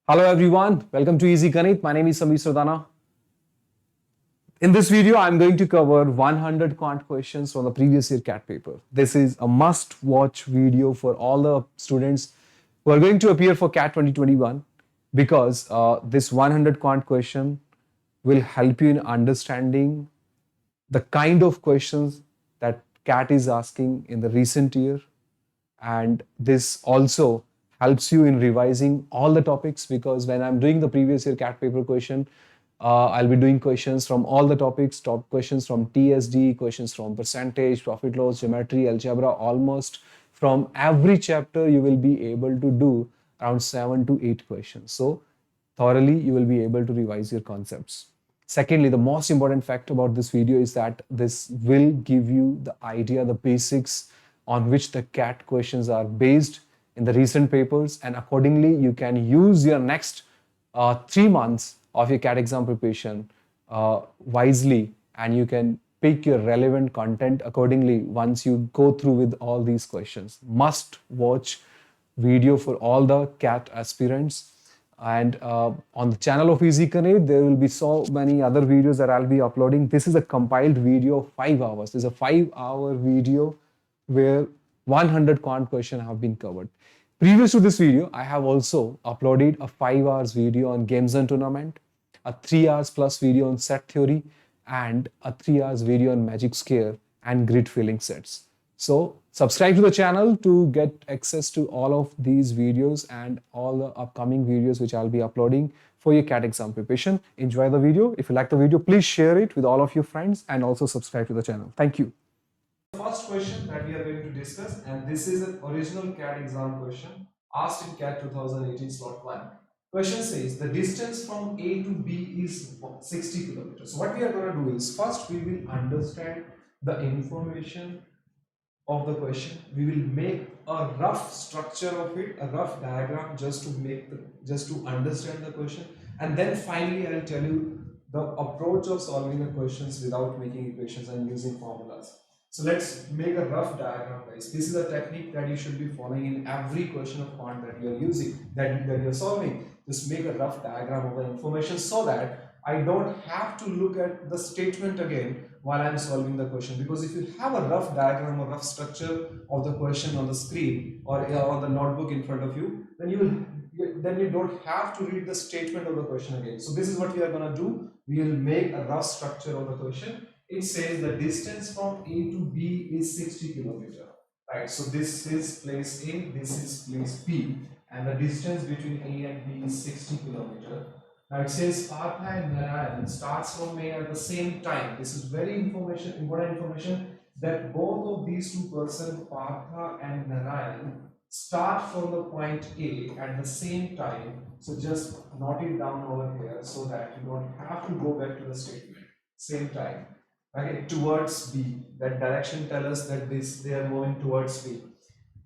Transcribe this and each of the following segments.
Hello everyone, welcome to EasyGanit. My name is Sardana. In this video, I'm going to cover 100 quant questions from the previous year CAT paper. This is a must-watch video for all the students who are going to appear for CAT 2021 because this 100 quant question will help you in understanding the kind of questions that CAT is asking in the recent year, and this also helps you in revising all the topics because when I'm doing the previous year CAT paper question, I'll be doing questions from all the topics, top questions from TSD, questions from percentage, profit loss, geometry, algebra, almost from every chapter you will be able to do around 7 to 8 questions. So thoroughly you will be able to revise your concepts. Secondly, the most important fact about this video is that this will give you the idea, the basics on which the CAT questions are based in the recent papers, and accordingly you can use your next 3 months of your CAT exam preparation wisely, and you can pick your relevant content accordingly once you go through with all these questions. Must watch video for all the CAT aspirants. And on the channel of EasyGanit, there will be so many other videos that I'll be uploading. This is a compiled video of 5 hours. This is a 5-hour video where 100 quant questions have been covered. Previous to this video, I have also uploaded a 5 hours video on games and tournament, a 3 hours plus video on set theory, and a 3 hours video on magic scare and grid filling sets. So subscribe to the channel to get access to all of these videos and all the upcoming videos which I'll be uploading for your CAT exam preparation. Enjoy the video. If you like the video, please share it with all of your friends and also subscribe to the channel. Thank you. First question that we are going to discuss, and this is an original CAT exam question asked in CAT 2018 slot 1. Question says the distance from A to B is 60 kilometers. So what we are going to do is first we will understand the information of the question. We will make a rough structure of it, a rough diagram just to understand the question, and then finally I'll tell you the approach of solving the questions without making equations and using formulas. So let's make a rough diagram, guys. This is a technique that you should be following in every question of quant that you are using, that you're solving. Just make a rough diagram of the information so that I don't have to look at the statement again while I'm solving the question. Because if you have a rough diagram or rough structure of the question on the screen or on the notebook in front of you, then you don't have to read the statement of the question again. So this is what we are going to do. We will make a rough structure of the question. It says the distance from A to B is 60 kilometers. Right, so this is place A, this is place B, and the distance between A and B is 60 kilometers. Now it says Partha and Narayan starts from A at the same time. This is very important information that both of these two persons, Partha and Narayan, start from the point A at the same time. So just note it down over here so that you don't have to go back to the statement. Same time. Okay, towards B. That direction tells us that they are moving towards B.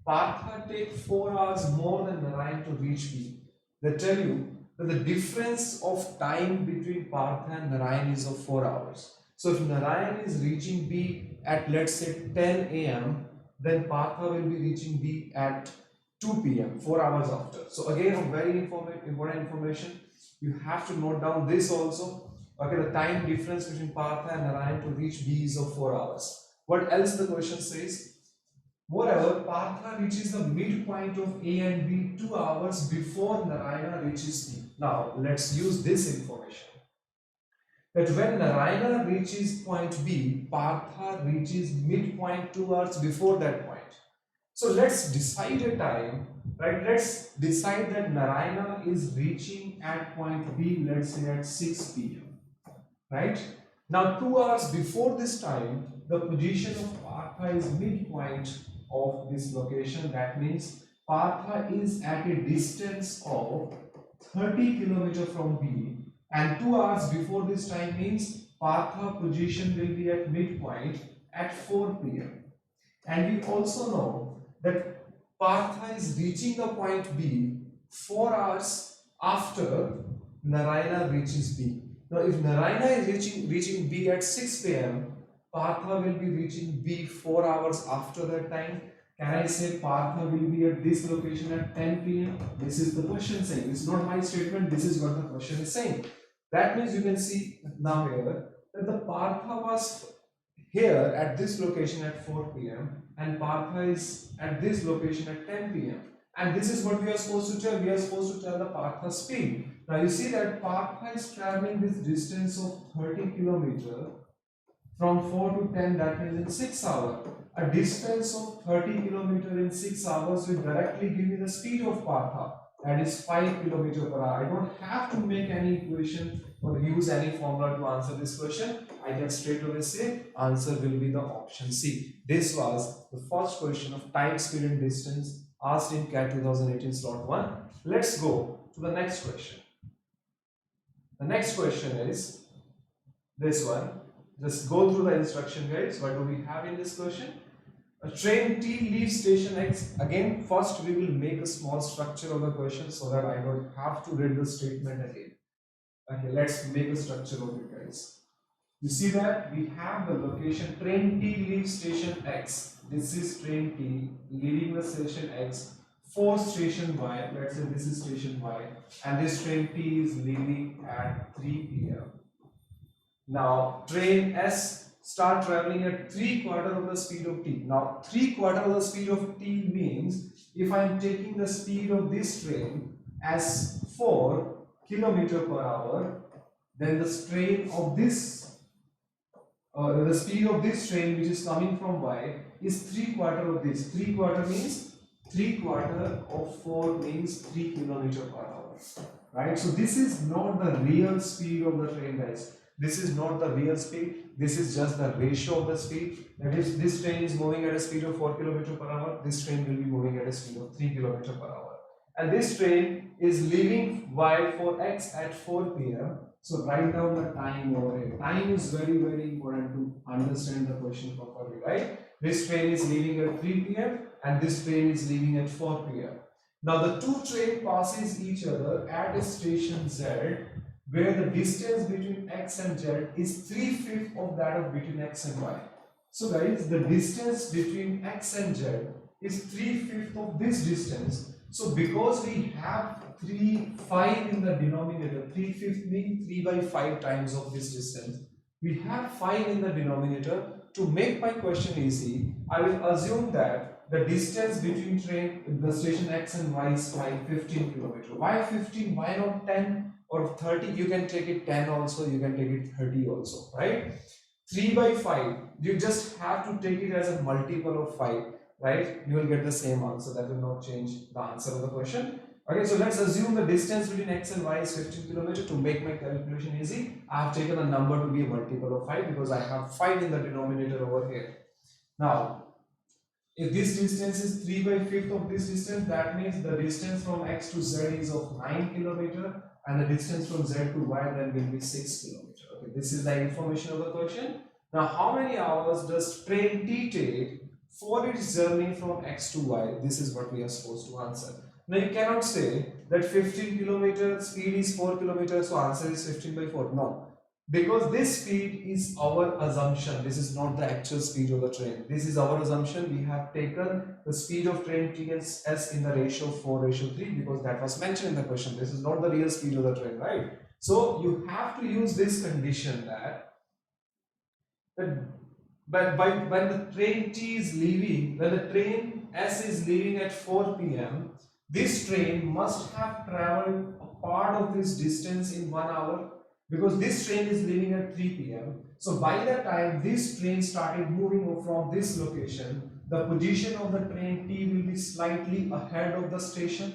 Partha take 4 hours more than Narayan to reach B. They tell you that the difference of time between Partha and Narayan is of 4 hours. So if Narayan is reaching B at, let's say, 10 a.m., then Partha will be reaching B at 2 p.m., 4 hours after. So again, a very important information. You have to note down this also. Okay, the time difference between Partha and Narayan to reach B is of 4 hours. What else the question says? Moreover, Partha reaches the midpoint of A and B 2 hours before Narayana reaches B. Now, let's use this information. That when Narayana reaches point B, Partha reaches midpoint 2 hours before that point. So let's decide a time, right? Let's decide that Narayana is reaching at point B, let's say at 6 p.m. Right? Now 2 hours before this time, the position of Partha is midpoint of this location. That means Partha is at a distance of 30 kilometers from B, and 2 hours before this time means Partha position will be at midpoint at 4 p.m. And we also know that Partha is reaching the point B 4 hours after Narayana reaches B. Now, if Narayana is reaching B at 6 p.m., Partha will be reaching B 4 hours after that time. Can I say Partha will be at this location at 10 p.m.? This is the question saying. This is not my statement. This is what the question is saying. That means you can see now here that the Partha was here at this location at 4 p.m. and Partha is at this location at 10 p.m. And this is what we are supposed to tell. We are supposed to tell the Partha speed. Now you see that Partha is traveling this distance of 30 kilometers from 4 to 10, that means in 6 hours. A distance of 30 kilometers in 6 hours will directly give me the speed of Partha, that is 5 kilometers per hour. I don't have to make any equation or use any formula to answer this question. I can straight away say answer will be the option C. This was the first question of time, speed and distance asked in CAT 2018 slot 1. Let's go to the next question. The next question is this one. Just go through the instruction guides. What do we have in this question? A train T leaves station X. Again, first we will make a small structure of the question so that I don't have to read the statement again. Okay, let's make a structure of it, guys. You see that we have the location train T leaves station X. This is train T leaving the station X for station Y. Let's say this is station Y, and this train T is leaving at 3 p.m. Now train S start traveling at 3/4 of the speed of T. Now 3/4 of the speed of T means if I am taking the speed of this train as 4 kilometers per hour, then the train of this the speed of this train which is coming from Y is 3/4 of this. 3/4 means 3/4 of 4 means 3 kilometers per hour. Right? So this is not the real speed of the train, guys. This is not the real speed. This is just the ratio of the speed. That is, this train is moving at a speed of 4 kilometers per hour. This train will be moving at a speed of 3 kilometers per hour. And this train is leaving Y for X at 4 p.m. So write down the time over here. Time is very, very important to understand the question properly, right? This train is leaving at 3 p.m. and this train is leaving at 4 p.m. Now the two trains passes each other at a station Z, where the distance between X and Z is 3/5 of that of between X and Y. So guys, the distance between X and Z is 3/5 of this distance. So because we have 5 in the denominator, 3/5 means 3/5 times of this distance. We have 5 in the denominator. To make my question easy, I will assume that the distance between the station X and Y is 15 kilometers. Why 15? Why not 10? Or 30, you can take it 10 also, you can take it 30 also, right? 3/5, you just have to take it as a multiple of 5, right? You will get the same answer. That will not change the answer of the question. Okay, so let's assume the distance between X and Y is 15 kilometers. To make my calculation easy, I have taken a number to be a multiple of 5 because I have 5 in the denominator over here. Now, if this distance is 3/5 of this distance, that means the distance from X to Z is of 9 kilometers. And the distance from Z to Y then will be 6 kilometers. Okay, this is the information of the question. Now, how many hours does train T take for its journey from X to Y? This is what we are supposed to answer. Now, you cannot say that 15 kilometers speed is 4 kilometers, so answer is 15/4. No, because this speed is our assumption. This is not the actual speed of the train. This is our assumption. We have taken the speed of train T and S in the ratio 4:3 because that was mentioned in the question. This is not the real speed of the train, right? So you have to use this condition that when the train T is leaving, when the train S is leaving at 4 p.m., this train must have traveled a part of this distance in 1 hour. Because this train is leaving at 3 p.m. So by the time this train started moving from this location, the position of the train T will be slightly ahead of the station.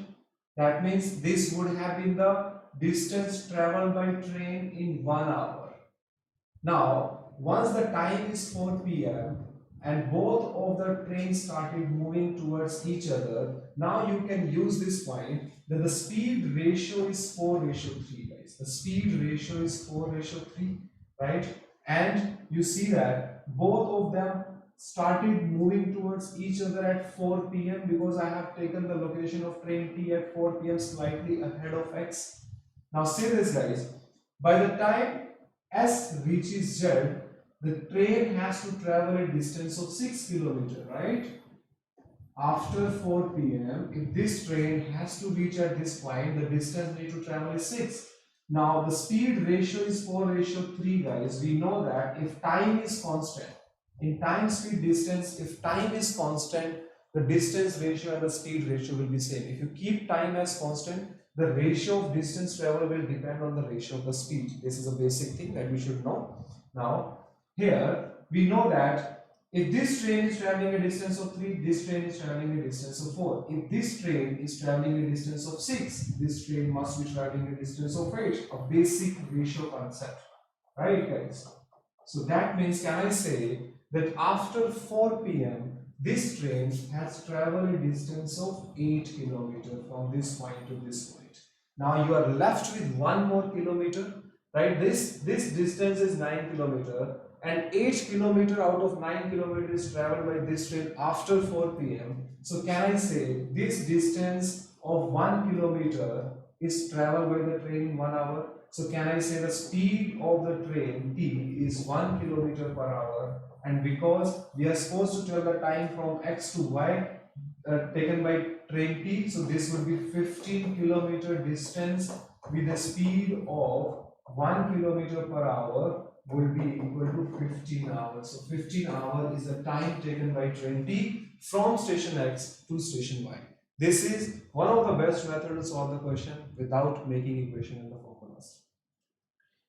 That means this would have been the distance traveled by train in 1 hour. Now, once the time is 4 p.m. and both of the trains started moving towards each other, now you can use this point that the speed ratio is 4:3. The speed ratio is 4:3, right? And you see that both of them started moving towards each other at 4 p.m. because I have taken the location of train T at 4 p.m. slightly ahead of X. Now see this, guys. By the time S reaches Z, the train has to travel a distance of 6 kilometers, right? after 4 p.m. if this train has to reach at this point, the distance need to travel is 6. Now the speed ratio is 4:3, guys. We know that if time is constant, in time speed distance, if time is constant, the distance ratio and the speed ratio will be same. If you keep time as constant, the ratio of distance travel will depend on the ratio of the speed. This is a basic thing that we should know. Now here we know that if this train is traveling a distance of 3, this train is traveling a distance of 4. If this train is traveling a distance of 6, this train must be traveling a distance of 8. A basic ratio concept. Right, guys? So that means, can I say that after 4 p.m., this train has traveled a distance of 8 kilometers from this point to this point. Now you are left with 1 more kilometer, right? This distance is 9 kilometers. And 8 kilometers out of 9 kilometers is traveled by this train after 4 p.m. So can I say this distance of 1 kilometer is traveled by the train in 1 hour? So can I say the speed of the train T is 1 kilometer per hour? And because we are supposed to tell the time from X to Y taken by train T, so this would be 15 kilometer distance with a speed of 1 kilometer per hour will be equal to 15 hours. So 15 hours is the time taken by train T from station X to station Y. This is one of the best methods to solve the question without making equation in the formulas.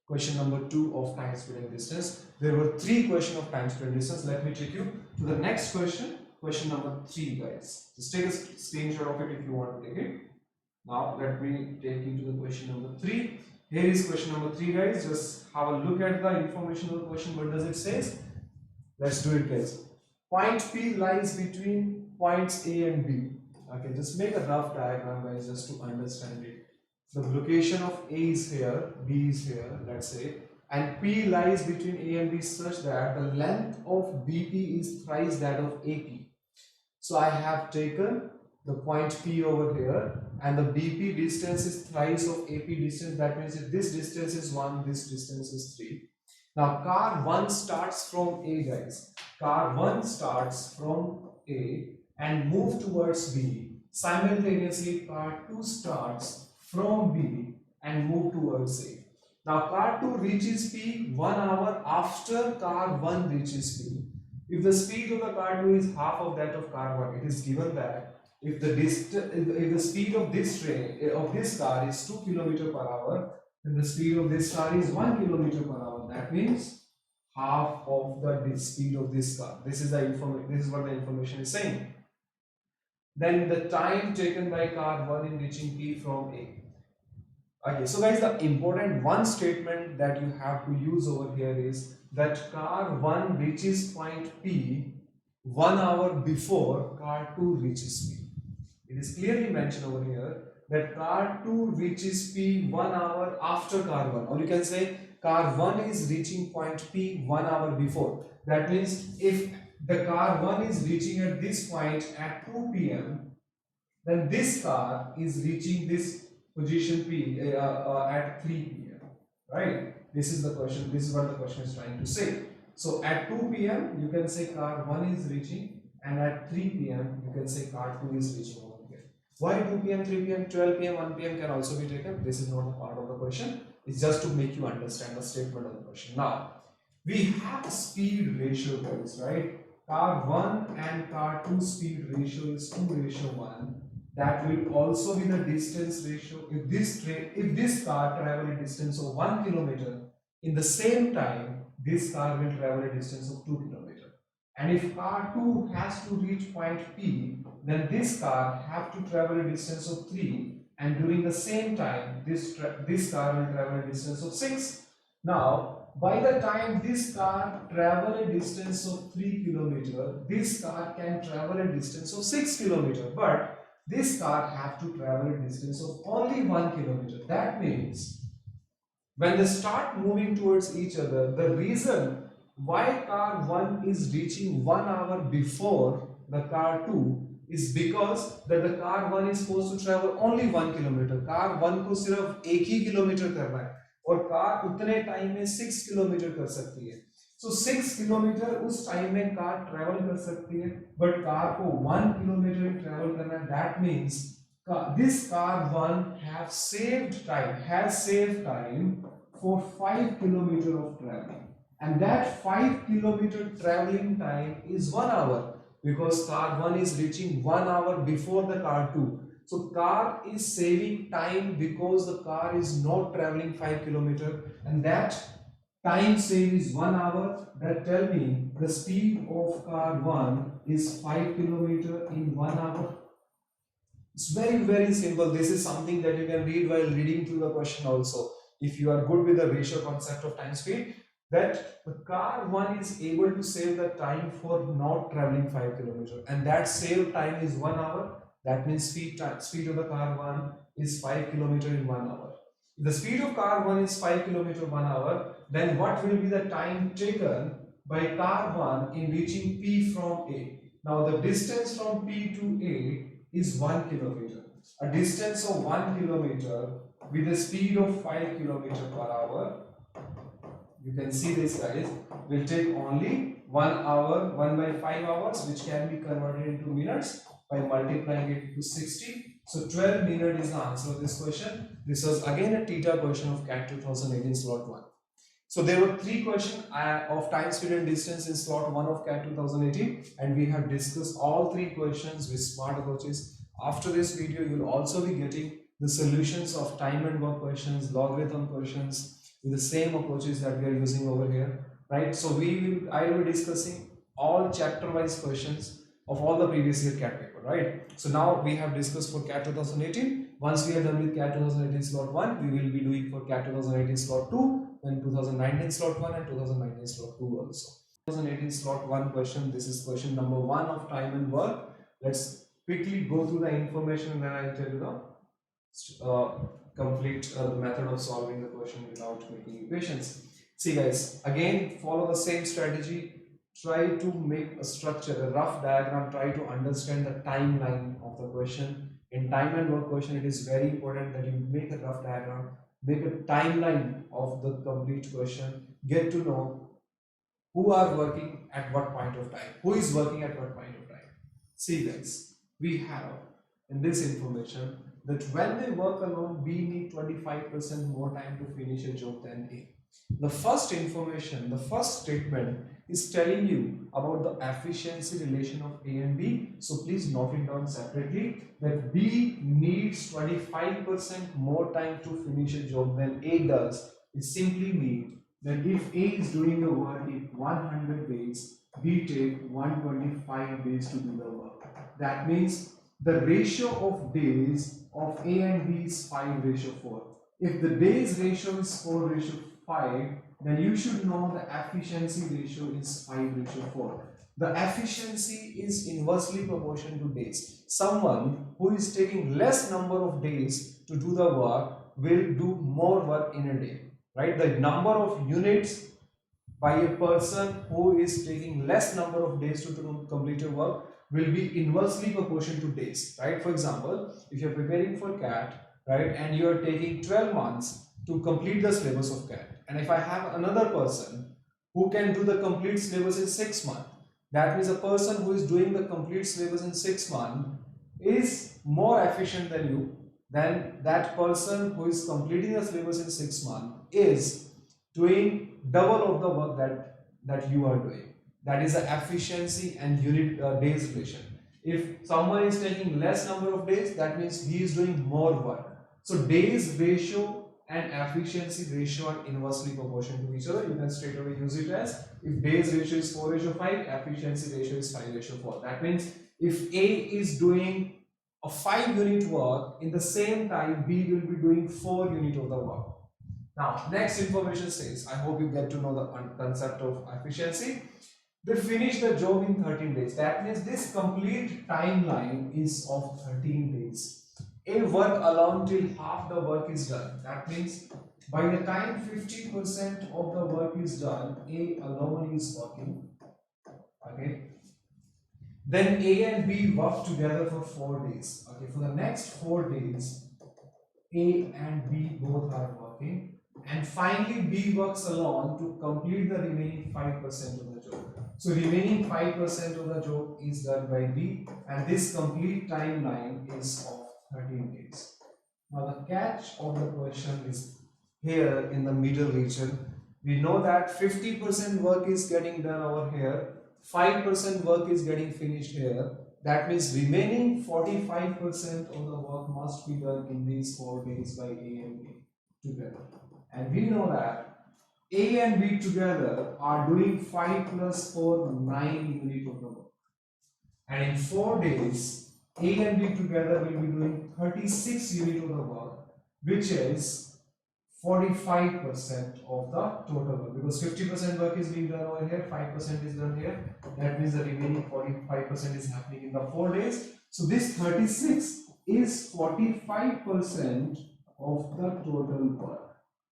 Question number 2 of time, speed and distance. There were 3 questions of time, speed and distance. Let me take you to the next question. Question number 3, guys. Just take a screenshot of it if you want to take it. Now let me take you to the question number 3. Here is question number 3, guys. Just have a look at the information of the question. What does it say? Let's do it, guys. Point P lies between points A and B. Okay, just make a rough diagram, guys, just to understand it. The location of A is here, B is here, let's say, and P lies between A and B such that the length of BP is thrice that of AP. So I have taken the point P over here, and the BP distance is thrice of AP distance. That means if this distance is 1, this distance is 3. Now car 1 starts from A, guys. Car 1 starts from A and move towards B. Simultaneously car 2 starts from B and move towards A. Now car 2 reaches P 1 hour after car 1 reaches P. If the speed of the car 2 is half of that of car 1, it is given that if the speed of this train of this car is 2 km per hour, then the speed of this car is 1 km per hour. That means half of the speed of this car. This is what the information is saying. Then the time taken by car 1 in reaching P from A. Okay, so guys, the important one statement that you have to use over here is that car 1 reaches point P 1 hour before car 2 reaches P. It is clearly mentioned over here that car 2 reaches P 1 hour after car 1, or you can say car 1 is reaching point P 1 hour before. That means if the car 1 is reaching at this point at 2 p.m., then this car is reaching this position P at 3 p.m. Right? This is the question. This is what the question is trying to say. So at 2 p.m. you can say car 1 is reaching, and at 3 p.m. you can say car 2 is reaching over here. Why 2 p.m., 3 p.m., 12 p.m., 1 p.m. can also be taken? This is not a part of the question. It's just to make you understand the statement of the question. Now, we have a speed ratio, guys, right? Car 1 and car 2 speed ratio is 2:1. That will also be the distance ratio. If this car travel a distance of 1 kilometer, in the same time, this car will travel a distance of 2 kilometers. And if car 2 has to reach point P, then this car have to travel a distance of 3, and during the same time, this car will travel a distance of 6. Now, by the time this car travel a distance of 3 kilometers, this car can travel a distance of 6 kilometers. But this car have to travel a distance of only 1 kilometer. That means when they start moving towards each other, the reason why car 1 is reaching 1 hour before the car 2 is because that the car 1 is supposed to travel only 1 kilometer. Car 1 को सिर्फ 1 ही kilometre करना है और car उतने time में 6 kilometre कर सकती है. So 6 किलोमीटर उस टाइम में कार ट्रेवल कर सकती है, बट कार को 1 किलोमीटर ट्रेवल करना है. That means this car one has saved time for 5 kilometer of traveling, and that 5 kilometer traveling time is 1 hour, because car 1 is reaching 1 hour before the car 2. So car is saving time because the car is not traveling 5 kilometer, and that time save is 1 hour. That tell me the speed of car 1 is 5 kilometer in 1 hour. It's very simple. This is something that you can read while reading through the question also. If you are good with the ratio concept of time speed, that the car 1 is able to save the time for not traveling 5 kilometers, and that saved time is 1 hour. That means speed of the car 1 is 5 kilometers in 1 hour. If the speed of car 1 is 5 kilometers 1 hour, then what will be the time taken by car 1 in reaching P from A? Now the distance from P to A is 1 kilometer. A distance of 1 kilometer with a speed of 5 kilometer per hour. You can see this, guys, will take only 1 hour, 1 by 5 hours, which can be converted into minutes by multiplying it to 60. So 12 minutes is the answer of this question. This was again a theta question of CAT 2018 slot 1. So there were 3 questions of time, speed and distance in slot 1 of CAT 2018, and we have discussed all 3 questions with smart approaches. After this video, you will also be getting the solutions of time and work questions, logarithm questions with the same approaches that we are using over here, right? So I will be discussing all chapter wise questions of all the previous year CAT paper, right? So now we have discussed for CAT 2018. Once we are done with CAT 2018 slot 1, we will be doing for CAT 2018 slot 2, then 2019 slot 1 and 2019 slot 2 also. 2018 slot 1 question, this is question number 1 of time and work. Let's quickly go through the information and then I'll tell you the complete method of solving the question without making equations. See guys, again follow the same strategy. Try to make a structure, a rough diagram, try to understand the timeline of the question. In time and work question, it is very important that you make a rough diagram, make a timeline of the complete question, get to know who are working at what point of time, who is working at what point of time. See guys, we have in this information that when they work alone, B need 25% more time to finish a job than A. The first information, the first statement is telling you about the efficiency relation of A and B. So please note it down separately that B needs 25% more time to finish a job than A does. It simply means that if A is doing the work in 100 days, B take 125 days to do the work. That means the ratio of days of A and B is 5:4. If the days ratio is 4:5, then you should know the efficiency ratio is 5:4. The efficiency is inversely proportional to days. Someone who is taking less number of days to do the work will do more work in a day, right? The number of units by a person who is taking less number of days to complete your work will be inversely proportional to days, right? For example, if you're preparing for CAT, right, and you're taking 12 months to complete the syllabus of CAT, and if I have another person who can do the complete syllabus in 6 months, that means a person who is doing the complete syllabus in 6 months is more efficient than you, then that person who is completing the syllabus in 6 months is doing double of the work that you are doing. That is the efficiency and unit days relation. If someone is taking less number of days, that means he is doing more work. So days ratio and efficiency ratio are inversely proportional to each other. You can straight away use it as if days ratio is 4:5, efficiency ratio is 5:4. That means if A is doing a 5 unit work, in the same time B will be doing 4 unit of the work. Now, next information says, I hope you get to know the concept of efficiency. They finish the job in 13 days. That means this complete timeline is of 13 days. A work alone till half the work is done. That means by the time 50% of the work is done, A alone is working. Okay. Then A and B work together for 4 days. Okay. For the next 4 days, A and B both are working. and finally B works alone to complete the remaining 5% of the job. So remaining 5% of the job is done by B, and this complete timeline is of 13 days. Now the catch of the question is here in the middle region. We know that 50% work is getting done over here, 5% work is getting finished here. That means remaining 45% of the work must be done in these 4 days by A and B together. And we know that A and B together are doing 5 plus 4, 9 units of the work. And in 4 days, A and B together will be doing 36 units of the work, which is 45% of the total work, because 50% work is being done over here, 5% is done here. That means the remaining 45% is happening in the 4 days. So this 36 is 45% of the total work.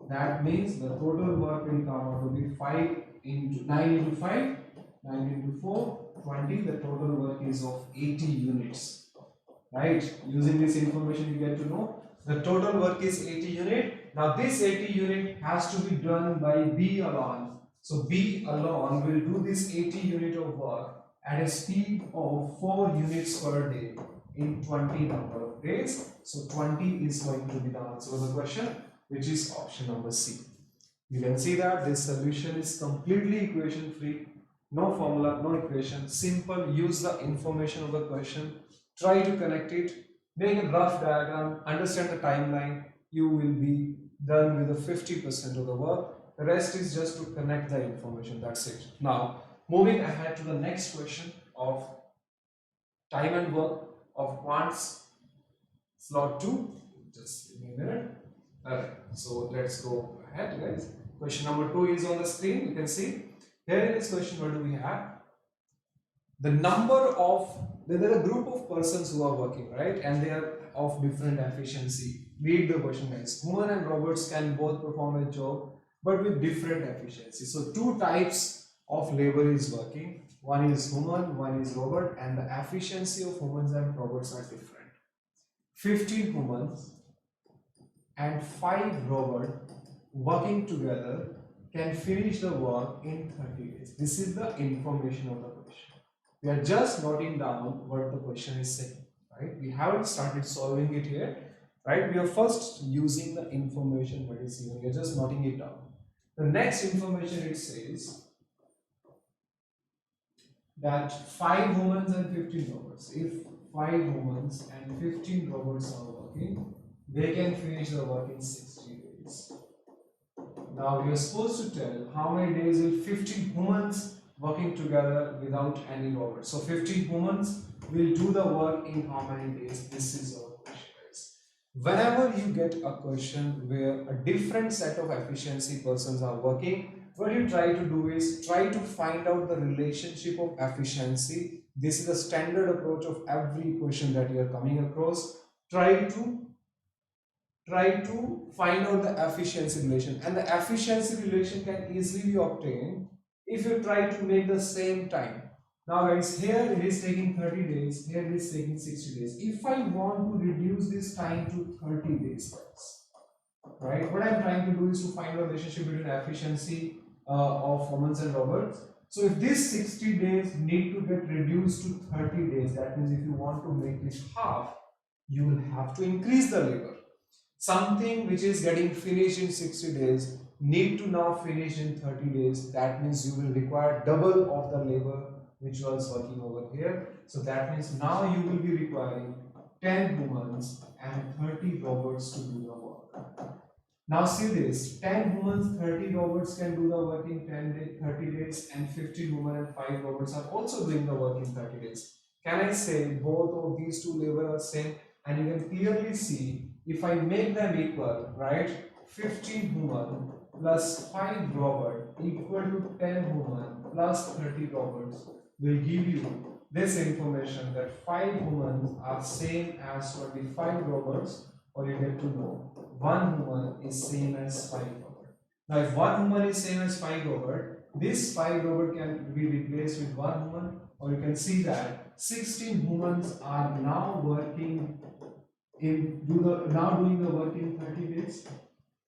That means the total work will come out to be 9 into 5, 9 into 4, 20. The total work is of 80 units. Right? Using this information you get to know the total work is 80 units. Now this 80 unit has to be done by B alone. So B alone will do this 80 unit of work at a speed of 4 units per day in 20 number of days. So 20 is going to be the answer of the question, which is option number C. You can see that this solution is completely equation free. No formula, no equation, simple. Use the information of the question, try to connect it, make a rough diagram, understand the timeline. You will be done with the 50% of the work. The rest is just to connect the information. That's it. Now, moving ahead to the next question of time and work of Quant's slot 2. Just give me a minute. Alright, so let's go ahead, guys. Question number 2 is on the screen. You can see here in this question, what do we have? The number of, there are a group of persons who are working, right? And they are of different efficiency. Read the question, guys. Human and robots can both perform a job, but with different efficiency. So 2 types of labor is working. One is human, one is robot, and the efficiency of humans and robots are different. 15 humans and 5 robots working together can finish the work in 30 days. This is the information of the question. We are just noting down what the question is saying, right? We haven't started solving it here, right? We are first using the information what is here. We are just noting it down. The next information, it says that 5 humans and 15 robots. If 5 humans and 15 robots are working, they can finish the work in 60 days. Now we are supposed to tell how many days will 15 humans working together without any robots. So 15 humans will do the work in how many days? This is our question, guys. Whenever you get a question where a different set of efficiency persons are working, what you try to do is try to find out the relationship of efficiency. This is the standard approach of every question that you are coming across. Try to find out the efficiency relation, and the efficiency relation can easily be obtained if you try to make the same time. Now guys, here it is taking 30 days, here it is taking 60 days. If I want to reduce this time to 30 days, guys, right, what I'm trying to do is to find a relationship between efficiency of humans and robots. So if this 60 days need to get reduced to 30 days, that means if you want to make it half, you will have to increase the labor. Something which is getting finished in 60 days need to now finish in 30 days. That means you will require double of the labor which was working over here. So that means now you will be requiring 10 humans and 30 robots to do the work. Now see this, 10 humans, 30 robots can do the work in 30 days, and 50 humans and 5 robots are also doing the work in 30 days. Can I say both of these two labor are same? And you can clearly see, if I make them equal, right, 15 human plus 5 robot equal to 10 human plus 30 robots will give you this information that 5 humans are same as 25 robots, or you get to know 1 human is same as 5 robot. Now if 1 human is same as 5 robot, this 5 robot can be replaced with 1 human, or you can see that 16 humans are now working doing the work in 30 days.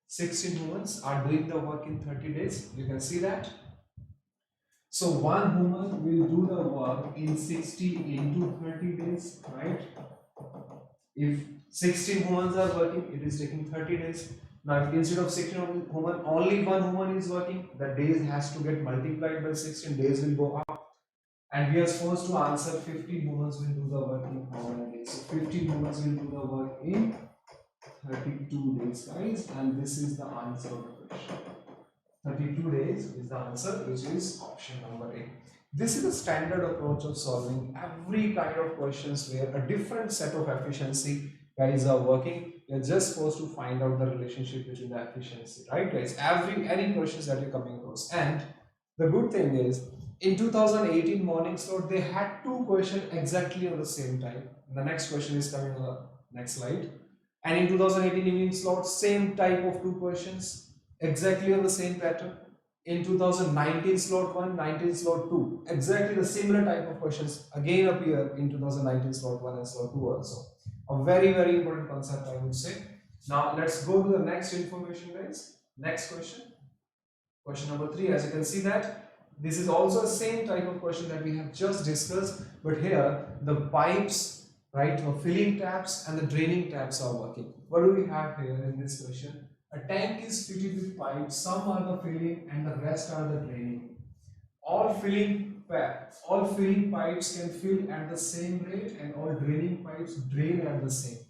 16 humans are doing the work in 30 days. You can see that. So one human will do the work in 60 into 30 days, right? If 16 humans are working, it is taking 30 days. Now, if instead of 16 human, only one human is working, the days has to get multiplied by 16, days will go up. And we are supposed to answer 15 humans will do the work in how many days? So 15 humans will do the work in 32 days, guys, and this is the answer of the question. 32 days is the answer, which is option number A. This is a standard approach of solving every kind of questions where a different set of efficiency guys are working. You're just supposed to find out the relationship between the efficiency, right, guys? Any questions that you're coming across. And the good thing is, in 2018 morning slot, they had two questions exactly on the same time. The next question is coming on the next slide. And in 2018 evening slot, same type of two questions exactly on the same pattern. In 2019 slot 1, 19 slot 2, exactly the similar type of questions again appear in 2019 slot 1 and slot 2 also. A very, very important concept, I would say. Now let's go to the next information, guys. Next question. Question number 3. As you can see that this is also the same type of question that we have just discussed, but here the pipes, right, or filling taps and the draining taps are working. What do we have here in this question? A tank is fitted with pipes, some are the filling and the rest are the draining. All filling pipes can fill at the same rate and all draining pipes drain at the same rate.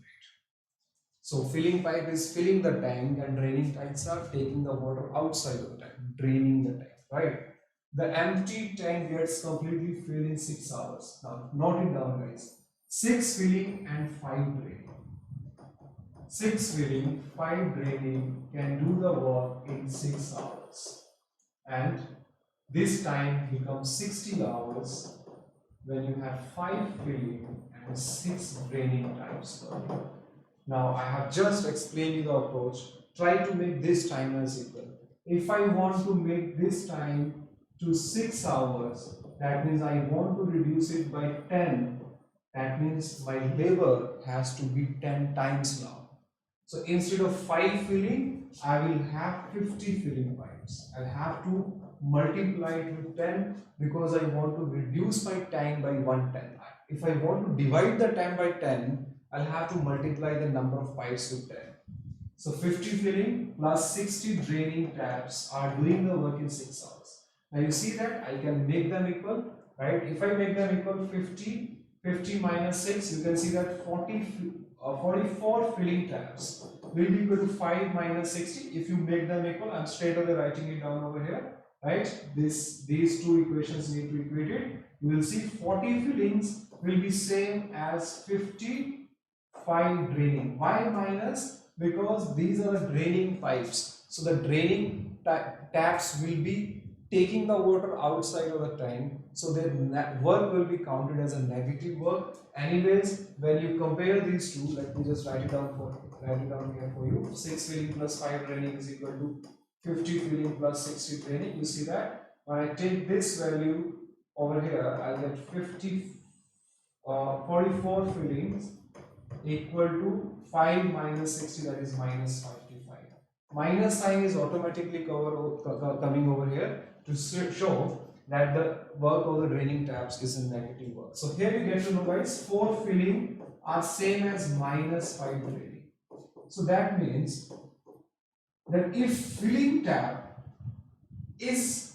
So filling pipe is filling the tank and draining pipes are taking the water outside of the tank, draining the tank, right? The empty tank gets completely filled in 6 hours. Now note it down, guys. 6 filling and 5 draining. 6 filling, 5 draining can do the work in 6 hours. And this time becomes 60 hours when you have 5 filling and 6 draining times per day. Now I have just explained you the approach. Try to make this time as equal. If I want to make this time to 6 hours, that means I want to reduce it by 10. That means my labor has to be 10 times now. So instead of 5 filling, I will have 50 filling pipes. I'll have to multiply it with 10 because I want to reduce my time by 1/10. If I want to divide the time by 10, I'll have to multiply the number of pipes with 10. So 50 filling plus 60 draining taps are doing the work in 6 hours. Now you see that I can make them equal, right? If I make them equal, 50 minus 6, you can see that 44 filling taps will be equal to 5 minus 60. If you make them equal, I'm straight away writing it down over here, right? These two equations need to equate it. You will see 40 fillings will be same as 55 draining. Why minus? Because these are the draining pipes. So the draining taps will be taking the water outside of the tank, so their work will be counted as a negative work. Anyways, when you compare these two, let me just write it down here for you. 6 filling plus 5 draining is equal to 50 filling plus 60 draining. You see that when I take this value over here, I'll get 44 fillings equal to 5 minus 60, that is minus 55. Minus sign is automatically coming over here to show that the work of the draining taps is a negative work. So here you get to know, guys, 4 filling are same as minus 5 draining. So that means that if filling tap is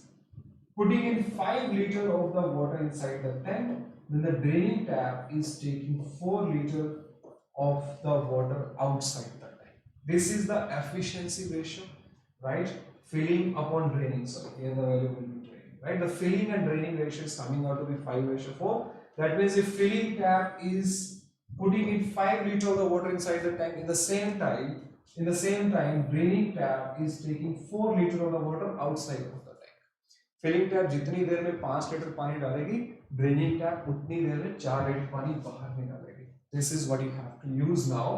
putting in 5 liters of the water inside the tank, then the draining tap is taking 4 liters of the water outside the tank. This is the efficiency ratio, right? Filling upon draining. So here the value will be draining, right? The filling and draining ratio is coming out to be 5:4. That means if filling tap is putting in 5 liters of the water inside the tank, in the same time, draining tap is taking 4 liters of the water outside of the tank. Filling tap जितनी देर में 5 litre पानी डालेगी, draining tap उतनी देर में 4 litre पानी बाहर निकालेगी. This is what you have to use now.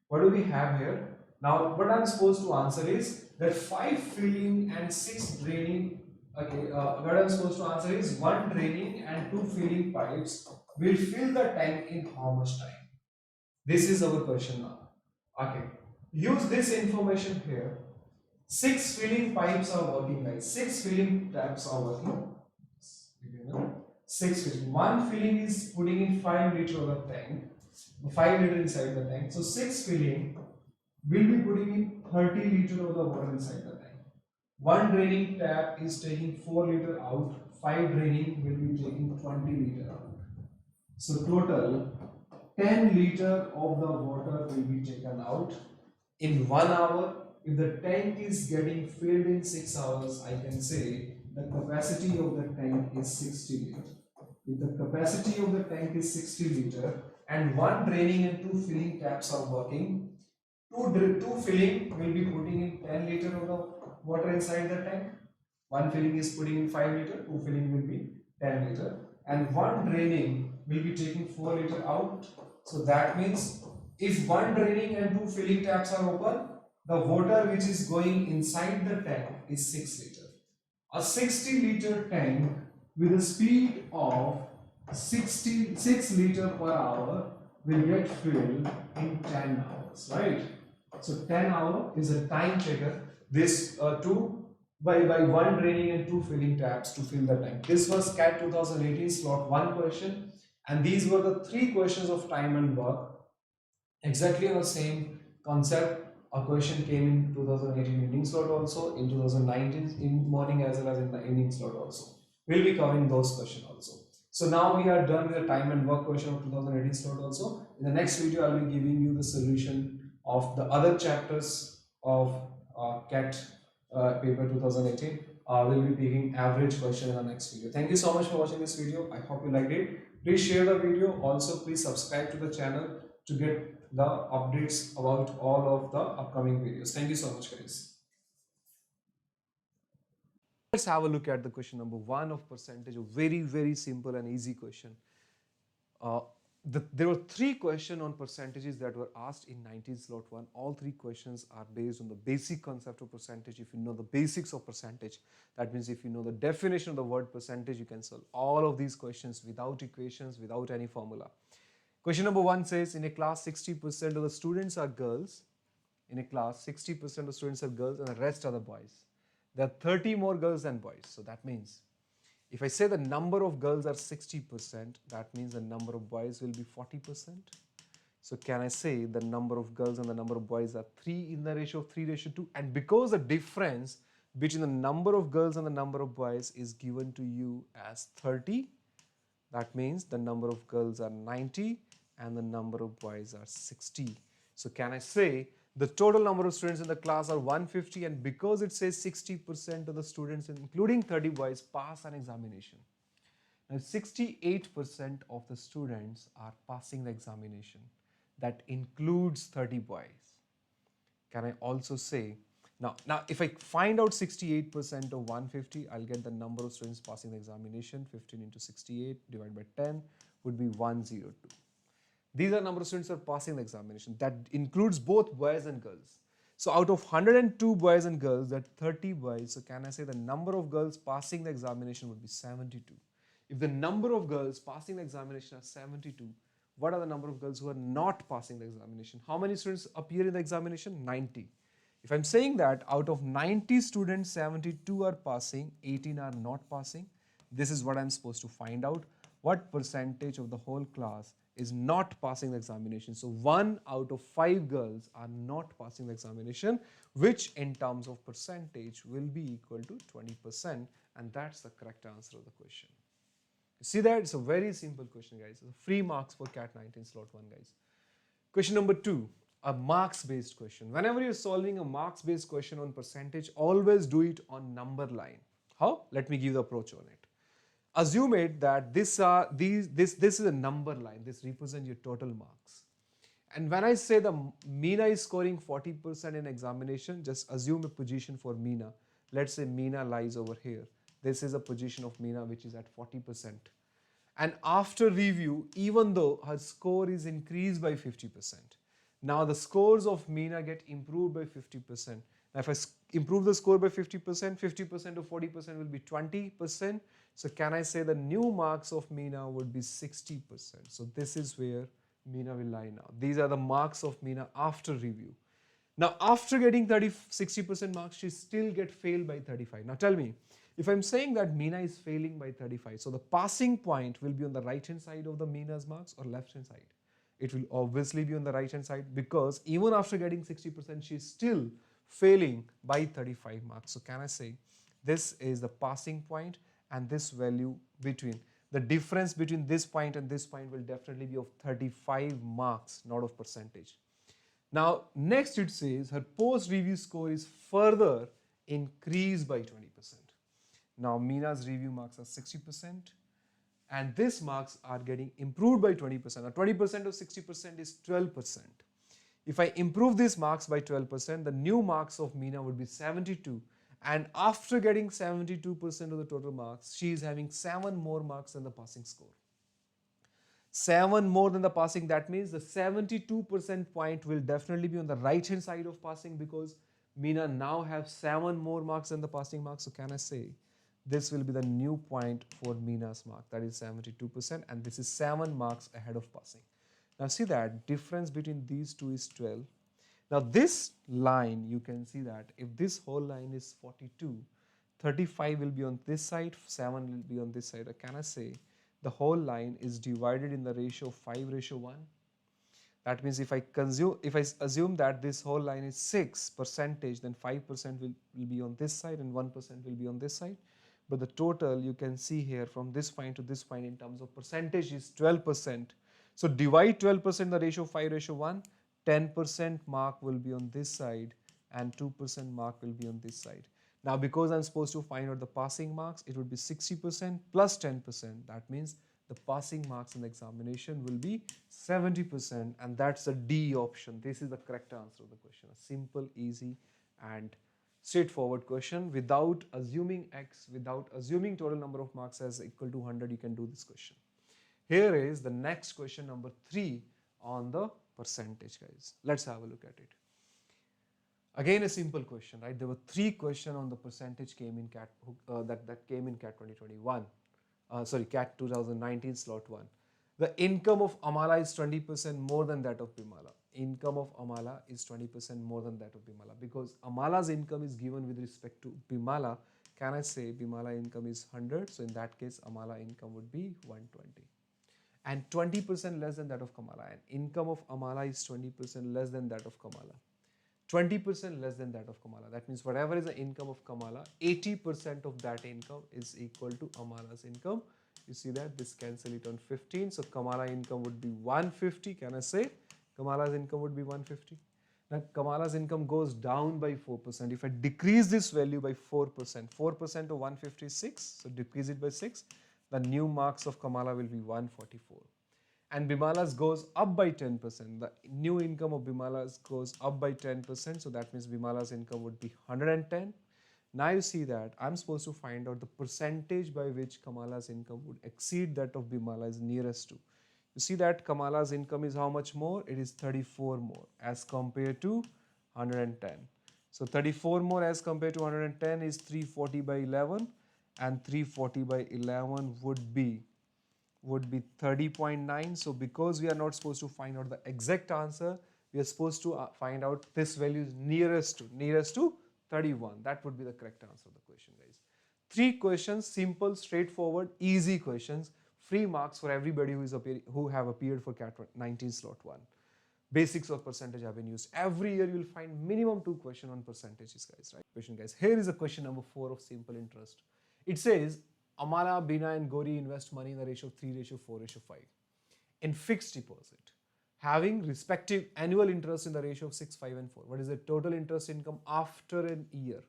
What do we have here? Now what I'm supposed to answer is that 5 filling and 6 draining. Okay, what I'm supposed to answer is 1 draining and 2 filling pipes will fill the tank in how much time? This is our question now. Okay, use this information here. 6 filling pipes are working, guys. 6 filling taps are working. 6 filling. One filling is putting in 5 liter of the tank. 5 liter inside the tank. So 6 filling will be putting in 30 liter of the water inside the tank. One draining tap is taking 4 liter out. 5 draining will be taking 20 liter out. So total 10 liter of the water will be taken out in 1 hour. If the tank is getting filled in 6 hours, I can say the capacity of the tank is 60 liter. If the capacity of the tank is 60 liter and one draining and two filling taps are working, two filling will be putting in 10 liter of the water inside the tank. One filling is putting in 5 liter, two filling will be 10 liter, and one draining will be taking 4 liter out. So that means if one draining and two filling taps are open, the water which is going inside the tank is 6 liter. A 60 liter tank with a speed of 6 liter per hour will get filled in 10 hours, right? So 10 hour is a time taken. This by one draining and two filling taps to fill the tank. This was CAT 2018 slot 1 question, and these were the 3 questions of time and work. Exactly on the same concept. A question came in 2018 evening slot also, in 2019 in morning as well as in the evening slot also. We'll be covering those questions also. So now we are done with the time and work question of 2018 slot also. In the next video, I'll be giving you the solution of the other chapters of CAT paper 2018. We'll be taking average question in the next video. Thank you so much for watching this video. I hope you liked it. Please share the video. Also, please subscribe to the channel to get the updates about all of the upcoming videos. Thank you so much, guys. Let's have a look at the question number 1 of percentage, a very simple and easy question. There were 3 questions on percentages that were asked in 19 slot 1. All 3 questions are based on the basic concept of percentage. If you know the basics of percentage, that means if you know the definition of the word percentage, you can solve all of these questions without equations, without any formula. Question number 1 says, in a class 60% of the students are girls. In a class 60% of the students are girls and the rest are the boys. There are 30 more girls than boys. So that means if I say the number of girls are 60%, that means the number of boys will be 40%. So can I say the number of girls and the number of boys are 3 in the ratio of 3:2? And because the difference between the number of girls and the number of boys is given to you as 30, that means the number of girls are 90 and the number of boys are 60. So can I say the total number of students in the class are 150, and because it says 60% of the students, including 30 boys, pass an examination. Now 68% of the students are passing the examination. That includes 30 boys. Can I also say, now if I find out 68% of 150, I'll get the number of students passing the examination. 15 into 68 divided by 10 would be 102. These are number of students who are passing the examination. That includes both boys and girls. So out of 102 boys and girls, that 30 boys. So can I say the number of girls passing the examination would be 72. If the number of girls passing the examination are 72, what are the number of girls who are not passing the examination? How many students appear in the examination? 90. If I'm saying that out of 90 students, 72 are passing, 18 are not passing, this is what I'm supposed to find out. What percentage of the whole class is not passing the examination? So 1 out of 5 girls are not passing the examination, which in terms of percentage will be equal to 20%, and that's the correct answer of the question. You see that? It's a very simple question, guys. It's free marks for CAT 19 slot 1, guys. Question number 2, a marks based question. Whenever you're solving a marks based question on percentage, always do it on number line. How? Let me give the approach on it. Assume it that this is a number line. This represents your total marks. And when I say the Meena is scoring 40% in examination, just assume a position for Meena. Let's say Meena lies over here. This is a position of Meena which is at 40%. And after review, even though her score is increased by 50%, now the scores of Meena get improved by 50%. Now if I improve the score by 50%, 50% of 40% will be 20%. So can I say the new marks of Meena would be 60%? So this is where Meena will lie now. These are the marks of Meena after review. Now, after getting 60% marks, she still get failed by 35. Now, tell me, if I'm saying that Meena is failing by 35, so the passing point will be on the right-hand side of the Meena's marks or left-hand side? It will obviously be on the right-hand side, because even after getting 60%, she's still failing by 35 marks. So, can I say this is the passing point, and this value between the difference between this point and this point will definitely be of 35 marks, not of percentage. Now, next it says her post-review score is further increased by 20%. Now, Meena's review marks are 60%, and this marks are getting improved by 20%. Now, 20% of 60% is 12%. If I improve these marks by 12%, the new marks of Meena would be 72. And after getting 72% of the total marks, she is having 7 more marks than the passing score. 7 more than the passing, that means the 72% point will definitely be on the right hand side of passing, because Meena now have 7 more marks than the passing marks. So can I say this will be the new point for Meena's mark, that is 72%, and this is 7 marks ahead of passing. Now see that difference between these two is 12. Now this line, you can see that if this whole line is 42, 35 will be on this side, 7 will be on this side. Or can I say the whole line is divided in the ratio 5:1? That means if I assume that this whole line is 6%, then 5% will be on this side and 1% will be on this side. But the total you can see here from this point to this point in terms of percentage is 12%. So divide 12% the ratio 5:1, 10% mark will be on this side and 2% mark will be on this side. Now because I'm supposed to find out the passing marks, it would be 60% plus 10%. That means the passing marks in the examination will be 70%, and that's the D option. This is the correct answer of the question. A simple, easy and straightforward question without assuming X, without assuming total number of marks as equal to 100, you can do this question. Here is the next question, number 3 on the percentage, guys. Let's have a look at it. Again, a simple question, right? There were 3 questions on the percentage came in CAT that came in CAT 2021. CAT 2019 slot 1. The income of Amala is 20% more than that of Bimala. Income of Amala is 20% more than that of Bimala. Because Amala's income is given with respect to Bimala, can I say Bimala income is 100? So in that case, Amala income would be 120. And 20% less than that of Kamala. And income of Amala is 20% less than that of Kamala. 20% less than that of Kamala. That means whatever is the income of Kamala, 80% of that income is equal to Amala's income. You see that this cancel it on 15. So Kamala income would be 150. Can I say Kamala's income would be 150? Now Kamala's income goes down by 4%. If I decrease this value by 4%, 4% of 150 is 6. So decrease it by 6. The new marks of Kamala will be 144. And Bimala's goes up by 10%. The new income of Bimala's goes up by 10%. So that means Bimala's income would be 110. Now you see that I'm supposed to find out the percentage by which Kamala's income would exceed that of Bimala is nearest to. You see that Kamala's income is how much more? It is 34 more as compared to 110. So 34 more as compared to 110 is 340 by 11, and 340 by 11 would be 30.9. So because we are not supposed to find out the exact answer, we are supposed to find out this value is nearest to 31. That would be the correct answer of the question, guys. 3 questions, simple, straightforward, easy questions, free marks for everybody who have appeared for CAT 19 slot 1. Basics of percentage have been used. Every year you will find minimum 2 questions on percentages, guys. Right? Question, guys. Here is a question number 4 of simple interest. It says Amala, Bina and Gori invest money in the ratio of 3:4:5 in fixed deposit, having respective annual interest in the ratio of 6, 5 and 4. What is the total interest income after an year?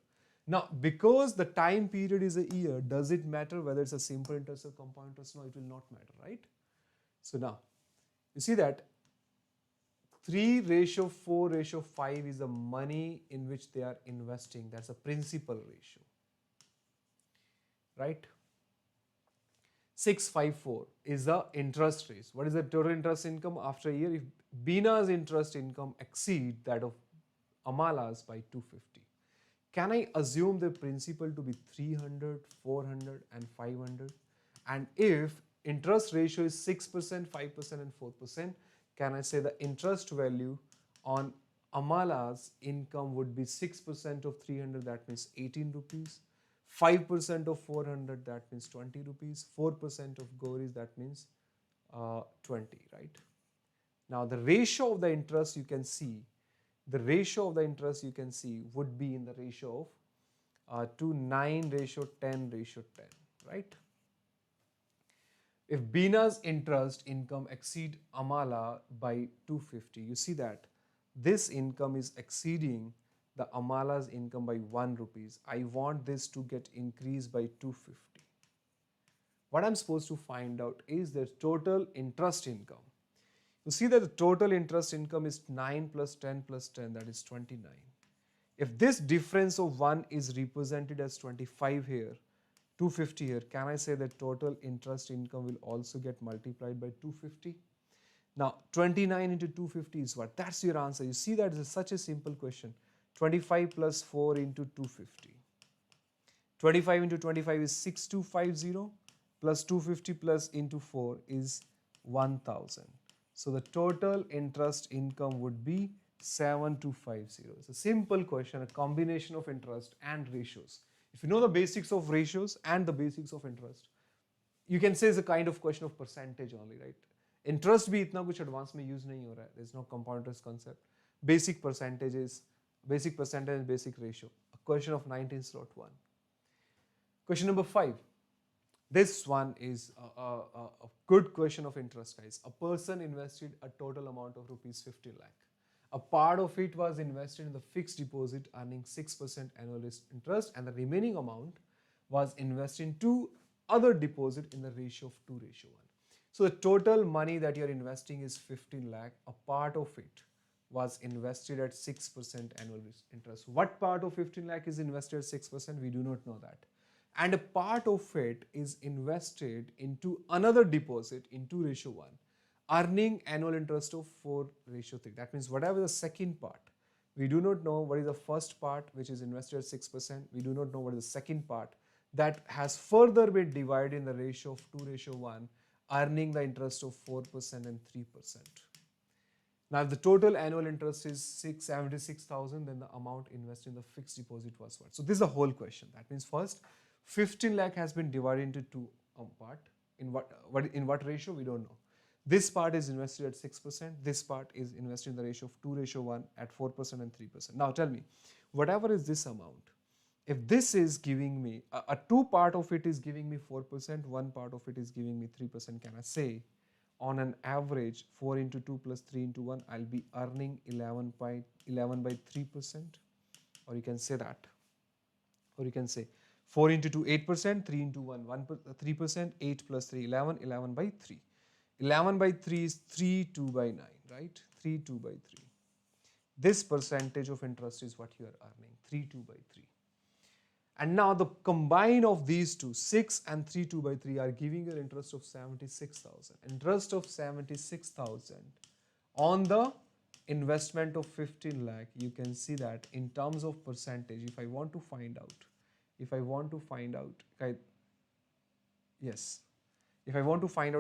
Now, because the time period is a year, does it matter whether it's a simple interest or compound interest? No, it will not matter, right? So now, you see that 3:4:5 is the money in which they are investing. That's a principal ratio, right? 654 is the interest rate. What is the total interest income after a year? If Bina's interest income exceed that of Amala's by 250, can I assume the principal to be 300, 400 and 500? And if interest ratio is 6%, 5% and 4%, can I say the interest value on Amala's income would be 6% of 300, that means 18 rupees. 5% of 400, that means 20 rupees. 4% of Gauri's, that means 20, right? Now the ratio of the interest you can see, would be in the ratio of 2 9 ratio 10 ratio 10, right? If Bina's interest income exceed Amala by 250, you see that this income is exceeding the Amala's income by 1 rupees. I want this to get increased by 250. What I'm supposed to find out is the total interest income. You see that the total interest income is 9 plus 10 plus 10, that is 29. If this difference of 1 is represented as 25 here, 250 here, can I say that total interest income will also get multiplied by 250? Now 29 into 250 is what? That's your answer. You see that is such a simple question. 25 plus 4 into 250. 25 into 25 is 6250 plus 250 plus into 4 is 1000. So the total interest income would be 7250. It's a simple question, a combination of interest and ratios. If you know the basics of ratios and the basics of interest, you can say it's a kind of question of percentage only, right? Interest भी इतना कुछ advance में use नहीं हो रहा है. There's no compound interest concept. Basic percentages, basic percentage, basic ratio. A question of 19 slot 1. Question number 5. This one is a good question of interest, guys. A person invested a total amount of rupees 50 lakh. A part of it was invested in the fixed deposit earning 6% annual interest, and the remaining amount was invested in 2 other deposit in the ratio of 2:1. So the total money that you're investing is 15 lakh. A part of it was invested at 6% annual interest. What part of 15 lakh is invested at 6%? We do not know that. And a part of it is invested into another deposit in 2:1, earning annual interest of 4:3. That means whatever the second part, we do not know what is the first part which is invested at 6%. We do not know what is the second part that has further been divided in the ratio of 2:1, earning the interest of 4% and 3%. Now, if the total annual interest is 76,000, then the amount invested in the fixed deposit was what? So this is the whole question. That means first, 15 lakh has been divided into 2 part. In what ratio? We don't know. This part is invested at 6%. This part is invested in the ratio of 2:1 at 4% and 3%. Now tell me, whatever is this amount, if this is giving me, a 2 part of it is giving me 4%, 1 part of it is giving me 3%, can I say on an average 4 into 2 plus 3 into 1, I'll be earning 11 by 3%? Or you can say that. Or you can say 4 into 2, 8%, 3 into 1, 3%, 8 plus 3, 11, 11 by 3. 11 by 3 is 3, 2 by 9, right? 3, 2 by 3. This percentage of interest is what you are earning, 3, 2 by 3. And now the combine of these two, 6 and 3, 2 by 3 are giving an interest of 76,000. Interest of 76,000 on the investment of 15 lakh. You can see that in terms of percentage, if I want to find out, if I want to find out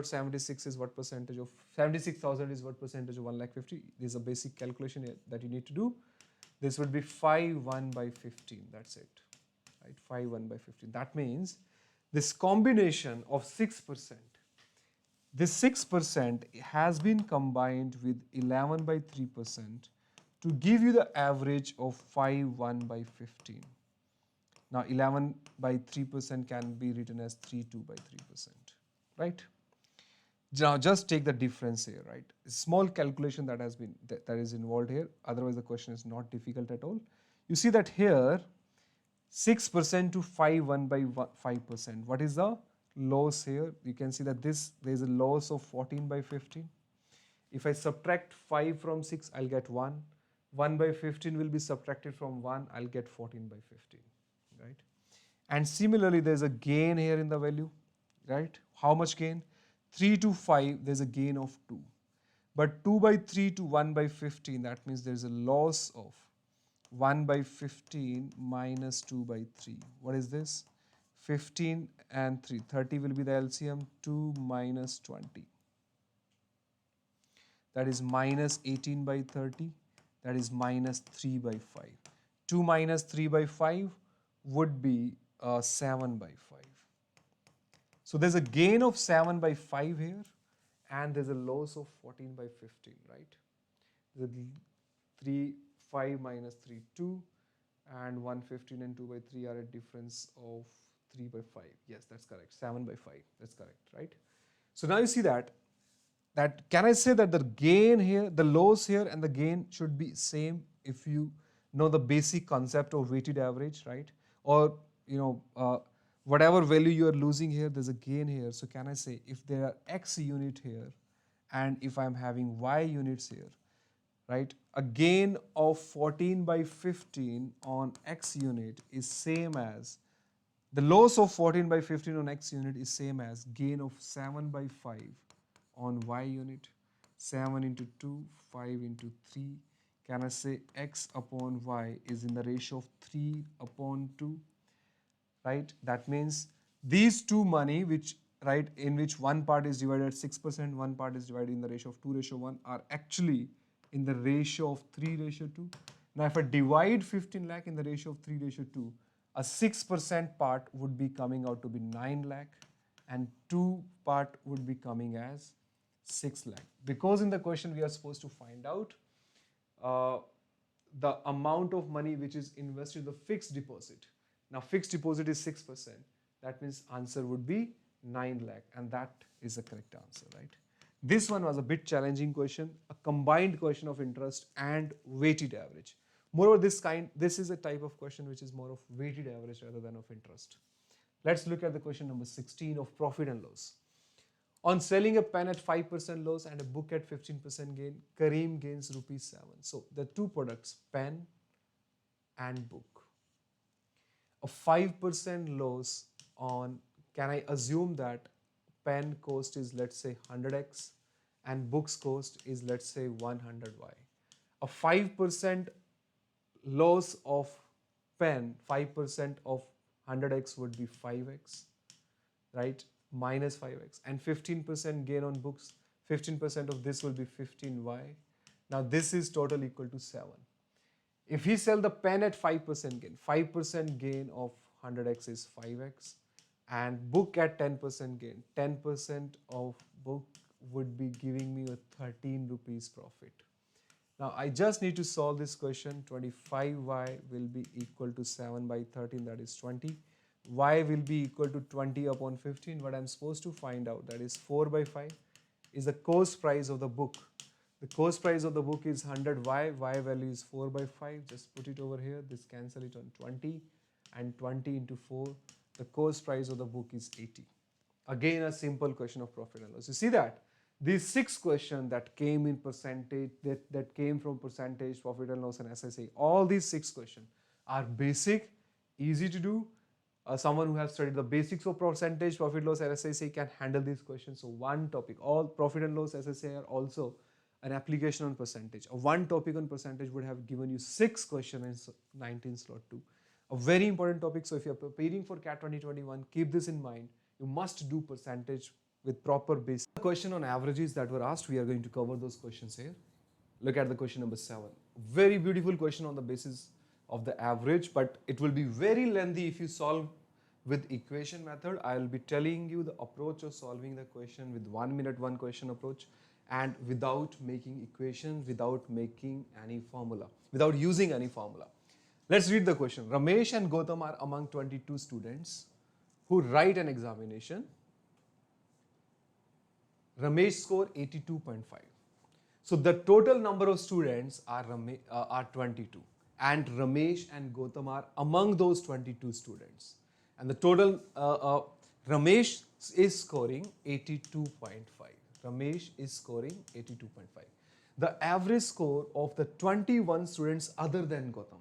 76 is what percentage of 76,000 is what percentage of 1,50,000. This is a basic calculation that you need to do. This would be 5/1 by 15. That's it, right? 5/1 by 15. That means this combination of 6%. This 6% has been combined with 11 by 3% to give you the average of 5/1 by 15. Now 11 by 3% can be written as 3/2 by 3%, right? Now just take the difference here, right? Small calculation that is involved here. Otherwise the question is not difficult at all. You see that here 6% to 5/1 by 5%. What is the loss here? You can see that there is a loss of 14 by 15. If I subtract 5 from 6, I'll get 1. 1 by 15 will be subtracted from 1, I'll get 14 by 15, right? And similarly, there's a gain here in the value, right? How much gain? 3 to 5, there's a gain of 2. But 2 by 3 to 1 by 15, that means there's a loss of 1 by 15 minus 2 by 3. What is this? 15 and 3. 30 will be the LCM. 2 minus 20. That is minus 18 by 30. that is minus 3 by 5. 2 minus 3 by 5 would be 7 by 5. So there's a gain of 7 by 5 here, and there's a loss of 14 by 15, right? The 3, 5 minus 3, 2, and 115 and 2 by 3 are a difference of 3 by 5. Yes, that's correct. 7 by 5. That's correct, right? So now you see that can I say that the gain here, the loss here, and the gain should be same if you know the basic concept of weighted average, right? Or whatever value you are losing here, there's a gain here. So can I say if there are x unit here, and if I'm having y units here, right? A gain of 14 by 15 on x unit is same as the loss of 14 by 15 on x unit is same as gain of 7 by 5 on y unit. 7 into 2, 5 into 3. Can I say x upon y is in the ratio of 3 upon 2? Right? That means these two money, which right, in which one part is divided at 6%, one part is divided in the ratio of 2:1, are actually in the ratio of 3:2. Now, if I divide 15 lakh in the ratio of 3:2, a 6% part would be coming out to be 9 lakh, and 2 part would be coming as 6 lakh. Because in the question we are supposed to find out the amount of money which is invested in the fixed deposit. Now fixed deposit is 6%. That means answer would be 9 lakh, and that is the correct answer, right? This one was a bit challenging question, a combined question of interest and weighted average. Moreover, this is a type of question which is more of weighted average rather than of interest. Let's look at the question number 16 of profit and loss. On selling a pen at 5% loss and a book at 15% gain, Kareem gains ₹7. So the two products, pen and book. A 5% loss on, can I assume that pen cost is, let's say, 100x and book's cost is, let's say, 100y. A 5% loss of pen, 5% of 100x would be 5x, right? Minus 5x, and 15% gain on books, 15% of this will be 15y. Now this is total equal to 7. If he sell the pen at 5% gain, 5% gain of 100x is 5x, and book at 10% gain, 10% of book would be giving me a 13 rupees profit. Now I just need to solve this question. 25y will be equal to 7 by 13, that is 20. Y will be equal to 20 upon 15. What I'm supposed to find out, that is 4 by 5, is the cost price of the book. The cost price of the book is 100y. Y value is 4 by 5. Just put it over here. This cancel it on 20, and 20 into 4. The cost price of the book is 80. Again, a simple question of profit and loss. You see that? These 6 questions that came in percentage, that came from percentage, profit and loss, and SSA, all these 6 questions are basic, easy to do. Someone who has studied the basics of percentage, profit, loss, and SSA can handle these questions. So one topic, all profit and loss, SSA are also an application on percentage. One topic on percentage would have given you 6 questions in 19 slot 2. A very important topic. So if you're preparing for CAT 2021, keep this in mind. You must do percentage with proper basic. The question on averages that were asked, we are going to cover those questions here. Look at the question number 7. Very beautiful question on the basis of the average, but it will be very lengthy if you solve with equation method. I will be telling you the approach of solving the question with 1 minute, one question approach, and without making equations, without making any formula, without using any formula. Let's read the question. Ramesh and Gautam are among 22 students who write an examination. Ramesh score 82.5. So the total number of students are 22, and Ramesh and Gautam are among those 22 students. And the total, Ramesh is scoring 82.5. Ramesh is scoring 82.5. The average score of the 21 students other than Gautam.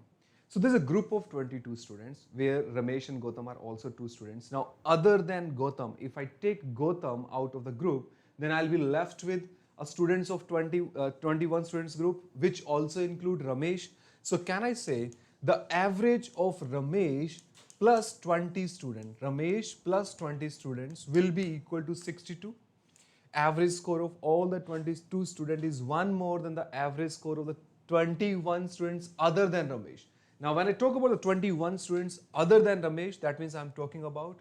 So there's a group of 22 students where Ramesh and Gautam are also 2 students. Now, other than Gautam, if I take Gautam out of the group, then I'll be left with a students of 21 students group, which also include Ramesh. So can I say the average of Ramesh plus 20 students, Ramesh plus 20 students will be equal to 62. Average score of all the 22 students is one more than the average score of the 21 students other than Ramesh. Now, when I talk about the 21 students other than Ramesh, that means I'm talking about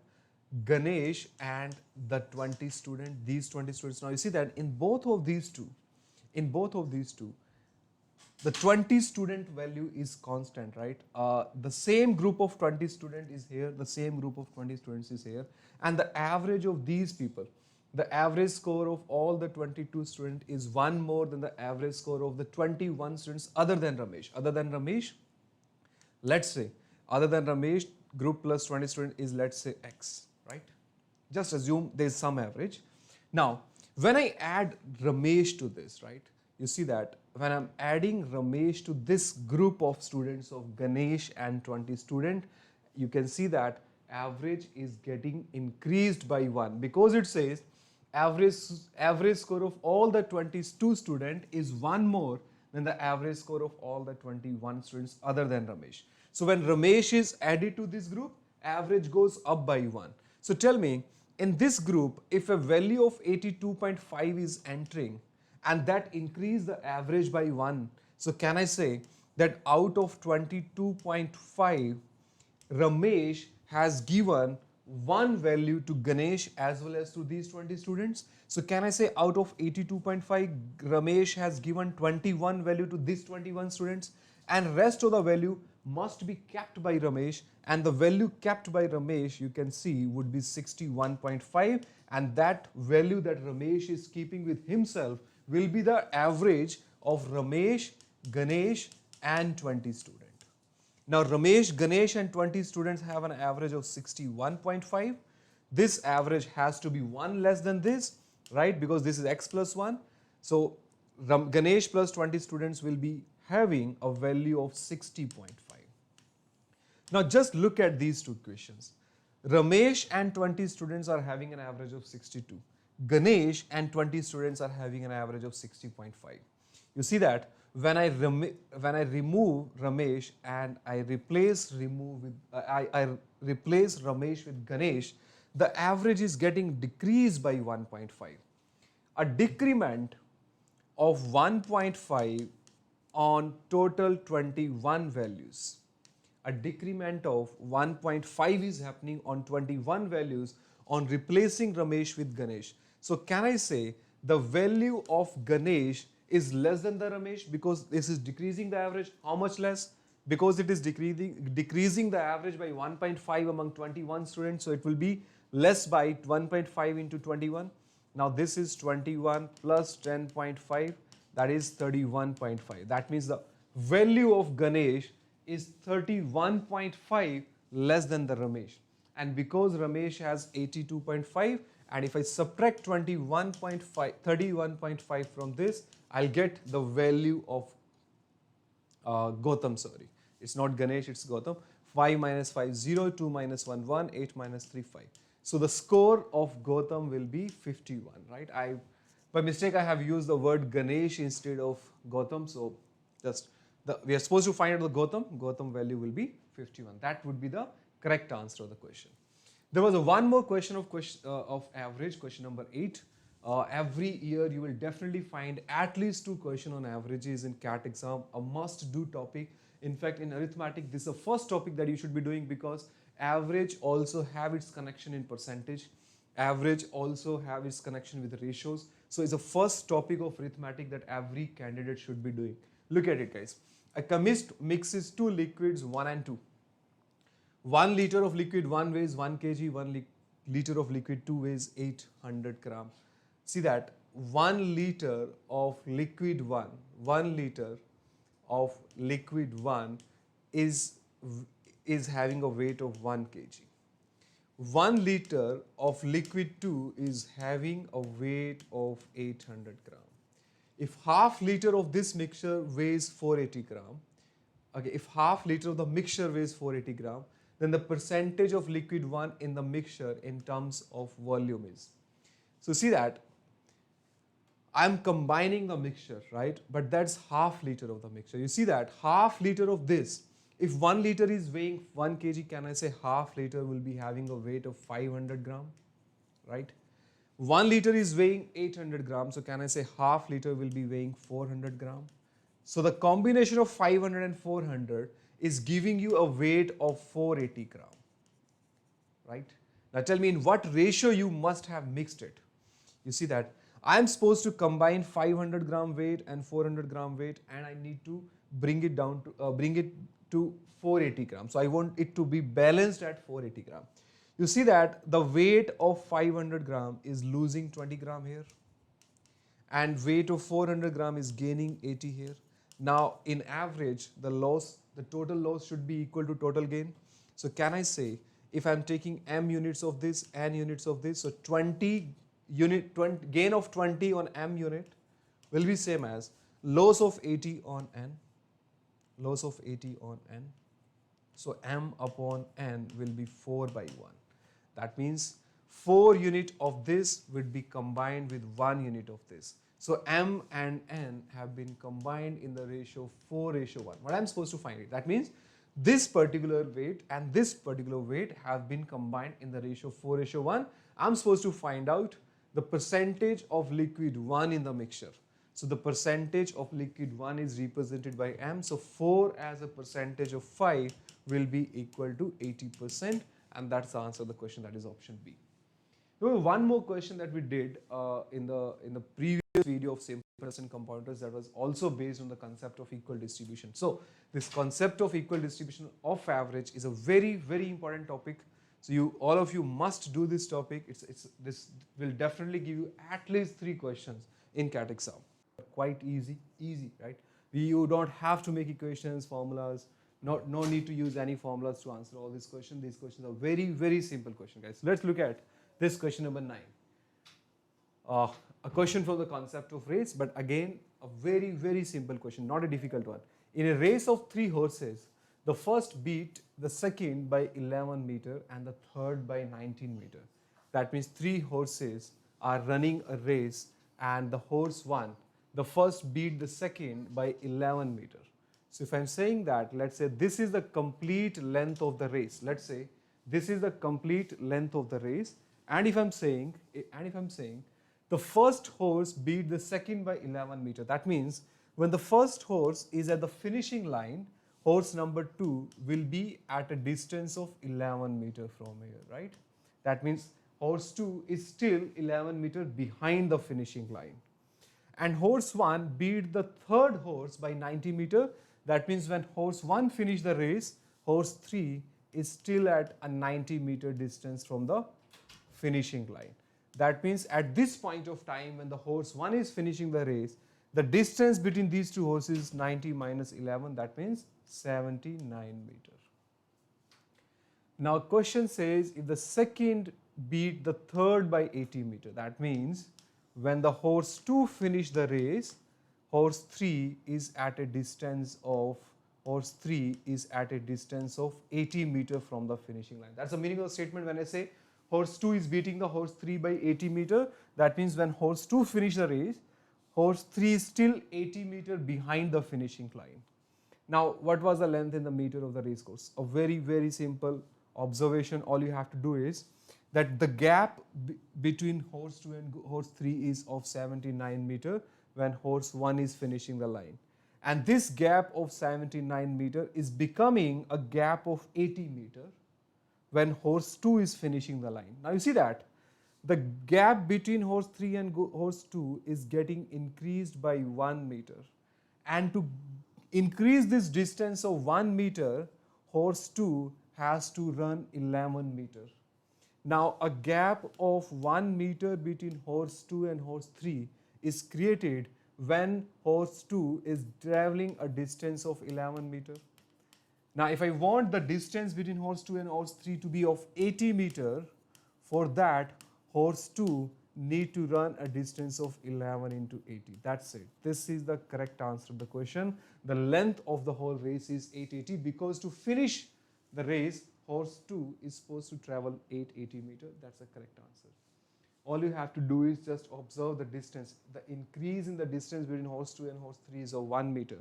Ganesh and the 20 student, these 20 students. Now, you see that in both of these two, the 20 student value is constant, right? The same group of 20 student is here, the same group of 20 students is here, and the average of these people, the average score of all the 22 students is one more than the average score of the 21 students other than Ramesh. Let's say, other than Ramesh, group plus 20 student is, let's say, X, right? Just assume there's some average. Now, when I add Ramesh to this, right, you see that when I'm adding Ramesh to this group of students of Ganesh and 20 student, you can see that average is getting increased by 1 because it says average score of all the 22 student is one more than the average score of all the 21 students other than Ramesh. So when Ramesh is added to this group, average goes up by 1. So tell me, in this group, if a value of 82.5 is entering and that increase the average by 1, so can I say that out of 22.5, Ramesh has given one value to Ganesh as well as to these 20 students? So can I say out of 82.5, Ramesh has given 21 value to these 21 students, and rest of the value must be kept by Ramesh, and the value kept by Ramesh, you can see, would be 61.5, and that value that Ramesh is keeping with himself will be the average of Ramesh, Ganesh and 20 students. Now Ramesh, Ganesh and 20 students have an average of 61.5. This average has to be 1 less than this, right? Because this is X plus 1. So Ganesh plus 20 students will be having a value of 60.5. Now just look at these two questions. Ramesh and 20 students are having an average of 62. Ganesh and 20 students are having an average of 60.5. You see that when I remove Ramesh and I replace Ramesh with Ganesh, the average is getting decreased by 1.5. A decrement of 1.5 on total 21 values. A decrement of 1.5 is happening on 21 values on replacing Ramesh with Ganesh. So can I say the value of Ganesh is less than the Ramesh because this is decreasing the average? How much less? Because it is decreasing the average by 1.5 among 21 students, so it will be less by 1.5 into 21. Now this is 21 plus 10.5, that is 31.5. That means the value of Ganesh is 31.5 less than the Ramesh. And because Ramesh has 82.5, and if I subtract 31.5 from this, I'll get the value of Gautam, sorry. It's not Ganesh, it's Gautam. 5 minus 5, 0, 2 minus 1, 1, 8 minus 3, 5. So the score of Gautam will be 51, right? By mistake, I have used the word Ganesh instead of Gautam. So we are supposed to find out the Gautam value will be 51. That would be the correct answer of the question. There was one more question of average, question number 8. Every year you will definitely find at least 2 questions on averages in CAT exam, a must-do topic. In fact, in arithmetic, this is the first topic that you should be doing because average also have its connection in percentage. Average also have its connection with ratios. So it's the first topic of arithmetic that every candidate should be doing. Look at it, guys. A chemist mixes 2 liquids, 1 and 2. 1 liter of liquid 1 weighs 1 kg, 1 liter of liquid 2 weighs 800 gram. See that 1 liter of liquid 1 is having a weight of 1 kg. 1 liter of liquid 2 is having a weight of 800 gram. If half liter of this mixture weighs 480 gram, okay, if half liter of the mixture weighs 480 gram, then the percentage of liquid 1 in the mixture in terms of volume is. So see that I'm combining the mixture, right? But that's half liter of the mixture. You see that half liter of this, if 1 liter is weighing 1 kg, can I say half liter will be having a weight of 500 gram, right? 1 liter is weighing 800 grams, so can I say half liter will be weighing 400 gram? So the combination of 500 and 400 is giving you a weight of 480 gram, right? Now tell me in what ratio you must have mixed it. You see that I am supposed to combine 500 gram weight and 400 gram weight, and I need to bring it down to bring it to 480 grams. So I want it to be balanced at 480 gram. You see that the weight of 500 gram is losing 20 gram here, and weight of 400 gram is gaining 80 here. Now in average the total loss should be equal to total gain. So can I say if I'm taking m units of this, n units of this, so 20 gain of 20 on m unit will be same as loss of 80 on n, loss of 80 on n. So m upon n will be 4 by 1. That means 4 unit of this would be combined with 1 unit of this. So m and n have been combined in the ratio 4:1. What I'm supposed to find it? That means this particular weight and this particular weight have been combined in the ratio 4:1. I'm supposed to find out the percentage of liquid 1 in the mixture. So the percentage of liquid 1 is represented by m. So 4 as a percentage of 5 will be equal to 80%, and that's the answer to the question, that is option B. Now, one more question that we did in the previous video of simplest and compounders, that was also based on the concept of equal distribution. So this concept of equal distribution of average is a very, very important topic. So all of you must do this topic. This will definitely give you at least 3 questions in CAT exam. Quite easy, right? You don't have to make equations, formulas, no need to use any formulas to answer all these questions. These questions are very, very simple questions, guys. So let's look at this question number 9. A question from the concept of race, but again, a very, very simple question, not a difficult one. In a race of 3 horses, the first beat the second by 11 meter and the third by 19 meter. That means 3 horses are running a race, and the horse 1, the first beat the second by 11 meter. So if I'm saying that, let's say this is the complete length of the race. Let's say this is the complete length of the race, and if I'm saying the first horse beat the second by 11 meter, that means when the first horse is at the finishing line, horse number 2 will be at a distance of 11 meter from here, right? That means horse 2 is still 11 meter behind the finishing line. And horse 1 beat the third horse by 90 meter. That means when horse 1 finished the race, horse 3 is still at a 90 meter distance from the finishing line. That means at this point of time when the horse 1 is finishing the race, the distance between these 2 horses is 90 minus 11, that means 79 meter. Now question says if the second beat the third by 80 meter, that means when the horse 2 finished the race, horse 3 is at a distance of 80 meter from the finishing line. That's the meaning of the statement when I say horse 2 is beating the horse 3 by 80 meter. That means when horse 2 finished the race, horse 3 is still 80 meter behind the finishing line. Now, what was the length in the meter of the race course? A very, very simple observation. All you have to do is that the gap between horse 2 and horse 3 is of 79 meter when horse 1 is finishing the line. And this gap of 79 meter is becoming a gap of 80 meter when horse 2 is finishing the line. Now you see that the gap between horse 3 and horse 2 is getting increased by 1 meter. And to increase this distance of 1 meter, horse 2 has to run 11 meter. Now a gap of 1 meter between horse 2 and horse 3 is created when horse 2 is traveling a distance of 11 meter. Now if I want the distance between horse 2 and horse 3 to be of 80 meter, for that horse 2 need to run a distance of 11 into 80. That's it. This is the correct answer to the question. The length of the whole race is 880 because to finish the race, horse 2 is supposed to travel 880 meter. That's the correct answer. All you have to do is just observe the distance. The increase in the distance between horse 2 and horse 3 is of 1 meter.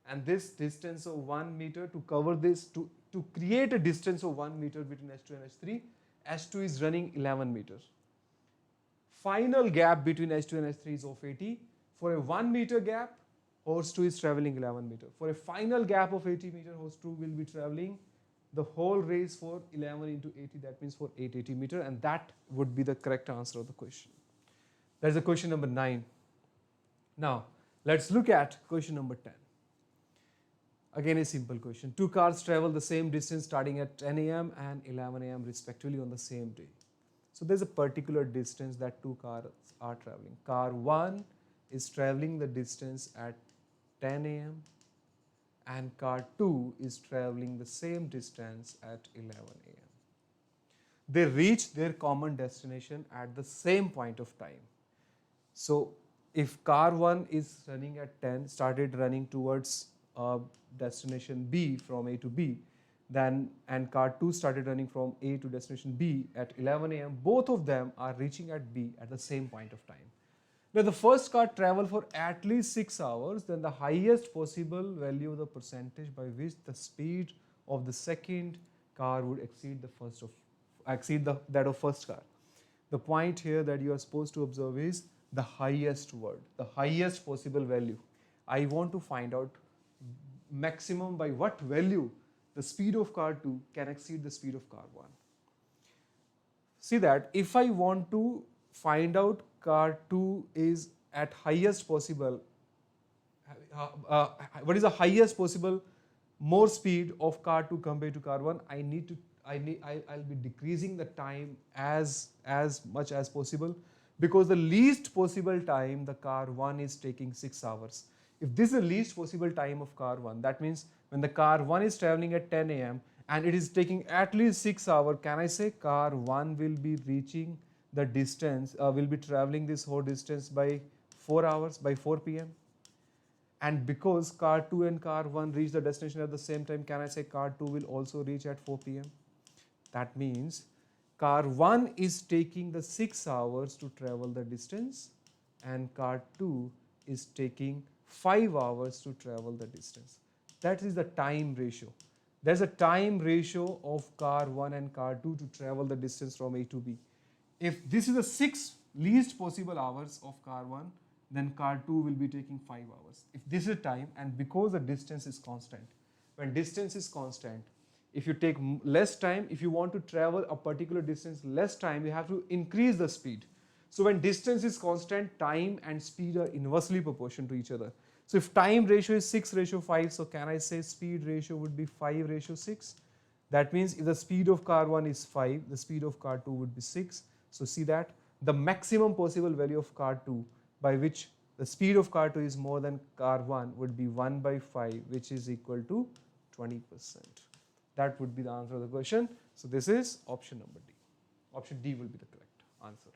And this distance of 1 meter, to cover this, to create a distance of 1 meter between H2 and H3, H2 is running 11 meters. Final gap between H2 and H3 is of 80. For a 1 meter gap, horse 2 is traveling 11 meter. For a final gap of 80 meter, horse 2 will be traveling the whole race for 11 into 80, that means for 880 meter, and that would be the correct answer of the question. That's the question number 9. Now, let's look at question number 10. Again, a simple question. Two cars travel the same distance starting at 10 a.m. and 11 a.m. respectively on the same day. So there's a particular distance that two cars are traveling. Car 1 is traveling the distance at 10 a.m. and car 2 is traveling the same distance at 11 a.m. They reach their common destination at the same point of time. So if car 1 is running at 10, started running towards destination B from A to B, then and car 2 started running from A to destination B at 11 a.m., both of them are reaching at B at the same point of time. Now the first car traveled for at least 6 hours, then the highest possible value of the percentage by which the speed of the second car would exceed that of first car. The point here that you are supposed to observe is the highest word, the highest possible value. I want to find out maximum by what value the speed of car 2 can exceed the speed of car 1. See that if I want to find out car 2 is at highest possible, what is the highest possible more speed of car 2 compared to car 1, I'll be decreasing the time as much as possible, because the least possible time the car 1 is taking 6 hours. If this is the least possible time of car 1, that means when the car 1 is traveling at 10 a.m. and it is taking at least 6 hours, can I say car 1 will be reaching the distance, will be traveling this whole distance by 4 hours, by 4 p.m. And because car 2 and car 1 reach the destination at the same time, can I say car 2 will also reach at 4 p.m.? That means car 1 is taking the 6 hours to travel the distance and car 2 is taking 5 hours to travel the distance. That is the time ratio. There's a time ratio of car 1 and car 2 to travel the distance from A to B. If this is the 6 least possible hours of car 1, then car 2 will be taking 5 hours. If this is time, and because the distance is constant, when distance is constant, if you take less time, if you want to travel a particular distance less time, you have to increase the speed. So when distance is constant, time and speed are inversely proportional to each other. So if time ratio is 6:5, so can I say speed ratio would be 5:6? That means if the speed of car 1 is 5, the speed of car 2 would be 6. So see that the maximum possible value of car 2 by which the speed of car 2 is more than car 1 would be 1/5, which is equal to 20%. That would be the answer of the question. So this is option number D. Option D will be the correct answer.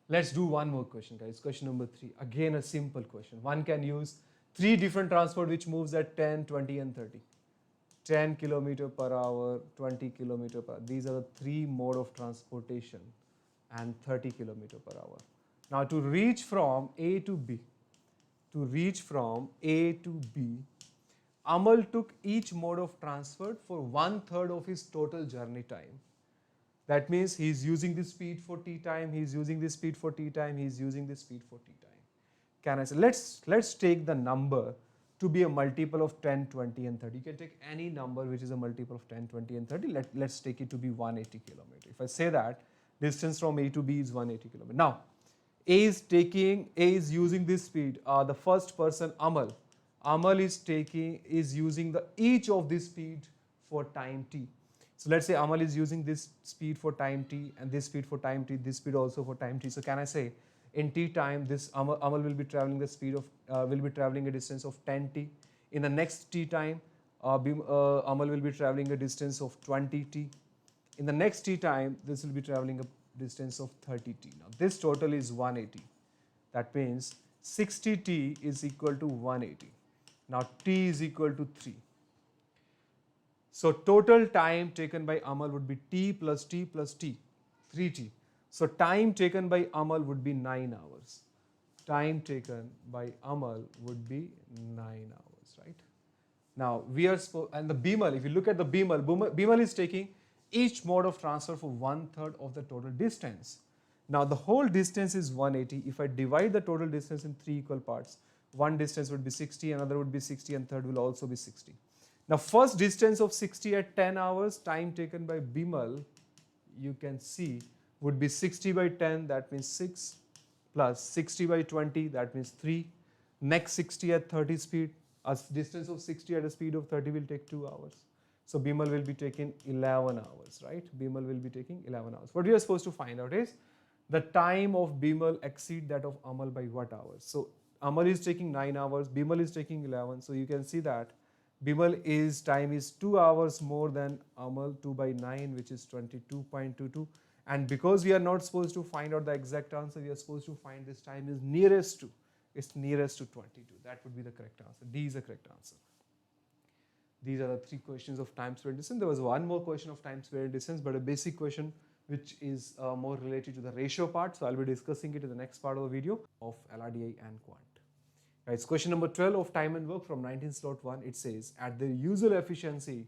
Let's do one more question, guys. Question number 3. Again, a simple question. One can use 3 different transport which moves at 10, 20 and 30. 10 km per hour, 20 km per hour. These are the 3 mode of transportation and 30 km per hour. Now to reach from A to B, Amal took each mode of transport for 1/3 of his total journey time. That means he is using this speed for T time, he is using this speed for T time, he is using this speed for T time. Can I say, let's take the number to be a multiple of 10, 20 and 30. You can take any number which is a multiple of 10, 20 and 30. Let's take it to be 180 km. If I say that distance from A to B is 180 km. Now, A is using this speed. The first person, Amal is using each of this speed for time T. So let's say Amal is using this speed for time T and this speed for time T, this speed also for time T. So can I say in T time, this Amal will be traveling the speed of, will be traveling a distance of 10 T. In the next T time, Amal will be traveling a distance of 20 T. In the next T time, this will be traveling a distance of 30 T. Now this total is 180. That means 60 T is equal to 180. Now T is equal to 3. So total time taken by Amal would be T plus T plus T, 3T. So time taken by Amal would be 9 hours. Time taken by Amal would be 9 hours, right? Now we are and the Bimal, if you look at the Bimal is taking each mode of transfer for 1/3 of the total distance. Now the whole distance is 180. If I divide the total distance in 3 equal parts, one distance would be 60, another would be 60, and third will also be 60. Now first distance of 60 at 10 hours, time taken by Bimal, you can see would be 60 by 10, that means 6, plus 60 by 20, that means 3. Next 60 at 30 speed, a distance of 60 at a speed of 30 will take 2 hours. So Bimal will be taking 11 hours, right? Bimal will be taking 11 hours. What we are supposed to find out is the time of Bimal exceed that of Amal by what hours? So Amal is taking 9 hours, Bimal is taking 11. So you can see that Bimal is time is 2 hours more than Amal, 2 by 9, which is 22.22. And because we are not supposed to find out the exact answer, we are supposed to find this time is nearest to. It's nearest to 22. That would be the correct answer. D is the correct answer. These are the 3 questions of time, speed, and distance. There was one more question of time, speed, and distance, but a basic question which is more related to the ratio part. So I'll be discussing it in the next part of the video of LRDI and Quant. Right, it's question number 12 of time and work from 19 slot 1. It says, at the user efficiency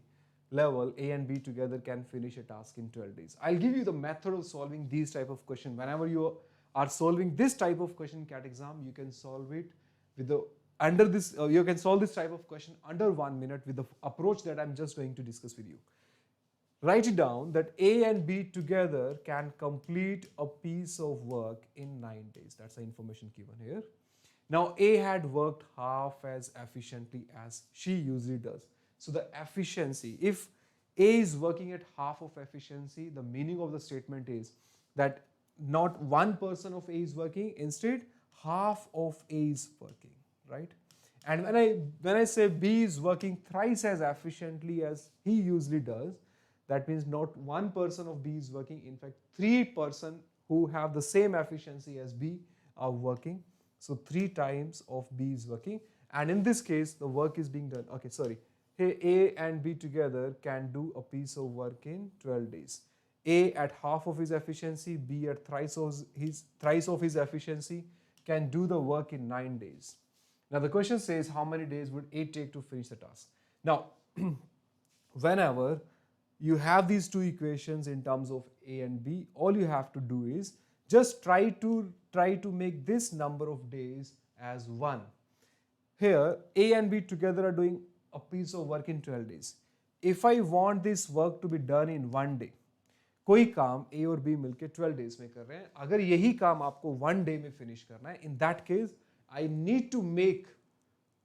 level, A and B together can finish a task in 12 days. I'll give you the method of solving these type of question. Whenever you are solving this type of question in CAT exam, you can solve it with the you can solve this type of question under 1 minute with the approach that I'm just going to discuss with you. Write it down that A and B together can complete a piece of work in 9 days. That's the information given here. Now A had worked half as efficiently as she usually does. So the efficiency, if A is working at half of efficiency, the meaning of the statement is that not one person of A is working, instead half of A is working, right? And when I say B is working thrice as efficiently as he usually does, that means not one person of B is working, in fact 3 persons who have the same efficiency as B are working. So 3 times of B is working, and in this case the work is being done. Okay, sorry. Here A and B together can do a piece of work in 12 days. A at half of his efficiency, B at thrice of his efficiency can do the work in 9 days. Now the question says how many days would A take to finish the task? Now whenever you have these 2 equations in terms of A and B, all you have to do is just try to make this number of days as 1. Here A and B together are doing a piece of work in 12 days. If I want this work to be done in 1 day, कोई काम A और B मिलके 12 days में कर रहे हैं, अगर यही काम आपको 1 day में finish करना है, in that case I need to make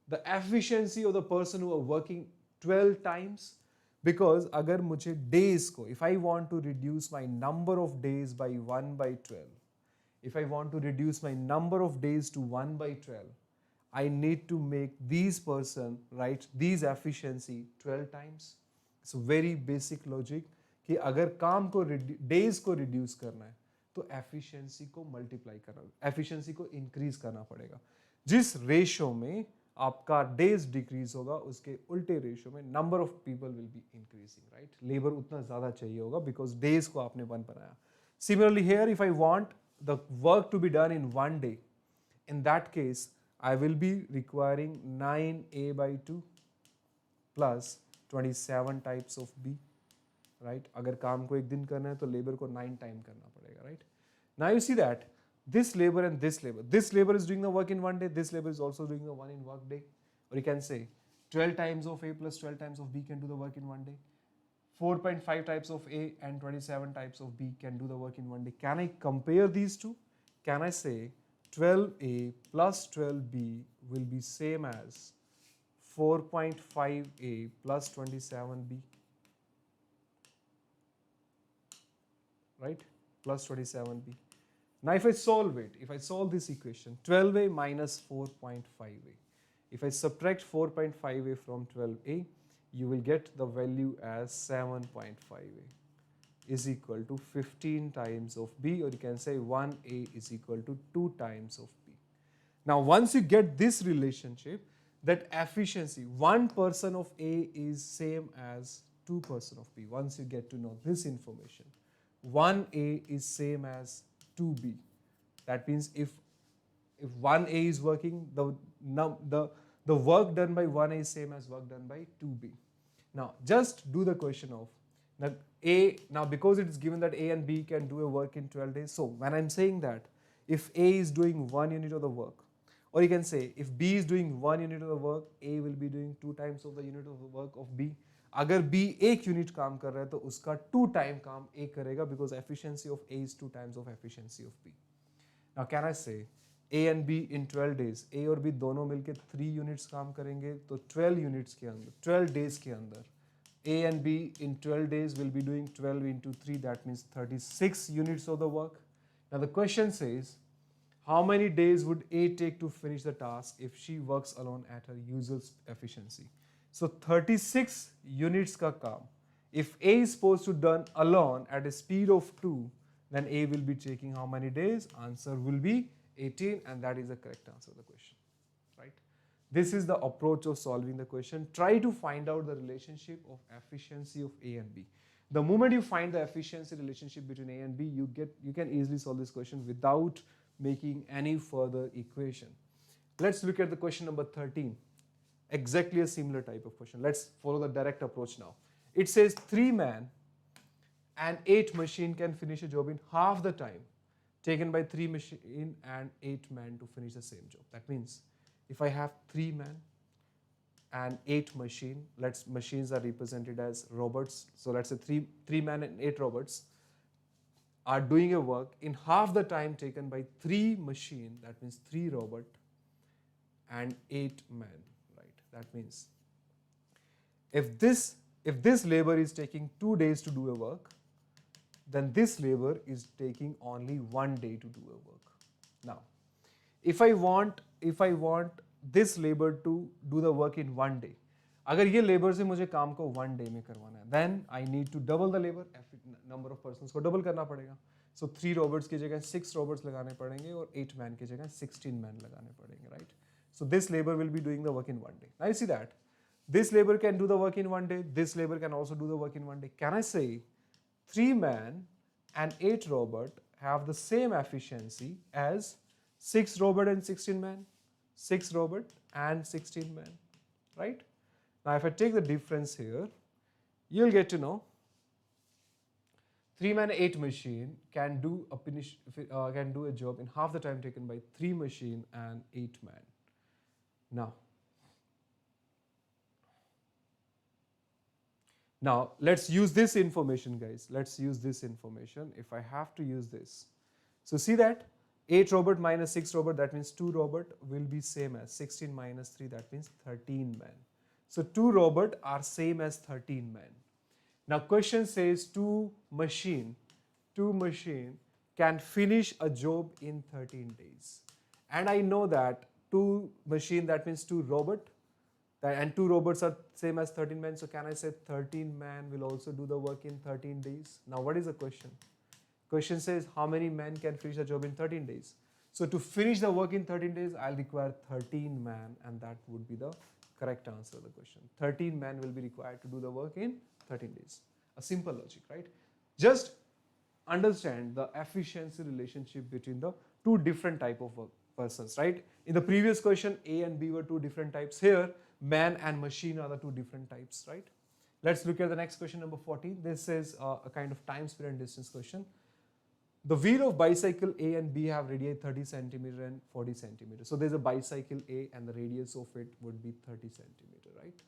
the efficiency of the person who are working 12 times. Because अगर मुझे days को, if I want to reduce my number of days by 1 by 12, if I want to reduce my number of days to 1 by 12, I need to make these person, right, these efficiency 12 times. It's a very basic logic कि अगर काम को days को reduce करना है तो efficiency को multiply करना, efficiency को increase करना पड़ेगा. जिस ratio में आपका days decrease होगा, उसके उल्टे ratio में number of people will be increasing, right? Labor उतना ज़्यादा चाहिए होगा because days को आपने 1 बनाया. Similarly here, if I want the work to be done in 1 day, in that case I will be requiring 9A by 2 plus 27 types of B, right? अगर काम को 1 दिन करना है तो labor को 9 time करना पड़ेगा, right? Now you see that this labor and this labor is doing the work in 1 day, this labor is also doing the one in work day. Or you can say 12 times of A plus 12 times of B can do the work in 1 day. 4.5 types of A and 27 types of B can do the work in 1 day. Can I compare these two? Can I say 12A plus 12B will be same as 4.5A plus 27B? Right? Plus 27B. Now if I solve it, if I solve this equation, 12A minus 4.5A, if I subtract 4.5A from 12A, you will get the value as 7.5A is equal to 15 times of B, or you can say 1A is equal to 2 times of B. Now once you get this relationship, that efficiency, 1 person of A is same as 2 person of B. Once you get to know this information, 1A is same as 2B. That means if 1A is working, the work done by 1A is same as work done by 2B. Now just do the question of now because it is given that A and B can do a work in 12 days. So when I'm saying that if A is doing 1 unit of the work, Or you can say if B is doing 1 unit of the work, A will be doing 2 times of the unit of the work of B. अगर B 1 unit काम कर रहा है तो उसका 2 time काम A करेगा because efficiency of A is 2 times of efficiency of B. Now can I say A and B in 12 days, A और B दोनों मिलके 3 यूनिट्स काम करेंगे तो 12 यूनिट्स के अंदर 12 डेज के अंदर A and B in 12 days will be doing 12 into 3, that means 36 units of the work. Now the question says, how many days would A take to finish the task if she works alone at her usual efficiency? So 36 units ka kaam. If A is supposed to done alone at a speed of 2, then A will be taking how many days? Answer will be 18, and that is the correct answer to the question, right? This is the approach of solving the question. Try to find out the relationship of efficiency of A and B. The moment you find the efficiency relationship between A and B, you can easily solve this question without making any further equation. Let's look at the question number 13. Exactly a similar type of question. Let's follow the direct approach now. It says 3 men and 8 machine can finish a job in half the time taken by 3 machine and 8 men to finish the same job. That means if I have 3 men and 8 machine, machines are represented as robots. So let's say 3 men and 8 robots are doing a work in half the time taken by 3 machine, that means 3 robot and 8 men, right? That means if this labor is taking 2 days to do a work, then this labor is taking only 1 day to do a work. Now, if I want this labor to do the work in 1 day, अगर ये labour से मुझे काम को 1 day में करवाना है, then I need to double the labor, number of persons को double करना पड़ेगा. So 3 robots की जगह 6 robots लगाने पड़ेंगे और 8 man की जगह 16 man लगाने पड़ेंगे, right? So this labor will be doing the work in 1 day. Now you see that this labor can do the work in 1 day. This labor can also do the work in 1 day. Can I say 3 man and 8 robot have the same efficiency as 6 robot and 16 man? 6 robot and 16 man, right? Now if I take the difference here, you'll get to know 3 man 8 machine can do a job in half the time taken by 3 machine and 8 man. Now let's use this information, guys. Let's use this information. If I have to use this, so see that 8 robot minus 6 robot, that means 2 robot will be same as 16 minus 3, that means 13 men. So 2 robot are same as 13 men. Now question says 2 machine can finish a job in 13 days. And I know that 2 machine, that means 2 robot, and 2 robots are same as 13 men. So can I say 13 men will also do the work in 13 days? Now what is the question? Question says how many men can finish a job in 13 days? So to finish the work in 13 days, I'll require 13 men, and that would be the correct answer to the question. 13 men will be required to do the work in 13 days. A simple logic, right? Just understand the efficiency relationship between the 2 different type of persons, right? In the previous question, A and B were 2 different types. Here, man and machine are the 2 different types, right? Let's look at the next question, number 14. This is a kind of time, speed, and distance question. The wheel of bicycle A and B have radii 30 centimeter and 40 centimeter. So there's a bicycle A and the radius of it would be 30 centimeter, right?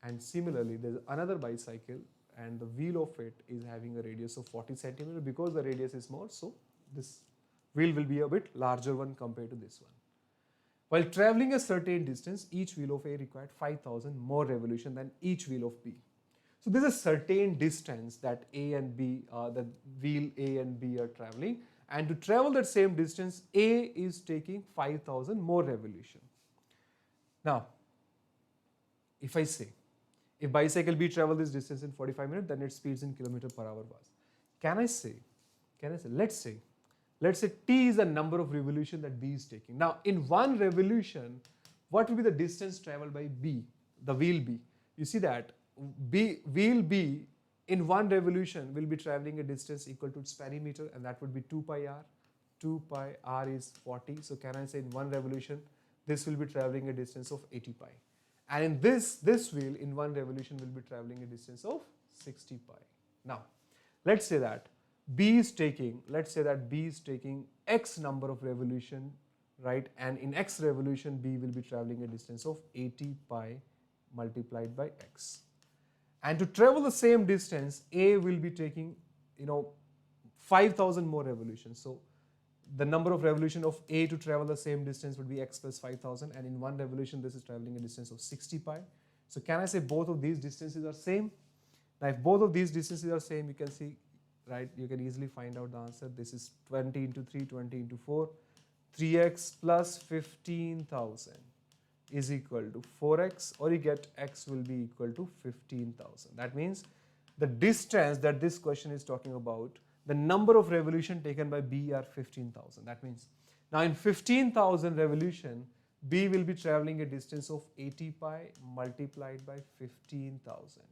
And similarly, there's another bicycle and the wheel of it is having a radius of 40 centimeter. Because the radius is more, so this wheel will be a bit larger one compared to this one. While traveling a certain distance, each wheel of A required 5,000 more revolution than each wheel of B. So there's a certain distance that A and B, the wheel A and B are traveling, and to travel that same distance, A is taking 5,000 more revolution. Now, if I say, if bicycle B travel this distance in 45 minutes, then its speeds in kilometer per hour was. Let's say T is the number of revolution that B is taking. Now, in one revolution, what will be the distance traveled by B, the wheel B? You see that wheel B in one revolution will be traveling a distance equal to its perimeter, and that would be 2 pi r. 2 pi r is 40. So can I say in one revolution, this will be traveling a distance of 80 pi. And in this wheel, in one revolution, will be traveling a distance of 60 pi. Now, let's say that B is taking X number of revolution right? And in x revolution, B will be traveling a distance of 80 pi multiplied by x. And to travel the same distance, A will be taking, 5,000 more revolutions. So the number of revolution of A to travel the same distance would be x plus 5,000. And in one revolution, this is traveling a distance of 60 pi. So can I say both of these distances are same? Now, if both of these distances are same, you can see, right, you can easily find out the answer. This is 20 into 3, 20 into 4. 3x plus 15,000 is equal to 4x, or you get x will be equal to 15,000. That means the distance that this question is talking about, the number of revolution taken by B are 15,000. That means now in 15,000 revolution, B will be traveling a distance of 80 pi multiplied by 15,000.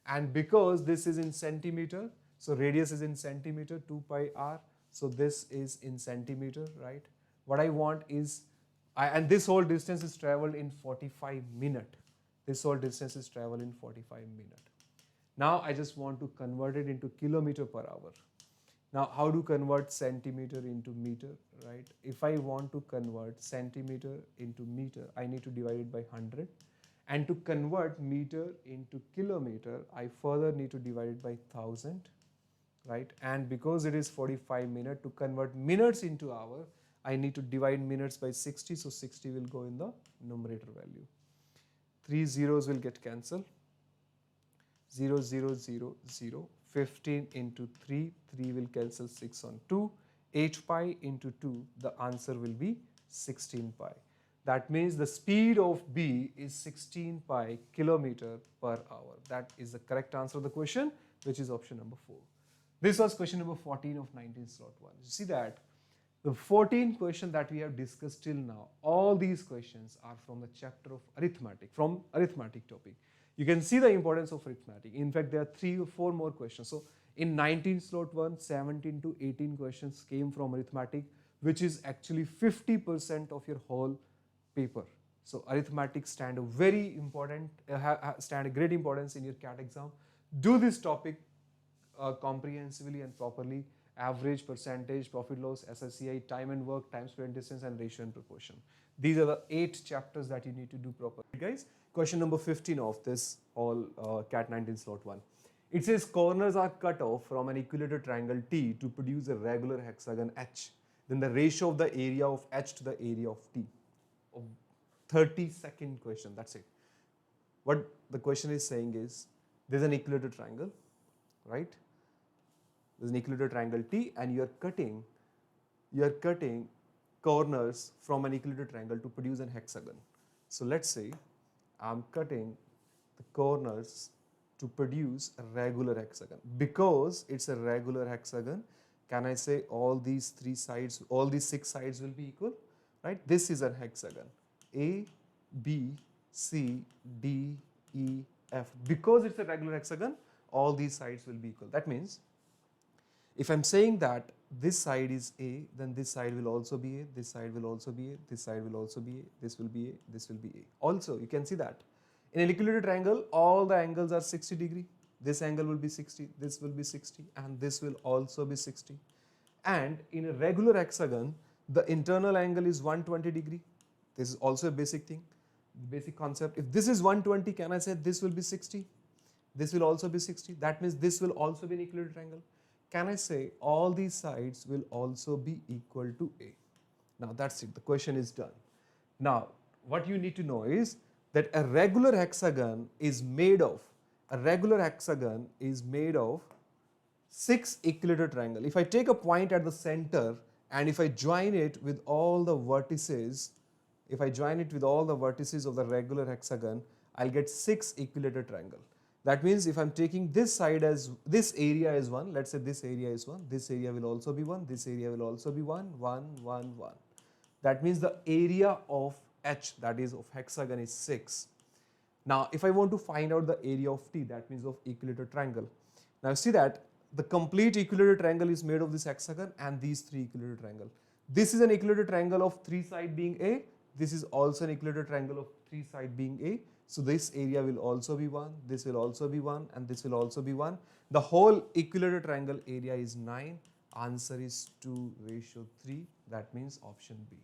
And because this is in centimeter, so radius is in centimeter, 2 pi r, so this is in centimeter, right? What I want is, and this whole distance is traveled in 45 minutes. This whole distance is traveled in 45 minutes. Now I just want to convert it into kilometer per hour. Now how to convert centimeter into meter, right? If I want to convert centimeter into meter, I need to divide it by 100. And to convert meter into kilometer, I further need to divide it by 1000, right? And because it is 45 minutes, to convert minutes into hour, I need to divide minutes by 60, so 60 will go in the numerator value. 3 zeros will get cancelled. 0, 0, 0, 0. 15 into 3, 3 will cancel 6 on 2. 8 pi into 2, the answer will be 16 pi. That means the speed of B is 16 pi kilometer per hour. That is the correct answer of the question, which is option number 4. This was question number 14 of 19 slot 1. You see that the 14 questions that we have discussed till now, all these questions are from the chapter of arithmetic, from arithmetic topic. You can see the importance of arithmetic. In fact, there are 3 or 4 more questions. So in 19 slot 1, 17 to 18 questions came from arithmetic, which is actually 50% of your whole paper. So arithmetic stand a very important, stand a great importance in your CAT exam. Do this topic comprehensively and properly. Average, percentage, profit loss, SSCI, time and work, time spent distance, and ratio and proportion. These are the 8 chapters that you need to do properly. Guys, question number 15 of this all CAT 19 slot 1. It says corners are cut off from an equilateral triangle T to produce a regular hexagon H. Then the ratio of the area of H to the area of T. 30-second question, that's it. What the question is saying is, there's an equilateral triangle, right? There's an equilateral triangle T, and you're cutting corners from an equilateral triangle to produce an hexagon. So let's say I'm cutting the corners to produce a regular hexagon. Because it's a regular hexagon, can I say all these 3 sides, all these 6 sides will be equal, right? This is a hexagon. A, B, C, D, E, F. Because it's a regular hexagon, all these sides will be equal. That means if I'm saying that this side is A, then this side will also be A, this side will also be A, this side will also be A, this will be A, this will be A. Also, you can see that in an equilateral triangle, all the angles are 60 degree. This angle will be 60, this will be 60, and this will also be 60. And in a regular hexagon, the internal angle is 120 degree. This is also a basic thing, basic concept. If this is 120, can I say this will be 60? This will also be 60. That means this will also be an equilateral triangle. Can I say all these sides will also be equal to A? Now that's it. The question is done. Now, what you need to know is that a regular hexagon is made of 6 equilateral triangles. If I take a point at the center and if I join it with all the vertices, of the regular hexagon, I'll get 6 equilateral triangles. That means if I'm taking this side as, this area is 1, let's say this area is 1, this area will also be 1, this area will also be 1, 1, 1, 1. That means the area of H, that is of hexagon, is 6. Now if I want to find out the area of T, that means of equilateral triangle. Now see that the complete equilateral triangle is made of this hexagon and these 3 equilateral triangles. This is an equilateral triangle of 3 sides being A. This is also an equilateral triangle of 3 sides being A. So this area will also be 1, this will also be 1, and this will also be 1. The whole equilateral triangle area is 9. Answer is 2:3. That means option B.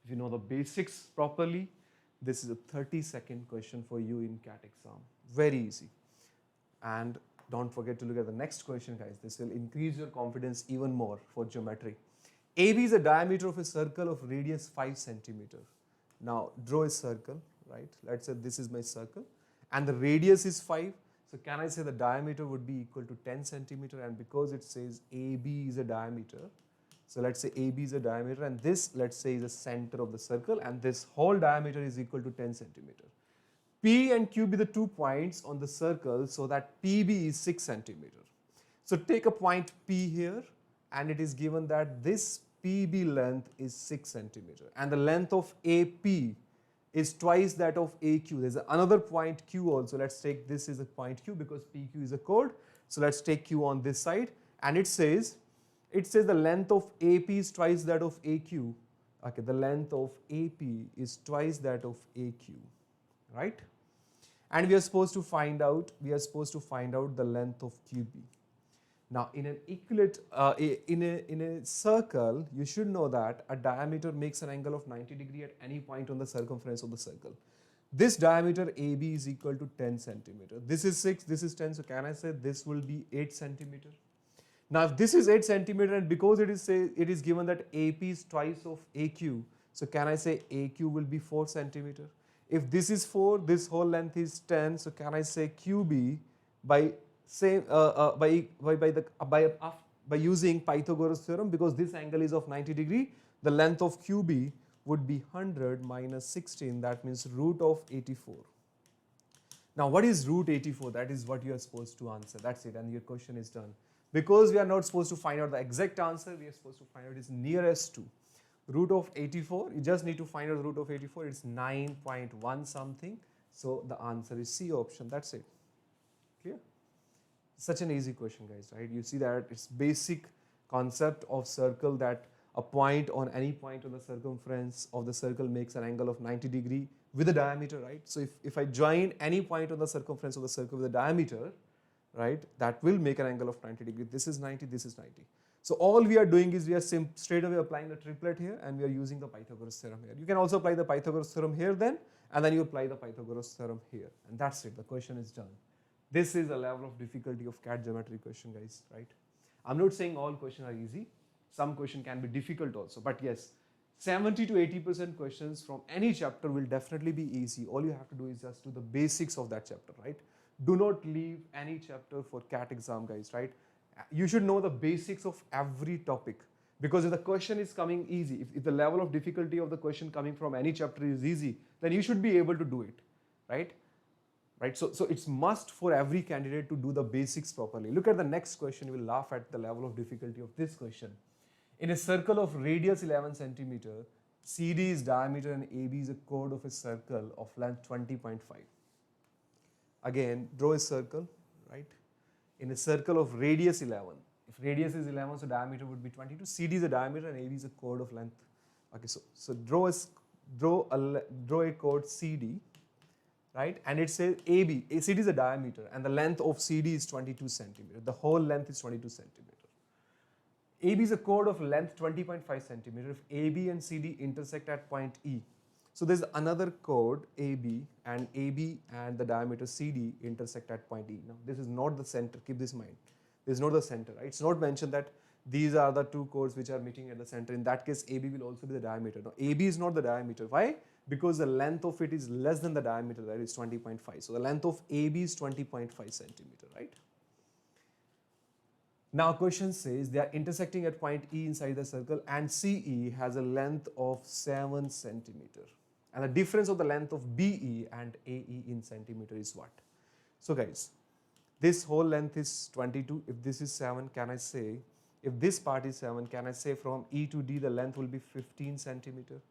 If you know the basics properly, this is a 30-second question for you in CAT exam. Very easy. And don't forget to look at the next question, guys. This will increase your confidence even more for geometry. AB is the diameter of a circle of radius 5 centimeter. Now draw a circle, right? Let's say this is my circle and the radius is 5. So can I say the diameter would be equal to 10 centimeter, and because it says AB is a diameter, so let's say AB is a diameter and this, let's say, is the center of the circle and this whole diameter is equal to 10 centimeter. P and Q be the 2 points on the circle so that PB is 6 centimeter. So take a point P here and it is given that this PB length is 6 centimeter and the length of AP is twice that of AQ. There's another point Q also. Let's take this is a point Q because PQ is a chord. So let's take Q on this side and it says the length of AP is twice that of AQ. Okay, the length of AP is twice that of AQ, right? And we are supposed to find out the length of QB. Now, in an equivalent, in a circle, you should know that a diameter makes an angle of 90 degree at any point on the circumference of the circle. This diameter AB is equal to 10 centimeter. This is 6, this is 10. So can I say this will be 8 centimeter? Now, if this is 8 centimeter and because it is given that AP is twice of AQ, so can I say AQ will be 4 centimeter? If this is 4, this whole length is 10. So can I say QB by using Pythagoras theorem, because this angle is of 90 degree, the length of QB would be 100 minus 16. That means root of 84. Now, what is root 84? That is what you are supposed to answer. That's it, and your question is done. Because we are not supposed to find out the exact answer, we are supposed to find out its nearest to. Root of 84, you just need to find out the root of 84. It's 9.1 something. So the answer is C option. That's it. Clear? Such an easy question, guys, right? You see that it's basic concept of circle, that a point on any point on the circumference of the circle makes an angle of 90 degree with a diameter, right? So if I join any point on the circumference of the circle with a diameter, right, that will make an angle of 90 degree. This is 90, this is 90. So all we are doing is we are straight away applying the triplet here and we are using the Pythagoras theorem here. You can also apply the Pythagoras theorem here then, and then you apply the Pythagoras theorem here, and that's it. The question is done. This is a level of difficulty of CAT geometry question, guys, right? I'm not saying all questions are easy. Some question can be difficult also, but yes, 70 to 80% questions from any chapter will definitely be easy. All you have to do is just do the basics of that chapter, right? Do not leave any chapter for CAT exam, guys, right? You should know the basics of every topic, because if the question is coming easy, if the level of difficulty of the question coming from any chapter is easy, then you should be able to do it, right? Right? So it's must for every candidate to do the basics properly. Look at the next question. You will laugh at the level of difficulty of this question. In a circle of radius 11 centimeter, CD is diameter and AB is a chord of a circle of length 20.5. Again, draw a circle, right? In a circle of radius 11. If radius is 11, so diameter would be 22. CD is a diameter and AB is a chord of length. Okay, so draw a chord CD, right? And it says AB, CD is a diameter and the length of CD is 22 centimeter. The whole length is 22 centimeter. AB is a chord of length 20.5 centimeter if AB and CD intersect at point E. So there's another chord AB and the diameter CD intersect at point E. Now this is not the center, keep this in mind. This is not the center, right? It's not mentioned that these are the two chords which are meeting at the center. In that case, AB will also be the diameter. Now AB is not the diameter. Why? Because the length of it is less than the diameter, that is 20.5. So the length of AB is 20.5 centimeter, right? Now question says they are intersecting at point E inside the circle and CE has a length of 7 centimeter. And the difference of the length of BE and AE in centimeter is what? So guys, this whole length is 22. If this is 7, can I say, if this part is 7, can I say from E to D the length will be 15 centimeter,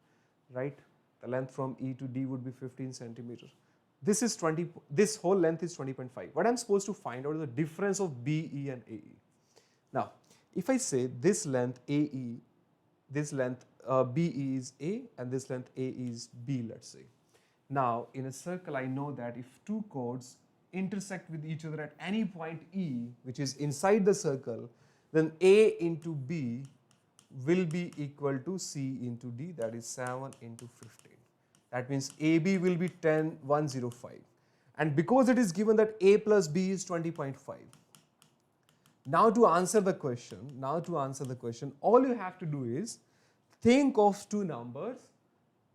right? The length from E to D would be 15 centimeter. This is 20, this whole length is 20.5. What I'm supposed to find out is the difference of BE and AE. Now, if I say this length AE, this length BE is A and this length AE is B, let's say. Now, in a circle, I know that if two chords intersect with each other at any point E, which is inside the circle, then A into B will be equal to C into D, that is 7 into 15. That means AB will be 105. And because it is given that A plus B is 20.5. Now to answer the question, all you have to do is think of two numbers,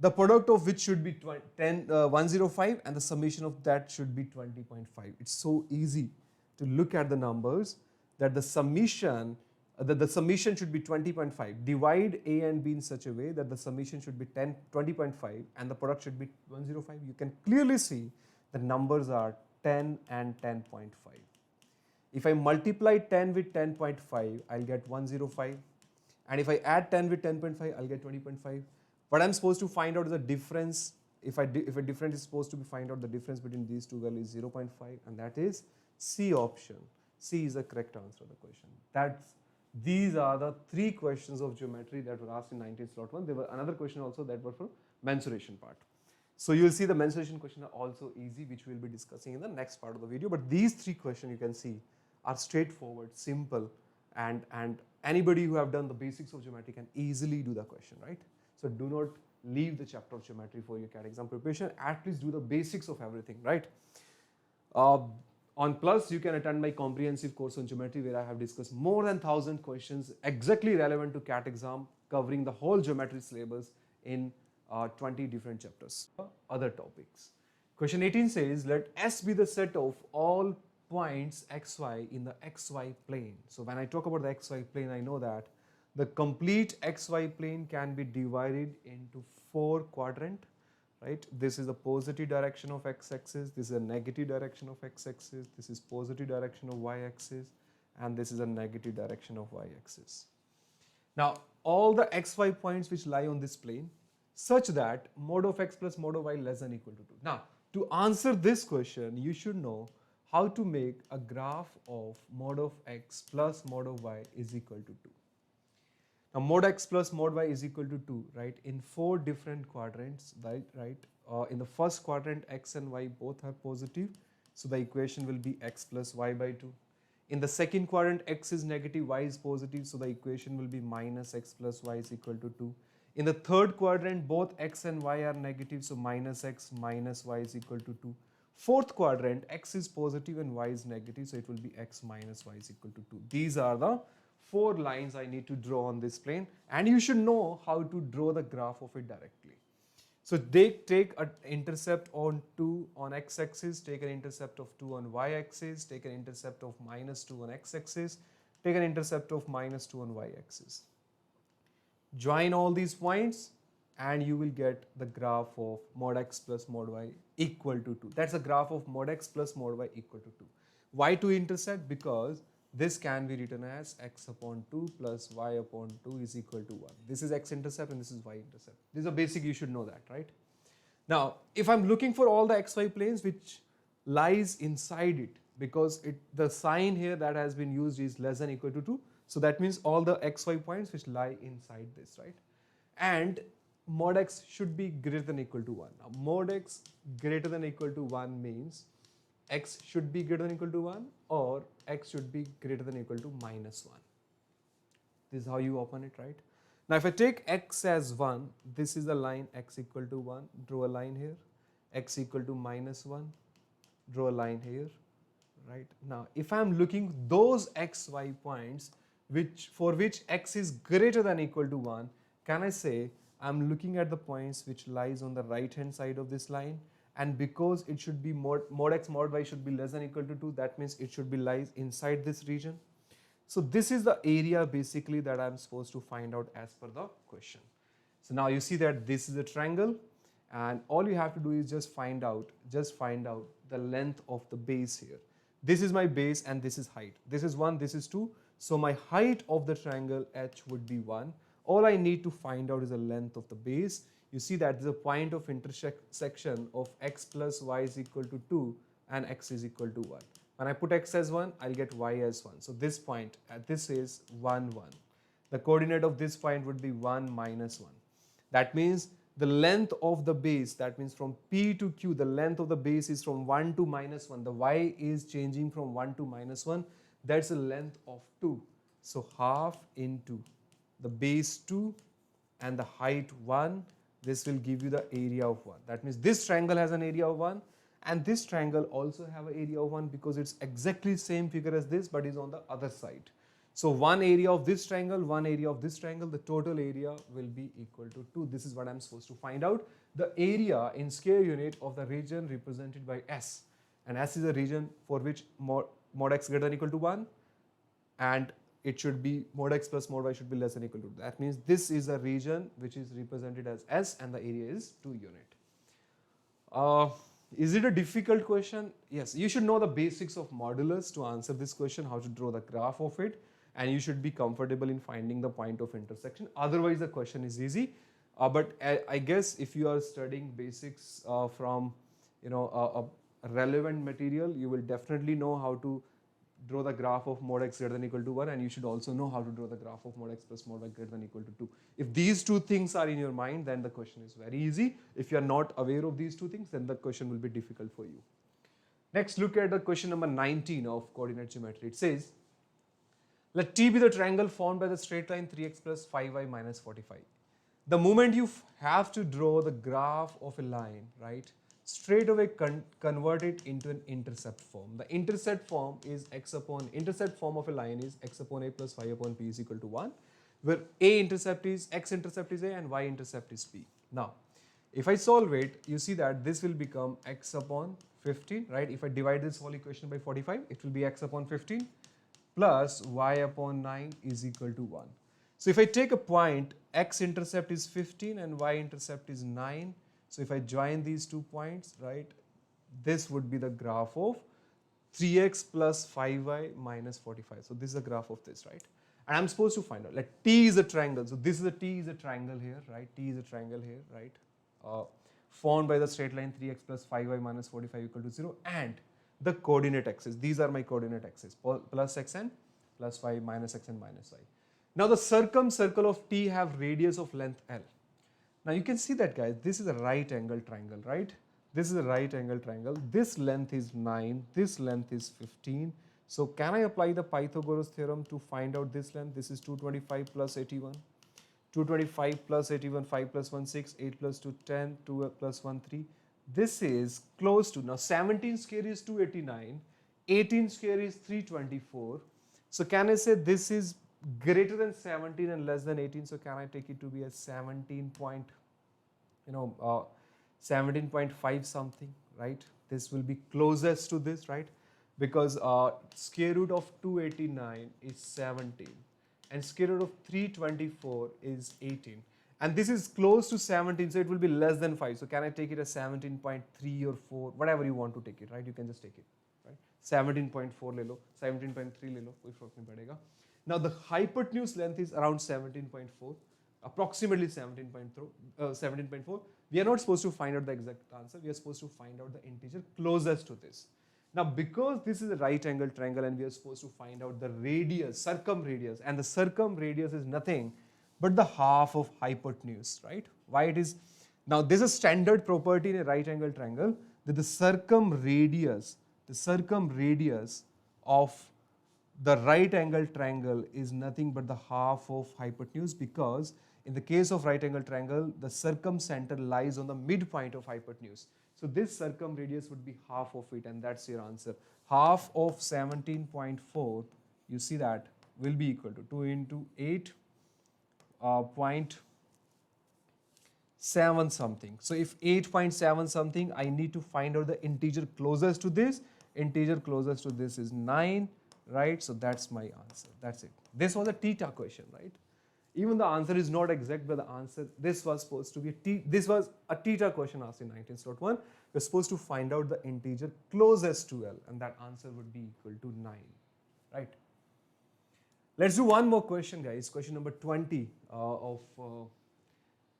the product of which should be 105 and the summation of that should be 20.5. It's so easy to look at the numbers that the summation should be 20.5. Divide A and B in such a way that the summation should be 20.5 and the product should be 105. You can clearly see the numbers are 10 and 10.5. If I multiply 10 with 10.5, I'll get 105. And if I add 10 with 10.5, I'll get 20.5. What I'm supposed to find out is the difference. If a difference is supposed to be find out the difference between these two values is 0.5, and that is C option. C is the correct answer to the question. These are the three questions of geometry that were asked in 19th slot 1. There were another question also that were for mensuration part. So you will see the mensuration question are also easy, which we will be discussing in the next part of the video. But these three questions you can see are straightforward, simple, and anybody who have done the basics of geometry can easily do the question, right? So do not leave the chapter of geometry for your CAT exam preparation. At least do the basics of everything, right? On Plus, you can attend my comprehensive course on geometry where I have discussed more than 1,000 questions exactly relevant to CAT exam, covering the whole geometry syllabus in 20 different chapters. Other topics. Question 18 says, let S be the set of all points xy in the xy plane. So when I talk about the xy plane, I know that the complete xy plane can be divided into 4 quadrants, right? This is the positive direction of x-axis, this is a negative direction of x-axis, this is positive direction of y-axis, and this is a negative direction of y-axis. Now, all the xy points which lie on this plane, such that mod of x plus mod of y less than or equal to 2. Now, to answer this question, you should know how to make a graph of mod of x plus mod of y is equal to 2. Now, mod x plus mod y is equal to 2, right? In 4 different quadrants, right? In the first quadrant, x and y both are positive, so the equation will be x plus y by 2. In the second quadrant, x is negative, y is positive, so the equation will be minus x plus y is equal to 2. In the third quadrant, both x and y are negative, so minus x minus y is equal to 2. Fourth quadrant, x is positive and y is negative, so it will be x minus y is equal to 2. These are the 4 lines I need to draw on this plane, and you should know how to draw the graph of it directly. So they take an intercept on 2 on x-axis, take an intercept of 2 on y-axis, take an intercept of minus 2 on x-axis, take an intercept of minus 2 on y-axis. Join all these points and you will get the graph of mod x plus mod y equal to 2. That's a graph of mod x plus mod y equal to 2. Why 2 intercept? Because this can be written as x upon 2 plus y upon 2 is equal to 1. This is x-intercept and this is y-intercept. This is a basic, you should know that, right? Now, if I'm looking for all the xy planes which lies inside it, because the sign here that has been used is less than or equal to 2, so that means all the xy points which lie inside this, right? And mod x should be greater than or equal to 1. Now, mod x greater than or equal to 1 means x should be greater than or equal to 1 or x should be greater than or equal to minus 1. This is how you open it, right? Now, if I take x as 1, this is the line x equal to 1, draw a line here, x equal to minus 1, draw a line here, right? Now, if I am looking those xy points for which x is greater than or equal to 1, can I say I'm looking at the points which lies on the right hand side of this line, and because it should be mod x mod y should be less than or equal to 2, that means it should be lies inside this region. So this is the area basically that I'm supposed to find out as per the question. So now you see that this is a triangle, and all you have to do is just find out the length of the base here. This is my base and this is height. This is 1, this is 2. So my height of the triangle H would be 1. All I need to find out is the length of the base. You see that there's a point of intersection of x plus y is equal to 2 and x is equal to 1. When I put x as 1, I'll get y as 1. So this point, this is 1, 1. The coordinate of this point would be 1 minus 1. That means the length of the base, that means from P to Q, the length of the base is from 1 to minus 1. The y is changing from 1 to minus 1. That's the length of 2. So half into the base 2 and the height 1, this will give you the area of 1. That means this triangle has an area of 1 and this triangle also have an area of 1 because it's exactly same figure as this but is on the other side. So one area of this triangle, one area of this triangle, the total area will be equal to 2. This is what I'm supposed to find out. The area in square unit of the region represented by S. And S is a region for which mod x greater than equal to 1 and it should be mod x plus mod y should be less than equal to 2. That means this is a region which is represented as S and the area is 2 unit. Is it a difficult question? Yes, you should know the basics of modulus to answer this question, how to draw the graph of it, and you should be comfortable in finding the point of intersection. Otherwise, the question is easy. But I guess if you are studying basics from a relevant material, you will definitely know how to draw the graph of mod x greater than equal to 1, and you should also know how to draw the graph of mod x plus mod y greater than equal to 2. If these two things are in your mind, then the question is very easy. If you are not aware of these two things, then the question will be difficult for you. Next, look at the question number 19 of coordinate geometry. It says, let T be the triangle formed by the straight line 3x plus 5y minus 45. The moment you have to draw the graph of a line, right, straight away convert it into an intercept form. The intercept form is intercept form of a line is x upon a plus y upon p is equal to 1, where x intercept is a and y intercept is p. Now, if I solve it, you see that this will become x upon 15, right? If I divide this whole equation by 45, it will be x upon 15 plus y upon 9 is equal to 1. So if I take a point, x intercept is 15 and y intercept is 9. So if I join these 2 points, right, this would be the graph of 3x plus 5y minus 45. So this is the graph of this, right? And I'm supposed to find out, like T is a triangle. So this is a T is a triangle here, right? T is a triangle here, right? Formed by the straight line 3x plus 5y minus 45 equal to 0 and the coordinate axes. These are my coordinate axes, plus xn, plus y, minus xn, minus y. Now the circumcircle of T have radius of length L. Now you can see that, guys, this is a right angle triangle, right? This is a right angle triangle. This length is 9, this length is 15. So can I apply the Pythagoras theorem to find out this length? This is 225 plus 81. 225 plus 81, 5 plus 1, 6, 8 plus 2, 10, 2 plus 1, 3. This is close to, now 17 square is 289, 18 square is 324. So can I say this is greater than 17 and less than 18? So can I take it to be a 17.5 something, right? This will be closest to this, right? Because square root of 289 is 17 and square root of 324 is 18. And this is close to 17, so it will be less than 5. So can I take it as 17.3 or 4, whatever you want to take it, right? You can just take it, right? 17.4 le lo, 17.3 le lo, koi fark nahi padega. Now the hypotenuse length is around 17.4, approximately 17.4. We are not supposed to find out the exact answer. We are supposed to find out the integer closest to this. Now because this is a right angle triangle and we are supposed to find out the radius, circumradius, and the circumradius is nothing but the half of hypotenuse, right? Why it is? Now there's a standard property in a right angle triangle that the circumradius of the right angle triangle is nothing but the half of hypotenuse, because in the case of right angle triangle, the circumcenter lies on the midpoint of hypotenuse. So this circumradius would be half of it, and that's your answer. Half of 17.4, you see that, will be equal to 2 into 8. 0.7 something. So if 8.7 something, I need to find out the integer closest to this. Integer closest to this is 9, right? So that's my answer. That's it. This was a theta question, right? Even the answer is not exact, but the answer, this was supposed to be this was a theta question asked in 19.1. We're supposed to find out the integer closest to L, and that answer would be equal to 9, right? Let's do one more question, guys. Question number 20 of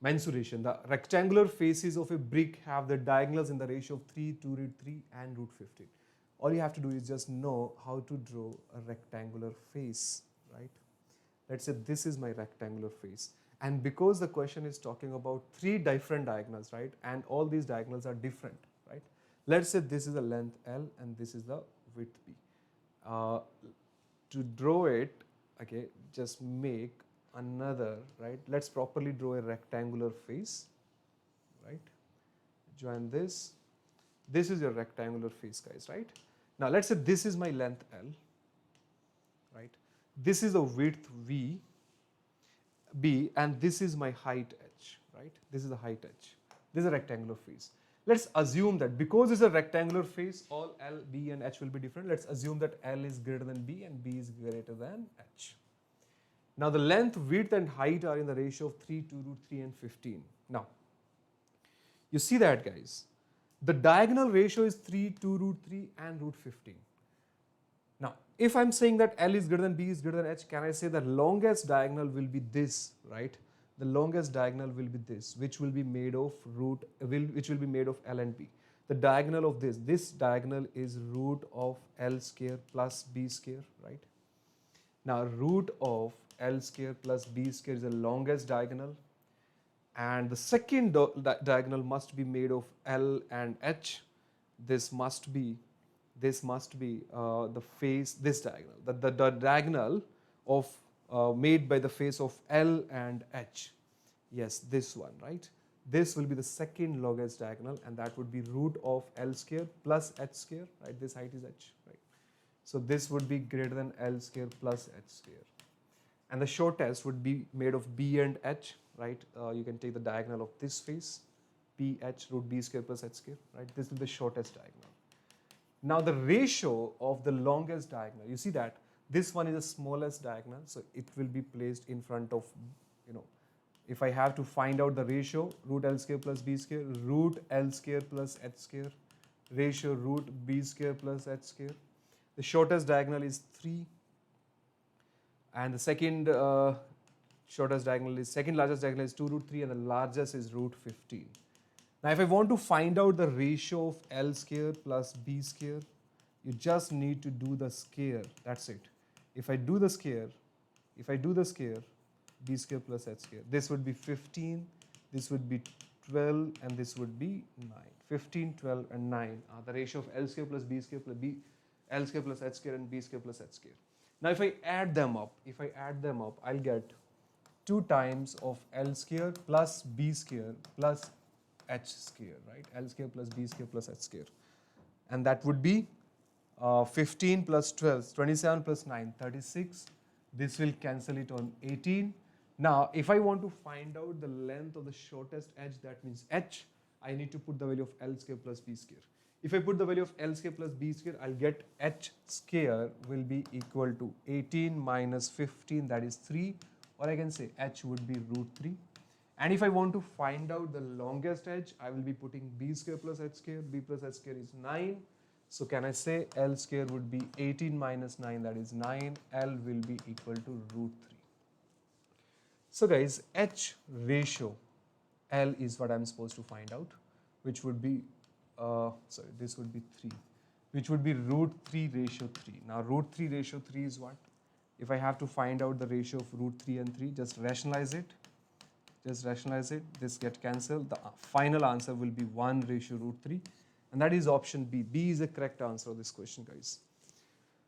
mensuration. The rectangular faces of a brick have the diagonals in the ratio of 3 to root 3 and root 15. All you have to do is just know how to draw a rectangular face, right? Let's say this is my rectangular face. And because the question is talking about 3 different diagonals, right? And all these diagonals are different, right? Let's say this is the length L and this is the width B. To draw it, okay, just make another, right? Let's properly draw a rectangular face, right? Join this. This is your rectangular face, guys, right? Now let's say this is my length L, right? This is the width V, B, and this is my height H, right? This is the height H. This is a rectangular face. Let's assume that because it's a rectangular face, all L, B, and H will be different. Let's assume that L is greater than B and B is greater than H. Now the length, width, and height are in the ratio of 3 to root 3 and 15. Now, you see that, guys? The diagonal ratio is 3 to root 3 and root 15. Now, if I'm saying that L is greater than B is greater than H, can I say that longest diagonal will be this, right? The longest diagonal will be this, which will be made of which will be made of L and B. The diagonal of this diagonal is root of L square plus B square, right? Now, root of L square plus B square is the longest diagonal, and the second diagonal must be made of L and H. This must be the face, this diagonal, the diagonal of made by the face of L and H. Yes, this one, right? This will be the second longest diagonal, and that would be root of L square plus H square, right? This height is H, right? So this would be greater than L square plus H square. And the shortest would be made of B and H, right? You can take the diagonal of this face, PH root B square plus H square, right? This is the shortest diagonal. Now the ratio of the longest diagonal, you see that this one is the smallest diagonal, so it will be placed in front of, if I have to find out the ratio, root L square plus B square, root L square plus H square, ratio root B square plus H square. The shortest diagonal is 3, and the second largest diagonal is 2 root 3, and the largest is root 15. Now, if I want to find out the ratio of L square plus B square, you just need to do the square. That's it. If I do the square, B square plus H square, this would be 15, this would be 12, and this would be 9. 15, 12, and 9 are the ratio of L square plus B square plus L square plus H square and B square plus H square. Now, if I add them up, I'll get 2 times of L square plus B square plus H square, right? L square plus B square plus H square. And that would be 15 plus 12, 27 plus 9, 36. This will cancel it on 18. Now, if I want to find out the length of the shortest edge, that means H, I need to put the value of L square plus B square. If I put the value of L square plus B square, I'll get H square will be equal to 18 minus 15, that is 3, or I can say H would be root 3. And if I want to find out the longest edge, I will be putting B square plus H square. B plus H square is 9. So can I say L square would be 18 minus 9, that is 9. L will be equal to root 3. So guys, H ratio L is what I'm supposed to find out, which would be, this would be 3, which would be root 3 ratio 3. Now root 3 ratio 3 is what? If I have to find out the ratio of root 3 and 3, just rationalize it. This get cancelled. The final answer will be 1 ratio root 3, and that is option B. B is the correct answer of this question, guys.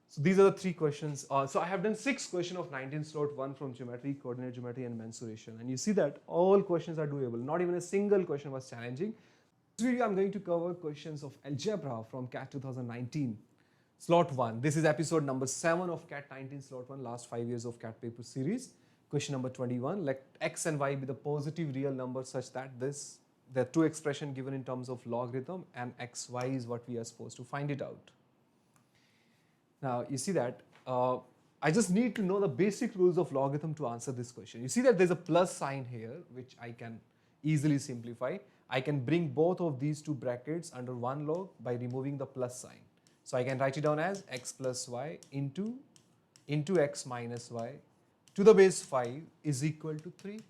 So these are the 3 questions. So I have done 6 questions of 19 slot, 1 from geometry, coordinate geometry, and mensuration. And you see that all questions are doable. Not even a single question was challenging. In this video, I'm going to cover questions of algebra from CAT 2019. Slot 1. This is episode number 7 of CAT 19 slot 1, last 5 years of CAT paper series. Question number 21, let x and y be the positive real numbers such that there are 2 expressions given in terms of logarithm, and xy is what we are supposed to find it out. Now, you see that I just need to know the basic rules of logarithm to answer this question. You see that there's a plus sign here, which I can easily simplify. I can bring both of these 2 brackets under 1 log by removing the plus sign. So I can write it down as x plus y into x minus y to the base 5 is equal to 3.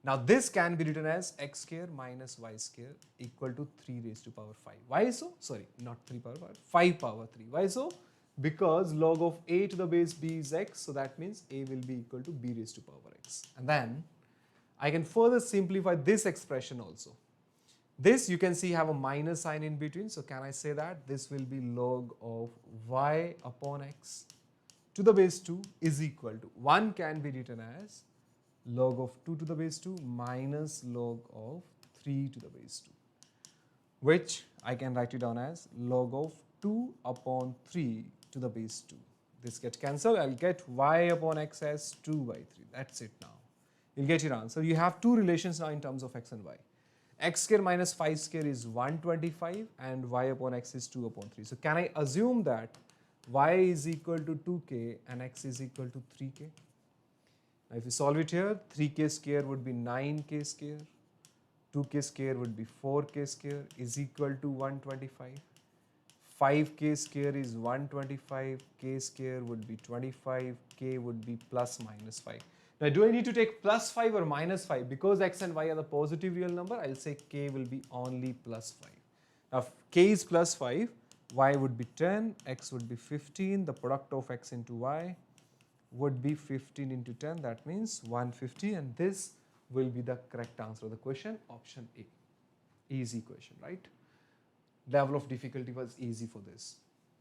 Now this can be written as x square minus y square equal to 3 raised to power 5. Why so? Sorry, not 3 power 5, 5 power 3. Why so? Because log of a to the base b is x, so that means a will be equal to b raised to power x. And then I can further simplify this expression also. This you can see have a minus sign in between, so can I say that this will be log of y upon x to the base 2 is equal to 1 can be written as log of 2 to the base 2 minus log of 3 to the base 2, which I can write it down as log of 2 upon 3 to the base 2. This gets cancelled. I'll get y upon x as 2 by 3. That's it now. You'll get your answer. You have two relations now in terms of x and y. X square minus 5 square is 125 and y upon x is 2 upon 3. So can I assume that y is equal to 2k and x is equal to 3k? Now if you solve it here, 3k square would be 9k square. 2k square would be 4k square is equal to 125. 5k square is 125, k square would be 25, k would be plus minus 5. Now do I need to take plus 5 or minus 5? Because x and y are the positive real number, I'll say k will be only plus 5. Now if k is plus 5, y would be 10, x would be 15, the product of x into y would be 15 into 10, that means 150, and this will be the correct answer of the question, option A. Easy question, right? Level of difficulty was easy for this.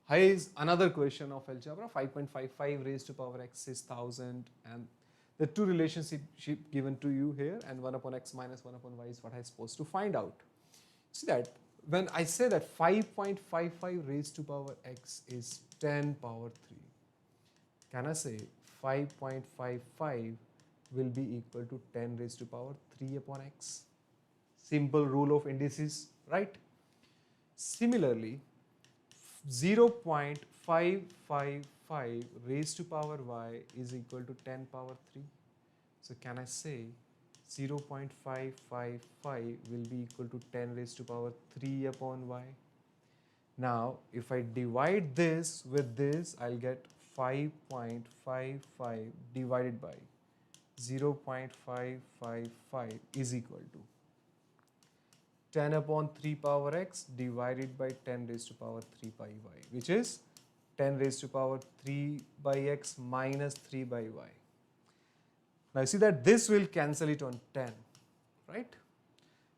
Here is another question of algebra. 5.55 raised to power x is 1000, and the two relationship given to you here, and 1 upon x minus 1 upon y is what I'm supposed to find out. See that when I say that 5.55 raised to power x is 10 power 3, can I say 5.55 will be equal to 10 raised to power 3 upon x? Simple rule of indices, right? Similarly, 0.555 raised to power y is equal to 10 power 3. So can I say 0.555 will be equal to 10 raised to power 3 upon y? Now, if I divide this with this, I'll get 5.55 divided by 0.555 is equal to 10 upon 3 power x divided by 10 raised to power 3 by y, which is 10 raised to power 3 by x minus 3 by y. Now you see that this will cancel it on 10, right?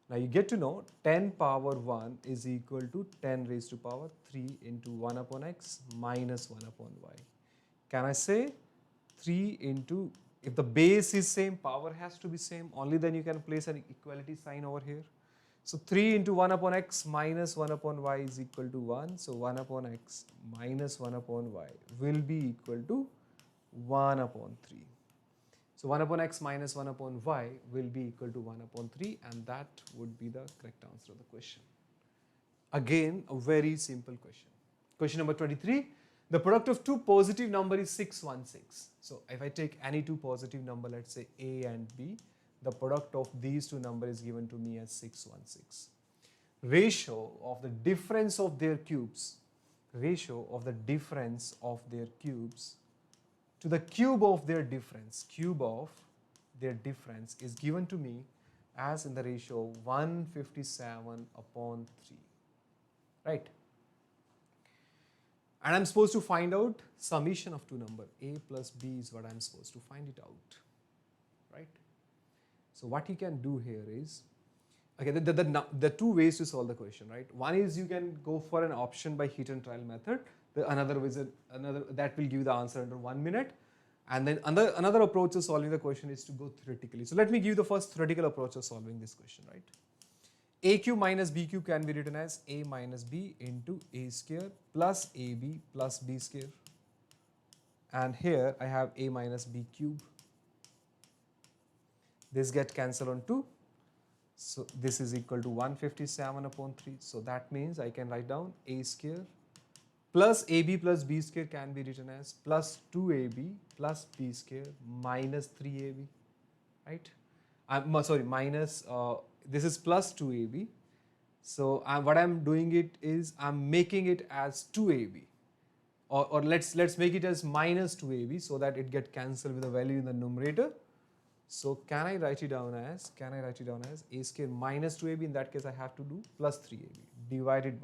Now you get to know 10 power 1 is equal to 10 raised to power 3 into 1 upon x minus 1 upon y. Can I say 3 into, if the base is same, power has to be same, only then you can place an equality sign over here. So 3 into 1 upon x minus 1 upon y is equal to 1. So 1 upon x minus 1 upon y will be equal to 1 upon 3. So 1 upon x minus 1 upon y will be equal to 1 upon 3, and that would be the correct answer of the question. Again, a very simple question. Question number 23. The product of two positive numbers is 616. So if I take any two positive number, let's say a and b, the product of these two numbers is given to me as 616. Ratio of the difference of their cubes, ratio of the difference of their cubes to the cube of their difference, cube of their difference is given to me as in the ratio of 157 upon 3, right? And I'm supposed to find out summation of two numbers, a plus b is what I'm supposed to find it out, right? So what you can do here is, okay, the two ways to solve the question, right? One is you can go for an option by hit and trial method. Another that will give you the answer under 1 minute. And then another approach to solving the question is to go theoretically. So let me give you the first theoretical approach of solving this question, right? A cube minus b cube can be written as a minus b into a square plus ab plus b square. And here I have a minus b cube. This gets cancelled on 2. So this is equal to 157 upon 3. So that means I can write down a square plus ab plus b square can be written as plus 2ab plus b square minus 3ab, right? Minus, this is plus 2ab. So what I'm doing it is I'm making it as 2ab. Or let's make it as minus 2ab so that it gets cancelled with a value in the numerator. So can I write it down as a square minus 2ab, in that case I have to do plus 3ab divided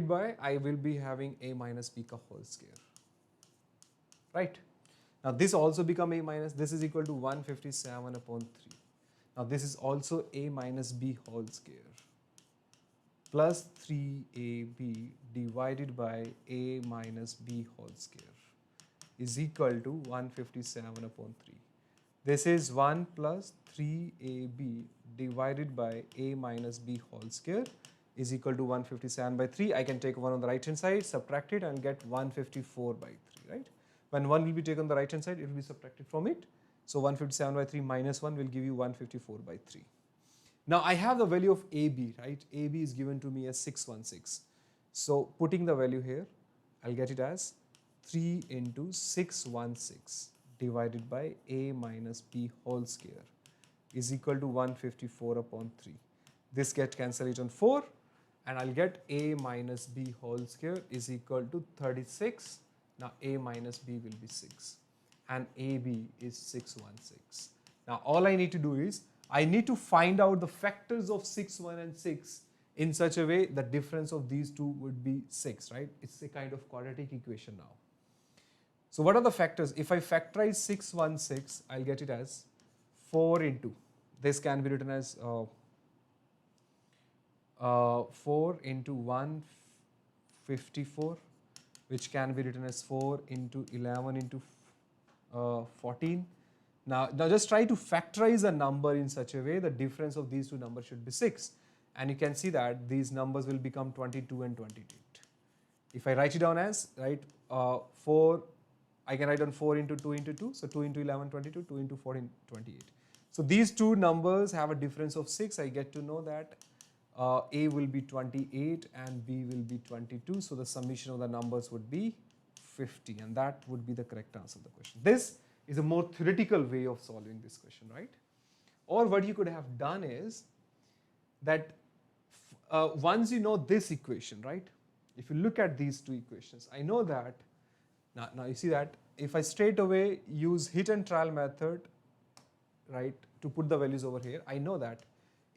by I will be having a minus b ka whole square, right? Now this also become a minus, this is equal to 157 upon 3. Now this is also a minus b whole square plus 3ab divided by a minus b whole square. is equal to 157 upon 3. This is 1 plus 3ab divided by a minus b whole square is equal to 157 by 3. I can take 1 on the right hand side, subtract it and get 154 by 3, right? When 1 will be taken on the right hand side, it will be subtracted from it. So 157 by 3 minus 1 will give you 154 by 3. Now I have the value of AB, right? AB is given to me as 616. So putting the value here, I'll get it as 3 into 616 divided by A minus B whole square is equal to 154 upon 3. This gets cancelled on 4 and I'll get A minus B whole square is equal to 36. Now A minus B will be 6 and AB is 616. Now all I need to do is I need to find out the factors of 6, 1 and 6 in such a way the difference of these two would be 6, right? It's a kind of quadratic equation now. So what are the factors? If I factorize 616, I'll get it as 4 into. This can be written as 4 into 154, which can be written as 4 into 11 into 14. Now just try to factorize a number in such a way the difference of these two numbers should be 6. And you can see that these numbers will become 22 and 28. If I write it down as, right, 4, I can write down 4 into 2 into 2. So 2 into 11, 22, 2 into 14, 28. So these two numbers have a difference of 6. I get to know that A will be 28 and B will be 22. So the summation of the numbers would be 50. And that would be the correct answer of the question. This is a more theoretical way of solving this question, right? Or what you could have done is that once you know this equation, right? If you look at these two equations, I know that, now you see that if I straight away use hit and trial method, right, to put the values over here, I know that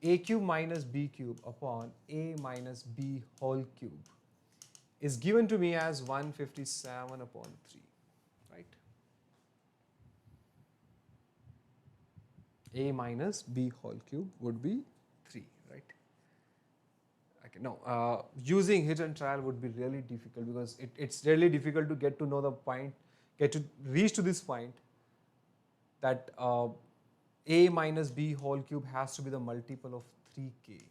a cube minus b cube upon a minus b whole cube is given to me as 157 upon 3, right? A minus b whole cube would be 3, right? Okay, no, using hit and trial would be really difficult because it's really difficult to get to know the point, get to reach to this point that a minus b whole cube has to be the multiple of 3k.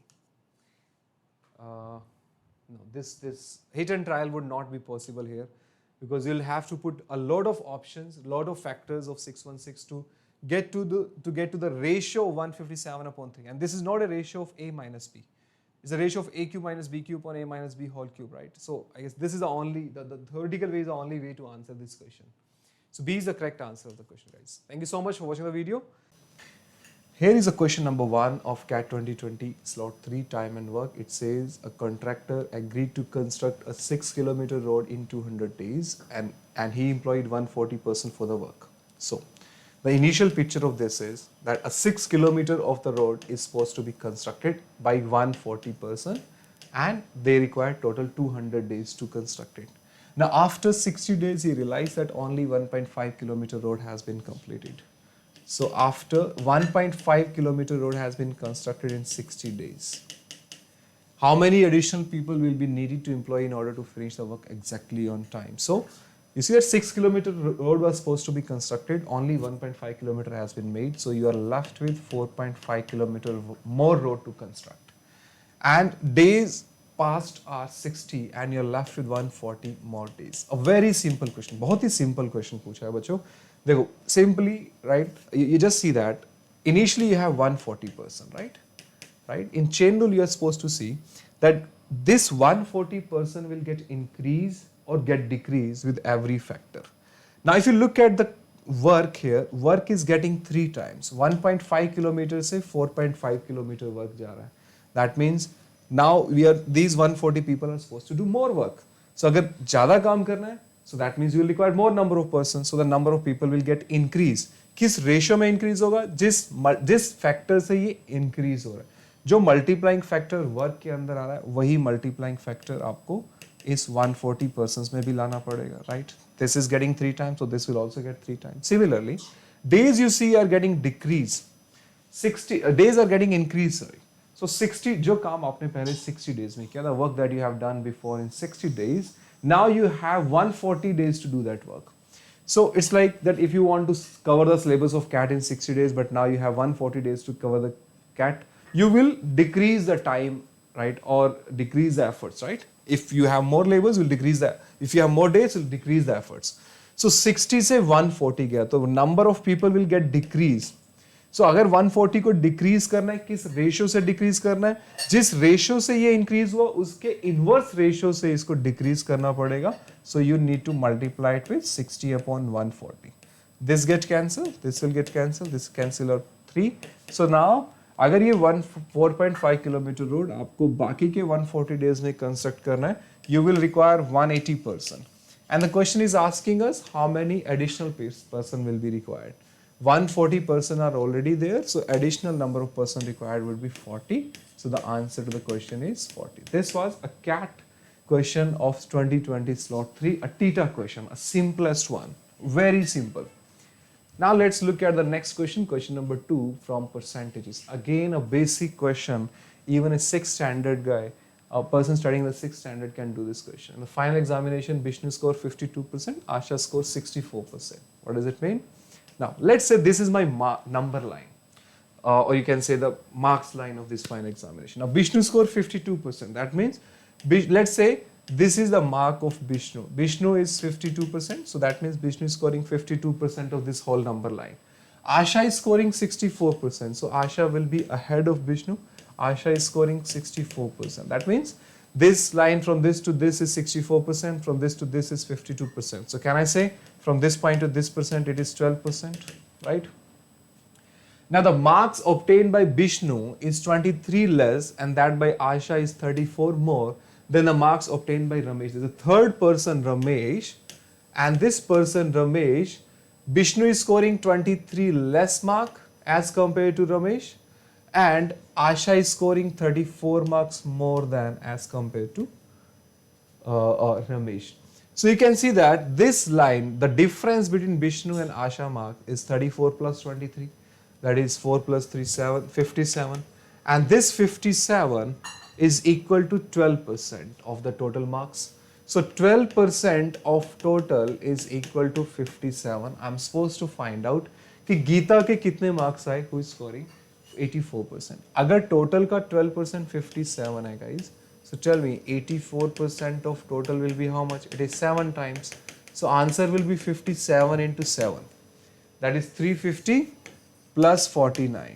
No, this hit and trial would not be possible here because you'll have to put a lot of options, a lot of factors of 616 to get to the ratio of 157 upon 3. And this is not a ratio of a minus b. It's a ratio of a cube minus b cube upon a minus b whole cube, right? So I guess this is the theoretical way is the only way to answer this question. So B is the correct answer of the question, guys. Thank you so much for watching the video. Here is a question number 1 of CAT 2020 slot 3 time and work. It says a contractor agreed to construct a 6-kilometer road in 200 days and he employed 140 person for the work. So the initial picture of this is that a 6-kilometer of the road is supposed to be constructed by 140 person and they require total 200 days to construct it. Now after 60 days he realized that only 1.5 kilometer road has been completed. So after 1.5 kilometer road has been constructed in 60 days, how many additional people will be needed to employ in order to finish the work exactly on time? So you see that 6-kilometer road was supposed to be constructed, only 1.5 kilometer has been made. So you are left with 4.5 kilometer more road to construct. And days past are 60 and you're left with 140 more days. A very simple question. बहुत ही simple question पूछा है बच्चों. देखो, simply, right, you just see that initially you have 140 person, right? In chain rule you are supposed to see that this 140 person will get increased or get decreased with every factor. Now if you look at the work here, work is getting 3 times. 1.5 kilometer से 4.5 kilometer work जा रहा है. That means now these 140 people are supposed to do more work. So अगर ज़्यादा काम करना है, so that means you will require more number of persons. So the number of people will get increased. किस ratio में increase होगा? जिस factor से ये increase हो रहा है. जो multiplying factor work के अंदर आ रहा है, वही multiplying factor आपको इस 140 persons में भी लाना पड़ेगा, right? This is getting 3 times, so this will also get 3 times. Similarly, days you see are getting decreased. 60 days are getting increased, sorry. So 60 जो काम आपने पहले 60 days में किया, the work that you have done before in 60 days, now you have 140 days to do that work. So it's like that if you want to cover the syllabus of CAT in 60 days, but now you have 140 days to cover the CAT, you will decrease the time, right, or decrease the efforts, right? If you have more labels, you'll decrease that. If you have more days, you'll decrease the efforts. So 60 से 140 गया तो number of people will get decreased. So अगर 140 को decrease करना है, किस ratio से decrease करना है? जिस रेशियो से ये इंक्रीज हुआ उसके इनवर्स रेशियो से इसको डिक्रीज करना पड़ेगा. So you need to multiply it with 60 upon 140. This get cancelled, this will get cancelled, this cancel out 3. So now अगर ये 4.5 किलोमीटर रोड आपको बाकी के 140 डेज में कंस्ट्रक्ट करना है, you will require 180 person. And the question is asking us how many additional person will be required. 140 person are already there, so additional number of person required would be 40. So the answer to the question is 40. This was a CAT question of 2020 slot 3, a theta question, a simplest one, very simple. Now let's look at the next question, question number 2 from percentages. Again a basic question, even a 6th standard guy, a person studying the 6th standard can do this question. In the final examination, Vishnu scored 52%, Asha scored 64%. What does it mean? Now, let's say this is my number line, or you can say the marks line of this final examination. Now, Vishnu scored 52%. That means, let's say this is the mark of Vishnu. Vishnu is 52%, so that means Vishnu is scoring 52% of this whole number line. Asha is scoring 64%, so Asha will be ahead of Vishnu. Asha is scoring 64%. That means this line from this to this is 64%, from this to this is 52%. So can I say from this point to this percent it is 12%, right? Now the marks obtained by Vishnu is 23 less and that by Asha is 34 more than the marks obtained by Ramesh. There's a third person Ramesh, and this person Ramesh, Vishnu is scoring 23 less mark as compared to Ramesh, and Asha is scoring 34 marks more than as compared to Ramesh. So you can see that this line, the difference between Vishnu and Asha mark is 34 plus 23. That is 4 plus 3, 57. And this 57 is equal to 12% of the total marks. So 12% of total is equal to 57. I'm supposed to find out कि गीता के कितने marks आए, who is scoring 84%. अगर total का 12% 57 है guys, so tell me 84% of total will be how much? It is 7 times. So answer will be 57 into 7. That is 350 plus 49.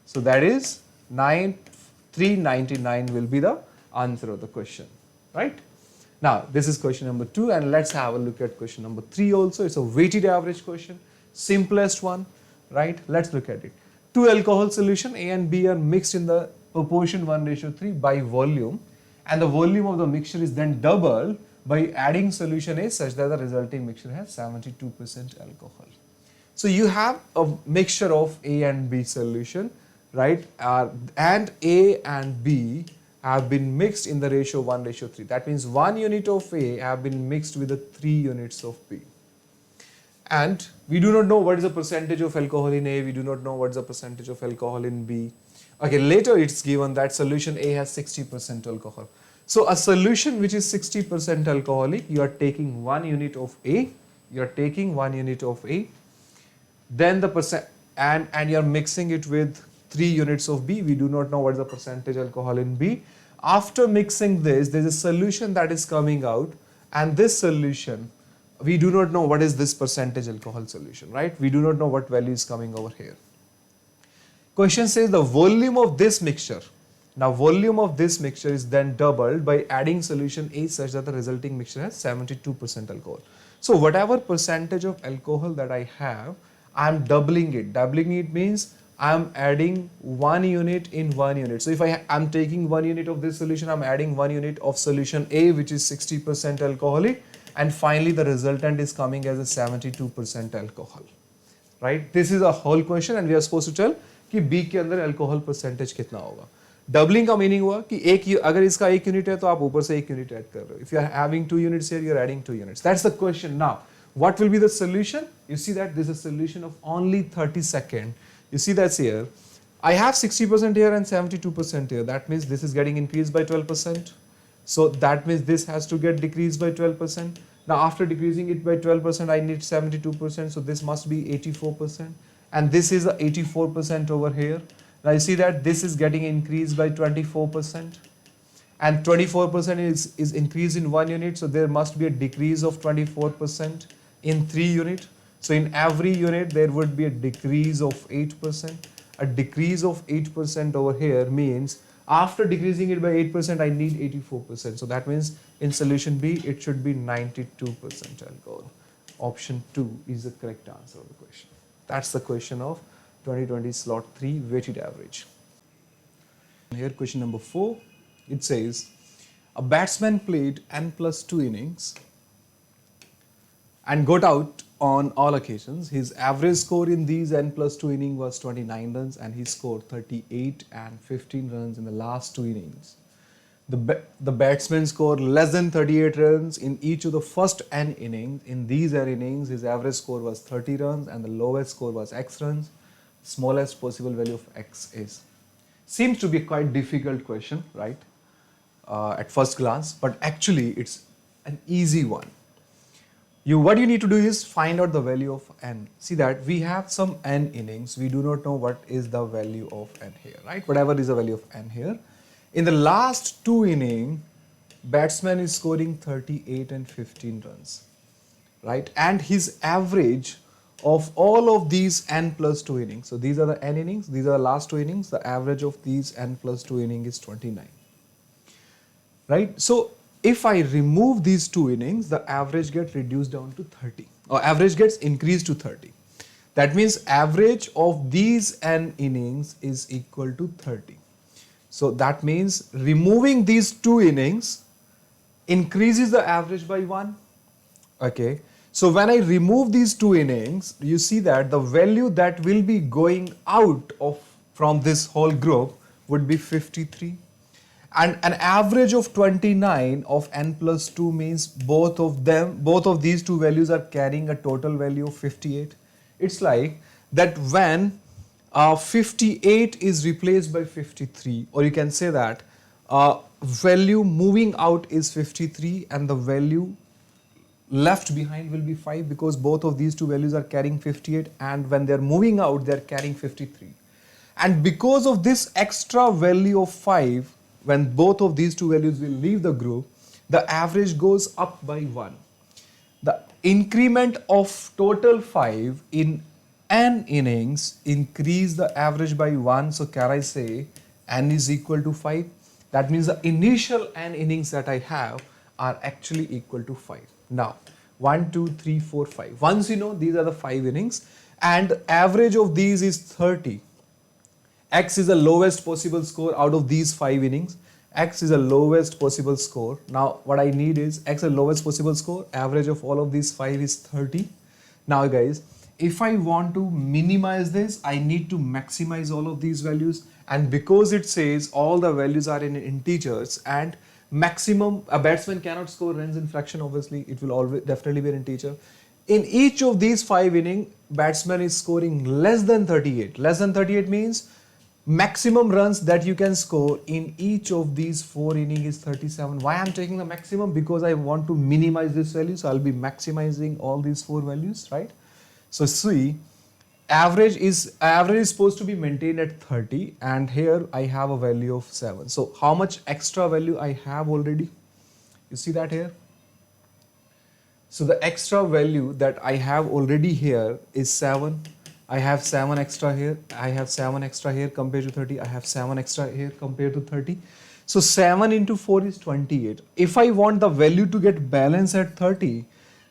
So that is 399 will be the answer of the question, right? Now this is question number 2, and let's have a look at question number 3 also. It's a weighted average question, simplest one, right? Let's look at it. Two alcohol solution A and B are mixed in the proportion 1:3 by volume, and the volume of the mixture is then doubled by adding solution A such that the resulting mixture has 72% alcohol. So you have a mixture of A and B solution, right? And A and B have been mixed in the ratio 1:3. That means 1 unit of A have been mixed with the 3 units of B. And we do not know what is the percentage of alcohol in A, we do not know what is the percentage of alcohol in B. Okay, later it's given that solution A has 60% alcohol. So a solution which is 60% alcoholic, you are taking 1 unit of A, you are taking 1 unit of A, then the percent, and you are mixing it with 3 units of B. We do not know what is the percentage alcohol in B. After mixing this, there is a solution that is coming out, and this solution, we do not know what is this percentage alcohol solution, right? We do not know what value is coming over here. Question says the volume of this mixture. Now volume of this mixture is then doubled by adding solution A such that the resulting mixture has 72% alcohol. So whatever percentage of alcohol that I have, I am doubling it. Doubling it means I am adding 1 unit in 1 unit. So if I am taking 1 unit of this solution, I am adding 1 unit of solution A which is 60% alcoholic, and finally the resultant is coming as a 72% alcohol, right? This is a whole question and we are supposed to tell कि B के अंदर alcohol percentage कितना होगा. Doubling का meaning हुआ कि अगर इसका 1 unit है तो आप ऊपर से 1 unit add कर रहे हो. If you are having 2 units here, you are adding 2 units. That's the question. Now, what will be the solution? You see that this is a solution of only 30 seconds. You see that's here. I have 60% here and 72% here. That means this is getting increased by 12%. So that means this has to get decreased by 12%. Now after decreasing it by 12%, I need 72%, so this must be 84%. And this is 84% over here. Now you see that this is getting increased by 24%. And 24% is increase in 1 unit, so there must be a decrease of 24% in 3 unit. So in every unit there would be a decrease of 8%. A decrease of 8% over here means after decreasing it by 8%, I need 84%. So that means in solution B, it should be 92% alcohol. Option 2 is the correct answer of the question. That's the question of 2020 slot 3 weighted average. Here question number 4, it says a batsman played n+2 innings and got out on all occasions. His average score in these n+2 innings was 29 runs and he scored 38 and 15 runs in the last 2 innings. The batsman scored less than 38 runs in each of the first n innings. In these n innings, his average score was 30 runs and the lowest score was x runs. Smallest possible value of x is. Seems to be a quite difficult question, right? At first glance, but actually it's an easy one. What you need to do is find out the value of n. See that we have some n innings. We do not know what is the value of n here, right? Whatever is the value of n here. In the last 2 innings, batsman is scoring 38 and 15 runs, right? And his average of all of these n+2 innings. So these are the n innings. These are the last 2 innings. The average of these n+2 innings is 29, right? So if I remove these 2 innings, the average gets reduced down to 30, or average gets increased to 30. That means average of these n innings is equal to 30. So that means removing these 2 innings increases the average by 1. Okay. So when I remove these 2 innings, you see that the value that will be going out from this whole group would be 53. And an average of 29 of n+2 means both of these 2 values are carrying a total value of 58. It's like that when 58 is replaced by 53, or you can say that value moving out is 53 and the value left behind will be 5, because both of these 2 values are carrying 58, and when they're moving out they're carrying 53. And because of this extra value of 5, when both of these 2 values will leave the group, the average goes up by 1. The increment of total 5 in n innings increase the average by 1. So can I say n is equal to 5? That means the initial n innings that I have are actually equal to 5. Now 1, 2, 3, 4, 5. Once you know these are the 5 innings and average of these is 30. X is the lowest possible score out of these 5 innings. X is the lowest possible score. Now what I need is X is the lowest possible score. Average of all of these 5 is 30. Now guys, if I want to minimize this, I need to maximize all of these values. And because it says all the values are in integers and maximum, a batsman cannot score runs in fraction, obviously it will always definitely be an integer. In each of these 5 innings, batsman is scoring less than 38. Less than 38 means maximum runs that you can score in each of these 4 innings is 37. Why I'm taking the maximum? Because I want to minimize this value, so I'll be maximizing all these 4 values, right? So see, average is supposed to be maintained at 30, and here I have a value of 7. So how much extra value I have already? You see that here? So the extra value that I have already here is 7. I have 7 extra here. I have 7 extra here compared to 30. I have 7 extra here compared to 30. So 7 into 4 is 28. If I want the value to get balanced at 30,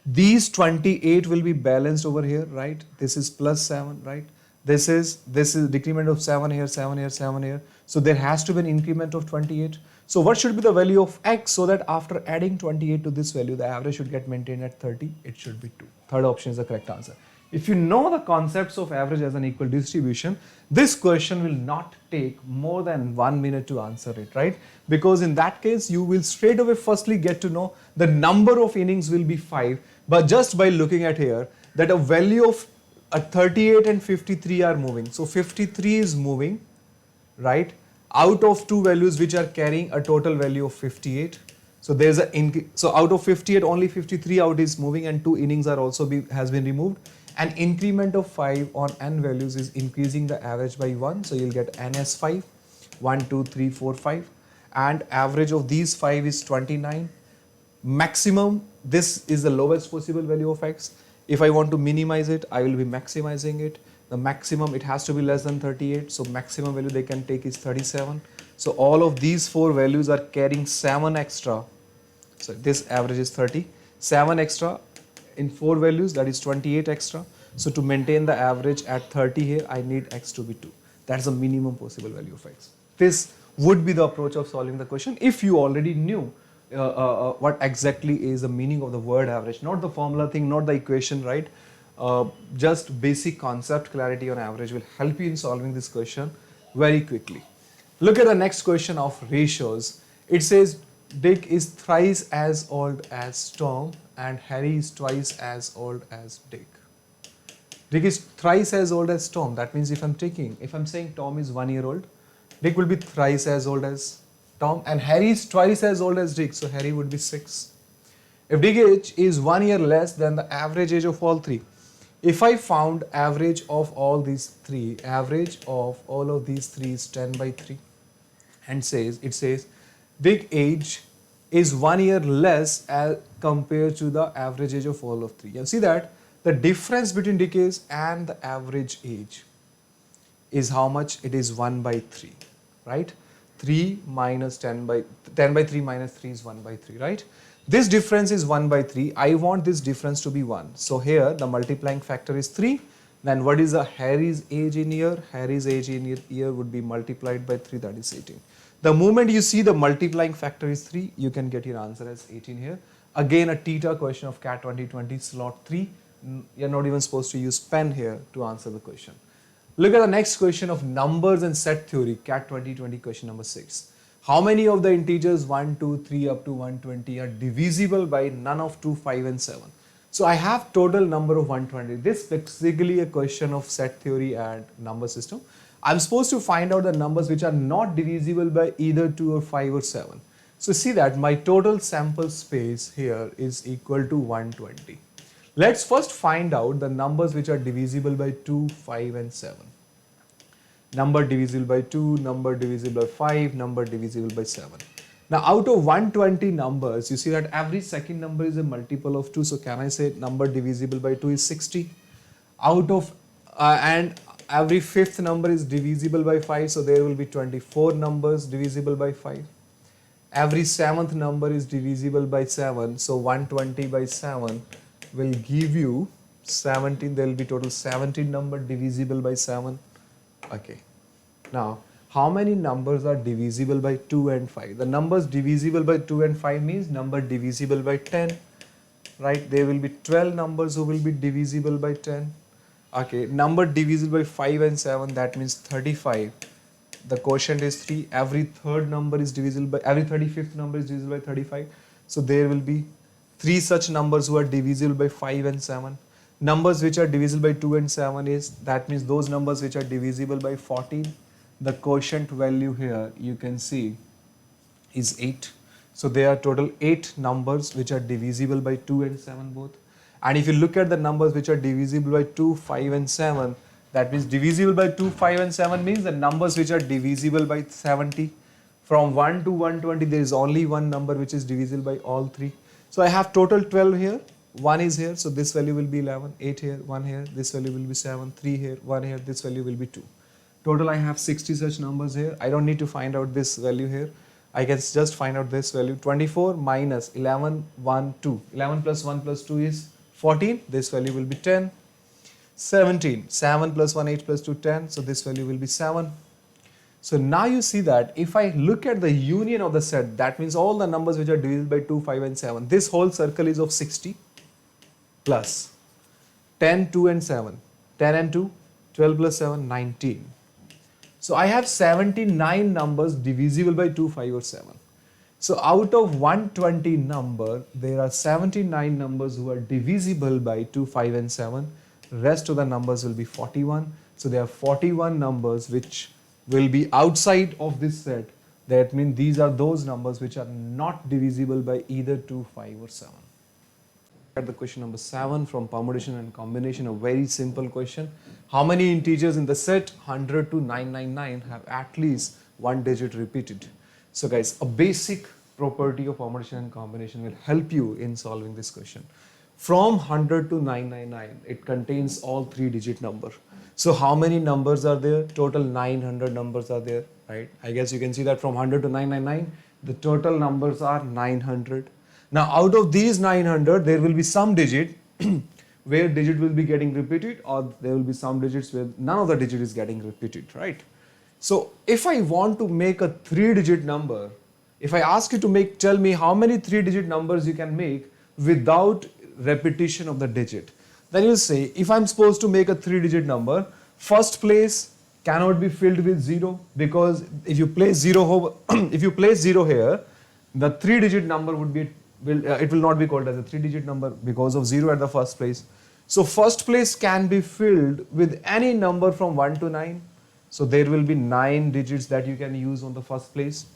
these 28 will be balanced over here, right? This is plus 7, right? This is decrement of 7 here, 7 here, 7 here. So there has to be an increment of 28. So what should be the value of X, so that after adding 28 to this value, the average should get maintained at 30. It should be 2. Third option is the correct answer. If you know the concepts of average as an equal distribution, this question will not take more than 1 minute to answer it, right? Because in that case, you will straight away firstly get to know the number of innings will be 5, but just by looking at here, that a value of 38 and 53 are moving. So 53 is moving, right? Out of 2 values which are carrying a total value of 58. So there's so out of 58, only 53 out is moving, and 2 innings are also has been removed. An increment of 5 on n values is increasing the average by 1. So you'll get n as 5, 1, 2, 3, 4, 5. And average of these 5 is 29. Maximum, this is the lowest possible value of x. If I want to minimize it, I will be maximizing it. The maximum, it has to be less than 38. So maximum value they can take is 37. So all of these 4 values are carrying 7 extra. So this average is 30. 7 extra in 4 values, that is 28 extra. So to maintain the average at 30 here, I need x to be 2. That's the minimum possible value of x. This would be the approach of solving the question if you already knew what exactly is the meaning of the word average, not the formula thing, not the equation, right? Just basic concept clarity on average will help you in solving this question very quickly. Look at the next question of ratios. It says Dick is thrice as old as Tom and Harry is twice as old as Dick. Dick is thrice as old as Tom. That means if I'm saying Tom is 1 year old, Dick will be thrice as old as Tom, and Harry is twice as old as Dick, so Harry would be 6. If Dick age is 1 year less than the average age of all 3, if I found average of all these 3, average of all of these 3 is 10 by 3, and it says Dick age is 1 year less as compared to the average age of all of 3. You see that the difference between Dick age and the average age is how much? It is 1 by 3, right? 3 minus 10 by 3 minus 3 is 1 by 3, right? This difference is 1 by 3. I want this difference to be 1. So here the multiplying factor is 3. Then what is the Harry's age in year? Harry's age in year would be multiplied by 3, that is 18. The moment you see the multiplying factor is 3, you can get your answer as 18 here. Again, a theta question of CAT 2020 slot 3. You're not even supposed to use pen here to answer the question. Look at the next question of numbers and set theory, CAT 2020 question number 6. How many of the integers 1, 2, 3 up to 120 are divisible by none of 2, 5 and 7? So I have total number of 120. This is basically a question of set theory and number system. I'm supposed to find out the numbers which are not divisible by either 2 or 5 or 7. So see that my total sample space here is equal to 120. Let's first find out the numbers which are divisible by 2, 5 and 7. Number divisible by 2, number divisible by 5, number divisible by 7. Now out of 120 numbers, you see that every second number is a multiple of 2. So can I say number divisible by 2 is 60? Out of, and every fifth number is divisible by 5. So there will be 24 numbers divisible by 5. Every seventh number is divisible by 7. So 120 by 7 will give you 17. There will be total 17 number divisible by 7. Okay. Now, how many numbers are divisible by 2 and 5? The numbers divisible by 2 and 5 means number divisible by 10. Right? There will be 12 numbers who will be divisible by 10. Okay. Number divisible by 5 and 7, that means 35. The quotient is 3. Every third number is divisible by, every 35th number is divisible by 35. So there will be 3 such numbers who are divisible by 5 and 7. Numbers which are divisible by 2 and 7 is, that means those numbers which are divisible by 14. The quotient value here you can see is 8. So there are total 8 numbers which are divisible by 2 and 7 both. And if you look at the numbers which are divisible by 2, 5 and 7, that means divisible by 2, 5 and 7 means the numbers which are divisible by 70. From 1 to 120 there is only one number which is divisible by all 3. So I have total 12 here. 1 is here, so this value will be 11, 8 here, 1 here, this value will be 7, 3 here, 1 here, this value will be 2. Total I have 60 such numbers here. I don't need to find out this value here. I can just find out this value. 24 minus 11, 1, 2. 11 plus 1 plus 2 is 14. This value will be 10. 17. 7 plus 1, 8 plus 2, 10. So this value will be 7. So now you see that if I look at the union of the set, that means all the numbers which are divisible by 2, 5 and 7. This whole circle is of 60 plus 10, 2 and 7. 10 and 2, 12 plus 7, 19. So I have 79 numbers divisible by 2, 5 or 7. So out of 120 number, there are 79 numbers who are divisible by 2, 5 and 7. Rest of the numbers will be 41. So there are 41 numbers which will be outside of this set, That means these are those numbers which are not divisible by either 2, 5 or 7. At the question number 7 from permutation and combination, a very simple question. How many integers in the set 100 to 999 have at least one digit repeated? So guys, a basic property of permutation and combination will help you in solving this question. From 100 to 999, it contains all 3-digit number. So how many numbers are there? Total 900 numbers are there, right? I guess you can see that from 100 to 999, the total numbers are 900. Now out of these 900, there will be some digit where digit will be getting repeated, or there will be some digits where none of the digit is getting repeated, right? So if I want to make a 3-digit number, if I ask you to tell me how many 3-digit numbers you can make without repetition of the digit, then you say, if I'm supposed to make a 3-digit number, first place cannot be filled with 0, because if you place 0 if you place 0 here, the 3-digit number it will not be called as a 3-digit number because of 0 at the first place. So first place can be filled with any number from 1 to 9. So there will be 9 digits that you can use on the first place.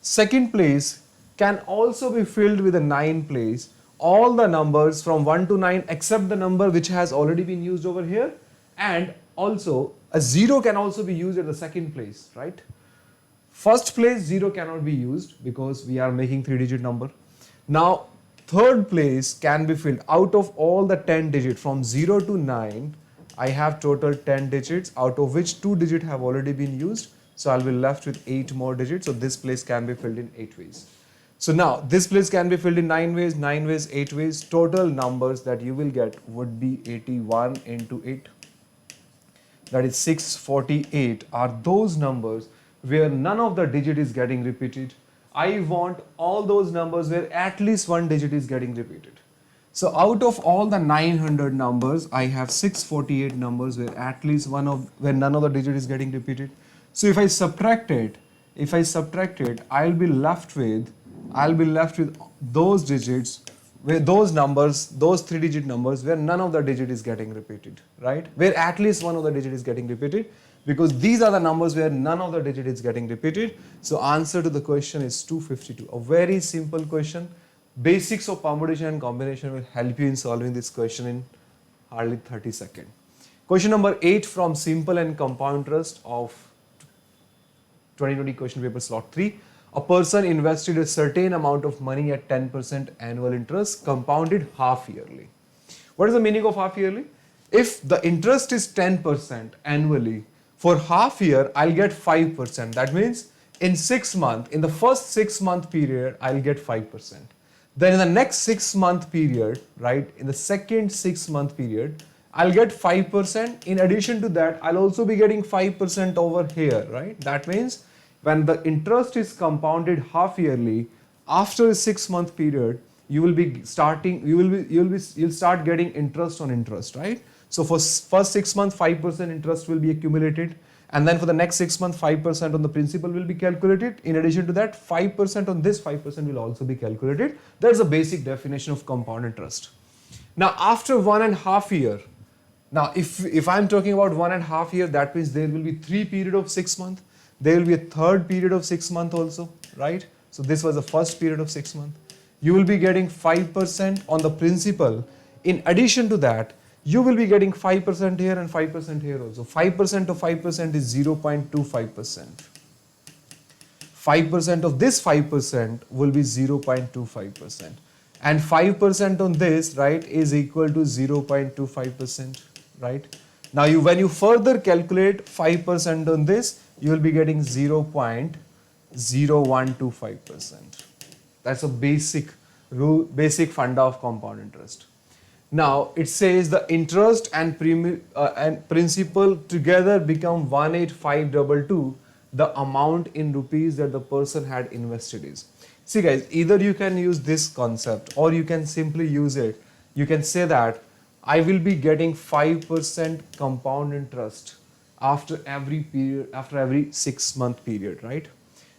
Second place can also be filled with a 9 place, all the numbers from 1 to 9 except the number which has already been used over here, and also a 0 can also be used at the second place, right? First place 0 cannot be used because we are making 3-digit number. Now third place can be filled out of all the 10 digits from 0 to 9. I have total 10 digits, out of which 2 digits have already been used. So I'll be left with 8 more digits. So this place can be filled in 8 ways. So now this place can be filled in 9 ways, 9 ways, 8 ways. Total numbers that you will get would be 81 into 8. That is 648 are those numbers where none of the digit is getting repeated. I want all those numbers where at least one digit is getting repeated. So out of all the 900 numbers, I have 648 numbers where at least where none of the digit is getting repeated. So if I subtract it, I'll be left with those digits where those 3-digit numbers where none of the digit is getting repeated, right? Where at least one of the digit is getting repeated, because these are the numbers where none of the digit is getting repeated. So answer to the question is 252. A very simple question. Basics of permutation and combination will help you in solving this question in hardly 30 seconds. Question number 8 from simple and compound interest of 2020 question paper slot 3. A person invested a certain amount of money at 10% annual interest compounded half yearly. What is the meaning of half yearly? If the interest is 10% annually, for half year I'll get 5%. That means in the first 6-month period I'll get 5%. Then in the next 6-month period, right, in the second 6-month period, I'll get 5%. In addition to that, I'll also be getting 5% over here, right? That means when the interest is compounded half yearly, after a 6-month period, you'll start getting interest on interest, right? So for first 6 months, 5% interest will be accumulated. And then for the next 6 months, 5% on the principal will be calculated. In addition to that, 5% on this 5% will also be calculated. That's a basic definition of compound interest. Now, after 1.5 years, now if I'm talking about 1.5 years, that means there will be 3 periods of 6 months. There will be a third period of 6 months also, right? So this was the first period of 6 months. You will be getting 5% on the principal. In addition to that, you will be getting 5% here and 5% here also. 5% of 5% is 0.25%. 5% of this 5% will be 0.25%. And 5% on this, right, is equal to 0.25%, right? Now, when you further calculate 5% on this, you will be getting 0.0125%. That's a basic funda of compound interest. Now, it says the interest and principal together become 18522, the amount in rupees that the person had invested is. See guys, either you can use this concept or you can simply use it. You can say that I will be getting 5% compound interest after every 6-month period, right?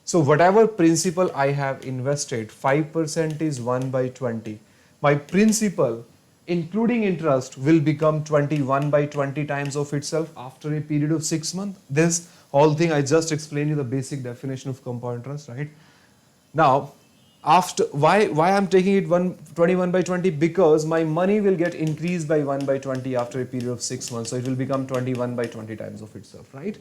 So whatever principal I have invested, 5% is 1/20. My principal including interest will become 21 by 20 times of itself after a period of 6 months. This whole thing I just explained you the basic definition of compound interest, right? Now, after why I'm taking it 21 by 20, because my money will get increased by 1 by 20 after a period of 6 months, so it will become 21 by 20 times of itself, right?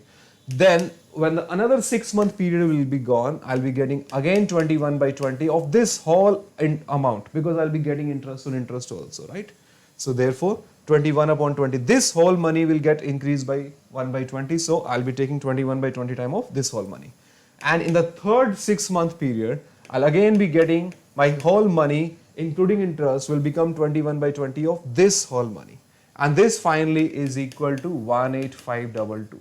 Then when another 6 month period will be gone, I'll be getting again 21 by 20 of this whole amount, because I'll be getting interest on interest also, right? So therefore 21 upon 20, this whole money will get increased by 1 by 20, so I'll be taking 21 by 20 time of this whole money. And in the third 6 month period, I'll again be getting my whole money including interest will become 21 by 20 of this whole money, and this finally is equal to 18522.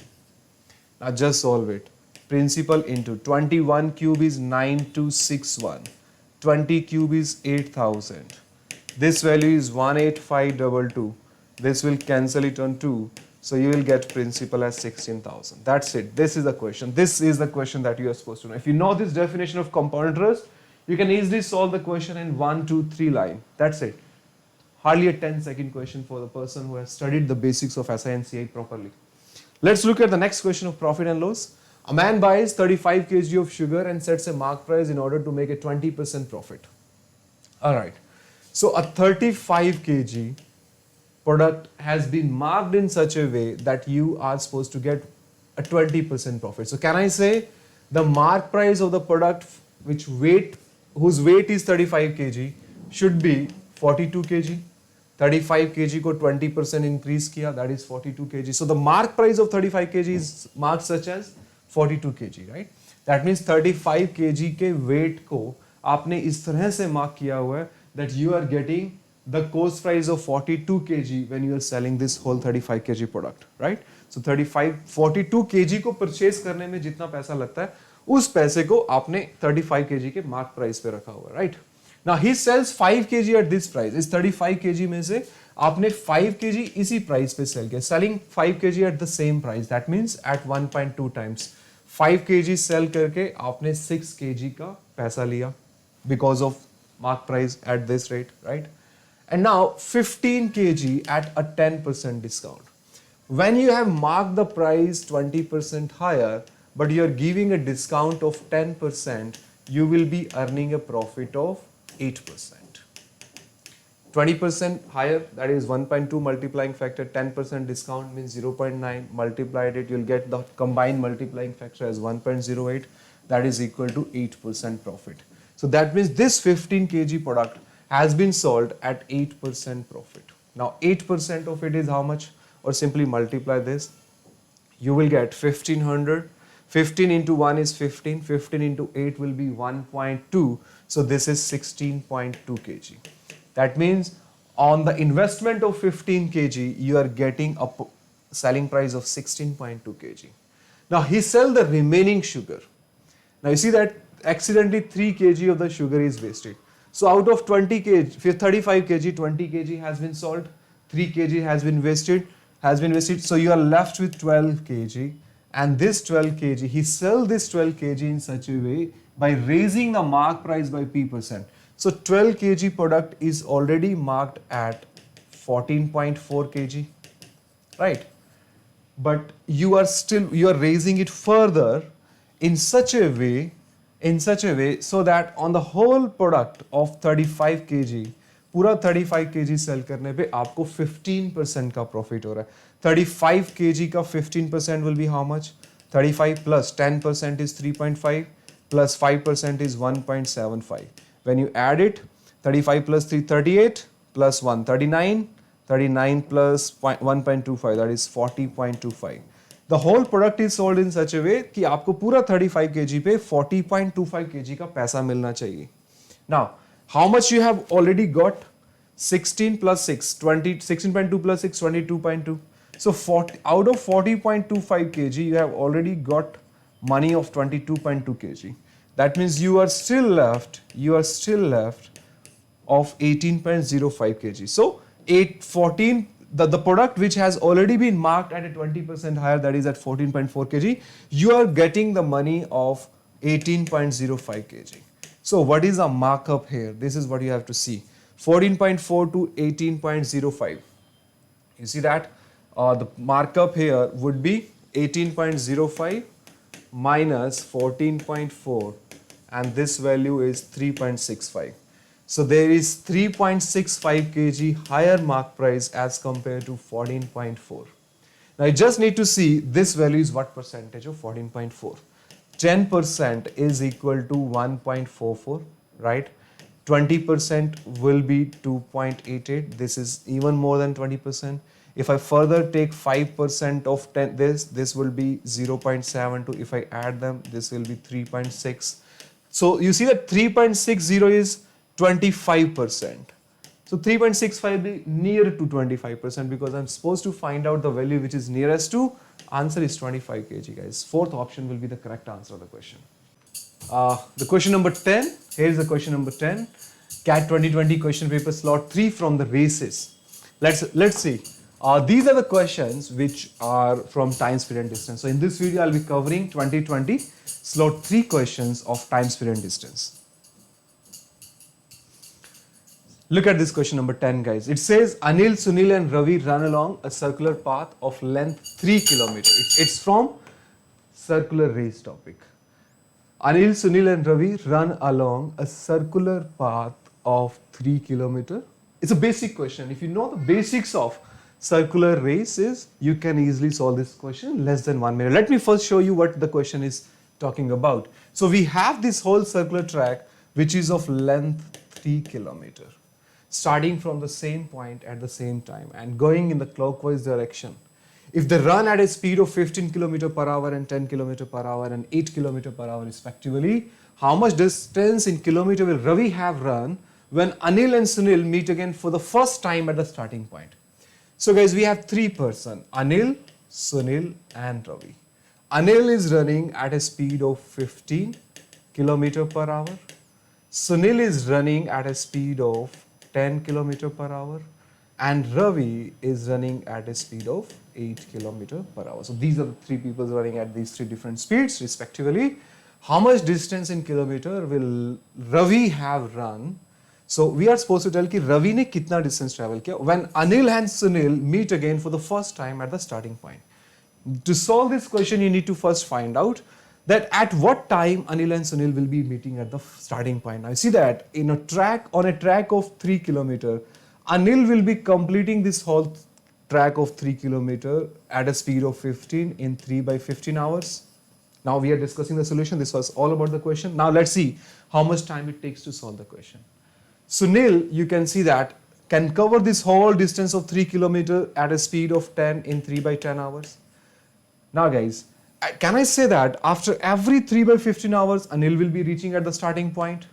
Now just solve it. Principal into 21 cube is 9261, 20 cube is 8000, this value is 18522, this will cancel it on 2, so you will get principal as 16,000. That's it. This is the question. This is the question that you are supposed to know. If you know this definition of compound interest, you can easily solve the question in 1, 2, 3 line. That's it. Hardly a 10-second question for the person who has studied the basics of SI and CI properly. Let's look at the next question of profit and loss. A man buys 35 kg of sugar and sets a mark price in order to make a 20% profit. Alright. So a 35 kg product has been marked in such a way that you are supposed to get a 20% profit. So can I say the mark price of the product whose weight is 35 kg should be 42 kg. 35 kg को 20% increase किया, that is 42 kg. So the mark price of 35 kg is marked such as 42 kg, right? That means 35 kg के weight को आपने इस तरह से mark किया हुआ है that you are getting the cost price of 42 kg when you are selling this whole 35 kg product, right? So 42 kg को purchase करने में जितना पैसा लगता है, उस पैसे को आपने 35 kg के mark price पे रखा हुआ है, right? Now he sells 5 kg at this price. इस 35 kg में से आपने 5 kg इसी price पे sell किया. Selling 5 kg at the same price. That means at 1.2 times. 5 kg sell करके आपने 6 kg का पैसा लिया because of mark price at this rate, right? And now 15 kg at a 10% discount. When you have marked the price 20% higher, but you are giving a discount of 10%, you will be earning a profit of 8%. 20% higher, that is 1.2 multiplying factor, 10% discount means 0.9, multiplied it, you'll get the combined multiplying factor as 1.08, that is equal to 8% profit. So that means this 15 kg product has been sold at 8% profit. Now 8% of it is how much? Or simply multiply this, you will get 1500. 15 into 1 is 15, 15 into 8 will be 1.2, so this is 16.2 kg. That means on the investment of 15 kg, you are getting a selling price of 16.2 kg. Now he sells the remaining sugar. Now you see that accidentally 3 kg of the sugar is wasted. So out of 20 kg, 35 kg, 20 kg has been sold, 3 kg has been wasted, so you are left with 12 kg. And this 12 kg, he sells this 12 kg in such a way by raising the mark price by P%. So 12 kg product is already marked at 14.4 kg, right? But you are raising it further in such a way so that on the whole product of 35 kg, पूरा 35 kg cell करने पे आपको 15% का profit हो रहा है. 35 kg का 15% will be how much? 35 plus 10% is 3.5 plus 5% is 1.75. When you add it, 35 plus 3, 38 plus 1, 39, 39 plus 1.25, that is 40.25. The whole product is sold in such a way कि आपको पूरा 35 kg पे 40.25 kg का पैसा मिलना चाहिए. Now, how much you have already got? 16 plus 6, 20, 16.2 plus 6, 22.2. So out of 40.25 kg, you have already got money of 22.2 kg. That means you are still left of 18.05 kg. So the product which has already been marked at a 20% higher, that is at 14.4 kg, you are getting the money of 18.05 kg. So what is a markup here? This is what you have to see. 14.4 to 18.05. You see that the markup here would be 18.05 minus 14.4, and this value is 3.65. So there is 3.65 kg higher mark price as compared to 14.4. Now I just need to see this value is what percentage of 14.4. 10% is equal to 1.44, right? 20% will be 2.88. This is even more than 20%. If I further take 5% of 10, this will be 0.72. If I add them, this will be 3.6. So you see that 3.60 is 25%. So 3.65 be near to 25% because I'm supposed to find out the value which is nearest to. Answer is 25 kg, guys. Fourth option will be the correct answer of the question. The question number 10. Here is the question number 10. CAT 2020 question paper slot 3 from the races. Let's see. These are the questions which are from time, speed and distance. So in this video, I'll be covering 2020 slot 3 questions of time, speed and distance. Look at this question number 10, guys. It says Anil, Sunil and Ravi run along a circular path of length 3 kilometers. It's from circular race topic. Anil, Sunil and Ravi run along a circular path of 3 kilometers. It's a basic question. If you know the basics of circular races, you can easily solve this question in less than 1 minute. Let me first show you what the question is talking about. So we have this whole circular track which is of length 3 kilometers. Starting from the same point at the same time and going in the clockwise direction. If they run at a speed of 15 km per hour and 10 km per hour and 8 km per hour respectively, how much distance in kilometer will Ravi have run when Anil and Sunil meet again for the first time at the starting point? So guys, we have 3 persons, Anil, Sunil and Ravi. Anil is running at a speed of 15 km per hour. Sunil is running at a speed of 10 km per hour and Ravi is running at a speed of 8 km per hour. So these are the 3 people running at these 3 different speeds respectively. How much distance in kilometer will Ravi have run? So we are supposed to tell ki Ravi ne kitna distance travel kiya when Anil and Sunil meet again for the first time at the starting point. To solve this question, you need to first find out that at what time Anil and Sunil will be meeting at the starting point. Now you see that on a track of 3 km, Anil will be completing this whole track of 3 km at a speed of 15 in 3 by 15 hours. Now we are discussing the solution. This was all about the question. Now let's see how much time it takes to solve the question. Sunil, you can see that, can cover this whole distance of 3 km at a speed of 10 in 3 by 10 hours. Now guys, can I say that after every 3 by 15 hours, Anil will be reaching at the starting point?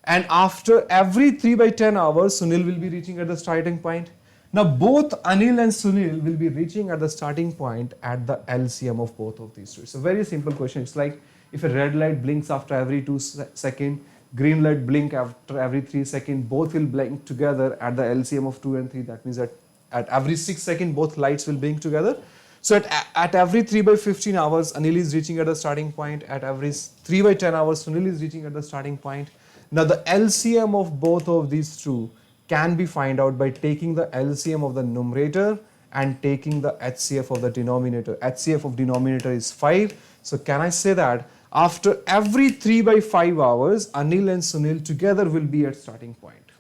And after every 3 by 10 hours, Sunil will be reaching at the starting point? Now both Anil and Sunil will be reaching at the starting point at the LCM of both of these two. It's a very simple question. It's like if a red light blinks after every 2 seconds, green light blink after every 3 seconds, both will blink together at the LCM of 2 and 3. That means that at every 6 seconds, both lights will blink together. So at every 3 by 15 hours, Anil is reaching at the starting point. At every 3 by 10 hours, Sunil is reaching at the starting point. Now the LCM of both of these two can be found out by taking the LCM of the numerator and taking the HCF of the denominator. HCF of denominator is 5. So can I say that after every 3 by 5 hours, Anil and Sunil together will be at starting point.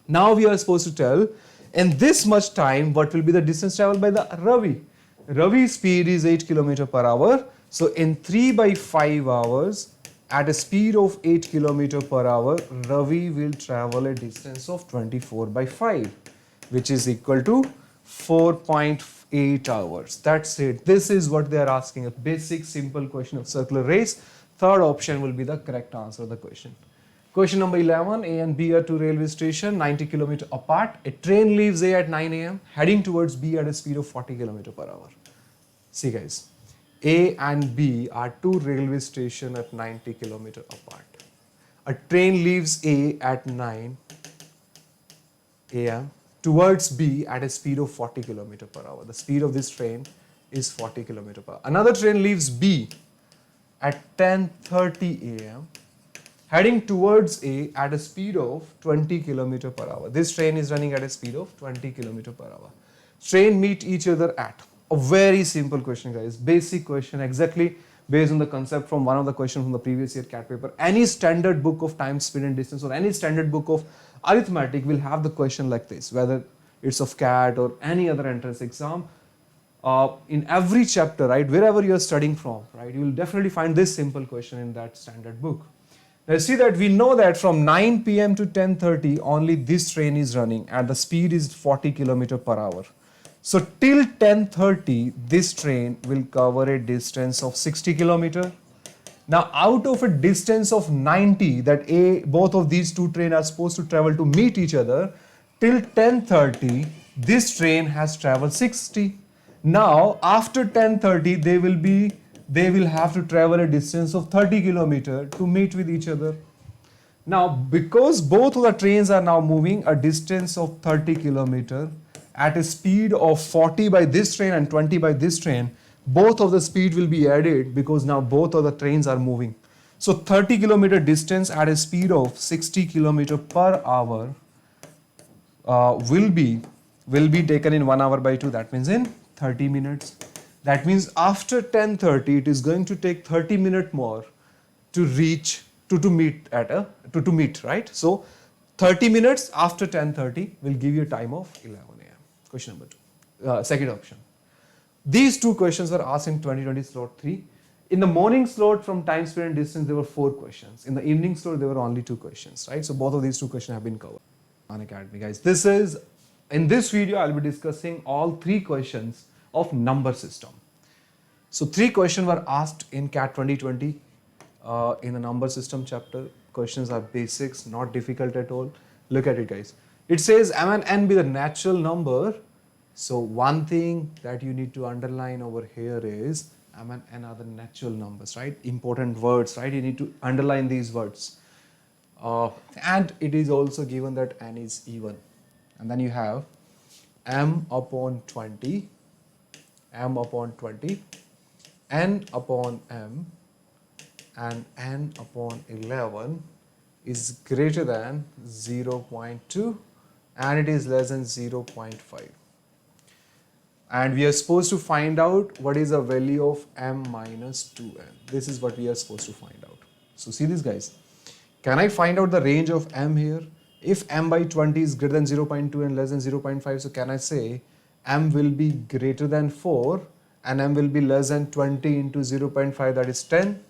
Now we are supposed to tell in this much time what will be the distance traveled by the Ravi. Ravi's speed is 8 km per hour. So in 3 by 5 hours, at a speed of 8 km per hour, Ravi will travel a distance of 24 by 5, which is equal to 4.8 hours. That's it. This is what they are asking, a basic simple question of circular race. Third option will be the correct answer of the question. Question number 11, A and B are 2 railway stations 90 km apart. A train leaves A at 9 a.m. heading towards B at a speed of 40 km per hour. See guys, A and B are 2 railway stations at 90 km apart. A train leaves A at 9 a.m. towards B at a speed of 40 km per hour. The speed of this train is 40 km per hour. Another train leaves B at 10:30 a.m. heading towards A at a speed of 20 km per hour. This train is running at a speed of 20 km per hour. Train meet each other at. A very simple question, guys. Basic question, exactly based on the concept from one of the questions from the previous year CAT paper. Any standard book of time, speed and distance or any standard book of arithmetic will have the question like this, whether it's of CAT or any other entrance exam. In every chapter, right, wherever you are studying from, right, you will definitely find this simple question in that standard book. Now see that we know that from 9 p.m. to 10:30 only this train is running and the speed is 40 km per hour. So till 10:30 this train will cover a distance of 60 km. Now out of a distance of 90 that both of these two trains are supposed to travel to meet each other, till 10:30 this train has traveled 60. Now after 10:30 they will have to travel a distance of 30 km to meet with each other. Now because both of the trains are now moving a distance of 30 km at a speed of 40 by this train and 20 by this train, both of the speed will be added because now both of the trains are moving. So 30 km distance at a speed of 60 km per hour will be taken in 1 hour by 2. That means in 30 minutes. That means after 10:30 it is going to take 30 minutes more to reach to meet, right? So 30 minutes after 10:30 will give you a time of 11 a.m. Question number 2. Second option. These two questions were asked in 2020 slot 3. In the morning slot from time, speed and distance there were 4 questions. In the evening slot there were only 2 questions, right? So both of these 2 questions have been covered on Academy, guys. In this video I'll be discussing all 3 questions of number system. So 3 questions were asked in CAT 2020 in the number system chapter. Questions are basics, not difficult at all. Look at it, guys. It says M and N be the natural number. So one thing that you need to underline over here is M and N are the natural numbers, right? Important words, right? You need to underline these words. And it is also given that N is even. And then you have M upon 20, M upon 20, N upon M, and N upon 11 is greater than 0.2 and it is less than 0.5. And we are supposed to find out what is the value of M minus 2N. This is what we are supposed to find out. So see this, guys. Can I find out the range of M here? If M by 20 is greater than 0.2 and less than 0.5, so can I say M will be greater than 4 and M will be less than 20 into 0.5, that is 10.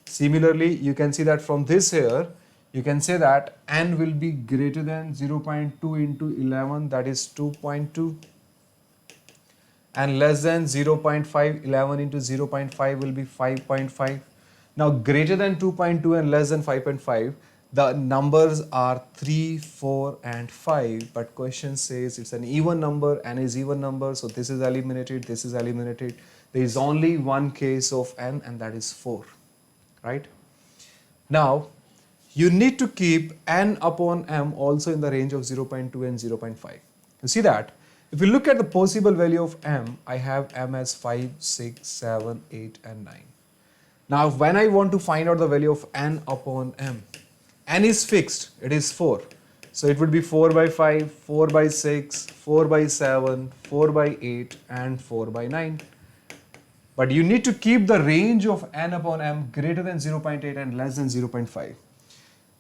Similarly, you can see that from this here, you can say that N will be greater than 0.2 into 11, that is 2.2. And less than 0.5, 11 into 0.5 will be 5.5. Now greater than 2.2 and less than 5.5, the numbers are 3, 4 and 5, but question says it's an even number, N is even number, so this is eliminated, this is eliminated. There is only one case of N and that is 4, right? Now you need to keep N upon M also in the range of 0.2 and 0.5. You see that? If you look at the possible value of M, I have M as 5, 6, 7, 8 and 9. Now when I want to find out the value of N upon M, N is fixed, it is 4. So it would be 4 by 5, 4 by 6, 4 by 7, 4 by 8 and 4 by 9. But you need to keep the range of N upon M greater than 0.8 and less than 0.5.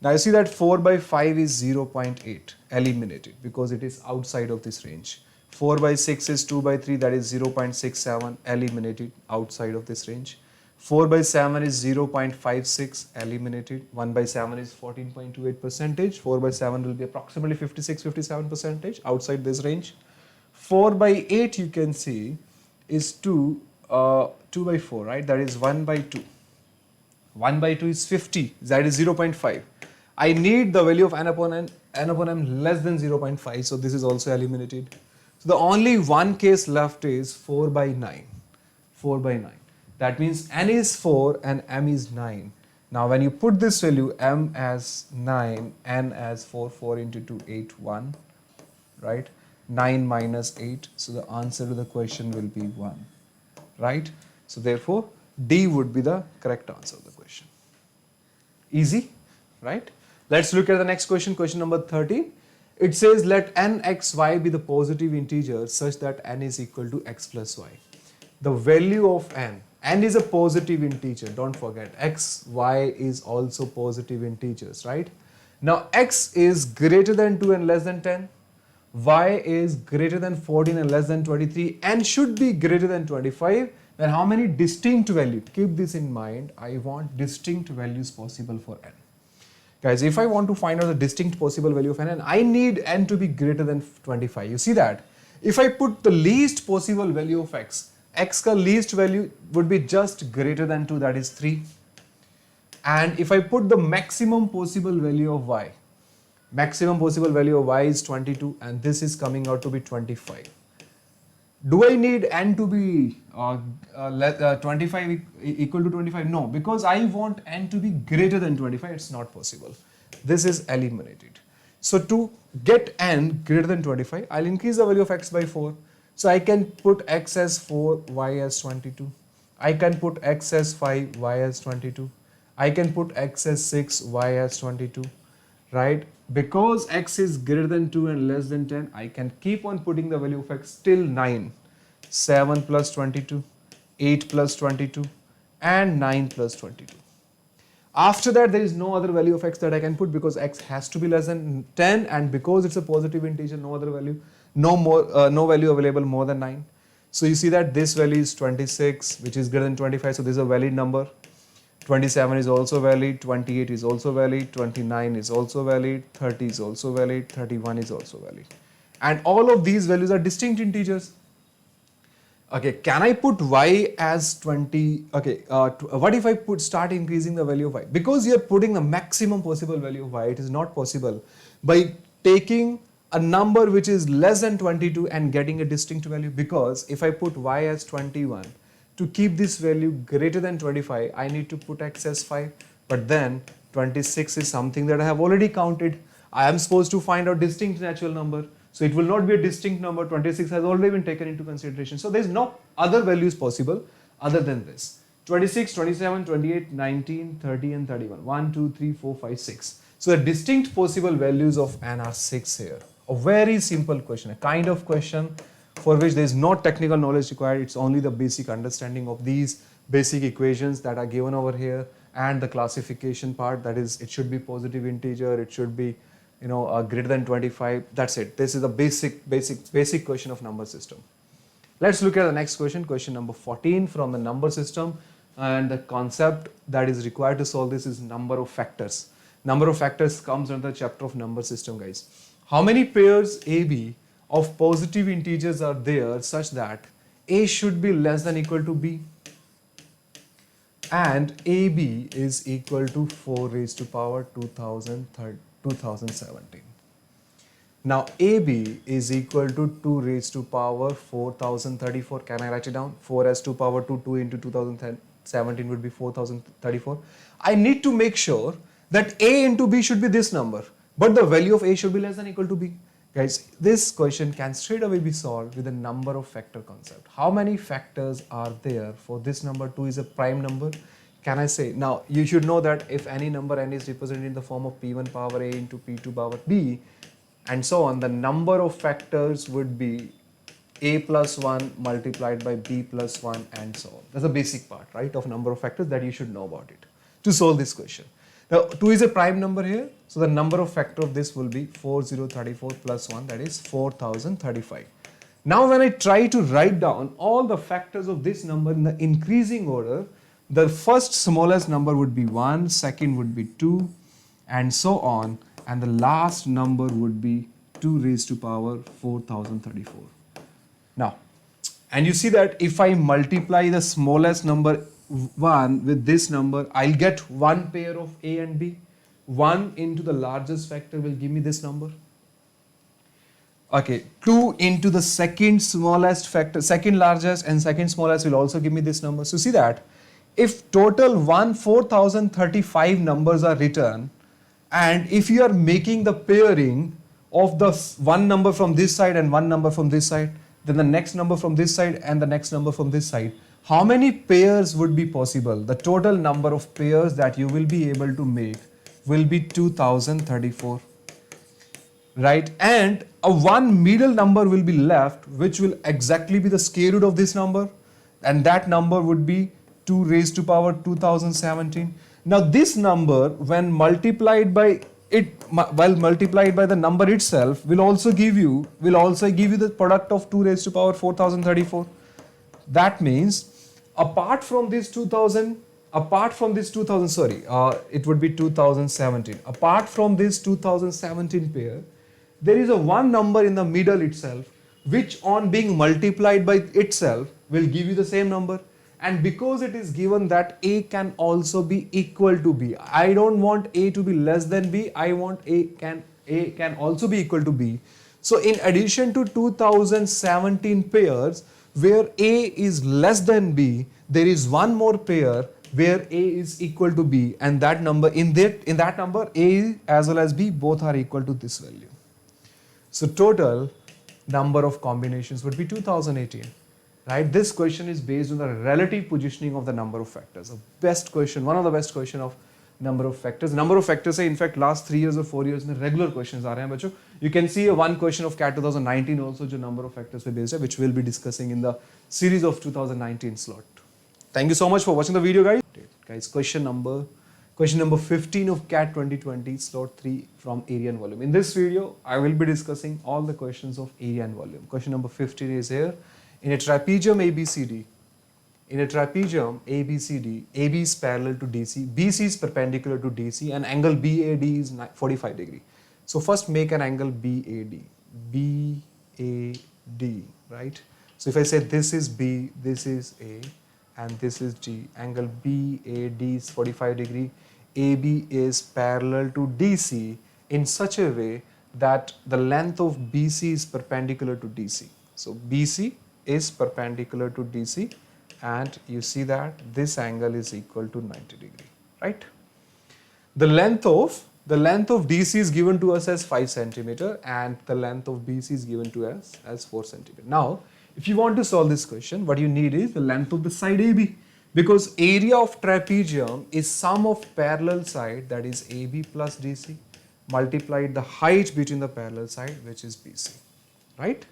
Now you see that 4 by 5 is 0.8, eliminated because it is outside of this range. 4 by 6 is 2 by 3, that is 0.67, eliminated, outside of this range. 4 by 7 is 0.56, eliminated. 1 by 7 is 14.28%. 4 by 7 will be approximately 56-57%, outside this range. 4 by 8 you can see is 2 by 4, right? That is 1 by 2. 1 by 2 is 50, that is 0.5. I need the value of N upon M less than 0.5, so this is also eliminated. So the only one case left is 4 by 9. 4 by 9. That means N is 4 and M is 9. Now when you put this value, M as 9, N as 4, 4 into 2, 8, 1, right? 9 minus 8. So the answer to the question will be 1, right? So therefore, D would be the correct answer of the question. Easy? right? Let's look at the next question, question number 13. It says let n x y be the positive integer such that n is equal to x plus y. The value of n is a positive integer, don't forget, x, y is also positive integers, right? Now x is greater than 2 and less than 10, y is greater than 14 and less than 23, and should be greater than 25. Then how many distinct values? Keep this in mind, I want distinct values possible for n. Guys, if I want to find out the distinct possible value of n, I need n to be greater than 25. You see that? If I put the least possible value of x ka least value would be just greater than 2, that is 3. And if I put the maximum possible value of y, maximum possible value of y is 22, and this is coming out to be 25. Do I need n to be 25 equal to 25? No, because I want n to be greater than 25. It's not possible. This is eliminated. So to get n greater than 25, I'll increase the value of x by 4. So I can put x as 4, y as 22. I can put x as 5, y as 22. I can put x as 6, y as 22, right? Because x is greater than 2 and less than 10, I can keep on putting the value of x till 9. 7 plus 22, 8 plus 22, and 9 plus 22. After that, there is no other value of x that I can put because x has to be less than 10, and because it's a positive integer, no other value, no value available more than 9. So you see that this value is 26, which is greater than 25, so this is a valid number. 27 is also valid, 28 is also valid, 29 is also valid, 30 is also valid, 31 is also valid. And all of these values are distinct integers. Okay, can I put y as 20? Okay, what if I start increasing the value of y? Because you are putting the maximum possible value of y, it is not possible by taking a number which is less than 22 and getting a distinct value. Because if I put y as 21, to keep this value greater than 25, I need to put x as 5. But then 26 is something that I have already counted. I am supposed to find out distinct natural number. So it will not be a distinct number. 26 has already been taken into consideration. So there is no other values possible other than this. 26, 27, 28, 19, 30 and 31. 1, 2, 3, 4, 5, 6. So the distinct possible values of n are 6 here. A very simple question, a kind of question for which there is no technical knowledge required. It's only the basic understanding of these basic equations that are given over here and the classification part, that is, it should be positive integer, it should be greater than 25. That's it. This is a basic question of number system. Let's look at the next question, question number 14 from the number system, and the concept that is required to solve this is number of factors. Number of factors comes under the chapter of number system, guys. How many pairs AB of positive integers are there such that A should be less than equal to B and AB is equal to 4 raised to power 2017. Now AB is equal to 2 raised to power 4034. Can I write it down? 4 as 2 power 2 into 2017 would be 4034. I need to make sure that A into B should be this number, but the value of A should be less than equal to B. Guys, this question can straight away be solved with the number of factor concept. How many factors are there for this number? 2 is a prime number. Can I say? Now, you should know that if any number n is represented in the form of p1 power a into p2 power b and so on, the number of factors would be a plus 1 multiplied by b plus 1 and so on. That's the basic part, right, of number of factors that you should know about it to solve this question. Now, 2 is a prime number here, so the number of factor of this will be 4034 plus 1, that is 4035. Now, when I try to write down all the factors of this number in the increasing order, the first smallest number would be 1, second would be 2, and so on, and the last number would be 2 raised to power 4034. Now, and you see that if I multiply the smallest number 1 with this number, I'll get one pair of A and B. 1 into the largest factor will give me this number. Okay, 2 into the second smallest factor, second largest and second smallest will also give me this number. So see that if total 4035 numbers are written, and if you are making the pairing of the one number from this side and one number from this side, then the next number from this side and the next number from this side, how many pairs would be possible? The total number of pairs that you will be able to make will be 2034, right? And a one middle number will be left, which will exactly be the square root of this number, and that number would be 2 raised to power 2017. Now this number, when multiplied by multiplied by the number itself, will also give you the product of 2 raised to power 4034. That means apart from this 2000, it would be 2017. Apart from this 2017 pair, there is a one number in the middle itself, which on being multiplied by itself will give you the same number. And because it is given that A can also be equal to B, I don't want A to be less than B, I want A can also be equal to B. So in addition to 2017 pairs where A is less than B, there is one more pair where A is equal to B, and that number in that number A as well as B both are equal to this value. So total number of combinations would be 2018. Right? This question is based on the relative positioning of the number of factors. A best question, one of the best question of number of factors. Number of factors है in fact last 3 years or 4 years में regular questions आ रहे हैं बच्चों. You can see a one question of CAT 2019 also जो number of factors पे based है, which we'll be discussing in the series of 2019 slot. Thank you so much for watching the video, guys. Guys, question number 15 of CAT 2020 slot 3 from area and volume. In this video, I will be discussing all the questions of area and volume. Question number 15 is here. In a trapezium ABCD, AB is parallel to DC, BC is perpendicular to DC, and angle BAD is 45 degree. So first make an angle BAD, right? So if I say this is B, this is A, and this is D, angle BAD is 45 degree, AB is parallel to DC in such a way that the length of BC is perpendicular to DC. So BC is perpendicular to DC, and you see that this angle is equal to 90 degree, right? The length of DC is given to us as 5 centimeter, and the length of BC is given to us as 4 centimeter. Now, if you want to solve this question, what you need is the length of the side AB, because area of trapezium is sum of parallel side, that is AB plus DC, multiplied the height between the parallel side, which is BC, right?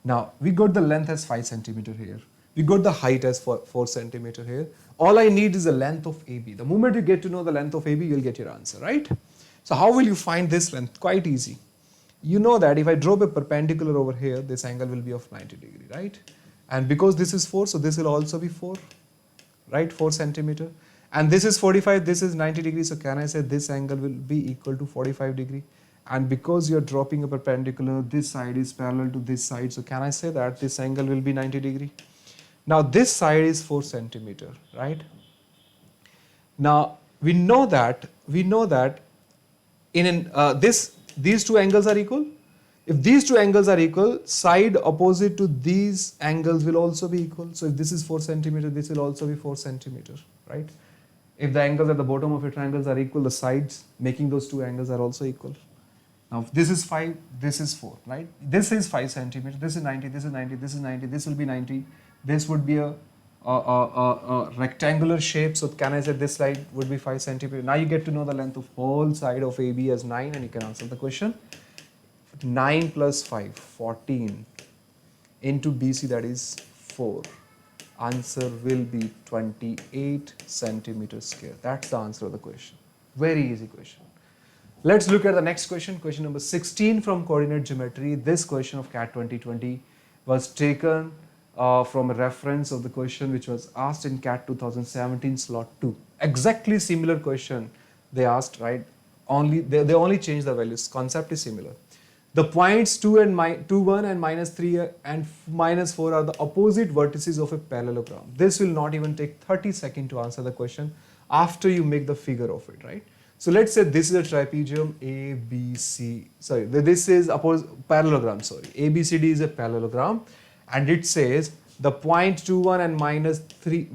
Now, we got the length as 5 centimeter here. We got the height as 4 centimeter here. All I need is the length of AB. The moment you get to know the length of AB, you'll get your answer, right? So how will you find this length? Quite easy. You know that if I drop a perpendicular over here, this angle will be of 90 degree, right? And because this is 4, so this will also be 4, right? 4 centimeter. And this is 45, this is 90 degree. So can I say this angle will be equal to 45 degree? And because you're dropping a perpendicular, this side is parallel to this side. So can I say that this angle will be 90 degree? Now this side is 4 centimeter, right? Now we know that in these two angles are equal. If these two angles are equal, side opposite to these angles will also be equal. So if this is 4 centimeter, this will also be 4 centimeter, right? If the angles at the bottom of a triangle are equal, the sides making those two angles are also equal. Now this is 5, this is 4, right? This is 5 centimeter, this is 90, this is 90, this is 90, this will be 90. This would be a rectangular shape. So can I say this side would be 5 centimeter? Now you get to know the length of whole side of AB as 9, and you can answer the question. 9 plus 5, 14 into BC, that is 4. Answer will be 28 centimeters square. That's the answer of the question. Very easy question. Let's look at the next question. Question number 16 from coordinate geometry. This question of CAT 2020 was taken from a reference of the question which was asked in CAT 2017 slot 2. Exactly similar question they asked, right? They only changed the values. Concept is similar. The points 1 and minus 3 and minus 4 are the opposite vertices of a parallelogram. This will not even take 30 seconds to answer the question after you make the figure of it, right? So let's say this is a trapezium ABC. Sorry, this is parallelogram. Sorry, ABCD is a parallelogram, and it says the point 2, 1 and minus 3,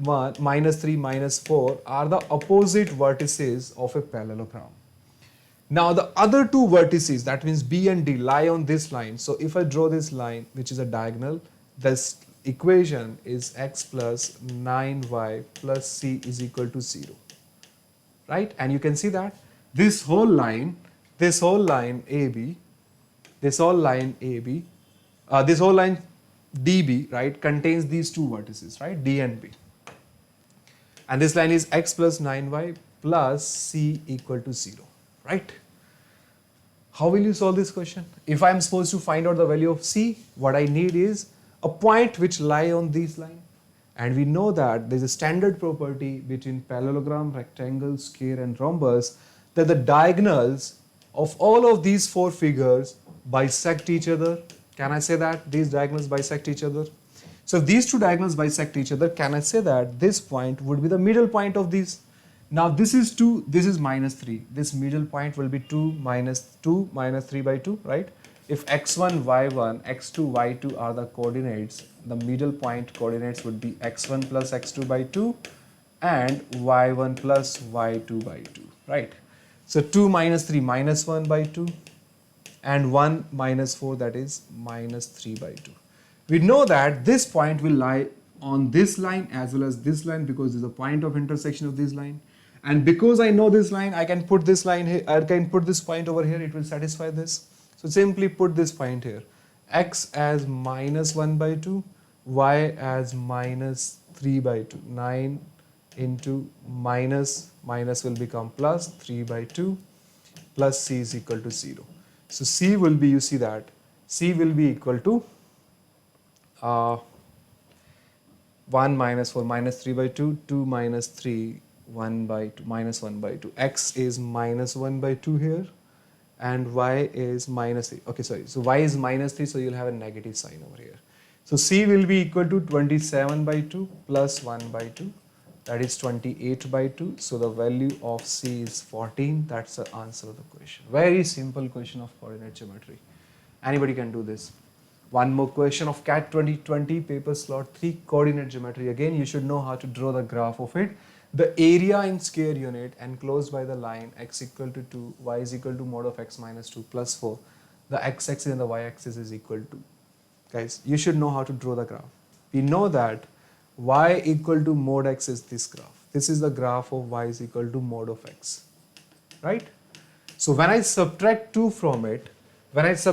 minus 4 are the opposite vertices of a parallelogram. Now the other two vertices, that means B and D, lie on this line. So if I draw this line, which is a diagonal, this equation is x plus 9y plus c is equal to 0. Right? And you can see that this whole line AB, this whole line DB, right, contains these two vertices, right, D and B. And this line is x plus 9y plus c equal to 0, right? How will you solve this question? If I am supposed to find out the value of c, what I need is a point which lie on this line. And we know that there is a standard property between parallelogram, rectangle, square and rhombus that the diagonals of all of these four figures bisect each other. Can I say that these diagonals bisect each other? So if these two diagonals bisect each other, can I say that this point would be the middle point of these? Now this is 2, this is minus 3. This middle point will be 2 minus 3 by 2, right? If x1, y1, x2, y2 are the coordinates, the middle point coordinates would be x1 plus x2 by 2 and y1 plus y2 by 2, right? So 2 minus 3 minus 1 by 2 and 1 minus 4, that is minus 3 by 2. We know that this point will lie on this line as well as this line because this is a point of intersection of this line. And because I know this line, I can put this line here, I can put this point over here, it will satisfy this. So simply put this point here, x as minus 1 by 2, y as minus 3 by 2, 9 into minus will become plus 3 by 2 plus c is equal to 0. So c will be, you see that, c will be equal to 1 minus 4 minus 3 by 2, 2 minus 3, 1 by 2, minus 1 by 2. X is minus 1 by 2 here and y is minus 3. Okay, sorry. So y is minus 3, so you'll have a negative sign over here. So c will be equal to 27 by 2 plus 1 by 2. That is 28 by 2. So the value of c is 14. That's the answer of the question. Very simple question of coordinate geometry. Anybody can do this. One more question of CAT 2020 paper slot 3 coordinate geometry. Again, you should know how to draw the graph of it. The area in square unit enclosed by the line x equal to 2, y is equal to mod of x minus 2 plus 4. The x-axis and the y-axis is equal to. Guys, you should know how to draw the graph. We know that y equal to mod x is this graph. This is the graph of y is equal to mod of x, right? So when I subtract 2 from it, this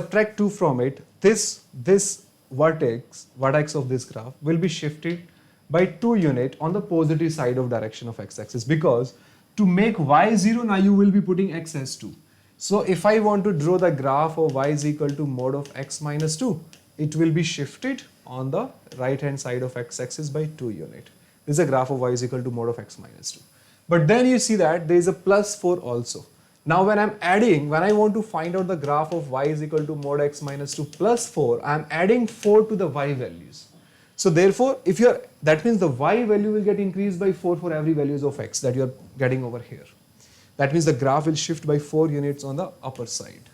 vertex of this graph will be shifted by 2 units on the positive side of direction of x-axis, because to make y 0, now you will be putting x as 2. So if I want to draw the graph of y is equal to mod of x minus 2, it will be shifted on the right hand side of x-axis by 2 units. This is a graph of y is equal to mod of x minus 2. But then you see that there is a plus 4 also. Now when I'm adding, when I want to find out the graph of y is equal to mod x minus 2 plus 4, I'm adding 4 to the y values. So therefore, if you're, that means the y value will get increased by 4 for every values of x that you're getting over here. That means the graph will shift by 4 units on the upper side.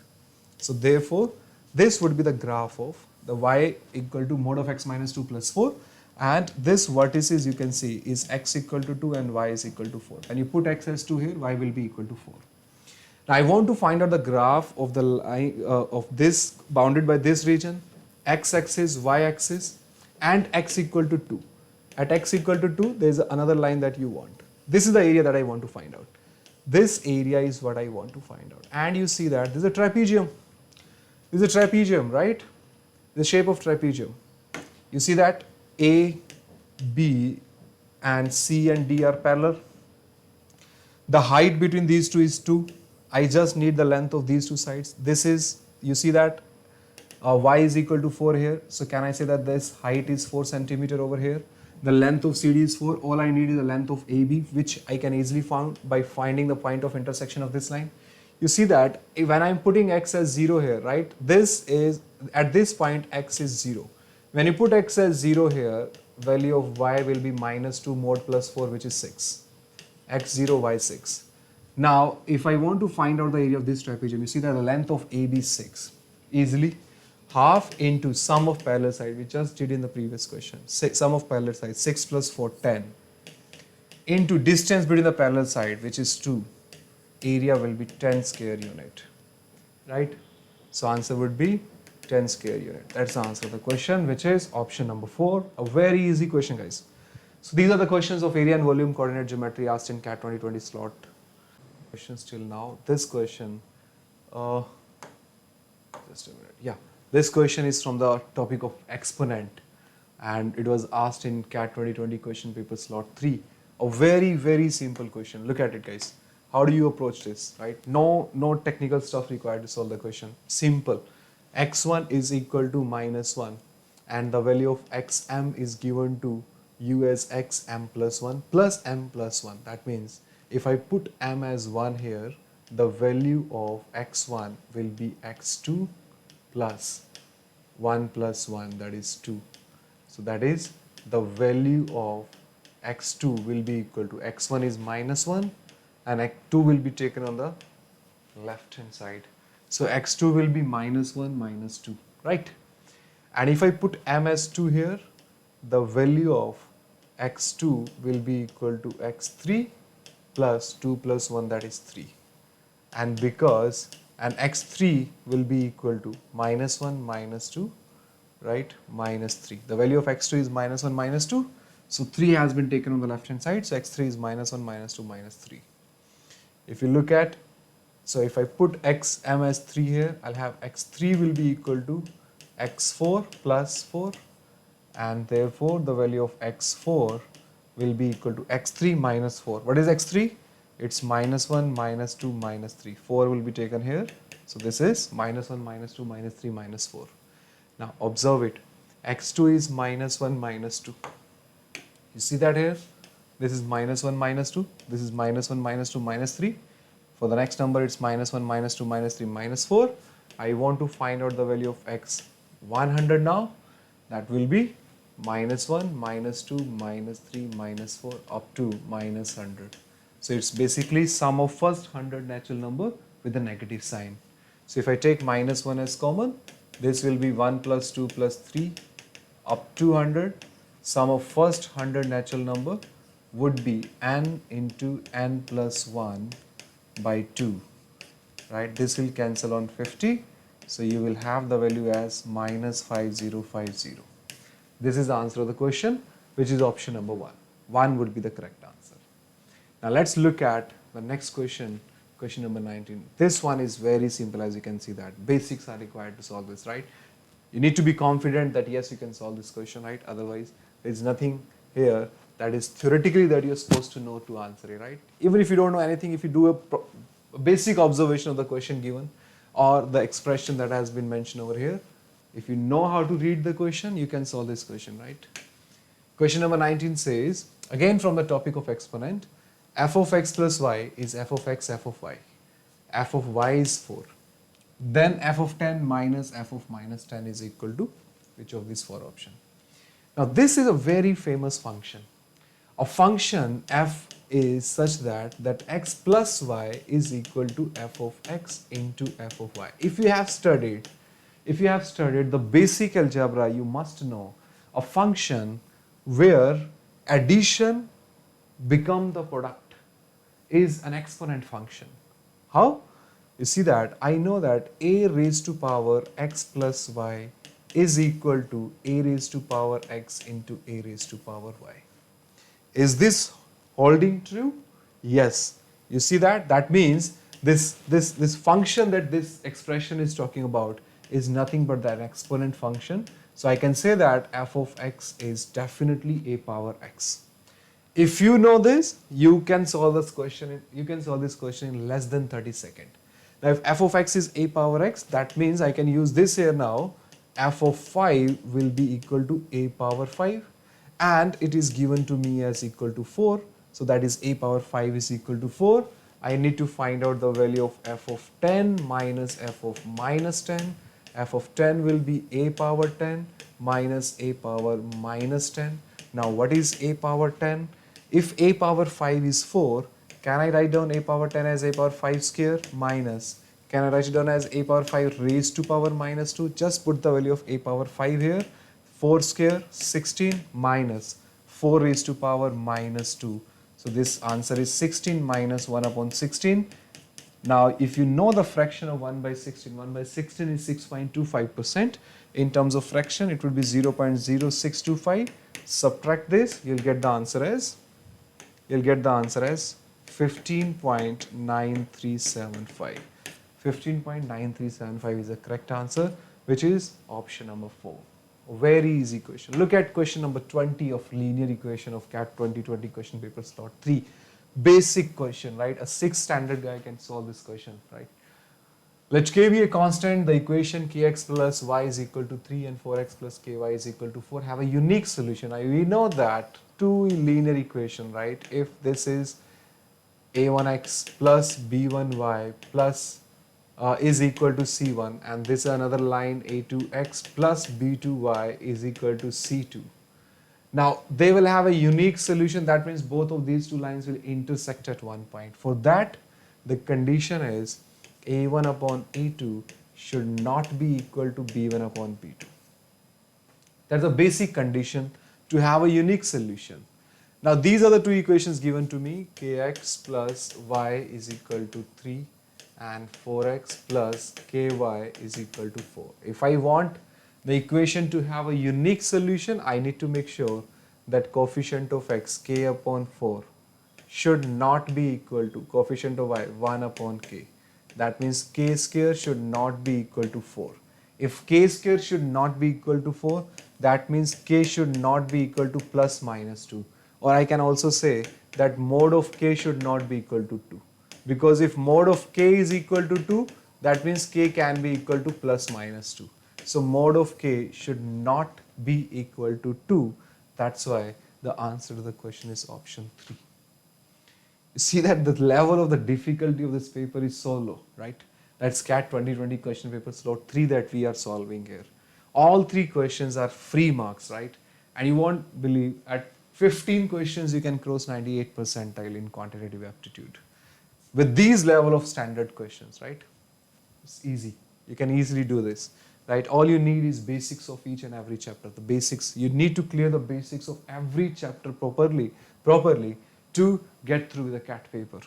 So therefore, this would be the graph of the y equal to mod of x minus 2 plus 4. And this vertices you can see is x equal to 2 and y is equal to 4. When you put x as 2 here, y will be equal to 4. Now I want to find out the graph of the line of this bounded by this region, x-axis, y-axis, and x equal to 2. At x equal to 2, there is another line that you want. This is the area that I want to find out. This area is what I want to find out. And you see that this is a trapezium. This is a trapezium, right? The shape of trapezium. You see that A, B, and C and D are parallel. The height between these two is 2. I just need the length of these two sides. This is, you see that y is equal to 4 here. So can I say that this height is 4 centimeter over here? The length of CD is 4. All I need is the length of AB, which I can easily find by finding the point of intersection of this line. You see that when I'm putting x as 0 here, right? This is, at this point, x is 0. When you put x as 0 here, value of y will be minus 2 mod plus 4, which is 6. x0, y6. Now, if I want to find out the area of this trapezium, you see that the length of AB is 6. Easily. Half into sum of parallel side, we just did in the previous question. Sum of parallel side, 6 plus 4, 10. Into distance between the parallel side, which is 2. Area will be 10 square unit. Right? So answer would be 10 square unit. That's the answer of the question, which is option number 4. A very easy question, guys. So these are the questions of area and volume coordinate geometry asked in CAT 2020 slot. questions till now. This question, uh, just a minute. Yeah, this question is from the topic of exponent, and it was asked in CAT 2020 question paper slot 3. A very simple question. Look at it, guys. How do you approach this, right? No technical stuff required to solve the question. Simple. X1 is equal to -1, and the value of xm is given to u as xm plus 1 plus m plus 1. That means if I put m as 1 here, the value of x1 will be x2 plus 1 plus 1, that is 2. So that is the value of x2 will be equal to x1 is -1 and x2 will be taken on the left hand side. So x2 will be -1 -2, right? And if I put m as 2 here, the value of x2 will be equal to x3 plus 2 plus 1, that is 3. And because and x3 will be equal to -1 -2, right, -3. The value of x2 is -1 -2. So 3 has been taken on the left hand side. So x3 is -1 -2 -3. If you look at, so if I put xm as 3 here, I'll have x3 will be equal to x4 plus 4, and therefore the value of x4 will be equal to x3 minus 4. What is x3? It's -1 -2 -3. 4 will be taken here. So this is -1 -2 -3 -4. Now observe it. x2 is -1 -2. You see that here? This is -1 -2. This is -1 -2 -3. For the next number, it's -1 -2 -3 -4. I want to find out the value of x 100 now. That will be -1 -2 -3 -4 up to -100. So it's basically sum of first 100 natural number with a negative sign. So if I take -1 as common, this will be 1 plus 2 plus 3 up to 100. Sum of first 100 natural number would be n into n plus 1 by 2, right? This will cancel on 50. So you will have the value as -5050. This is the answer of the question, which is option number 1. 1 would be the correct answer. Now let's look at the next question, question number 19. This one is very simple, as you can see that. Basics are required to solve this, right? You need to be confident that yes, you can solve this question, right? Otherwise, there's nothing here that is theoretically that you're supposed to know to answer it, right? Even if you don't know anything, if you do a basic observation of the question given or the expression that has been mentioned over here, if you know how to read the question, you can solve this question, right? Question number 19 says, again from the topic of exponent, f of x plus y is f of x f of y. F of y is 4. Then f of 10 minus f of minus 10 is equal to which of these 4 options? Now this is a very famous function. A function f is such that x plus y is equal to f of x into f of y. If you have studied the basic algebra, you must know a function where addition become the product is an exponent function. How? You see that I know that a raised to power x plus y is equal to a raised to power x into a raised to power y. Is this holding true? Yes. You see that? That means this function that this expression is talking about is nothing but that exponent function. So I can say that f of x is definitely a power x. If you know this, you can solve this question. You can solve this question in less than 30 seconds. Now, if f of x is a power x, that means I can use this here now. F of 5 will be equal to a power 5, and it is given to me as equal to 4. So that is a power 5 is equal to 4. I need to find out the value of f of 10 minus f of minus 10. F of 10 will be a power 10 minus a power minus 10. Now what is a power 10? If a power 5 is 4, can I write down a power 10 as a power 5 square minus, can I write it down as a power 5 raised to power minus 2? Just put the value of a power 5 here. 4 square 16 minus 4 raised to power minus 2. So this answer is 16 minus 1 upon 16. Now if you know the fraction of 1 by 16, 1 by 16 is 6.25%. In terms of fraction, it would be 0.0625. Subtract this, you'll get the answer as 15.9375. 15.9375 is the correct answer, which is option number 4. Very easy question. Look at question number 20 of linear equation of CAT 2020 question paper slot 3. Basic question, right? A 6th standard guy can solve this question, right? Let k be a constant, the equation kx plus y is equal to 3 and 4x plus ky is equal to 4 have a unique solution. We know that two linear equation, right? If this is a1x plus b1y plus is equal to c1, and this is another line a2x plus b2y is equal to c2. Now they will have a unique solution. That means both of these two lines will intersect at one point. For that, the condition is a1 upon a2 should not be equal to b1 upon b2. That's a basic condition to have a unique solution. Now these are the two equations given to me. Kx plus y is equal to 3 and 4x plus ky is equal to 4. If I want the equation to have a unique solution, I need to make sure that coefficient of x, k upon 4, should not be equal to coefficient of y, 1 upon k. That means k square should not be equal to 4. If k square should not be equal to 4, that means k should not be equal to plus minus 2. Or I can also say that mod of k should not be equal to 2. Because if mod of k is equal to 2, that means k can be equal to plus minus 2. So mod of k should not be equal to 2. That's why the answer to the question is option 3. You see that the level of the difficulty of this paper is so low, right? That's CAT 2020 question paper slot 3 that we are solving here. All 3 questions are free marks, right? And you won't believe at 15 questions you can cross 98th percentile in quantitative aptitude. With these level of standard questions, right? It's easy. You can easily do this, right? All you need is basics of each and every chapter. The basics, you need to clear the basics of every chapter properly to get through the CAT paper.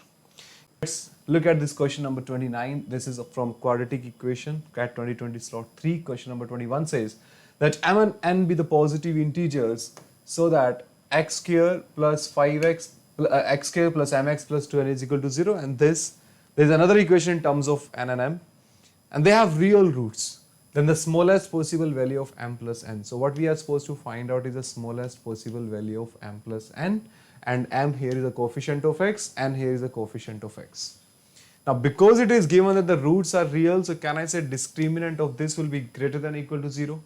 Let's look at this question number 29. This is from quadratic equation, CAT 2020 slot 3. Question number 21 says that m and n be the positive integers so that x square plus 5x x square plus mx plus 2n is equal to 0, and there's another equation in terms of n and m, and they have real roots. Then the smallest possible value of m plus n. So what we are supposed to find out is the smallest possible value of m plus n, and m here is the coefficient of x, and here is the coefficient of x. Now because it is given that the roots are real, so can I say discriminant of this will be greater than or equal to 0?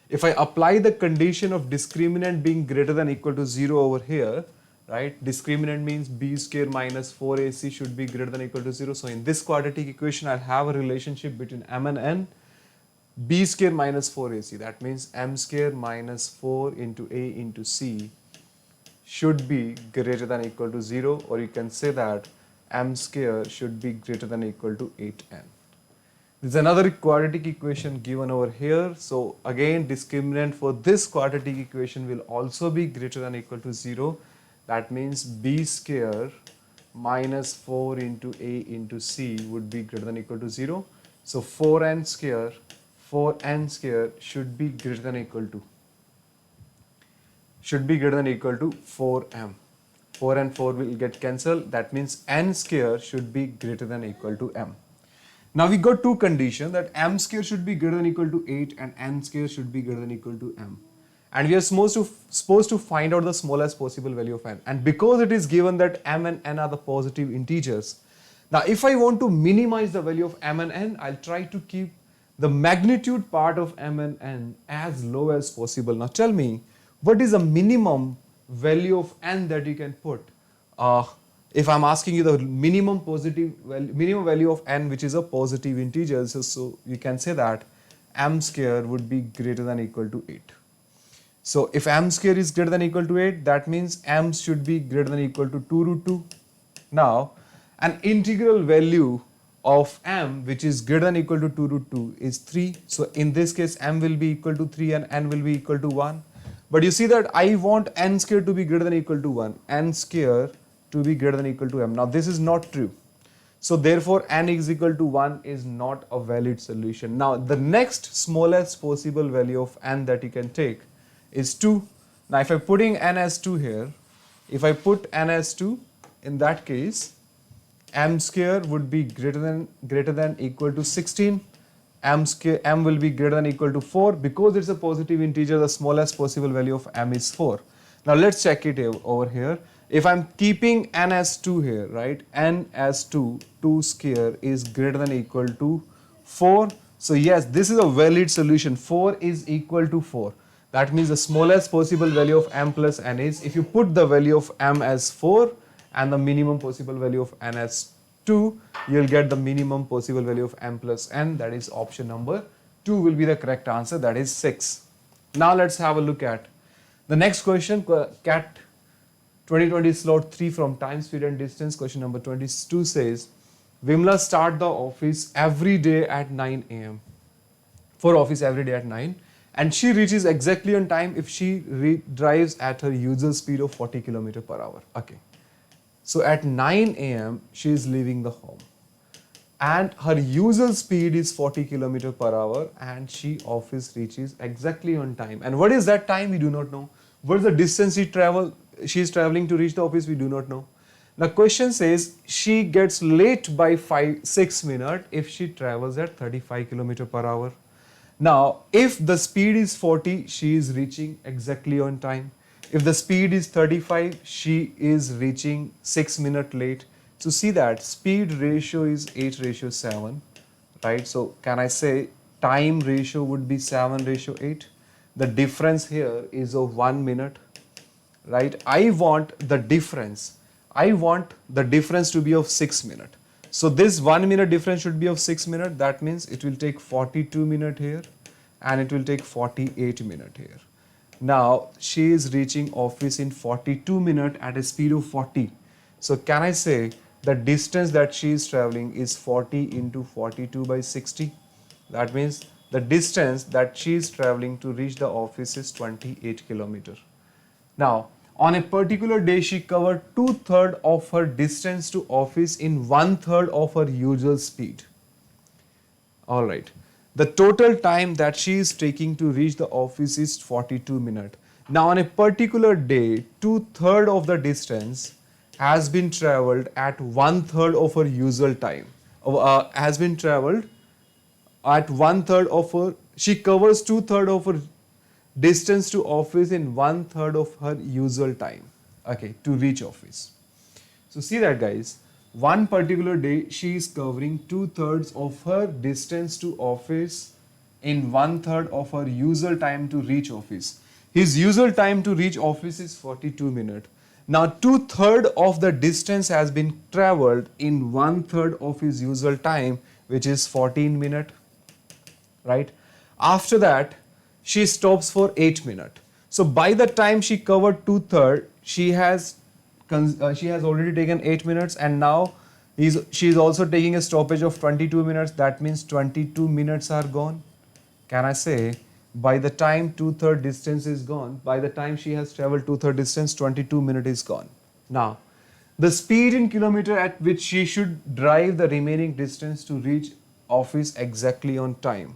If I apply the condition of discriminant being greater than or equal to 0 over here, right? Discriminant means b square minus 4ac should be greater than or equal to 0. So in this quadratic equation, I'll have a relationship between m and n, b square minus 4ac. That means m square minus 4 into a into c should be greater than or equal to 0, or you can say that m square should be greater than or equal to 8n. There's another quadratic equation given over here. So again, discriminant for this quadratic equation will also be greater than or equal to 0. That means b square minus 4 into a into c would be greater than or equal to 0. So 4n square should be greater than or equal to 4m. 4 and 4 will get cancelled. That means n square should be greater than or equal to m. Now we got two conditions, that m square should be greater than or equal to 8 and n square should be greater than or equal to m. And we are supposed to find out the smallest possible value of n. And because it is given that m and n are the positive integers, now if I want to minimize the value of m and n, I'll try to keep the magnitude part of m and n as low as possible. Now tell me, what is the minimum value of n that you can put? If I'm asking you the minimum value of n, which is a positive integer, so you can say that m square would be greater than or equal to 8. So if m square is greater than or equal to 8, that means m should be greater than or equal to 2 root 2. Now, an integral value of m which is greater than or equal to 2 root 2 is 3. So in this case, m will be equal to 3 and n will be equal to 1. But you see that I want n square to be greater than or equal to 1. N square to be greater than or equal to m. Now this is not true. So therefore n is equal to 1 is not a valid solution. Now the next smallest possible value of n that you can take is 2. Now if I'm putting n as 2 here, if I put n as 2, in that case, m square would be greater than equal to 16. M will be greater than equal to 4. Because it's a positive integer, the smallest possible value of m is 4. Now let's check it over here. If I'm keeping n as 2 here, right, n as 2, 2 square is greater than equal to 4. So yes, this is a valid solution. 4 is equal to 4. That means the smallest possible value of m plus n is, if you put the value of m as 4 and the minimum possible value of n as 2, you'll get the minimum possible value of m plus n. That is option number 2 will be the correct answer. That is 6. Now let's have a look at the next question. CAT 2020 slot 3 from time, speed and distance. Question number 22 says, Vimla start the office every day at 9 a.m. for office every day at 9, and she reaches exactly on time if she drives at her usual speed of 40 km per hour. Okay. So at 9 a.m. she is leaving the home and her usual speed is 40 km per hour and she office reaches exactly on time. And what is that time? We do not know. What is the distance she is traveling to reach the office? We do not know. The question says she gets late by 6 minutes if she travels at 35 km per hour. Now, if the speed is 40, she is reaching exactly on time. If the speed is 35, she is reaching 6 minutes late. So see that speed ratio is 8:7, right? So can I say time ratio would be 7:8? The difference here is of 1 minute, right? I want the difference to be of 6 minutes. So this 1 minute difference should be of 6 minutes. That means it will take 42 minutes here and it will take 48 minutes here. Now she is reaching office in 42 minutes at a speed of 40. So can I say the distance that she is traveling is 40 into 42 by 60? That means the distance that she is traveling to reach the office is 28 kilometers. Now, on a particular day, she covered 2/3 of her distance to office in 1/3 of her usual speed. All right. The total time that she is taking to reach the office is 42 minutes. Now, on a particular day, 2/3 of the distance has been traveled at 1/3 of her usual time. Has been traveled at 1/3 of her. She covers 2/3 of her distance to office in 1/3 of her usual time, okay, to reach office. So see that, guys, one particular day she is covering 2/3 of her distance to office in 1/3 of her usual time to reach office. His usual time to reach office is 42 minutes. Now 2/3 of the distance has been traveled in 1/3 of his usual time, which is 14 minutes, right? After that, she stops for 8 minutes. So by the time she covered 2/3, she has already taken 8 minutes, and now she is also taking a stoppage of 22 minutes. That means 22 minutes are gone. Can I say by the time 2/3 distance is gone, by the time she has traveled 2/3 distance, 22 minutes is gone. Now, the speed in kilometer at which she should drive the remaining distance to reach office exactly on time.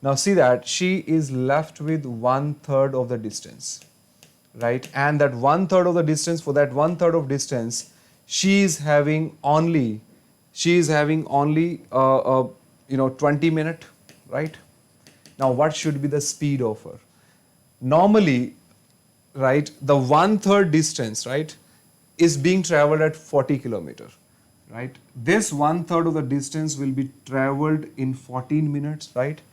Now see that she is left with 1/3 of the distance, right? And that 1/3 of the distance, for that 1/3 of distance, she is having only 20 minutes, right? Now what should be the speed of her? Normally, right, the 1/3 distance, right, is being traveled at 40 kilometers, right? This 1/3 of the distance will be traveled in 14 minutes, right?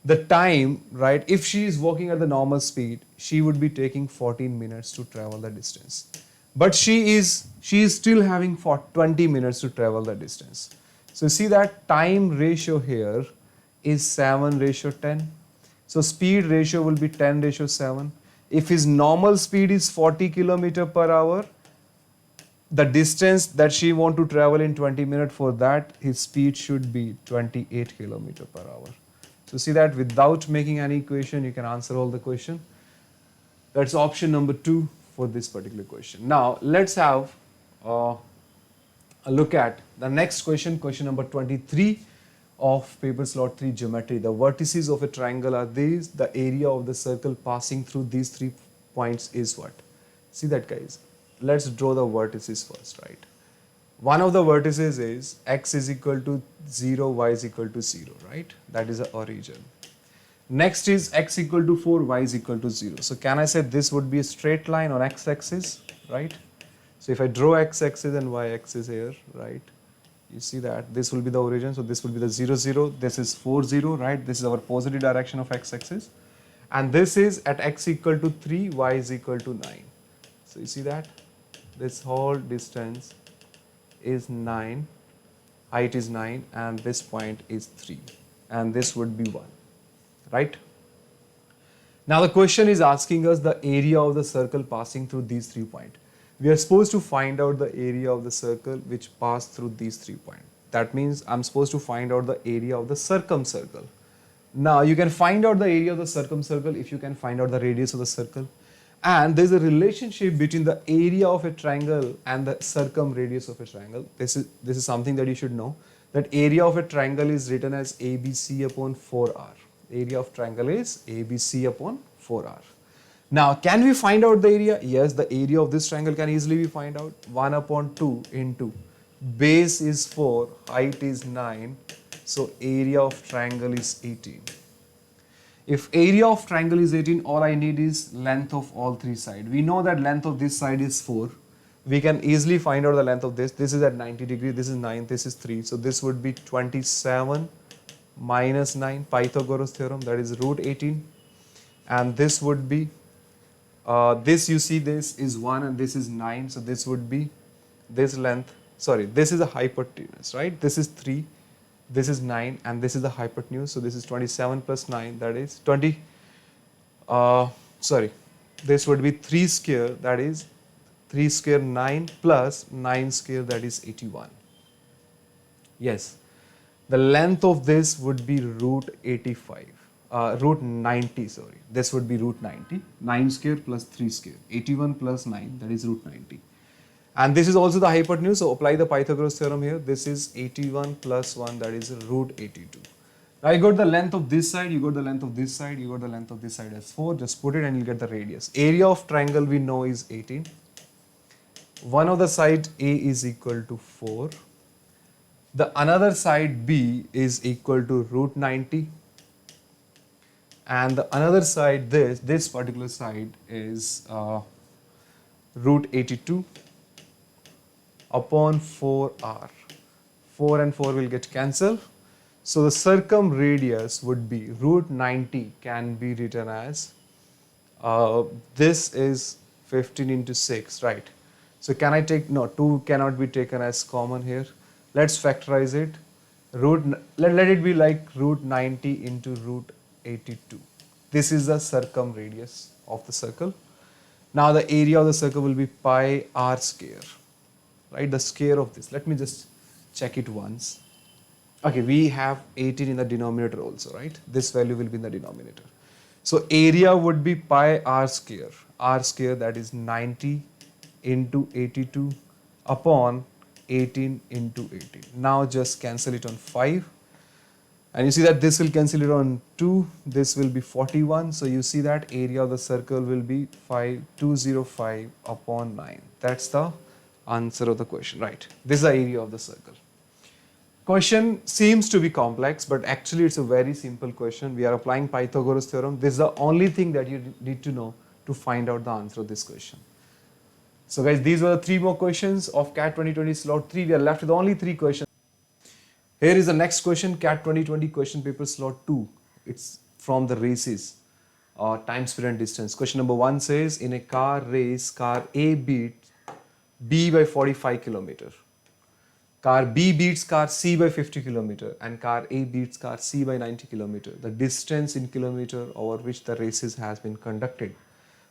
The time, right, if she is walking at the normal speed, she would be taking 14 minutes to travel the distance. But she is still having 20 minutes to travel the distance. So see that time ratio here is 7:10. So speed ratio will be 10:7. If his normal speed is 40 km per hour, the distance that she want to travel in 20 minutes, for that his speed should be 28 km per hour. So see that without making any equation, you can answer all the question. That's option number 2 for this particular question. Now let's have a look at the next question, question number 23 of paper slot 3 geometry. The vertices of a triangle are these. The area of the circle passing through these 3 points is what? See that, guys. Let's draw the vertices first, right? One of the vertices is x is equal to 0, y is equal to 0, right? That is the origin. Next is x equal to 4, y is equal to 0. So can I say this would be a straight line on x-axis, right? So if I draw x-axis and y-axis here, right? You see that this will be the origin. So this will be the 0, 0. This is 4, 0, right? This is our positive direction of x-axis. And this is at x equal to 3, y is equal to 9. So you see that? This whole distance is 9, height is 9, and this point is 3. And this would be 1, right? Now the question is asking us the area of the circle passing through these 3 points. We are supposed to find out the area of the circle which passed through these 3 points. That means I'm supposed to find out the area of the circumcircle. Now you can find out the area of the circumcircle if you can find out the radius of the circle. And there's a relationship between the area of a triangle and the circumradius of a triangle. This is something that you should know. That area of a triangle is written as ABC upon 4R. Area of triangle is ABC upon 4R. Now, can we find out the area? Yes, the area of this triangle can easily be find out. 1 upon 2 into base is 4, height is 9. So, area of triangle is 18. If area of triangle is 18, all I need is length of all 3 sides. We know that length of this side is 4. We can easily find out the length of this. This is at 90 degrees, this is 9, this is 3. So this would be 27 minus 9, Pythagoras theorem, that is root 18. And this would be, this you see this is 1 and this is 9. So this would be this length, sorry, this is a hypotenuse, right? This is 3. This is 9 and this is the hypotenuse. So this is 27 plus 9, that is 20. This would be 3 square, that is 3 square 9 plus 9 square, that is 81. Yes, the length of this would be root 85, root 90, sorry. This would be root 90, 9 square plus 3 square, 81 plus 9, that is root 90. And this is also the hypotenuse, so apply the Pythagoras theorem here. This is 81 plus 1, that is root 82. Now you got the length of this side, you got the length of this side, you got the length of this side as 4. Just put it and you'll get the radius. Area of triangle we know is 18. One of the side A is equal to 4. The another side B is equal to root 90. And the another side, this particular side is root 82. Upon 4R. 4 and 4 will get cancelled. So the circumradius would be root 90 can be written as, this is 15 into 6, right? So can I take, no, 2 cannot be taken as common here. Let's factorize it. Let it be like root 90 into root 82. This is the circumradius of the circle. Now the area of the circle will be pi r square. Right, the square of this. Let me just check it once. Okay, we have 18 in the denominator also, right? This value will be in the denominator. So area would be pi r square. R square, that is 90 into 82 upon 18 into 18. Now just cancel it on 5. And you see that this will cancel it on 2. This will be 41. So you see that area of the circle will be 5205 upon 9. That's the answer of the question, right? This is the area of the circle. Question seems to be complex, but actually it's a very simple question. We are applying Pythagoras theorem. This is the only thing that you need to know to find out the answer of this question. So guys, these were the 3 more questions of CAT 2020 slot 3. We are left with only 3 questions. Here is the next question, CAT 2020 question paper slot 2. It's from the races, time, speed and distance. Question number 1 says, in a car race, car A beats B by 45 km. Car B beats car C by 50 km and car A beats car C by 90 km. The distance in kilometer over which the races has been conducted.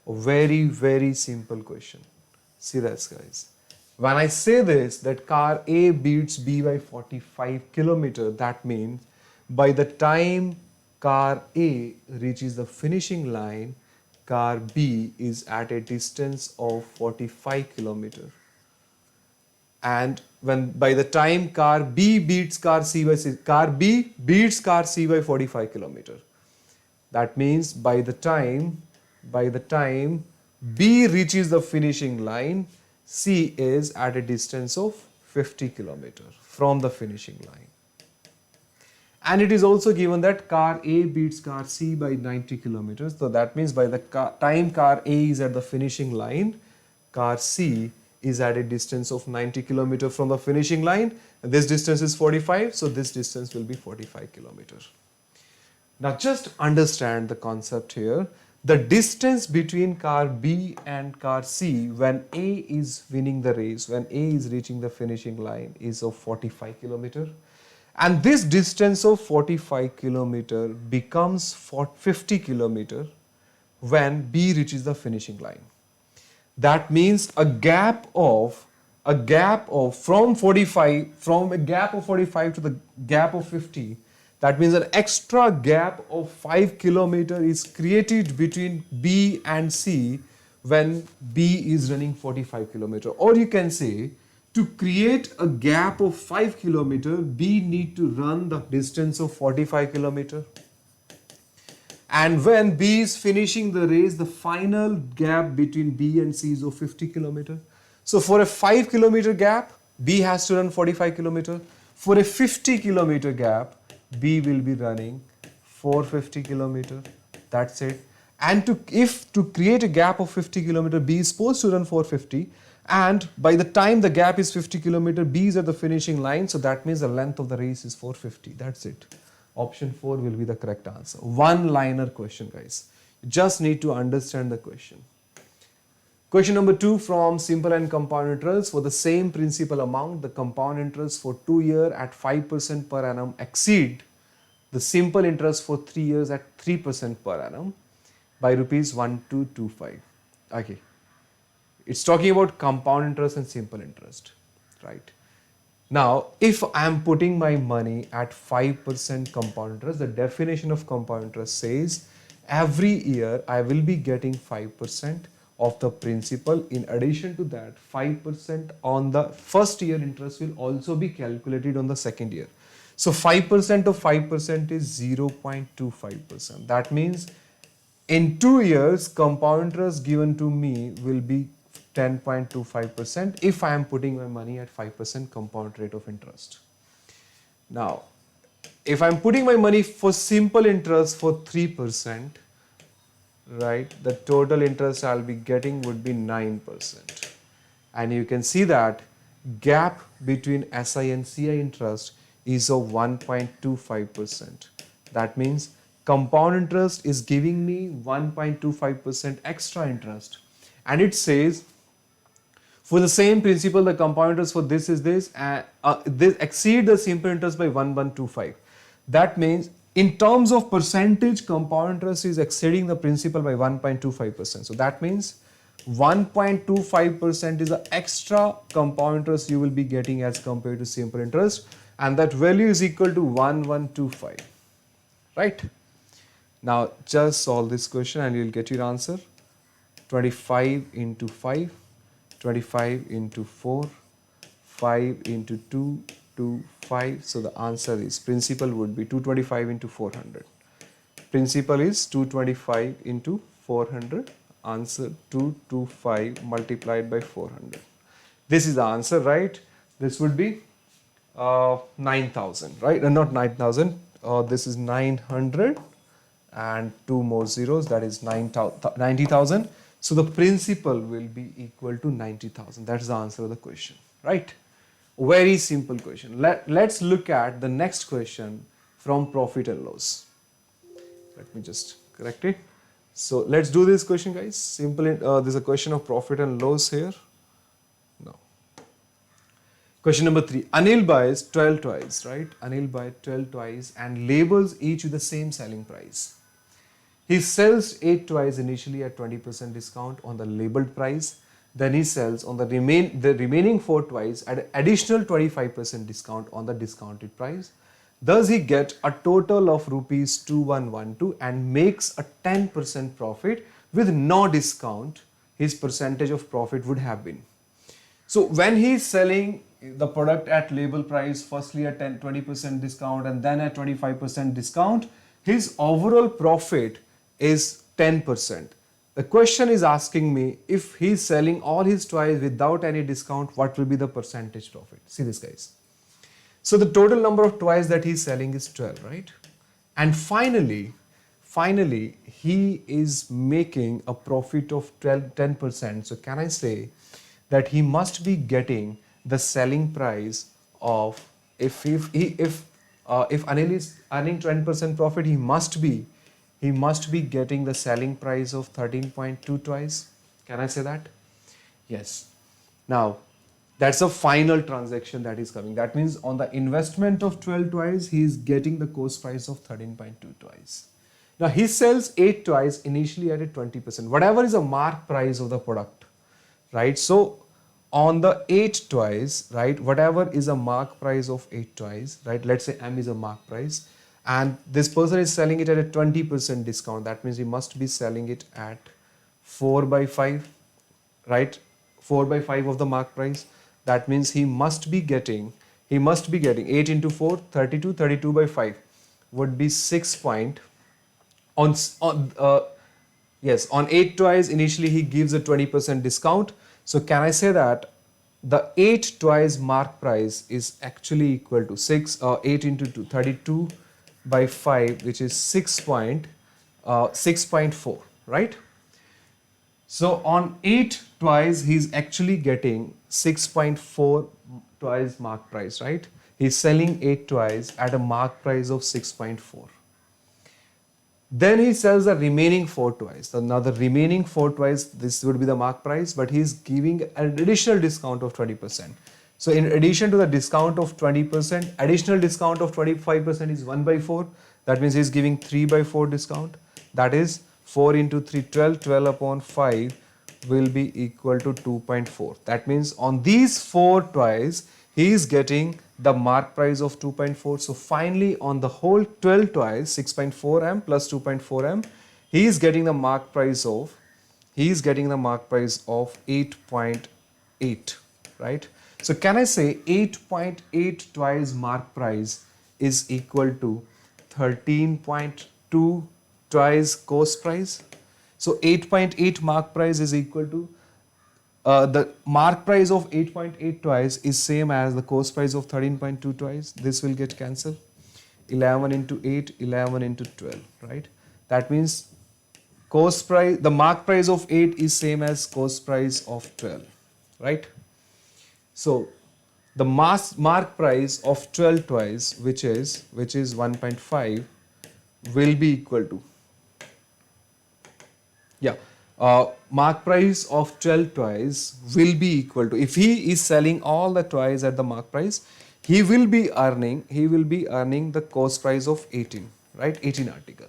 A very, very simple question. See this, guys. When I say this, that car A beats B by 45 km, that means by the time car A reaches the finishing line, car B is at a distance of 45 km. And when by the time car B beats car C by car B beats car C by 45 km. That means by the time B reaches the finishing line, C is at a distance of 50 kilometers from the finishing line. And it is also given that car A beats car C by 90 kilometers. So that means by the time car A is at the finishing line, car C is at a distance of 90 kilometers from the finishing line. And this distance is 45, so this distance will be 45 kilometers. Now just understand the concept here. The distance between car B and car C when A is winning the race, when A is reaching the finishing line, is of 45 kilometers. And this distance of 45 kilometer becomes 50 kilometer when B reaches the finishing line. That means a gap of from a gap of 45 to the gap of 50. That means an extra gap of 5 kilometer is created between B and C when B is running 45 kilometer. Or you can say, to create a gap of 5 kilometer, B need to run the distance of 45 kilometer. And when B is finishing the race, the final gap between B and C is of 50 kilometer. So for a 5 kilometer gap, B has to run 45 kilometer. For a 50 kilometer gap, B will be running 450 kilometer. That's it. And to create a gap of 50 kilometer, B is supposed to run 450. And by the time the gap is 50 kilometer, B is at the finishing line. So that means the length of the race is 450. That's it. Option 4 will be the correct answer. One-liner question, guys. You just need to understand the question. Question number 2 from simple and compound interest. For the same principal amount, the compound interest for 2 years at 5% per annum exceed the simple interest for 3 years at 3% per annum by rupees 1225. Okay. It's talking about compound interest and simple interest, right? Now, if I am putting my money at 5% compound interest, the definition of compound interest says every year I will be getting 5% of the principal. In addition to that, 5% on the first year interest will also be calculated on the second year. So 5% of 5% is 0.25%. That means in 2 years, compound interest given to me will be 10.25% if I am putting my money at 5% compound rate of interest. Now, if I am putting my money for simple interest for 3%, right, the total interest I'll be getting would be 9%. And you can see that gap between SI and CI interest is of 1.25%. That means compound interest is giving me 1.25% extra interest. And it says, for the same principle, the compound interest for this is this, and this exceed the simple interest by 1125. That means in terms of percentage, compound interest is exceeding the principal by 1.25%. So that means 1.25% is the extra compound interest you will be getting as compared to simple interest, and that value is equal to 1125, right? Now just solve this question and you'll get your answer. 25 into 5, 25 into 4, 5 into 2, 2, 5. So the answer is, principal would be 225 into 400. Principal is 225 into 400. Answer 225 multiplied by 400. This is the answer, right? This would be 9,000, right? Not 9,000. This is 900 and 2 more zeros. That is 90,000. So the principal will be equal to 90,000. That's the answer of the question, right? Very simple question. Let's look at the next question from profit and loss. Let me just correct it. So let's do this question, guys. Simple. There's a question of profit and loss here. No. Question number 3. Anil buys 12 toys, right? Anil buys 12 toys and labels each with the same selling price. He sells 8 toys initially at 20% discount on the labeled price. Then he sells on the remaining 4 toys at additional 25% discount on the discounted price. Thus he gets a total of rupees 2112 and makes a 10% profit. With no discount, his percentage of profit would have been. So when he is selling the product at label price, firstly at 20% discount and then at 25% discount, his overall profit is 10%. The question is asking me if he's selling all his toys without any discount, what will be the percentage profit? See this, guys. So the total number of toys that he's selling is 12, right? And finally, he is making a profit of 10%. So can I say that he must be getting the selling price of, if Anil is earning 20% profit, he must be getting the selling price of 13.2 toys. Can I say that? Yes. Now, that's a final transaction that is coming. That means on the investment of 12 toys, he is getting the cost price of 13.2 toys. Now, he sells 8 toys initially at a 20%. Whatever is a mark price of the product, right? So, on the 8 toys, right, whatever is a mark price of 8 toys, right, let's say M is a mark price, and this person is selling it at a 20% discount. That means he must be selling it at 4 by 5, right? 4 by 5 of the mark price. That means he must be getting 8 into 4, 32, 32 by 5 would be 6 point. On 8 toys initially he gives a 20% discount. So can I say that the 8 toys mark price is actually equal to 8 into 2, 32 by 5, which is 6.4, right? So on 8 toys, he's actually getting 6.4 toys mark price, right? He's selling 8 toys at a mark price of 6.4. Then he sells the remaining 4 toys. So now the remaining 4 toys, this would be the mark price, but he's giving an additional discount of 20%. So in addition to the discount of 20%, additional discount of 25% is 1 by 4. That means he's giving 3 by 4 discount. That is 4 into 3, 12, 12 upon 5 will be equal to 2.4. That means on these 4 toys, he is getting the mark price of 2.4. So finally on the whole 12 toys, 6.4M plus 2.4M, he is getting the mark price of 8.8, right? So can I say 8.8 toys mark price is equal to 13.2 toys cost price? So 8.8 mark price is equal to the mark price of 8.8 toys is same as the cost price of 13.2 toys. This will get cancelled. 11 into 8, 11 into 12, right? That means cost price, the mark price of 8 is same as cost price of 12, right? So the mark price of 12 toys, which is 1.5, will be equal to, mark price of 12 toys will be equal to, if he is selling all the toys at the mark price, he will be earning the cost price of 18, right? 18 article.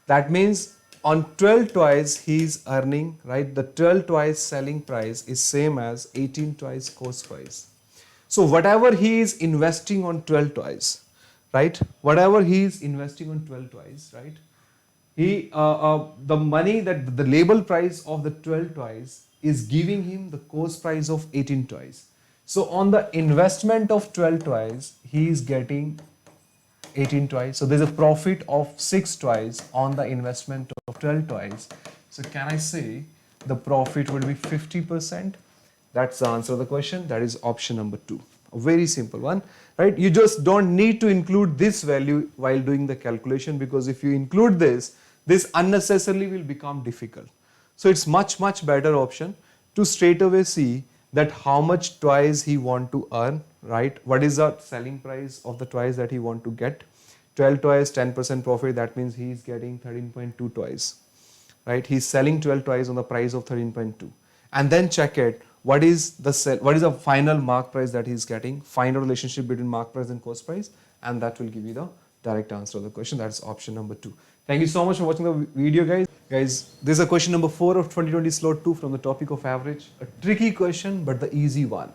That means on 12 toys he is earning, right, the 12 toys selling price is same as 18 toys cost price. So whatever he is investing on 12 toys, right, he the money, that the label price of the 12 toys is giving him the cost price of 18 toys. So on the investment of 12 toys, he is getting 18 toys. So there's a profit of 6 toys on the investment of 12 toys. So can I say the profit would be 50%? That's the answer of the question. That is option number 2. A very simple one, right? You just don't need to include this value while doing the calculation, because if you include this unnecessarily will become difficult. So it's much better option to straight away see that how much toys he want to earn, right? What is the selling price of the toys that he want to get? 12 toys, 10% profit. That means he is getting 13.2 toys, right? He's selling 12 toys on the price of 13.2, and then check it. What is the final mark price that he's getting? Find a relationship between mark price and cost price, and that will give you the direct answer of the question. That's option number 2. Thank you so much for watching the video, guys. Guys, this is a question number 4 of 2020 slot 2 from the topic of average. A tricky question, but the easy one.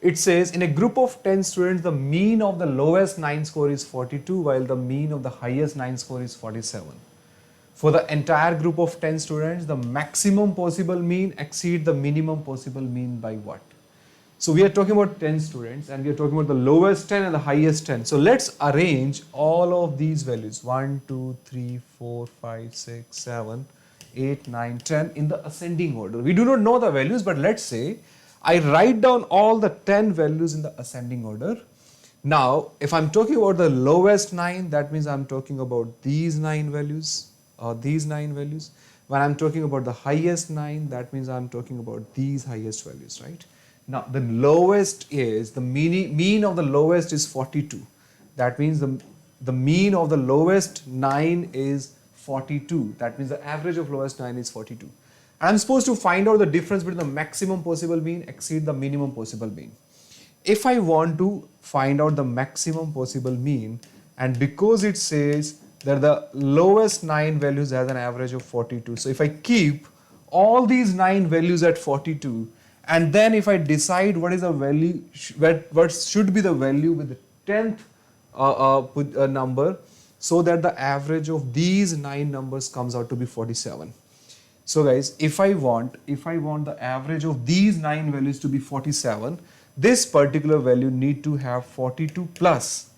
It says, in a group of 10 students, the mean of the lowest 9 score is 42, while the mean of the highest 9 score is 47. For the entire group of 10 students, the maximum possible mean exceeds the minimum possible mean by what? So we are talking about 10 students, and we are talking about the lowest 10 and the highest 10. So let's arrange all of these values. 1, 2, 3, 4, 5, 6, 7, 8, 9, 10 in the ascending order. We do not know the values, but let's say I write down all the 10 values in the ascending order. Now, if I'm talking about the lowest 9, that means I'm talking about these 9 values or these 9 values. When I'm talking about the highest 9, that means I'm talking about these highest values, right? Now, the lowest is, the mean of the lowest is 42. That means the mean of the lowest 9 is 42. That means the average of lowest 9 is 42. And I'm supposed to find out the difference between the maximum possible mean exceed the minimum possible mean. If I want to find out the maximum possible mean, and because it says that the lowest 9 values has an average of 42, so if I keep all these 9 values at 42, and then if I decide what is the value, what should be the value with the 10th number, so that the average of these 9 numbers comes out to be 47. So guys, if I want the average of these 9 values to be 47, this particular value need to have 42 plus.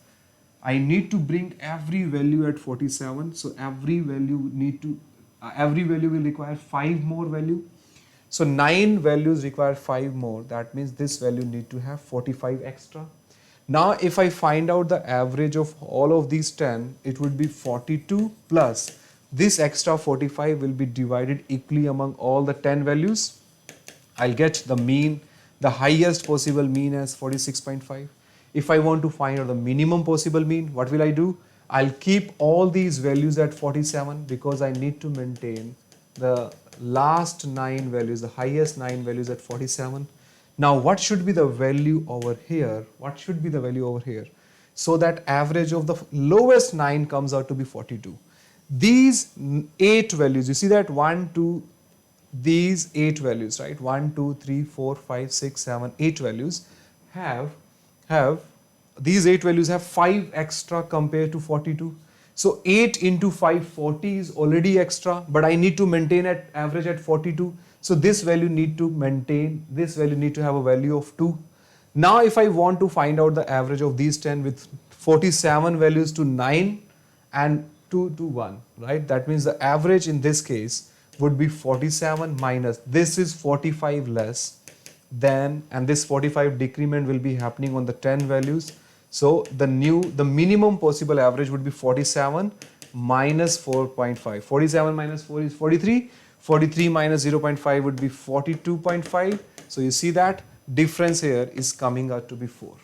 I need to bring every value at 47. So every value will require 5 more value. So 9 values require 5 more. That means this value need to have 45 extra. Now if I find out the average of all of these 10, it would be 42 plus this extra 45 will be divided equally among all the 10 values. I'll get the mean, the highest possible mean as 46.5. If I want to find out the minimum possible mean, what will I do? I'll keep all these values at 47 because I need to maintain the last 9 values, the highest 9 values at 47. Now what should be the value over here? What should be the value over here? So that average of the lowest 9 comes out to be 42. These 8 values, you see that 1, 2, these 8 values, right? 1, 2, 3, 4, 5, 6, 7, 8 values have these 8 values have 5 extra compared to 42. So 8 into 5, 40 is already extra, but I need to maintain at average at 42. So this value need to have a value of 2. Now if I want to find out the average of these 10 with 47 values to 9 and 2 to 1, right? That means the average in this case would be 47 minus, this is 45 less than, and this 45 decrement will be happening on the 10 values. So the minimum possible average would be 47 minus 4.5. 47 minus 4 is 43. 43 minus 0.5 would be 42.5. So you see that difference here is coming out to be 4.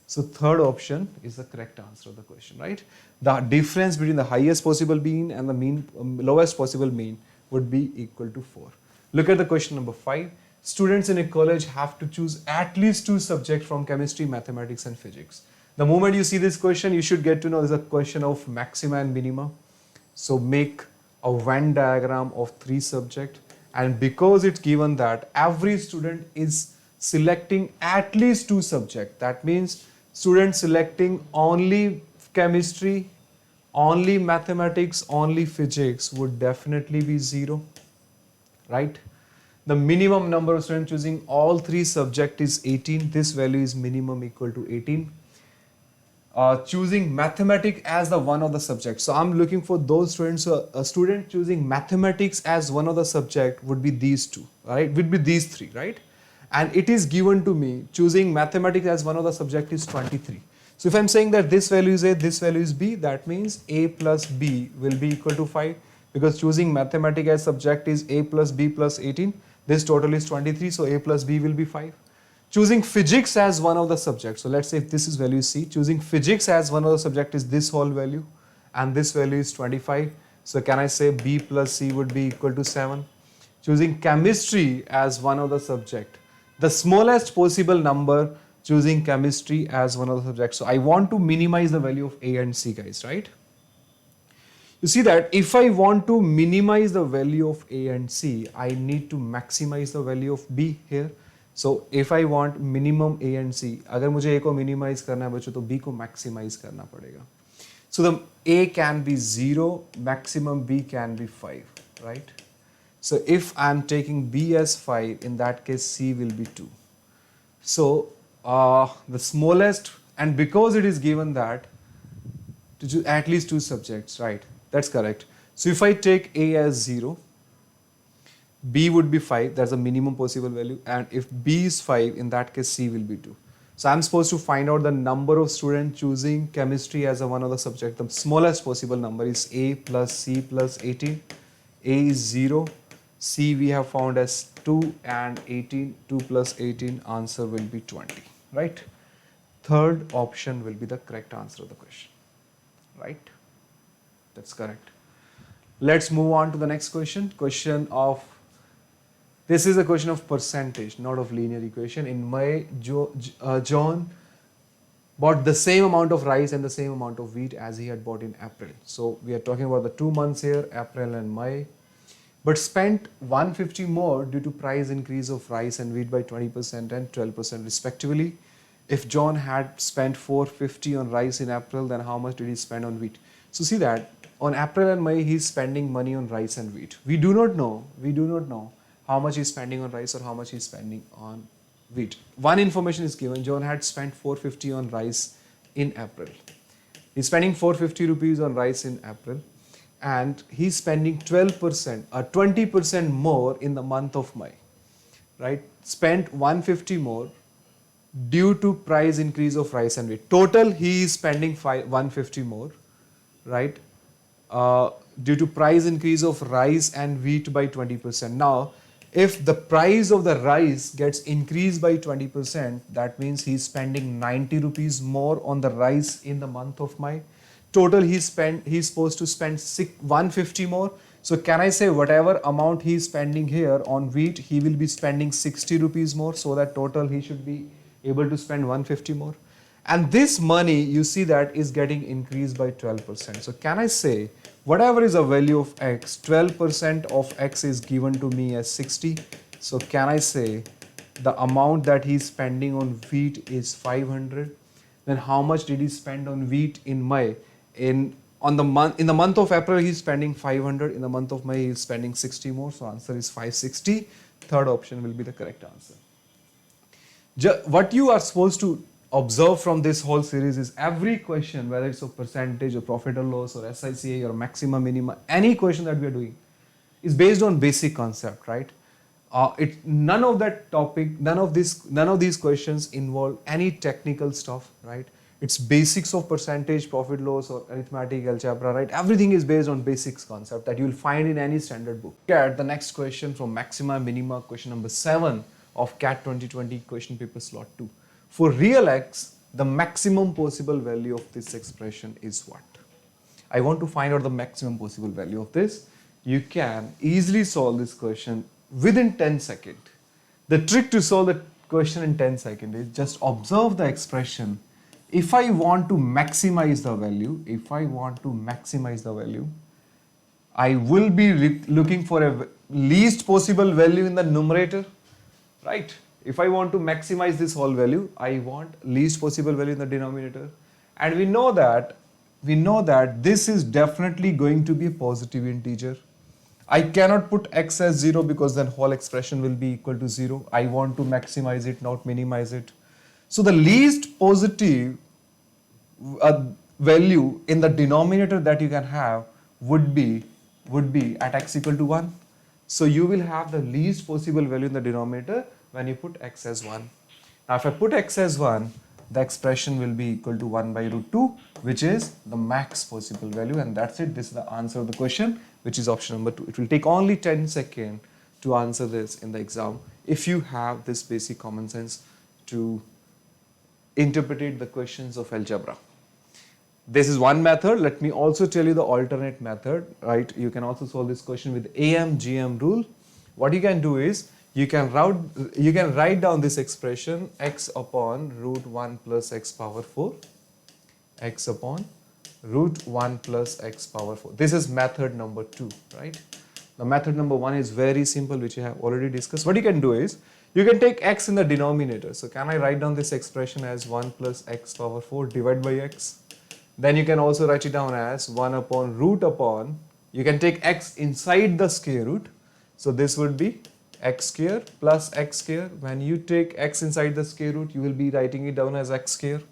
So third option is the correct answer of the question, right? The difference between the highest possible mean and the lowest possible mean would be equal to 4. Look at the question number 5. Students in a college have to choose at least 2 subjects from chemistry, mathematics and physics. The moment you see this question, you should get to know this is a question of maxima and minima. So make a Venn diagram of 3 subjects, and because it's given that every student is selecting at least 2 subjects, that means students selecting only chemistry, only mathematics, only physics would definitely be 0, right? The minimum number of students choosing all 3 subjects is 18. This value is minimum equal to 18. Choosing mathematics as the one of the subjects. So I'm looking for those students. So a student choosing mathematics as one of the subject would be these 2, right? Would be these 3, right? And it is given to me choosing mathematics as one of the subject is 23. So if I'm saying that this value is A, this value is B, that means A plus B will be equal to 5, because choosing mathematics as subject is A plus B plus 18. This total is 23, so A plus B will be 5. Choosing physics as one of the subjects. So let's say if this is value C, choosing physics as one of the subject is this whole value, and this value is 25. So can I say B plus C would be equal to 7? Choosing chemistry as one of the subject, the smallest possible number, choosing chemistry as one of the subjects. So I want to minimize the value of A and C, guys, right? You see that if I want to minimize the value of A and C, I need to maximize the value of B here. So if I want minimum A and C, अगर मुझे A को minimize करना है बच्चों, तो B को maximize करना पड़ेगा. So the A can be 0, maximum B can be 5, right? So if I'm taking B as 5, in that case C will be 2. So the smallest, and because it is given that to choose at least 2 subjects, right? That's correct. So if I take A as 0, B would be 5, that's the minimum possible value, and if B is 5, in that case C will be 2. So I'm supposed to find out the number of students choosing chemistry as a one of the subject. The smallest possible number is A plus C plus 18. A is 0, C we have found as 2, and 18, 2 plus 18, answer will be 20, right? Third option will be the correct answer of the question, right? That's correct. Let's move on to the next question. This is a question of percentage, not of linear equation. In May, John bought the same amount of rice and the same amount of wheat as he had bought in April. So we are talking about the 2 months here, April and May, but spent 150 more due to price increase of rice and wheat by 20% and 12% respectively. If John had spent 450 on rice in April, then how much did he spend on wheat? So see that on April and May, he's spending money on rice and wheat. We do not know how much he's spending on rice or how much he's spending on wheat. One information is given, John had spent 450 on rice in April. He's spending 450 rupees on rice in April, and he's spending 12% or 20% more in the month of May, right? Spent 150 more due to price increase of rice and wheat. Total, he is spending 150 more, right? Due to price increase of rice and wheat by 20%. Now, if the price of the rice gets increased by 20%, that means he's spending 90 rupees more on the rice in the month of May. Total he's supposed to spend 150 more. So can I say whatever amount he's spending here on wheat, he will be spending 60 rupees more, so that total he should be able to spend 150 more. And this money, you see that is getting increased by 12%. So can I say whatever is a value of x, 12% of x is given to me as 60. So can I say the amount that he's spending on wheat is 500. Then how much did he spend on wheat in May? In the month of April, he's spending 500. In the month of May, he's spending 60 more. So answer is 560. Third option will be the correct answer. What you are supposed to observe from this whole series is every question, whether it's a percentage or profit or loss or SICA or maxima minima, any question that we are doing is based on basic concept, right? None of these questions involve any technical stuff, right? It's basics of percentage, profit, loss, or arithmetic, algebra, right? Everything is based on basics concept that you will find in any standard book. At the next question from maxima minima, question number 7 of CAT 2020 question paper slot 2. For real x, the maximum possible value of this expression is what? I want to find out the maximum possible value of this. You can easily solve this question within 10 seconds. The trick to solve the question in 10 seconds is just observe the expression. If I want to maximize the value, I will be looking for a least possible value in the numerator, right? If I want to maximize this whole value, I want least possible value in the denominator. And we know that this is definitely going to be a positive integer. I cannot put x as 0 because then whole expression will be equal to 0. I want to maximize it, not minimize it. So the least positive value in the denominator that you can have would be at x equal to 1. So you will have the least possible value in the denominator when you put x as 1. Now if I put x as 1, the expression will be equal to 1 by root 2, which is the max possible value, and that's it. This is the answer of the question, which is option number 2. It will take only 10 seconds to answer this in the exam if you have this basic common sense to interpret the questions of algebra. This is one method. Let me also tell you the alternate method, right? You can also solve this question with AM-GM rule. What you can do is, you can write down this expression x upon root 1 plus x power 4. X upon root 1 plus x power 4. This is method number 2, right? The method number 1 is very simple, which you have already discussed. What you can do is, you can take x in the denominator. So can I write down this expression as 1 plus x power 4 divided by x? Then you can also write it down as 1 upon root upon, you can take x inside the square root. So this would be x square plus x square. When you take x inside the square root, you will be writing it down as x square.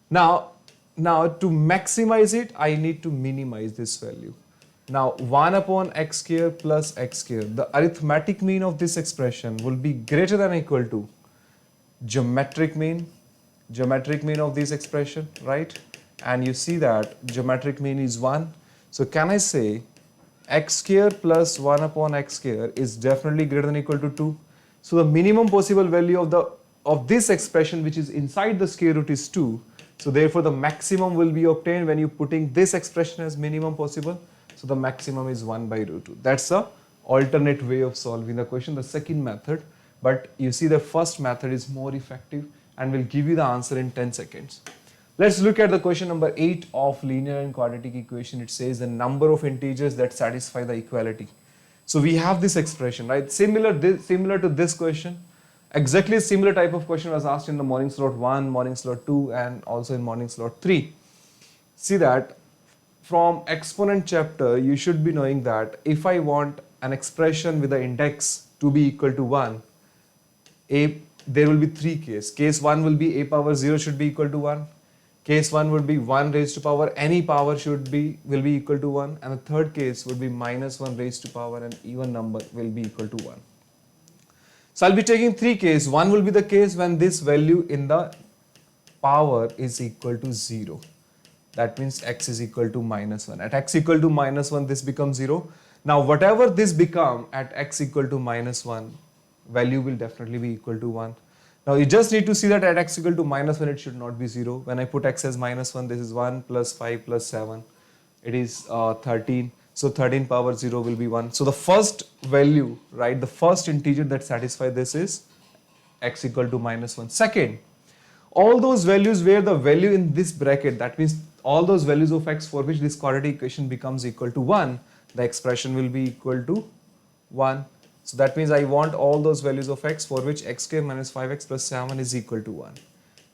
Now to maximize it, I need to minimize this value. Now 1 upon x square plus x square, the arithmetic mean of this expression will be greater than or equal to geometric mean of this expression, right? And you see that geometric mean is 1. So can I say x square plus 1 upon x square is definitely greater than or equal to 2? So the minimum possible value of this expression, which is inside the square root, is 2. So therefore the maximum will be obtained when you putting this expression as minimum possible. So the maximum is 1 by root 2. That's the alternate way of solving the question, the second method. But you see the first method is more effective and will give you the answer in 10 seconds. Let's look at the question number 8 of linear and quadratic equation. It says the number of integers that satisfy the equality. So we have this expression, right? Similar to this question. Exactly a similar type of question was asked in the morning slot 1, morning slot 2, and also in morning slot 3. See that from exponent chapter, you should be knowing that if I want an expression with the index to be equal to 1, there will be 3 cases. Case 1 will be a power 0 should be equal to 1. Case 1 would be 1 raised to power any power will be equal to 1. And the third case would be minus 1 raised to power an even number will be equal to 1. So I'll be taking 3 cases. 1 will be the case when this value in the power is equal to 0. That means x is equal to minus 1. At x equal to minus 1, this becomes 0. Now whatever this become at x equal to minus 1, value will definitely be equal to 1. Now you just need to see that at x equal to minus 1, it should not be 0. When I put x as minus 1, this is 1 plus 5 plus 7. It is 13. So 13 power 0 will be 1. So the first value, right, the first integer that satisfies this is x equal to minus 1. Second, all those values where the value in this bracket, that means all those values of x for which this quadratic equation becomes equal to 1, the expression will be equal to 1. So that means I want all those values of x for which x square minus 5x plus 7 is equal to 1.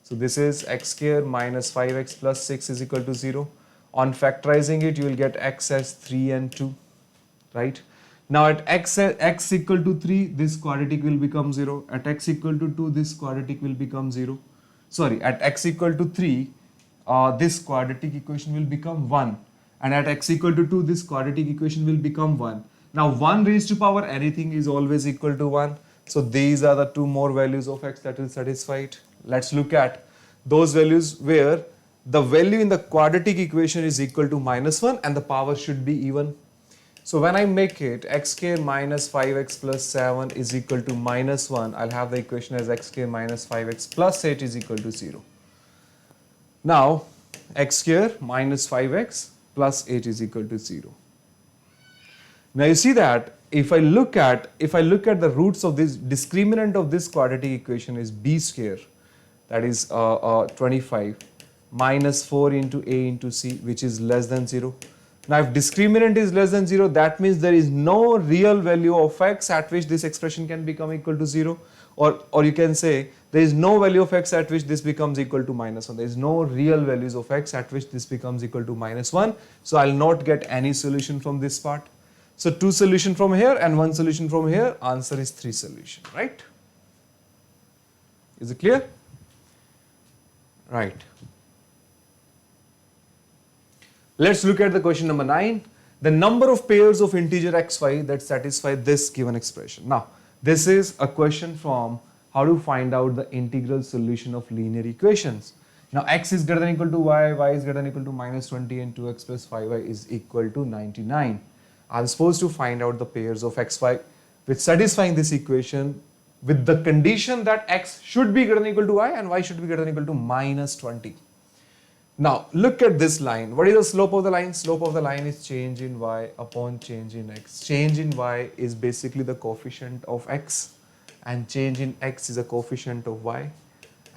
So this is x square minus 5x plus 6 is equal to 0. On factorizing it, you will get x as 3 and 2, right? Now at x equal to 3, this quadratic will become 0. At x equal to 2, this quadratic will become 0. Sorry, at x equal to 3, this quadratic equation will become 1. And at x equal to 2, this quadratic equation will become 1. Now 1 raised to power anything is always equal to 1. So these are the two more values of x that will satisfy it. Let's look at those values where the value in the quadratic equation is equal to minus 1 and the power should be even. So when I make it x square minus 5x plus 7 is equal to minus 1, I'll have the equation as x square minus 5x plus 8 is equal to 0. Now x square minus 5x plus 8 is equal to 0. Now you see that if I look at the roots of this discriminant of this quadratic equation is b square, that is 25 minus 4 into a into c, which is less than 0. Now if discriminant is less than 0, that means there is no real value of x at which this expression can become equal to 0, or you can say there is no value of x at which this becomes equal to minus 1. There is no real values of x at which this becomes equal to minus 1. So I'll not get any solution from this part. So 2 solution from here and 1 solution from here. Answer is 3 solution, right? Is it clear? Right. Let's look at the question number 9. The number of pairs of integer xy that satisfy this given expression. Now, this is a question from how to find out the integral solution of linear equations. Now, x is greater than or equal to y is greater than or equal to minus 20, and 2x plus 5y is equal to 99. I'm supposed to find out the pairs of xy which satisfying this equation with the condition that x should be greater than or equal to y and y should be greater than or equal to minus 20. Now look at this line. What is the slope of the line? Slope of the line is change in y upon change in x. Change in y is basically the coefficient of x and change in x is a coefficient of y.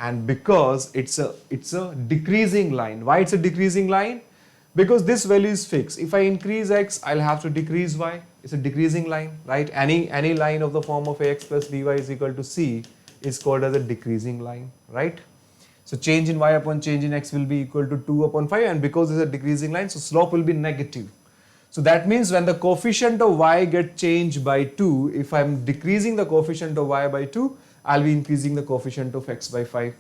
And because it's a decreasing line. Why it's a decreasing line? Because this value is fixed. If I increase x, I'll have to decrease y. It's a decreasing line, right? Any line of the form of ax plus by is equal to c is called as a decreasing line, right? So change in y upon change in x will be equal to 2 upon 5, and because it's a decreasing line, so slope will be negative. So that means when the coefficient of y get changed by 2, if I'm decreasing the coefficient of y by 2, I'll be increasing the coefficient of x by 5.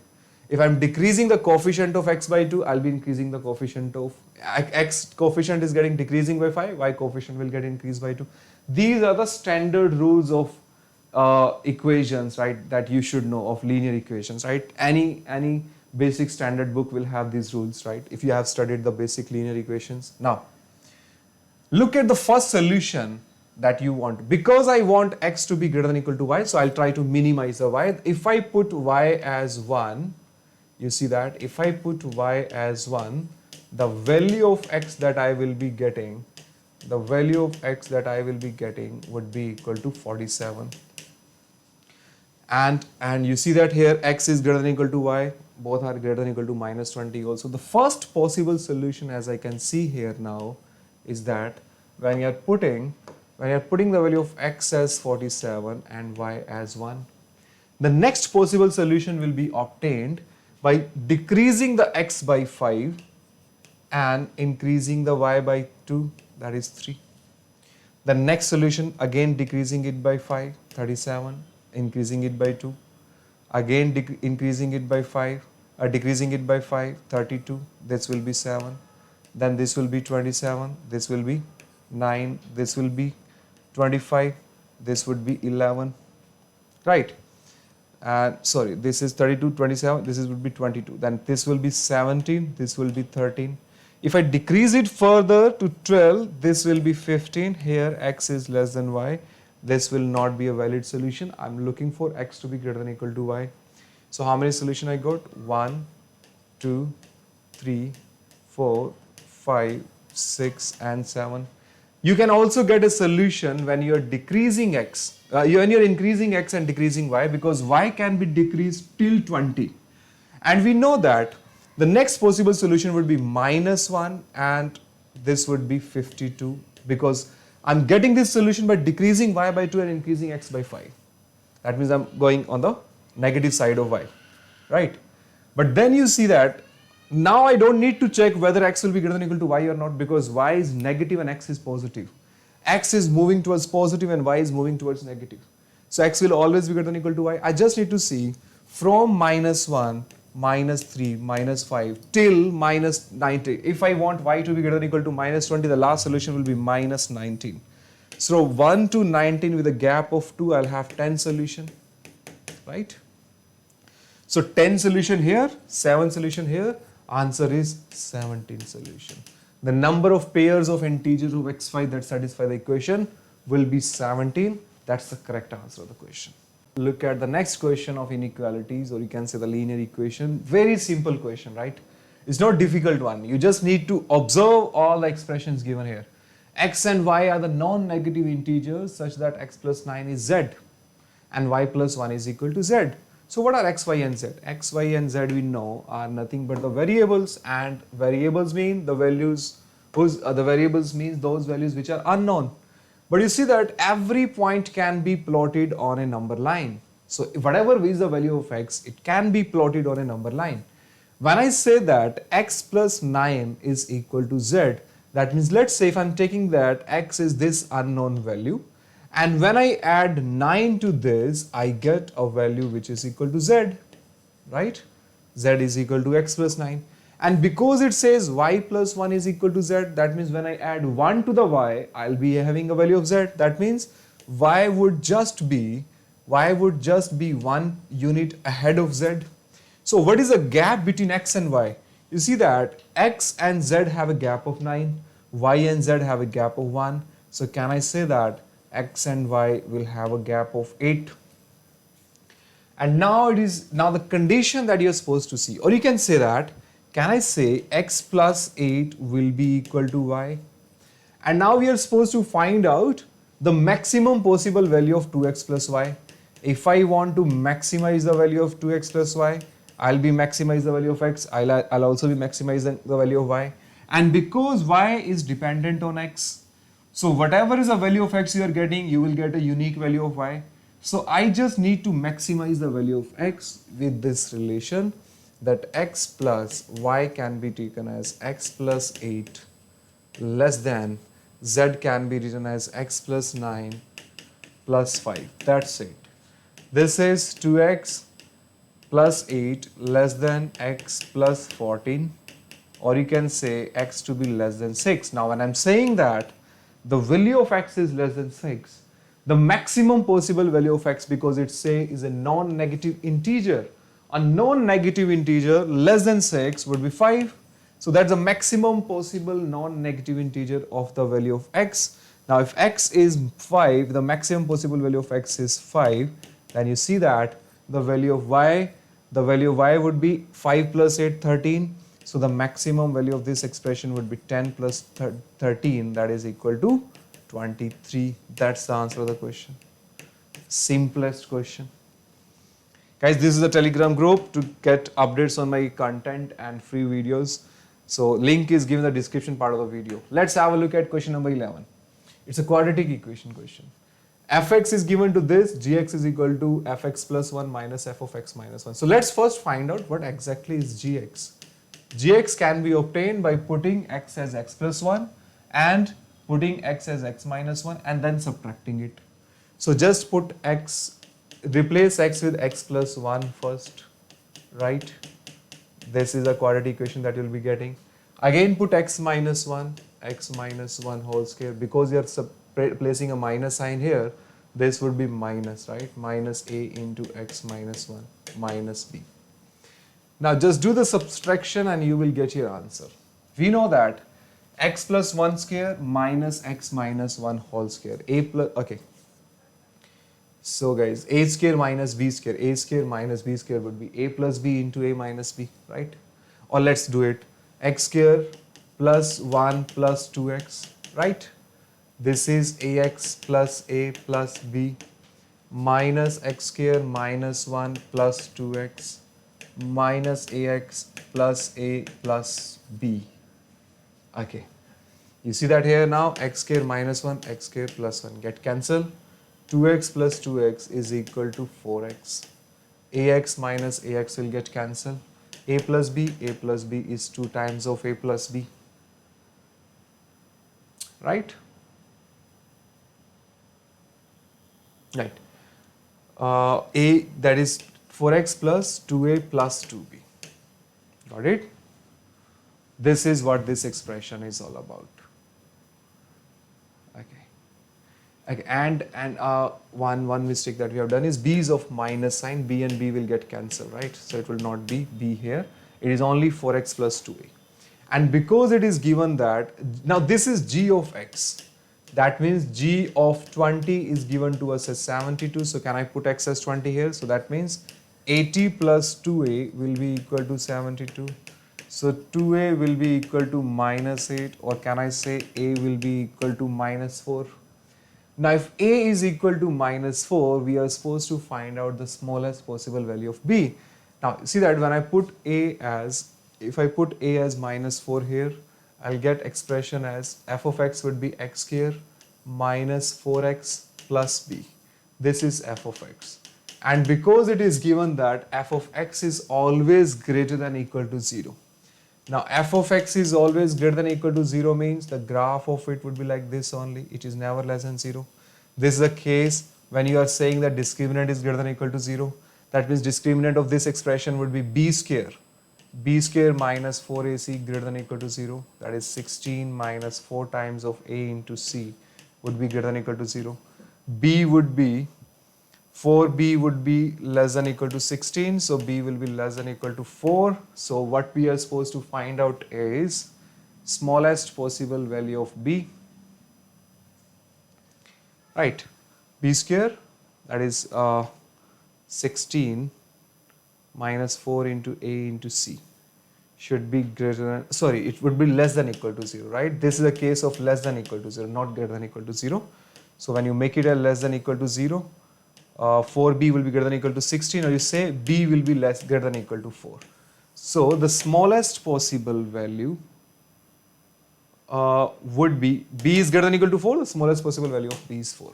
If I'm decreasing the coefficient of x by 2, I'll be increasing the coefficient of x coefficient is getting decreasing by 5, y coefficient will get increased by 2. These are the standard rules of equations, right, that you should know, of linear equations, right? Any basic standard book will have these rules, right, if you have studied the basic linear equations. Now, look at the first solution that you want. Because I want x to be greater than or equal to y, so I'll try to minimize the y. If I put y as 1, you see that if I put y as 1, the value of x that I will be getting, would be equal to 47. And you see that here x is greater than or equal to y, both are greater than or equal to minus 20 also. The first possible solution, as I can see here now, is that when you're putting the value of x as 47 and y as 1, the next possible solution will be obtained by decreasing the x by 5 and increasing the y by 2, that is 3. The next solution, again decreasing it by 5, 37, increasing it by 2, again increasing it by 5, decreasing it by 5, 32, this will be 7, then this will be 27, this will be 9, this will be 25, this would be 11, right? Sorry, this is 32, 27, this would be 22, then this will be 17, this will be 13. If I decrease it further to 12, this will be 15. Here x is less than y. This will not be a valid solution. I'm looking for x to be greater than or equal to y. So how many solutions I got? 1, 2, 3, 4, 5, 6 and 7. You can also get a solution when you are decreasing x, when you are increasing x and decreasing y, because y can be decreased till 20. And we know that the next possible solution would be minus 1 and this would be 52, because I'm getting this solution by decreasing y by 2 and increasing x by 5. That means I'm going on the negative side of y, right? But then you see that now I don't need to check whether x will be greater than or equal to y or not, because y is negative and x is positive. X is moving towards positive and y is moving towards negative. So x will always be greater than or equal to y. I just need to see from minus 1, minus 3, minus 5 till minus 90. If I want y to be greater than or equal to minus 20, the last solution will be minus 19. So 1 to 19 with a gap of 2, I'll have 10 solution, right? So 10 solution here, 7 solution here, answer is 17 solution. The number of pairs of integers of x5 that satisfy the equation will be 17. That's the correct answer of the question. Look at the next question of inequalities, or you can say the linear equation. Very simple question, right? It's not difficult one. You just need to observe all the expressions given here. X and y are the non-negative integers such that x plus 9 is z and y plus 1 is equal to z. So what are x, y and z? X, y and z we know are nothing but the variables, and variables mean the values the variables means those values which are unknown. But you see that every point can be plotted on a number line. So whatever is the value of x, it can be plotted on a number line. When I say that x plus 9 is equal to z, that means let's say if I'm taking that x is this unknown value, and when I add 9 to this, I get a value which is equal to z, right? Z is equal to x plus 9. And because it says y plus 1 is equal to z, that means when I add 1 to the y, I'll be having a value of z. That means y would just be 1 unit ahead of z. So what is the gap between x and y? You see that x and z have a gap of 9, y and z have a gap of 1. So can I say that x and y will have a gap of 8? And now the condition that you're supposed to see, or you can say that, can I say x plus 8 will be equal to y? And now we are supposed to find out the maximum possible value of 2x plus y. If I want to maximize the value of 2x plus y, I'll be maximize the value of x, I'll also be maximizing the value of y. And because y is dependent on x, so whatever is the value of x you are getting, you will get a unique value of y. So I just need to maximize the value of x with this relation, that x plus y can be taken as x plus 8 less than z can be written as x plus 9 plus 5. That's it. This is 2x plus 8 less than x plus 14, or you can say x to be less than 6. Now when I'm saying that the value of x is less than 6, the maximum possible value of x, because it say is a non-negative integer, a non-negative integer less than 6 would be 5. So that's the maximum possible non-negative integer of the value of x. Now if x is 5, the maximum possible value of x is 5, then you see that the value of y, would be 5 plus 8, 13. So the maximum value of this expression would be 10 plus 13, that is equal to 23. That's the answer of the question. Simplest question. Guys, this is the Telegram group to get updates on my content and free videos. So link is given in the description part of the video. Let's have a look at question number 11. It's a quadratic equation question. Fx is given to this, gx is equal to fx plus 1 minus f of x minus 1. So let's first find out what exactly is gx. Gx can be obtained by putting x as x plus 1 and putting x as x minus 1 and then subtracting it. So just put x, replace x with x plus 1 first, right? This is a quadratic equation that you'll be getting. Again put x minus 1 whole square. Because you're placing a minus sign here, this would be minus, right? Minus a into x minus 1 minus b. Now just do the subtraction and you will get your answer. We know that x plus 1 square minus x minus 1 whole square. Okay. So guys, a square minus b square. A square minus b square would be a plus b into a minus b, right? Or let's do it. X square plus 1 plus 2x, right? This is ax plus a plus b minus x square minus 1 plus 2x minus ax plus a plus b. Okay. You see that here now, x square minus 1, x square plus 1 get cancelled. 2x plus 2x is equal to 4x. ax minus ax will get cancelled. A plus b is 2 times of a plus b. Right? Right. A, that is 4x plus 2a plus 2b. Got it? This is what this expression is all about. Okay, and one mistake that we have done is b is of minus sign. B and b will get cancelled, right? So it will not be b here. It is only 4x plus 2a. And because it is given that, now this is g of x. That means g of 20 is given to us as 72. So can I put x as 20 here? So that means 80 plus 2a will be equal to 72. So 2a will be equal to minus 8, or can I say a will be equal to minus 4? Now if a is equal to minus 4, we are supposed to find out the smallest possible value of b. Now see that when I put a as, if I put a as minus 4 here, I'll get expression as f of x would be x square minus 4x plus b. This is f of x. And because it is given that f of x is always greater than equal to 0. Now f of x is always greater than equal to 0 means the graph of it would be like this only. It is never less than 0. This is the case when you are saying that discriminant is greater than equal to 0. That means discriminant of this expression would be b square. B square minus 4ac greater than equal to 0. That is 16 minus 4 times of a into c would be greater than equal to 0. B would be 4b would be less than equal to 16, so b will be less than equal to 4. So what we are supposed to find out is smallest possible value of b, right? B square, that is 16 minus 4 into a into c should be greater than, sorry, it would be less than equal to 0, right? This is a case of less than equal to 0, not greater than equal to 0. So when you make it a less than equal to 0, 4b will be greater than equal to 16, or you say b will be greater than equal to 4. So the smallest possible value would be, b is greater than equal to 4, the smallest possible value of b is 4.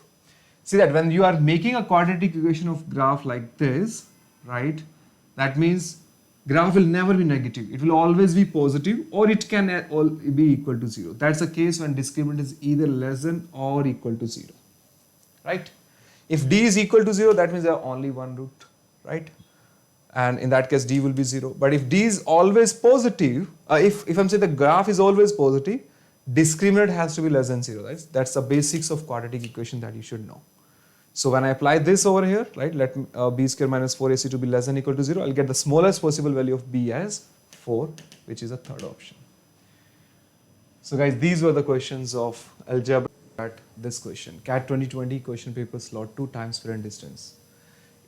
See that when you are making a quadratic equation of graph like this, right, that means graph will never be negative. It will always be positive, or it can be equal to 0. That's the case when discriminant is either less than or equal to 0, right? If d is equal to 0, that means there are only one root, right? and in that case D will be 0. But if D is always positive, if I'm saying the graph is always positive, discriminant has to be less than 0. Right? That's the basics of quadratic equation that you should know. So when I apply this over here, right, let b square minus 4ac to be less than or equal to 0, I'll get the smallest possible value of b as 4, which is a third option. So guys, these were the questions of algebra at this question. CAT 2020 question paper slot 2 time square and distance.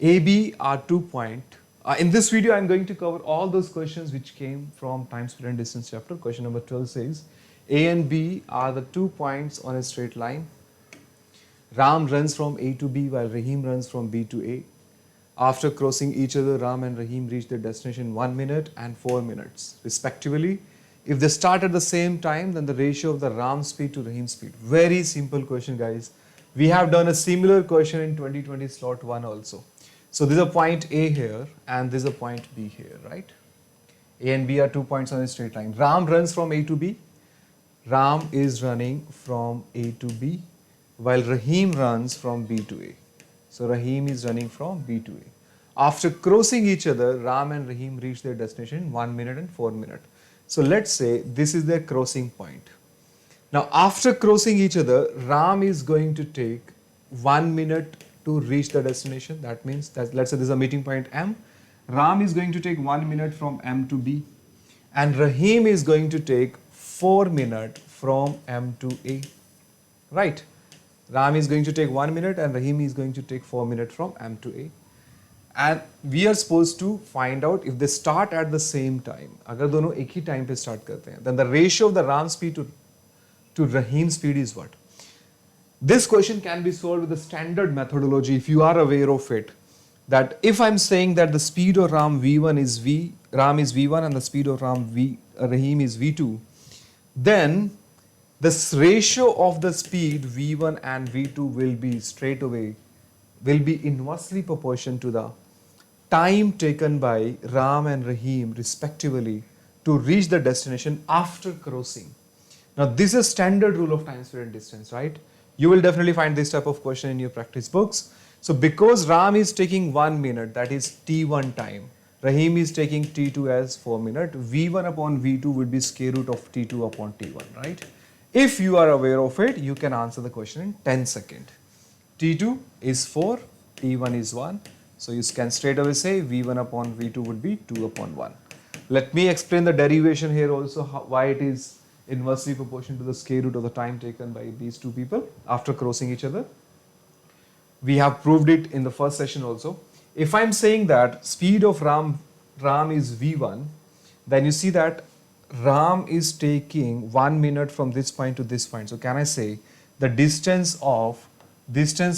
AB are 2 point. In this video, I'm going to cover all those questions which came from time square and distance chapter. Question number 12 says, A and B are the 2 points on a straight line. Ram runs from A to B while Rahim runs from B to A. After crossing each other, Ram and Rahim reach their destination in 1 minute and 4 minutes, respectively. If they start at the same time, then the ratio of the Ram speed to Rahim speed. Very simple question, guys. We have done a similar question in 2020 slot 1 also. So this is a point A here and this is a point B here, right? A and B are 2 points on a straight line. Ram runs from A to B. Ram is running from A to B, while Rahim runs from B to A. So Rahim is running from B to A. After crossing each other, Ram and Rahim reach their destination in 1 minute and 4 minutes. So let's say this is their crossing point. Now after crossing each other, Ram is going to take 1 minute to reach the destination. That means that let's say this is a meeting point M. Ram is going to take 1 minute from M to B, and Rahim is going to take 4 minutes from M to A. Right? Ram is going to take 1 minute and Rahim is going to take 4 minutes from M to A. And we are supposed to find out if they start at the same time. अगर दोनों एक ही time पे start करते हैं, then the ratio of the Ram speed to Rahim speed is what? This question can be solved with the standard methodology if you are aware of it. That if I'm saying that the speed of Ram V1 is Ram is V1 and the speed of Rahim is V2, then this ratio of the speed V1 and V2 will be inversely proportional to the time taken by Ram and Rahim respectively to reach the destination after crossing. Now this is standard rule of time square and distance, right? You will definitely find this type of question in your practice books. So because Ram is taking 1 minute, that is T1 time, Rahim is taking T2 as 4 minutes, V1 upon V2 would be square root of T2 upon T1, right? If you are aware of it, you can answer the question in 10 seconds. T2 is 4, T1 is 1. So you can straight away say V1 upon V2 would be 2 upon 1. Let me explain the derivation here also, why it is inversely proportional to the square root of the time taken by these two people after crossing each other. We have proved it in the first session also. If I'm saying that speed of Ram is V1, then you see that Ram is taking 1 minute from this point to this point. So can I say the distance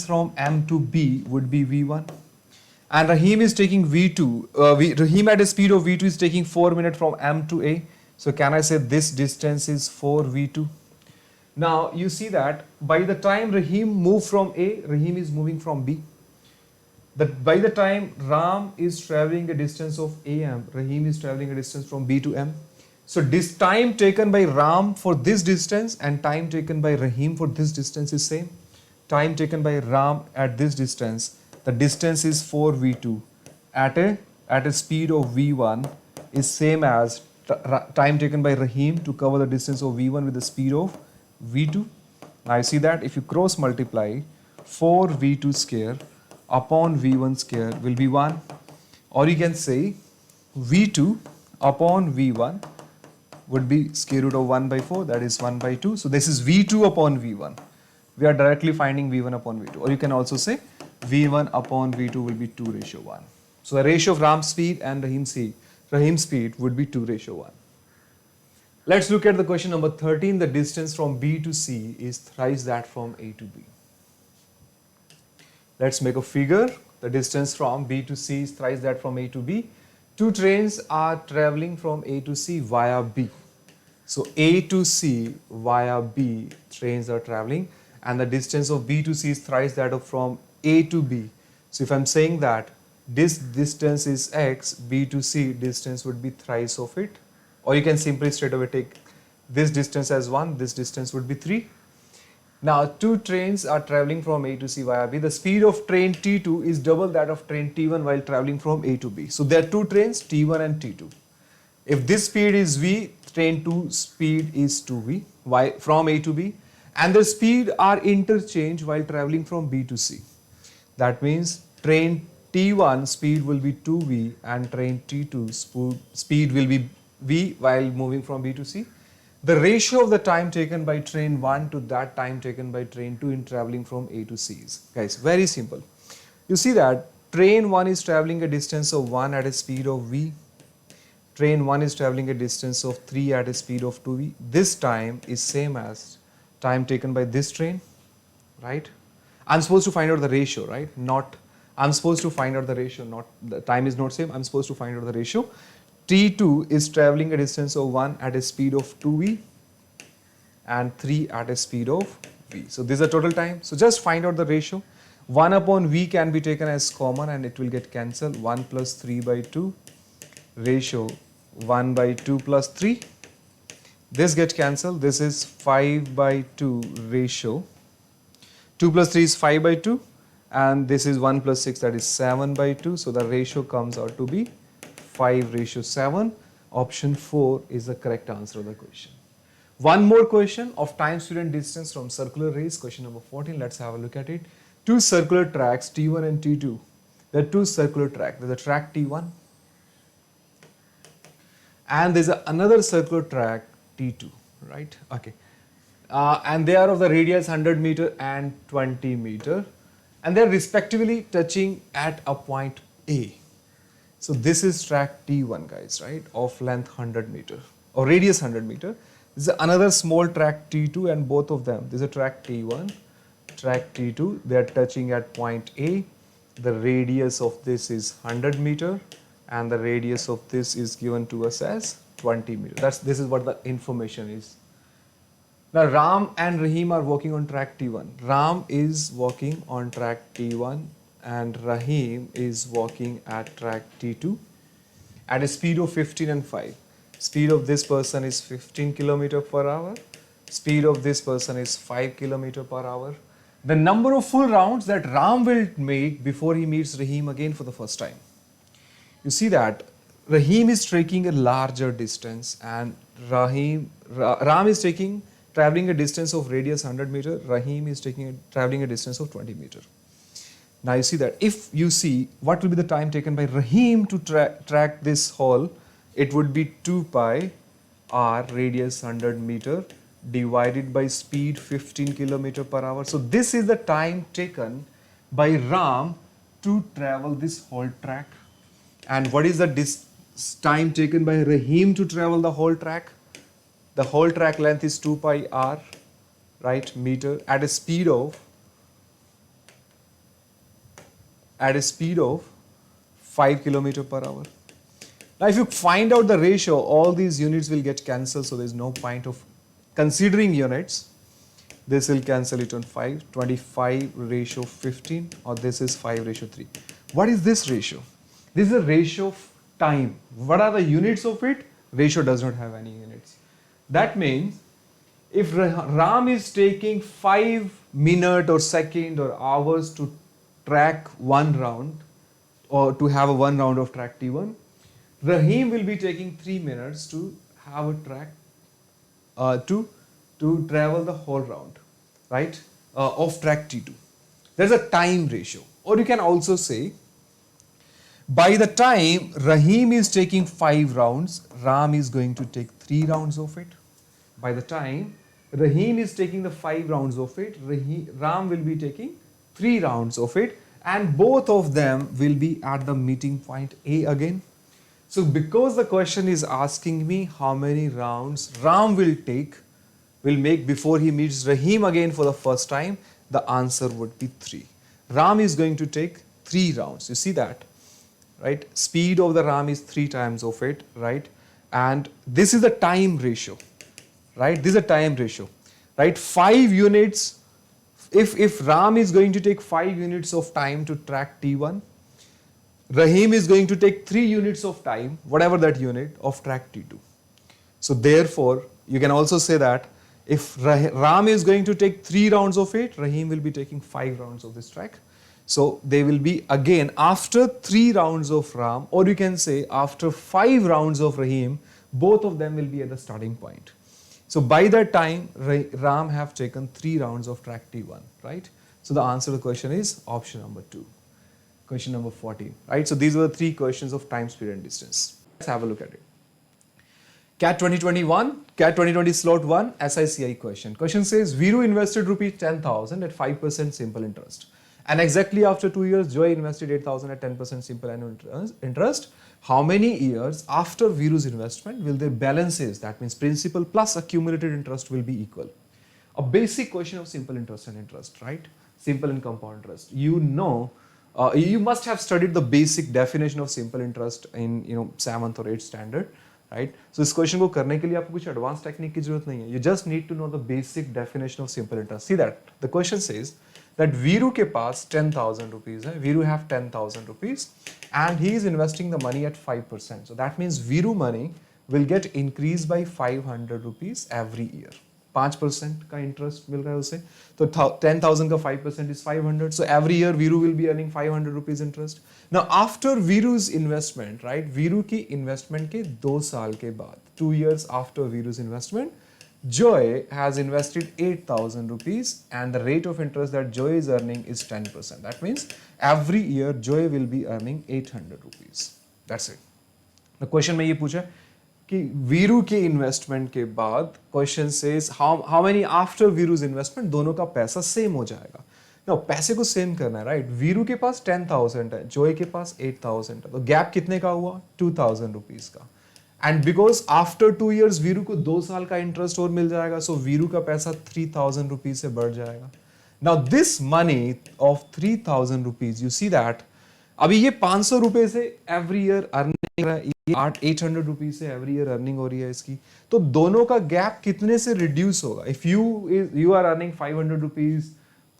from M to B would be V1? And Rahim is taking V2. Rahim at a speed of V2 is taking 4 minutes from M to A. So can I say this distance is 4V2? Now you see that by the time Rahim moved from A, Rahim is moving from B. By the time Ram is traveling a distance of AM, Rahim is traveling a distance from B to M. So this time taken by Ram for this distance and time taken by Rahim for this distance is same. Time taken by Ram at this distance, the distance is 4V2 at a speed of V1 is same as time taken by Rahim to cover the distance of V1 with the speed of V2. Now you see that if you cross multiply 4V2 square upon V1 square will be 1, or you can say V2 upon V1 would be square root of 1 by 4, that is 1 by 2. So this is V2 upon V1. We are directly finding V1 upon V2. Or you can also say V1 upon V2 will be 2:1. So the ratio of Ram speed and Rahim speed would be 2:1. Let's look at the question number 13. The distance from B to C is thrice that from A to B. Let's make a figure. The distance from B to C is thrice that from A to B. Two trains are traveling from A to C via B. So A to C via B trains are traveling, and the distance of B to C is thrice that of from A to B. So if I'm saying that this distance is X, B to C distance would be thrice of it. Or you can simply straight away take this distance as 1, this distance would be 3. Now, two trains are traveling from A to C via B. The speed of train T2 is double that of train T1 while traveling from A to B. So, there are two trains, T1 and T2. If this speed is V, train 2 speed is 2V from A to B, and the speed are interchanged while traveling from B to C. That means train T1 speed will be 2V and train T2 speed will be V while moving from B to C. The ratio of the time taken by train 1 to that time taken by train 2 in traveling from A to C is, guys, very simple. You see that train 1 is traveling a distance of 1 at a speed of V. Train 1 is traveling a distance of 3 at a speed of 2V. This time is same as time taken by this train, right? I'm supposed to find out the ratio, right? I'm supposed to find out the ratio, not the time is not same. I'm supposed to find out the ratio. T2 is traveling a distance of 1 at a speed of 2V and 3 at a speed of V. So this is the total time. So just find out the ratio. 1 upon V can be taken as common and it will get cancelled. 1 plus 3 by 2 ratio 1 by 2 plus 3. This gets cancelled. This is 5 by 2 ratio. 2 plus 3 is 5 by 2 and this is 1 plus 6, that is 7 by 2. So the ratio comes out to be 5:7. Option 4 is the correct answer of the question. One more question of time, speed and distance from circular race, question number 14. Let's have a look at it. Two circular tracks T1 and T2. There are two circular tracks. There's a track T1 and there's another circular track T2, right? Okay. And they are of the radius 100 meter and 20 meter and they're respectively touching at a point A. So this is track T1, guys, right, of length 100 meter or radius 100 meter. This is another small track T2 and both of them, this is a track T1, track T2, they are touching at point A. The radius of this is 100 meter and the radius of this is given to us as 20 meter. This is what the information is. Now Ram and Rahim are working on track T1. Ram is working on track T1 and Rahim is walking at track T2 at a speed of 15 and 5. Speed of this person is 15 km per hour. Speed of this person is 5 km per hour. The number of full rounds that Ram will make before he meets Rahim again for the first time. You see that Rahim is taking a larger distance and Ram is traveling a distance of radius 100 meter. Rahim is traveling a distance of 20 meter. Now you see that if you see what will be the time taken by Rahim to track this hole, it would be 2 pi r radius 100 meter divided by speed 15 km per hour. So this is the time taken by Ram to travel this whole track. And what is the time taken by Rahim to travel the whole track? The whole track length is 2 pi r, right, meter at a speed of 5 km per hour. Now if you find out the ratio, all these units will get cancelled, so there is no point of considering units. This will cancel it on 5, 25 ratio 15, or this is 5:3. What is this ratio? This is a ratio of time. What are the units of it? Ratio does not have any units. That means if Ram is taking 5 minutes or second or hours to track one round or to have a one round of track T1, Rahim will be taking 3 minutes to have a track to travel the whole round, right, of track T2. There's a time ratio. Or you can also say, by the time Rahim is taking 5 rounds, Ram is going to take 3 rounds of it. By the time Rahim is taking the 5 rounds of it, Ram will be taking 3 rounds of it, and both of them will be at the meeting point A again. So because the question is asking me how many rounds Ram will make before he meets Rahim again for the first time, the answer would be 3. Ram is going to take 3 rounds. You see that, right? Speed of the Ram is 3 times of it, right? And this is the time ratio, right? This is a time ratio, right? 5 units. If Ram is going to take 5 units of time to track T1, Rahim is going to take 3 units of time, whatever that unit, of track T2. So therefore, you can also say that If Ram is going to take 3 rounds of it, Rahim will be taking 5 rounds of this track. So they will be again after 3 rounds of Ram, or you can say after 5 rounds of Rahim, both of them will be at the starting point. So by that time, Ram have taken 3 rounds of track T1, right? So the answer to the question is option number 2. Question number 14, right? So these were 3 questions of time, speed and distance. Let's have a look at it. CAT 2021, CAT 2020 slot 1, SICI question. Question says, Viru invested rupees 10,000 at 5% simple interest. And exactly after 2 years, Joy invested 8,000 at 10% simple annual interest. How many years after Viru's investment will their balances, that means principal plus accumulated interest, will be equal? A basic question of simple interest and interest, right? Simple and compound interest. You know, you must have studied the basic definition of simple interest in 7th or 8th standard, right? So इस question को करने के लिए आपको कुछ advance technique की जरूरत नहीं है. You just need to know the basic definition of simple interest. See that the question says that Viru के पास 10,000 rupees है. Viru have 10,000 rupees and he is investing the money at 5%. So that means Viru money will get increased by 500 rupees every year. 5% का interest मिल रहा है उसे, तो 10,000 का 5% is 500. So every year Viru will be earning 500 rupees interest. Now after Viru's investment, right? Viru की investment के 2 साल के बाद, 2 years after Viru's investment, Joy has invested 8,000 rupees and the rate of interest that Joy is earning is 10%. That means every year Joy will be earning 800 rupees. That's it. The question में ये पूछा कि वीरू के investment के बाद question says how many after Veeru's investment, दोनों का पैसा सेम हो जाएगा. ना पैसे को सेम करना है, राइट? वीरू के पास 10,000 है, जॉय के पास 8,000 है, तो गैप कितने का हुआ? 2,000 रुपीज का. And because after 2 years Veeru को 2 साल का इंटरेस्ट और मिल जाएगा, सो वीरू का पैसा 3,000 रुपीज से बढ़ जाएगा. Now this money of 3,000 rupees, you see that अभी ये 500 रुपए से एवरी ईयर अर्निंग है, ये 800 रुपीज से एवरी ईयर अर्निंग हो रही है इसकी. तो दोनों का गैप कितने से रिड्यूस होगा? If you are earning 500 rupees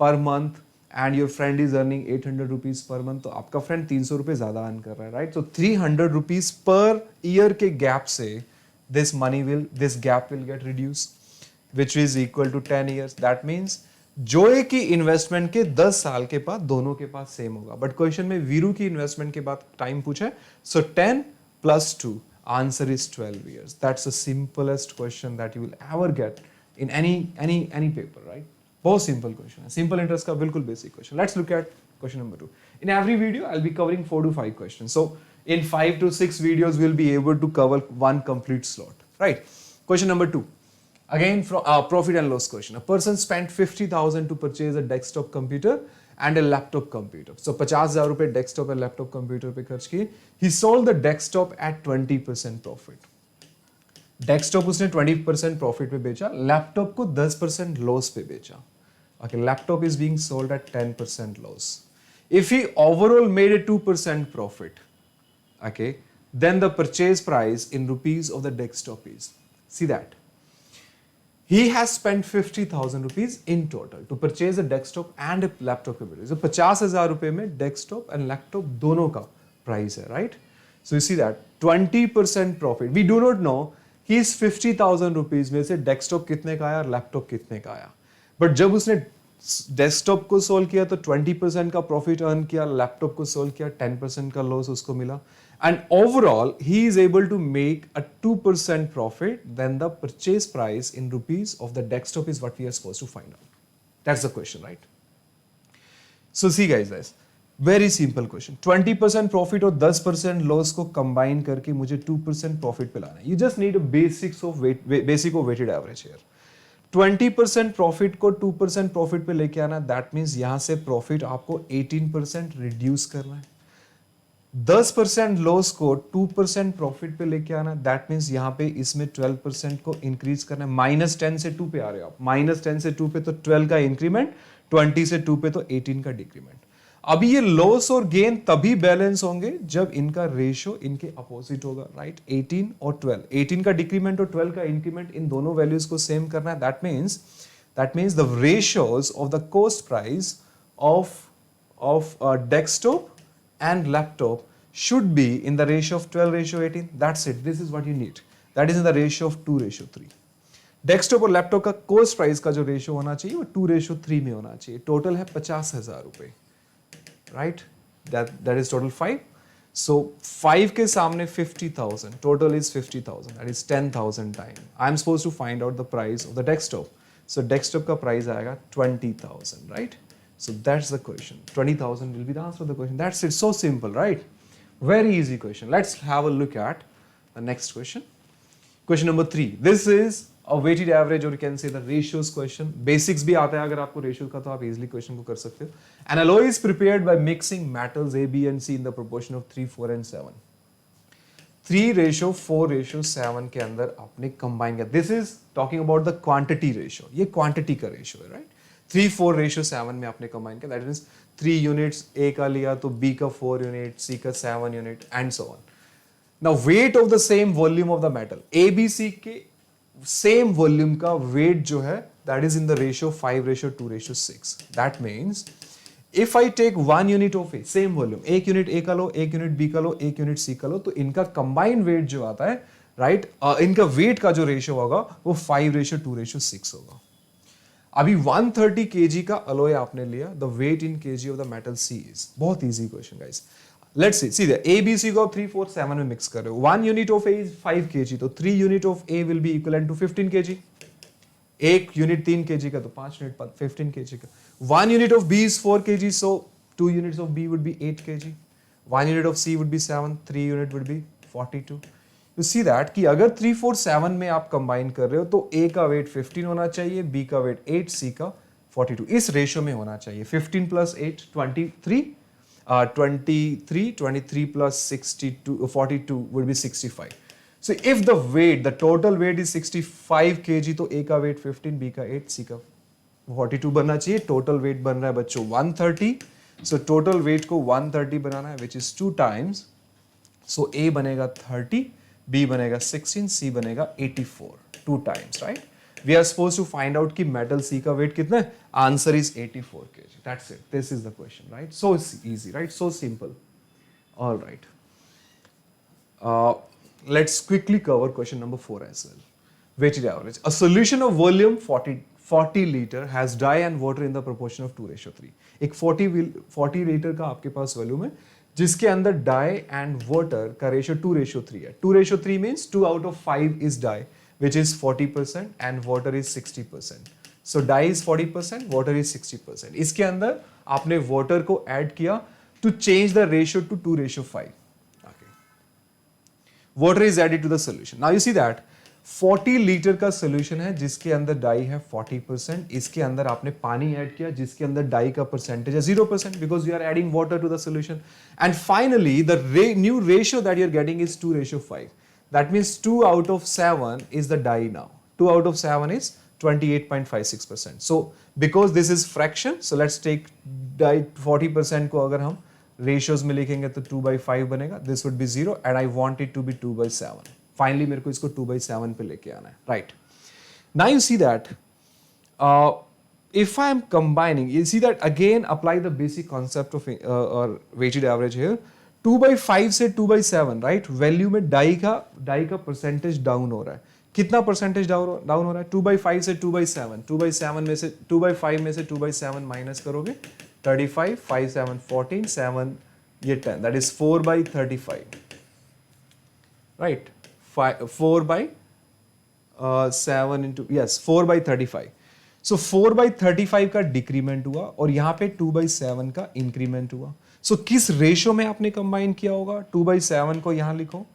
per month and your friend is earning 800 rupees per month, तो आपका फ्रेंड 300 रुपए ज्यादा अर्न कर रहा है, राइट? तो 300 रुपीज पर ईयर के गैप से this gap will get reduce, which is equal to 10 years. That means Joey की इन्वेस्टमेंट के 10 साल के बाद दोनों के पास सेम होगा. बट क्वेश्चन में वीरू की इन्वेस्टमेंट के बाद टाइम पूछा है, सो 10 plus 2, answer is 12 years. That's the simplest question that you will ever get in any paper, right? बहुत simple question है, simple interest का बिल्कुल basic question. Let's look at question number 2. In every video I'll be covering 4 to 5 questions. So in 5 to 6 videos we'll be able to cover one complete slot, right? Question number 2. Again, from profit and loss question. A person spent 50,000 to purchase a desktop computer and a laptop computer. So 50,000 रुपए desktop और laptop computer पे खर्च किए. He sold the desktop at 20% profit. Desktop उसने 20% profit पे बेचा, laptop को 10% loss पे बेचा. Okay, laptop is being sold at 10% loss. If he overall made a 2% profit, okay, then the purchase price in rupees of the desktop is, see that. He has spent 50,000 rupees in total to purchase a desktop and a laptop computer. So 50,000 रुपए में desktop and laptop दोनों का price है, right? So you see that 20% profit. We do not know कि इस 50,000 rupees में से desktop कितने का आया और laptop कितने का आया. But जब उसने desktop को solve किया तो 20% का profit earn किया, laptop को solve किया 10% का loss उसको मिला. And overall, he is able to make a 2% profit. Then the purchase price in rupees of the desktop is what we are supposed to find out. That's the question, right? So see guys, very simple question. 20% profit और 10% loss को combine करके मुझे 2% profit पे लाना है. You just need a basic of weighted average here. 20% profit को 2% profit पे लेके आना, that means यहाँ से profit आपको 18% reduce करना है. 10% लॉस को 2% प्रॉफिट पे लेके आना, दैट मीन्स यहाँ पे इसमें 12% को इंक्रीज करना है. -10 से 2 पे आ रहे हो आप, -10 से 2 पे तो 12 का इंक्रीमेंट, 20 से 2 पे तो 18 का डिक्रीमेंट. अभी ये लॉस और गेन तभी बैलेंस होंगे जब इनका रेशियो इनके अपोजिट होगा, राइट? 18 और 12, 18 का डिक्रीमेंट और 12 का इंक्रीमेंट, इन दोनों वैल्यूज को सेम करना है. That means the ratios of the cost price of desktop and laptop should be in the ratio of 12:18. That's it. This is what you need. That is in the ratio of 2:3. Desktop और laptop का cost price का जो ratio होना चाहिए वो 2:3 में होना चाहिए। टोटल है 50,000 रुपए, right? That is total 5। So 5 के सामने 50,000, total is 50,000, that is 10,000 time. I am suppose to find out the price of the desktop. So desktop का प्राइस आएगा 20,000, right? So that's the question. 20,000 will be the answer of the question. That's it. So simple, right? Very easy question. Let's have a look at the next question. Question number 3. This is a weighted average, or you can say the ratios question. Basics भी आता है अगर आपको ratios का, तो आप easily question को कर सकते हो. An alloy is prepared by mixing metals A, B and C in the proportion of 3, 4 and 7. 3:4:7 के अंदर आपने combine किया. This is talking about the quantity ratio. ये quantity का ratio है, right? 3:4:7 में आपने कंबाइन किया, दैट मींस 3 यूनिट्स ए का लिया तो बी का 4 यूनिट, सी का 7 unit and so on. Now weight of the same volume of the metal, A B C के सेम वॉल्यूम का वेट जो है that is in the ratio 5:2:6। That means if I take 1 unit of A, same volume, 1 unit A का लो, 1 unit B का लो, 1 unit C का लो, तो इनका कंबाइंड वेट जो आता है, राइट, इनका वेट का जो रेशियो होगा वो 5:2:6 होगा। अभी 130 kg का अलॉय आपने लिया, the weight in kg of the metal C is, बहुत easy question guys. Let's see, सीधे ए बी सी को 3 4 7 में मिक्स कर रहे हो। 1 unit of A is 5 kg, तो 3 unit of A will be equal to 15 kg। 1 unit 3 kg का, तो 5 यूनिट 15 kg का। 1 unit of B is 4 kg, so 2 units of B would be 8 kg। 1 unit of C would be 7, 3 unit would be 42। You see that कि अगर 3 4 7 में आप combine कर रहे हो तो A का वेट 15 होना चाहिए, B का वेट 8, C का 42, इस रेशियो में होना चाहिए। 15 plus 8 23, 23 plus 62 42 would be 65. So if the weight, the total weight is 65 kg, तो A का वेट 15, B का 8, C का 42 बनना चाहिए। टोटल वेट बन रहा है बच्चों 130, सो टोटल वेट को 130 बनाना है, which is 2 times. So A बनेगा 30, B बनेगा 16, C बनेगा 84, 2 times, right? We are suppose to find out कि मेटल C का वेट कितना है, answer is 84 kg, that's it, this is the question, right? So easy, right? So simple. All right, let's quickly cover question number 4 as well. Weighted average, a solution of volume 40 litre has dye and water in the proportion of 2:3। एक 40 litre का आपके पास volume है जिसके अंदर dye and water का ratio 2:3 है। 2:3 means 2 out of 5 is dye, which is 40% and water is 60%। So dye is 40%, water is 60%। इसके अंदर आपने वाटर को ऐड किया to change the ratio to 2:5। Water is added to the solution. Now you see that 40 litre का solution है जिसके अंदर डाई है 40%, इसके अंदर आपने पानी ऐड किया जिसके अंदर डाई का परसेंटेज है 0%, because you are adding water to the solution. And finally the new ratio that you are getting is 2:5। That means 2 out of 7 is the die now. 2 out of 7 is 28.56%. So because this is fraction, so let's take die 40% को अगर हम ratios में लिखेंगे तो 2/5 बनेगा, this would be 0 and I want it to be 2/7. Finally मेरे को इसको 2/7 पे लेके आना है, राइट? Now you see that if I am combining, you see that again apply the basic concept of weighted average here. 2/5 से 2/7, राइट? वैल्यू में डाई का परसेंटेज डाउन हो रहा है। कितना परसेंटेज डाउन हो रहा है? 2/5 से 2/7, 2/7 में से 2/5 में से 2/7 माइनस करोगे 35, 5 7 14, 7 ये 10, that is 4/35, right? 4/7 into, yes, 4/35. So 4/35 का डिक्रीमेंट हुआ और यहाँ पे 2/7 का इंक्रीमेंट हुआ। So किस रेशियो में आपने कंबाइन किया होगा? 2/7 को यहाँ लिखो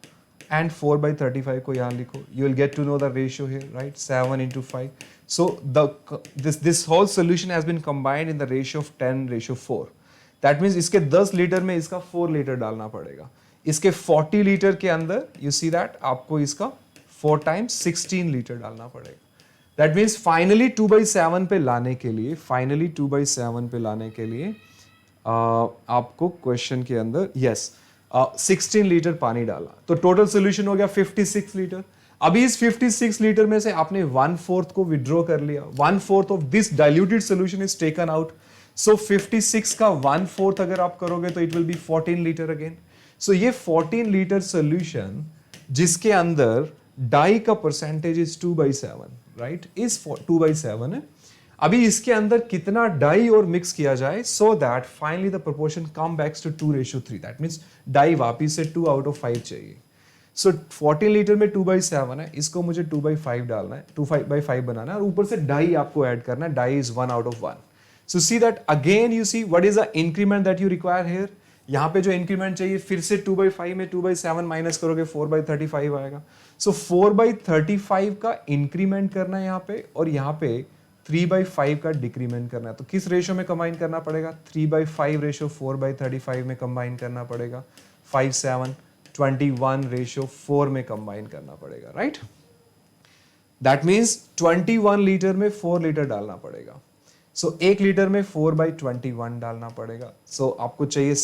and 4/35 को यहाँ लिखो. You will get to know the ratio here, right? 7 into 5. So this whole solution has been combined in the ratio of 10:4. That means इसके 10 लीटर में इसका 4 लीटर डालना पड़ेगा. इसके 40 लीटर के अंदर you see that आपको इसका 4 times 16 लीटर डालना पड़ेगा. That means finally 2/7 पे लाने के लिए आपको क्वेश्चन के अंदर yes 16 लीटर पानी डाला तो टोटल सोल्यूशन हो गया 56 लीटर. अभी इस 56 लीटर में से आपने 1/4 को विड्रॉ कर लिया. 1/4 of this diluted solution is taken out. So 56 का 1/4 अगर आप करोगे तो it will be 14 litre again. So ये 14 लीटर सोल्यूशन जिसके अंदर डाई का परसेंटेज इज 2/7, राइट इज 2/7 है. अभी इसके अंदर कितना डाई और मिक्स किया जाए so that finally the proportion come backs to 2:3. That means dye वापिस से 2 out of 5 चाहिए. सो 14 लीटर में 2/7 है, इसको मुझे 2/5 डालना है, 2/5 बनाना है और ऊपर से डाई आपको ऐड करना है. Dye is 1 out of 1. So see that again you see what is the increment that you require here. यहाँ पे जो इंक्रीमेंट चाहिए फिर से 2/5 में 2/7 माइनस करोगे 4/35 आएगा. सो 4/35 का इंक्रीमेंट करना है यहाँ पे और यहाँ पे 3/5 का डिक्रीमेंट करना है. तो किस रेशो में कंबाइन करना पड़ेगा? 3/5 रेशो 4/35 में कंबाइन करना पड़ेगा. 5 7 21 रेशो 4 में कंबाइन करना पड़ेगा. राइट, दैट मीन्स 21 लीटर में 4 लीटर डालना पड़ेगा. सो 1 लीटर में 4/21 डालना पड़ेगा. सो आपको चाहिए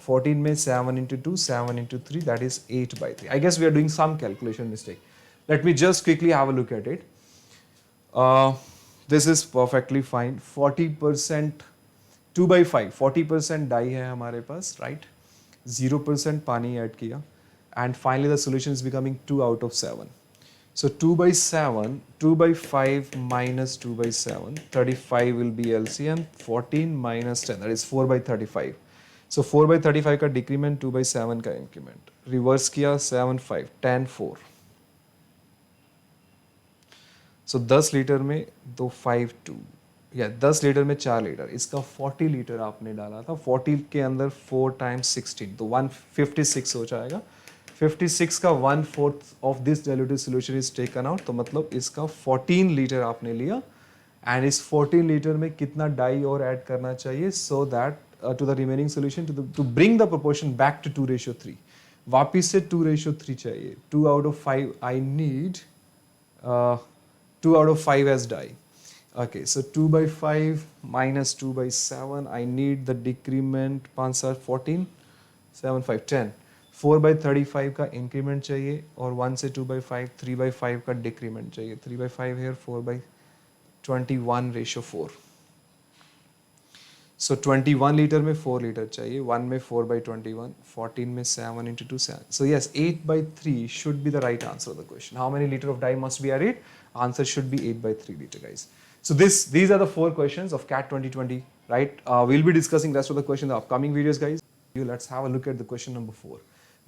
14 में 7 into 2 7 into 3 that is 8/3. I guess we are doing some calculation mistake. Let me just quickly have a look at it. This is perfectly fine. 40% 2/5 40% die है हमारे पास, राइट. 0% पानी ऐड किया and finally the solution is becoming 2 out of 7. So 2/7, 2/5 minus 2/7, 35 will be LCM. 14 minus 10, that is 4/35. So 4/35 का decrement, 2/7 का increment. Reverse किया 7 5 10 4. So 10 litre में 2 5 2 या 10 litre में 4 लीटर, इसका 40 लीटर आपने डाला था. 40 के अंदर 4 times 16 तो 156 हो जाएगा. 56 का 1/4 of this diluted solution is taken out. तो मतलब इसका 14 लीटर आपने लिया एंड इस 14 लीटर में कितना डाई और ऐड करना चाहिए so that to the remaining solution to bring the proportion back to 2:3. वापिस से 2:3 चाहिए. 2 out of 5 I need 2 out of 5 as die. Okay, so 2/5 minus 2/7. I need the decrement. 5 7 14, 7 5 10. 4/35 का increment चाहिए और 1 से 2/5 3/5 का decrement चाहिए. 3/5 here, 4/21 ratio 4. So 21 लीटर में 4 लीटर चाहिए. 1 में 4/21, 14 में 7 into 2 7. So yes, 8/3 should be the right answer of the question. How many liter of dye must be added? Answer should be 8/3 liter, guys. So these are the 4 questions of CAT 2020, right? We'll be discussing rest of the question in the upcoming videos, guys. Let's have a look at the question number 4.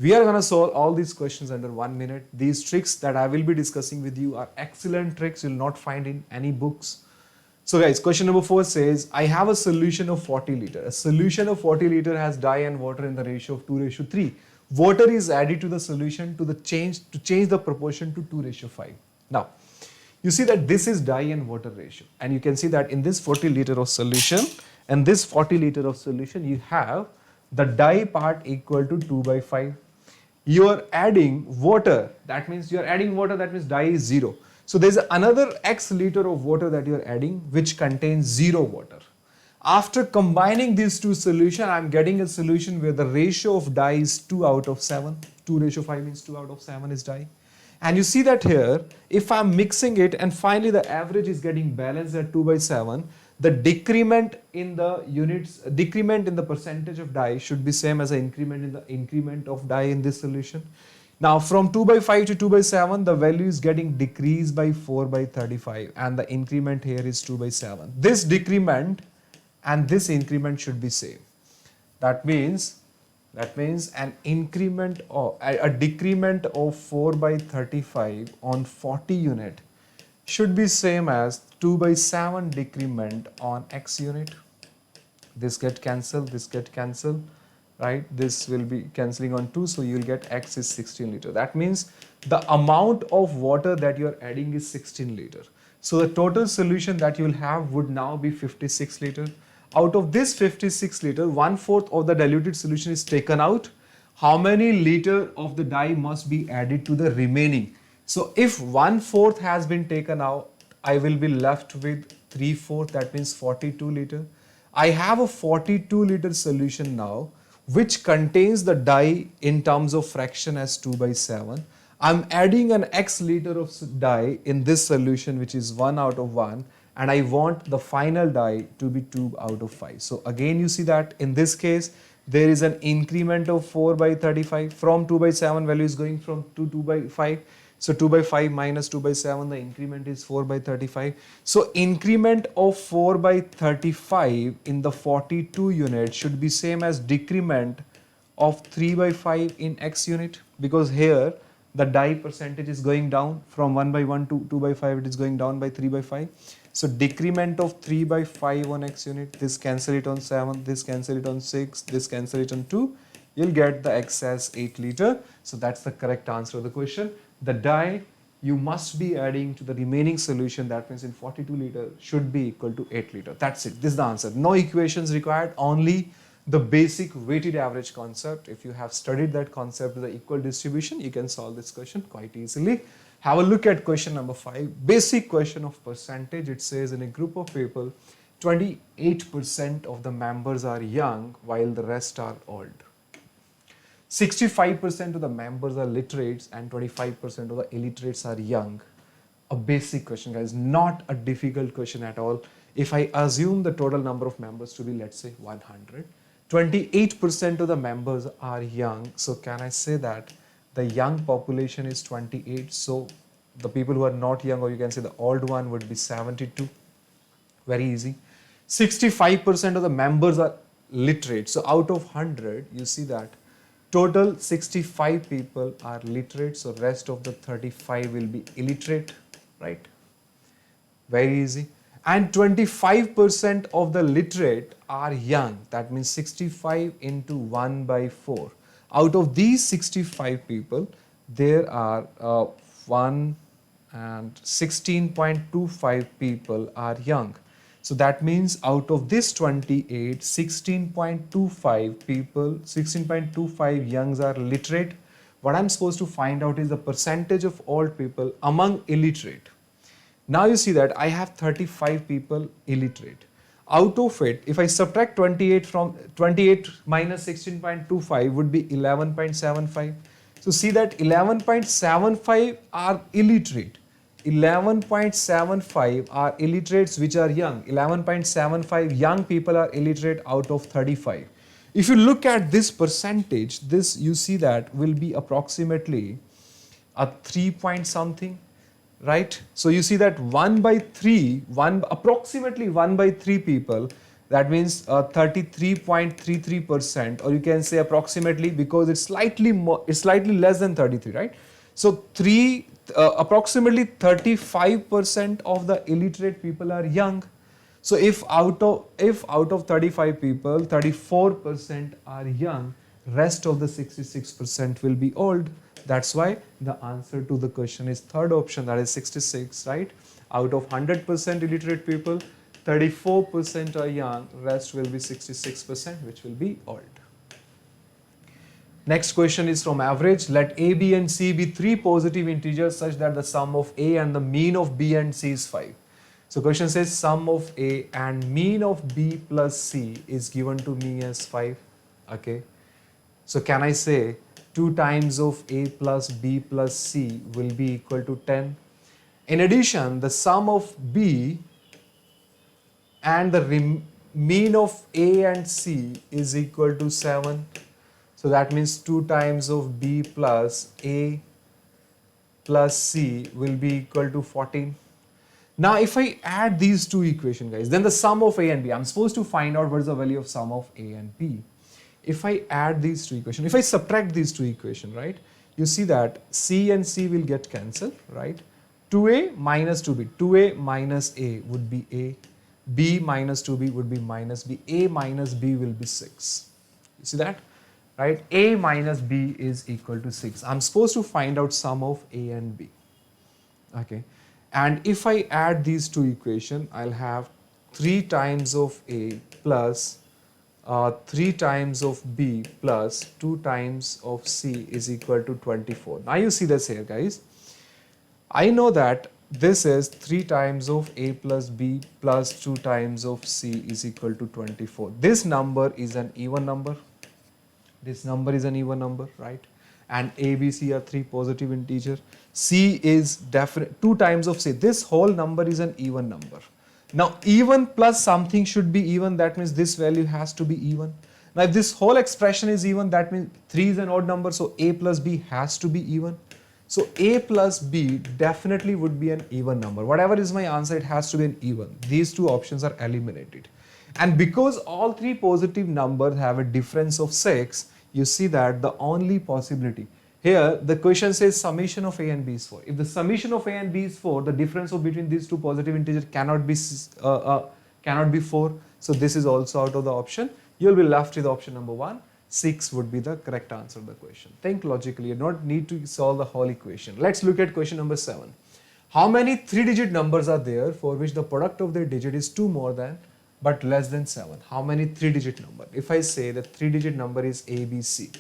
We are going to solve all these questions under 1 minute. These tricks that I will be discussing with you are excellent tricks you'll not find in any books. So guys, question number 4 says, I have a solution of 40 liter. A solution of 40 liter has dye and water in the ratio of 2:3. Water is added to the solution to change the proportion to 2:5. Now, you see that this is dye and water ratio, and you can see that in this 40 liter of solution and this 40 liter of solution, you have the dye part equal to 2/5. You are adding water, that means you are adding water, that means dye is 0. So there's another X liter of water that you are adding which contains 0 water. After combining these two solutions, I'm getting a solution where the ratio of dye is 2 out of 7. 2:5 means 2 out of 7 is dye. And you see that here, if I'm mixing it and finally the average is getting balanced at 2/7, the decrement in the units, decrement in the percentage of dye should be same as the increment in the increment of dye in this solution. Now from 2/5 to 2/7, the value is getting decreased by 4/35 and the increment here is 2/7. This decrement and this increment should be same. That means an increment or a decrement of 4/35 on 40 unit should be same as 2/7 decrement on X unit. This get cancelled, right? This will be cancelling on 2, so you will get X is 16 liter. That means the amount of water that you are adding is 16 liter. So the total solution that you will have would now be 56 liter. Out of this 56 liter, 1/4 of the diluted solution is taken out. How many liter of the dye must be added to the remaining? So if 1/4 has been taken out, I will be left with 3/4, that means 42 liter. I have a 42 liter solution now, which contains the dye in terms of fraction as 2/7. I'm adding an X liter of dye in this solution, which is 1 out of 1. And I want the final dye to be 2 out of 5. So again, you see that in this case, there is an increment of 4/35 from 2/7 value is going from 2 to 2/5. So 2 by 5 minus 2 by 7, the increment is 4 by 35. So increment of 4 by 35 in the 42 unit should be same as decrement of 3 by 5 in x unit, because here the die percentage is going down from 1 by 1 to 2 by 5, it is going down by 3 by 5. So decrement of 3 by 5 on x unit, this cancel it on 7, this cancel it on 6, this cancel it on 2, you'll get the x as 8 liter. So that's the correct answer of the question. The die you must be adding to the remaining solution, that means in 42 liter, should be equal to 8 liter. That's it. This is the answer. No equations required, only the basic weighted average concept. If you have studied that concept, the equal distribution, you can solve this question quite easily. Have a look at question number 5. Basic question of percentage. It says in a group of people, 28% of the members are young while the rest are old. 65% of the members are literates and 25% of the illiterates are young. A basic question, guys, not a difficult question at all. If I assume the total number of members to be, let's say, 100, 28% of the members are young. So can I say that the young population is 28? So the people who are not young, or you can say the old one, would be 72. Very easy. 65% of the members are literate. So out of 100, you see that total 65 people are literate, so rest of the 35 will be illiterate, right? Very easy. And 25% of the literate are young. That means 65 into 1 by 4. Out of these 65 people, there are 1 and 16.25 people are young. So that means out of this 28, 16.25 people, 16.25 youngs are literate. What I'm supposed to find out is the percentage of old people among illiterate. Now you see that I have 35 people illiterate. Out of it, if I subtract 28 from 28 minus 16.25 would be 11.75. So see that 11.75 are illiterate. 11.75 are illiterates which are young. 11.75 young people are illiterate out of 35. If you look at this percentage, this you see that will be approximately a 3 point something, right? So you see that 1 by 3, approximately 1 by 3 people, that means 33.33%, or you can say approximately, because it's slightly less than 33, right? So approximately 35% of the illiterate people are young. So if out of 35 people, 34% are young, rest of the 66% will be old. That's why the answer to the question is third option, that is 66, right? Out of 100% illiterate people, 34% are young, rest will be 66%, which will be old. Next question is from average. Let A, B and C be three positive integers such that the sum of A and the mean of B and C is 5. So question says sum of A and mean of B plus C is given to me as 5. Okay. So can I say 2 times of A plus B plus C will be equal to 10. In addition, the sum of B and the mean of A and C is equal to 7. So that means 2 times of B plus A plus C will be equal to 14. Now if I add these two equations, guys, then the sum of A and B, I'm supposed to find out what is the value of sum of A and B. If I add these two equations, if I subtract these two equations, right, you see that C and C will get cancelled, right? 2A minus 2B, 2A minus A would be A, B minus 2B would be minus B, A minus B will be 6. You see that? Right? A minus B is equal to 6. I'm supposed to find out sum of A and B. Okay. And if I add these two equations, I'll have 3 times of A plus 3 times of B plus 2 times of C is equal to 24. Now you see this here, guys. I know that this is 3 times of A plus B plus 2 times of C is equal to 24. This number is an even number. This number is an even number, right? And A, B, C are 3 positive integers. C is definite 2 times of C. This whole number is an even number. Now even plus something should be even. That means this value has to be even. Now if this whole expression is even, that means 3 is an odd number. So A plus B has to be even. So A plus B definitely would be an even number. Whatever is my answer, it has to be an even. These two options are eliminated. And because all three positive numbers have a difference of 6, you see that the only possibility here, the question says summation of A and B is 4. If the summation of A and B is 4, the difference of between these two positive integers cannot be 4. So this is also out of the option. You will be left with option number 1. 6 would be the correct answer to the question. Think logically. You don't need to solve the whole equation. Let's look at question number 7. How many 3-digit numbers are there for which the product of their digit is 2 more than but less than 7? How many 3-digit number? If I say the 3-digit number is ABC,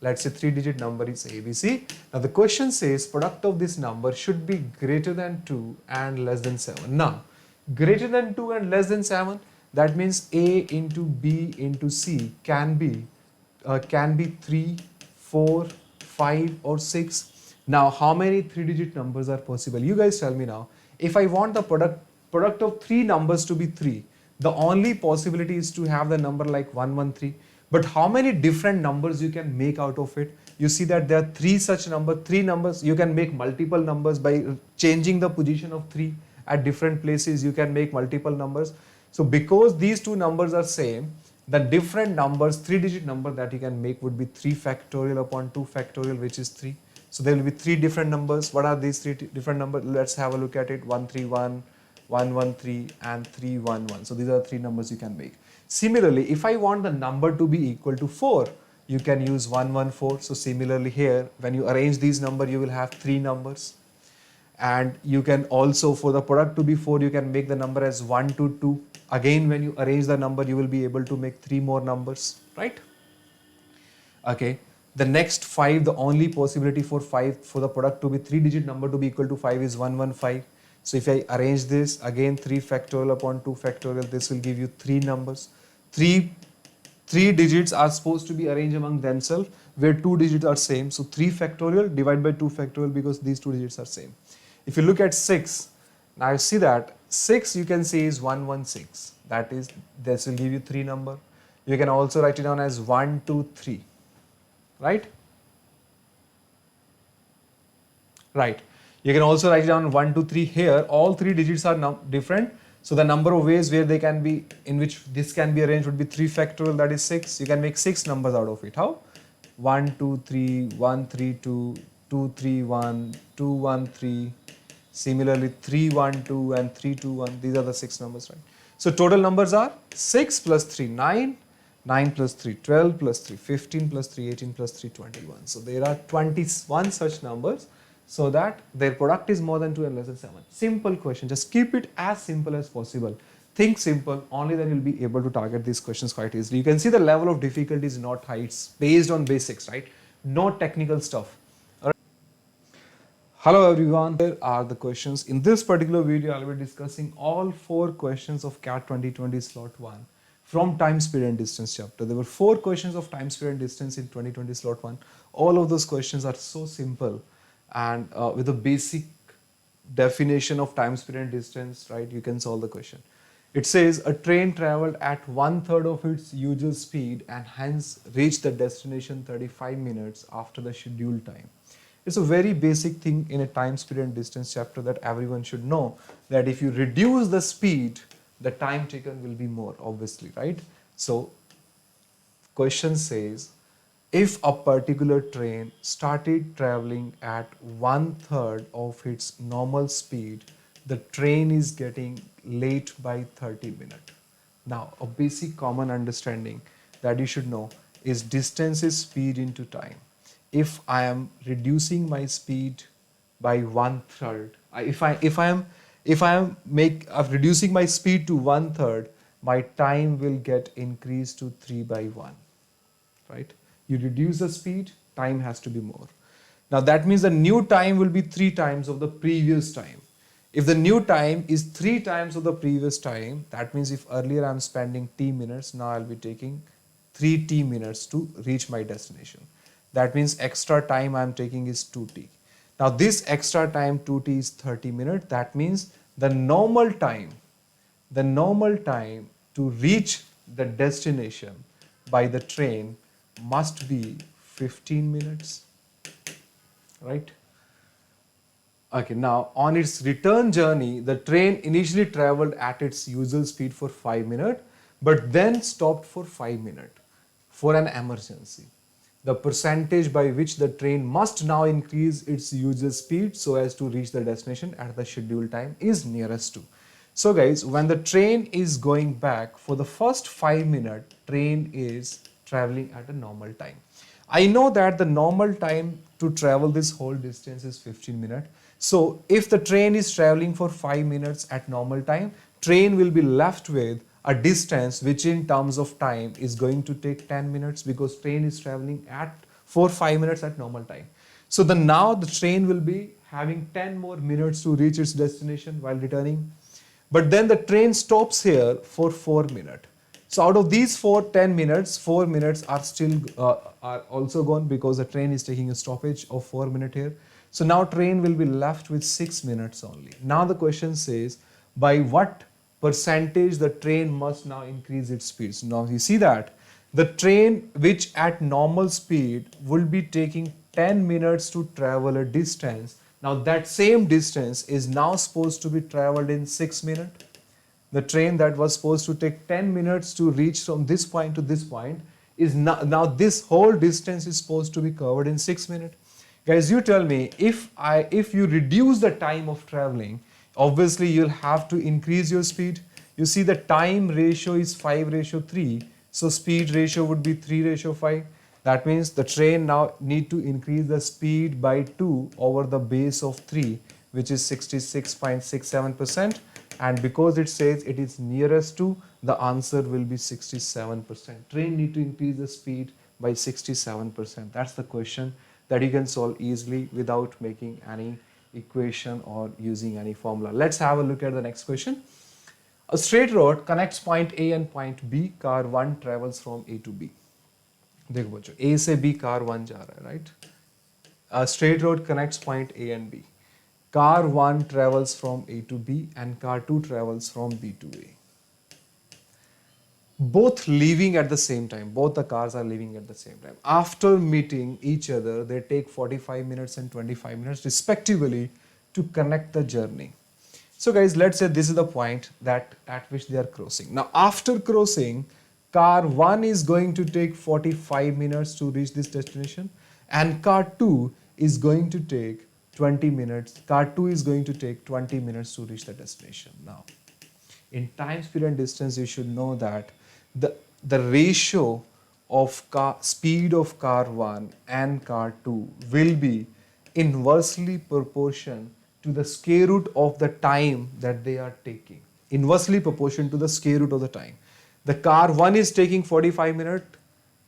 let's say 3-digit number is ABC. Now the question says product of this number should be greater than 2 and less than 7. Now, greater than 2 and less than 7, that means A into B into C can be 3, 4, 5 or 6. Now, how many 3-digit numbers are possible? You guys tell me now. If I want the product of 3 numbers to be 3, the only possibility is to have the number like 113. But how many different numbers you can make out of it? You see that there are 3 such numbers, 3 numbers. You can make multiple numbers by changing the position of 3 at different places. You can make multiple numbers. So because these two numbers are same, the different numbers, 3-digit number that you can make would be 3 factorial upon 2 factorial, which is 3. So there will be 3 different numbers. What are these 3 different numbers? Let's have a look at it. 131, 113 and 311. So these are the 3 numbers you can make. Similarly, if I want the number to be equal to 4, you can use 114. So similarly here, when you arrange these numbers, you will have 3 numbers. And you can also, for the product to be 4, you can make the number as 1 to 2. Again, when you arrange the number, you will be able to make 3 more numbers, right? Okay. The next 5, the only possibility for the product to be 3-digit number to be equal to 5 is 115. So if I arrange this, again 3 factorial upon 2 factorial, this will give you 3 numbers. 3 digits are supposed to be arranged among themselves where 2 digits are same. So 3 factorial divided by 2 factorial because these 2 digits are same. If you look at 6, now you see that 6 you can say is 116. That is, this will give you 3 number. You can also write it down as 1, 2, 3. Right? Right. You can also write it down 1, 2, 3 here. All 3 digits are different. So the number of ways where they can be, in which this can be arranged would be 3 factorial, that is 6. You can make 6 numbers out of it. How? 1, 2, 3, 1, 3, 2, 2, 3, 1, 2, 1, 3. Similarly, 3, 1, 2 and 3, 2, 1. These are the 6 numbers, right? So total numbers are 6 plus 3, 9. 9 plus 3, 12 plus 3, 15 plus 3, 18 plus 3, 21. So there are 21 such numbers so that their product is more than 2 and less than 7. Simple question. Just keep it as simple as possible. Think simple. Only then you'll be able to target these questions quite easily. You can see the level of difficulty is not high. It's based on basics, right? No technical stuff. Hello everyone, here are the questions. In this particular video, I'll be discussing all 4 questions of CAT 2020 slot 1 from time, speed and distance chapter. There were 4 questions of time, speed and distance in 2020 slot 1. All of those questions are so simple and with a basic definition of time, speed and distance, right, you can solve the question. It says a train traveled at 1/3 of its usual speed and hence reached the destination 35 minutes after the scheduled time. It's a very basic thing in a time, speed and distance chapter that everyone should know, that if you reduce the speed, the time taken will be more, obviously, right? So question says, if a particular train started traveling at 1/3 of its normal speed, the train is getting late by 30 minutes. Now, a basic common understanding that you should know is distance is speed into time. If I am reducing my speed by 1/3, if I am reducing my speed to 1/3, my time will get increased to 3/1, right? You reduce the speed, time has to be more. Now that means the new time will be 3 times of the previous time. If the new time is 3 times of the previous time, that means if earlier I'm spending t minutes, now I'll be taking 3t minutes to reach my destination. That means extra time I'm taking is 2t. Now this extra time 2t is 30 minutes. That means the normal time to reach the destination by the train must be 15 minutes, right? Okay, now on its return journey, the train initially traveled at its usual speed for 5 minutes, but then stopped for 5 minutes for an emergency. The percentage by which the train must now increase its usual speed so as to reach the destination at the scheduled time is nearest to. So guys, when the train is going back for the first 5 minutes, train is traveling at a normal time. I know that the normal time to travel this whole distance is 15 minutes. So if the train is traveling for 5 minutes at normal time, train will be left with a distance which in terms of time is going to take 10 minutes because train is traveling at for 5 minutes at normal time. So now the train will be having 10 more minutes to reach its destination while returning. But then the train stops here for 4 minutes. So out of these 10 minutes, 4 minutes are still are also gone because the train is taking a stoppage of 4 minutes here. So now train will be left with 6 minutes only. Now the question says by what percentage the train must now increase its speed. So now you see that the train which at normal speed will be taking 10 minutes to travel a distance. Now that same distance is now supposed to be traveled in 6 minutes. The train that was supposed to take 10 minutes to reach from this point to this point is now this whole distance is supposed to be covered in 6 minutes. Guys, you tell me, if you reduce the time of traveling, obviously you'll have to increase your speed. You see the time ratio is 5:3, so speed ratio would be 3:5. That means the train now need to increase the speed by 2 over the base of 3, which is 66.67%. And because it says it is nearest to, the answer will be 67%. Train need to increase the speed by 67%. That's the question that you can solve easily without making any equation or using any formula. Let's have a look at the next question. A straight road connects point A and point B. Car 1 travels from A to B. देखो बच्चों, A से B car 1 जा रहा है, right? A straight road connects point A and B. Car 1 travels from A to B and car 2 travels from B to A. Both leaving at the same time. Both the cars are leaving at the same time. After meeting each other, they take 45 minutes and 25 minutes respectively to connect the journey. So guys, let's say this is the point that at which they are crossing. Now after crossing, car 1 is going to take 45 minutes to reach this destination and car 2 is going to take 20 minutes. Car 2 is going to take 20 minutes to reach the destination. Now, in time, speed and distance, you should know that the ratio of speed of car 1 and car 2 will be inversely proportion to the square root of the time that they are taking. Inversely proportion to the square root of the time. The car 1 is taking 45 minutes,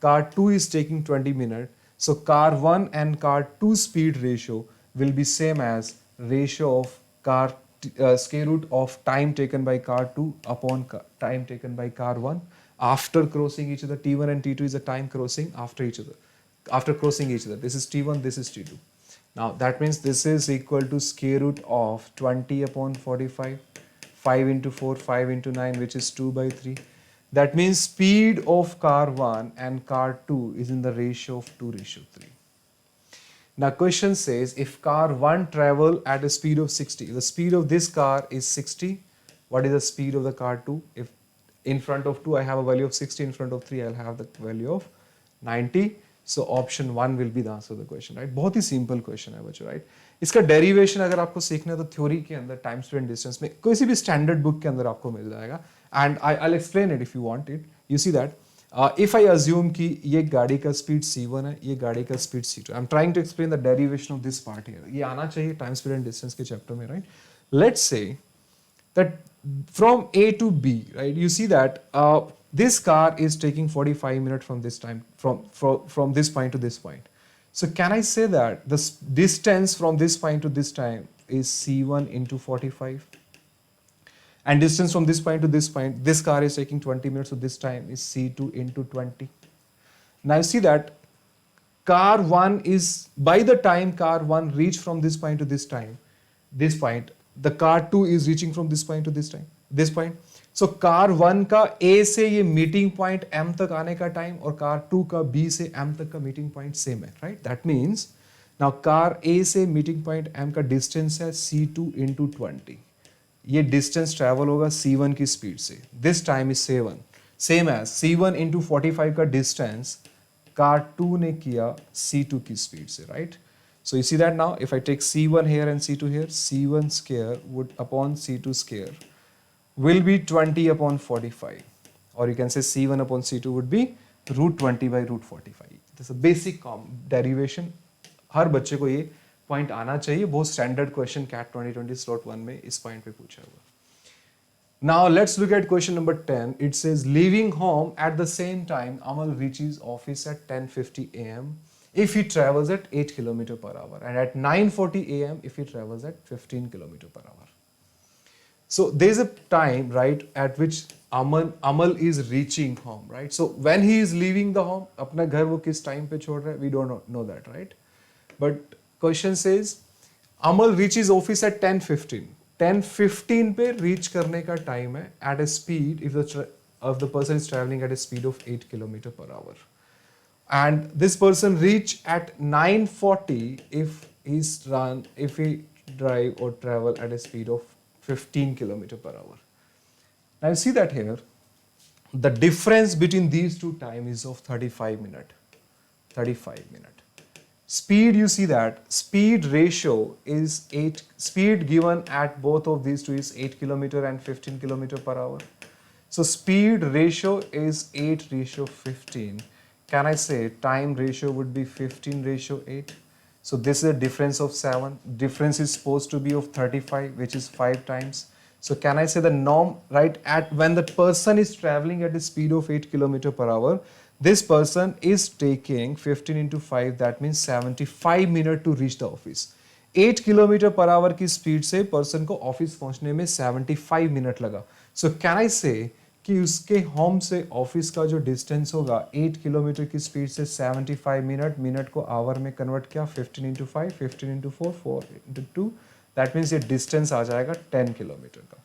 car 2 is taking 20 minutes. So car 1 and car 2 speed ratio will be same as ratio of square root of time taken by car 2 upon time taken by car 1 after crossing each other. T1 and T2 is a time crossing after each other. After crossing each other, this is T1, this is T2. Now that means this is equal to square root of 20 upon 45, 5 into 4, 5 into 9, which is 2/3. That means speed of car 1 and car 2 is in the ratio of 2:3. Now question says if car 1 travel at a speed of 60, the speed of this car is 60, what is the speed of the car 2? If in front of 2 I have a value of 60, in front of 3 I'll have the value of 90. So option 1 will be the answer to the question, right? बहुत ही simple question है बच्चों, right? इसका derivation अगर आपको सीखना है तो theory के अंदर time speed and distance में कोई भी standard book के अंदर आपको मिल जाएगा. And I'll explain it if you want it. You see that if I assume कि ये गाड़ी का speed C1 है, ये गाड़ी का speed C2. I'm trying to explain the derivation of this part here. ये आना चाहिए time speed and distance के chapter में, right? Let's say that from A to B, right? You see that this car is taking 45 minutes from this time, from this point to this point. So can I say that the distance from this point to this time is C1 into 45? And distance from this point to this point, this car is taking 20 minutes, so this time is C2 into 20. Now you see that car 1 is, by the time car 1 reach from this point to this point, the car 2 is reaching from this point to this point. So car 1 का A से ये meeting point M तक आने का time और car 2 का B से M तक का meeting point same है, right? That means now car A से मीटिंग पॉइंट एम का डिस्टेंस है c2 इंटू 20. ये डिस्टेंस ट्रैवल होगा c1 की स्पीड से. This time is same as c1 into 45 का डिस्टेंस कार 2 ने किया c2 की स्पीड से, right? So you see that now, if I take c1 here and c2 here, c1 square would upon c2 square will be 20 upon 45, or you can say c1 upon c2 would be root 20 by root 45. This is a basic derivation. हर बच्चे को ये point आना चाहिए, बहुत standard question cat 2020 slot 1 में इस point पे पूछा हुआ. Now let's look at question number 10. It says leaving home at the same time Amal reaches office at 10:50 a.m. if he travels at 8 km per hour, and at 9:40 a.m. if he travels at 15 km per hour. So there's a time, right, at which Amal is reaching home, right? So when he is leaving the home, अपना घर वो किस time पे छोड़ रहा है, we don't know that, right? But question says Amal reaches office at 10:15. 10:15 पे reach करने का time है at a speed if the person is traveling at a speed of 8 km per hour. And this person reach at 9:40 if he drive or travel at a speed of 15 km per hour. Now you see that here, the difference between these two times is of 35 minutes. 35 minutes. Speed, you see that speed ratio is 8. Speed given at both of these two is 8 km and 15 km per hour. So speed ratio is 8:15. Can I say time ratio would be 15:8? So this is a difference of 7. Difference is supposed to be of 35, which is 5 times. So can I say the norm, right, at when the person is traveling at a speed of 8 km per hour, this person is taking 15 into 5, that means 75 minutes to reach the office. 8 km per hour की speed से person को office पहुंचने में 75 minute लगा. So can I से कि उसके home से ऑफिस का जो डिस्टेंस होगा 8 किलोमीटर की स्पीड से 75 मिनट को आवर में कन्वर्ट किया, 15 into 5, 15 into 4, 4 into 2, that means ये डिस्टेंस आ जाएगा 10 किलोमीटर का.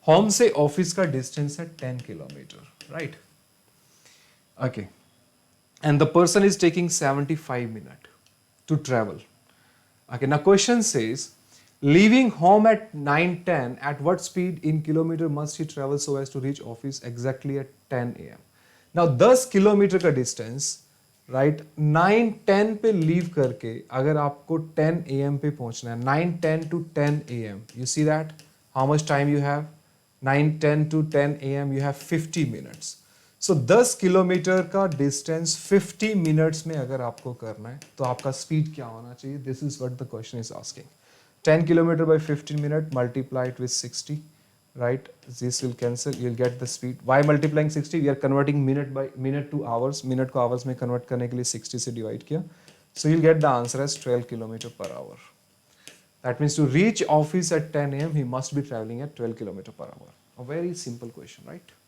होम से ऑफिस का डिस्टेंस है 10 kilometre, right? Okay, and the person is taking 75 minute to travel. Okay, now question says, leaving home at 9:10, at what speed in kilometer must he travel so as to reach office exactly at 10 a.m. Now 10 kilometre का distance, right, 9:10 पे leave करके अगर आपको 10 a.m. पे पहुंचना है, 9:10 to 10 a.m. you see that how much time you have? 9:10 to 10 a.m. you have 50 minutes. So 10 kilometre का distance 50 minutes में अगर आपको करना है तो आपका स्पीड क्या होना चाहिए? This is what the question is asking. 10 kilometer by 15 minutes, multiply it with 60, right? This will cancel, you'll get the speed. Why multiplying 60? We are converting minute to hours. Minute को hours में convert करने के लिए 60 से divide किया. So you'll get the answer as 12 km per hour. That means to reach office at 10 a.m. he must be traveling at 12 km per hour. A very simple question, right?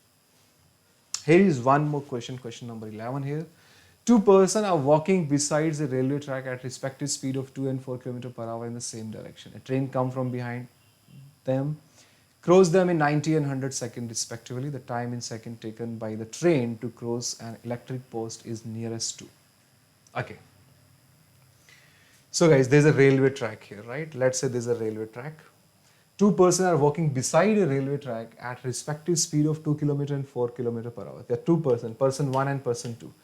Here is one more question, question number 11 here. Two persons are walking besides the railway track at respective speed of 2 and 4 km per hour in the same direction. A train comes from behind them, cross them in 90 and 100 seconds respectively. The time in second taken by the train to cross an electric post is nearest to. Okay. So guys, there's a railway track here, right? Let's say there's a railway track. Two persons are walking beside a railway track at respective speed of 2 km and 4 km per hour. There are two persons, person 1 and person 2.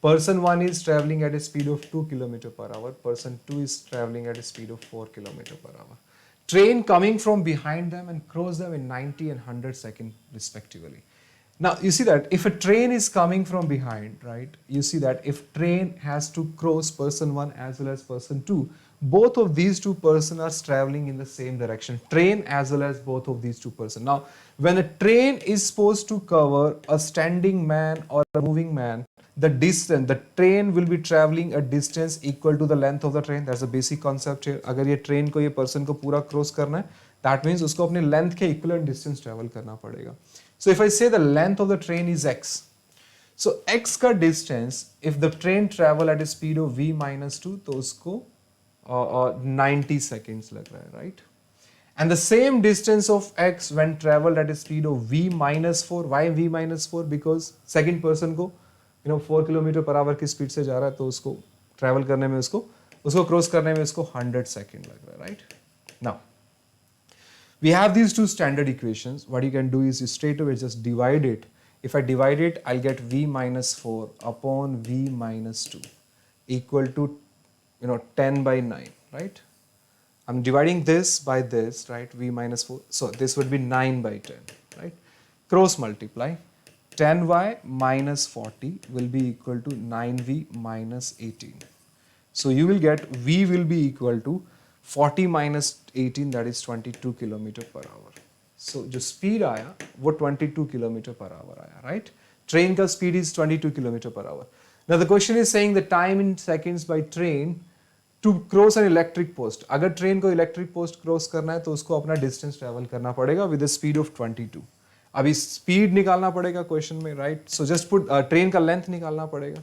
Person 1 is traveling at a speed of 2 km per hour. Person 2 is traveling at a speed of 4 km per hour. Train coming from behind them and cross them in 90 and 100 seconds respectively. Now you see that if a train is coming from behind, right, you see that if train has to cross person 1 as well as person 2, both of these two persons are traveling in the same direction. Train as well as both of these two persons. Now when a train is supposed to cover a standing man or a moving man, the distance, the train will be traveling a distance equal to the length of the train. That's a basic concept here. अगर ये train को ये person को पूरा cross करना है, that means उसको अपने length के equivalent distance travel करना पड़ेगा. So if I say the length of the train is x, so x का distance, if the train travel at a speed of v minus 2, तो उसको 90 seconds लग रहा है, right? And the same distance of x when traveled at a speed of v minus 4. Why v minus 4? Because second person को 4 km per hour की speed से जा रहा है तो उसको ट्रैवल करने में उसको उसको क्रॉस करने में इसको 100 सेकेंड लग रहा है, राइट? Now we have these two standard equations. What you can do is you straight away just divide it. If I divide it, I'll get v minus 4 upon v minus 2 equal to 10 by 9, right? I'm dividing this by this, right? V minus 4. So this would be 9 by 10, right? Cross multiply. 10y minus 40 will be equal to 9v minus 18. So you will get v will be equal to 40 minus 18, that is 22 kilometer per hour. So जो speed आया वो 22 kilometer per hour आया, right? Train का speed is 22 kilometer per hour. Now the question is saying the time in seconds by train to cross an electric post. अगर train को electric post cross करना है तो उसको अपना distance travel करना पड़ेगा with a speed of 22. अभी speed निकालना पड़ेगा question में, right? So just put train का length निकालना पड़ेगा.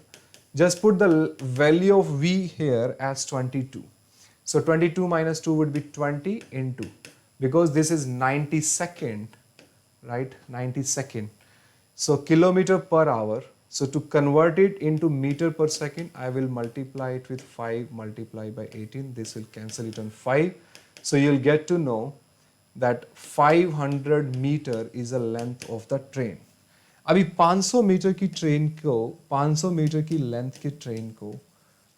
Just put the value of v here as 22. So 22 minus 2 would be 20 into, because this is 90 second, right? 90 second. So kilometer per hour. So to convert it into meter per second, I will multiply it with 5 multiplied by 18. This will cancel it on 5. So you'll get to know that 500 meter is the length of the train. अभी 500 metre की train को, 500 metre की length की train को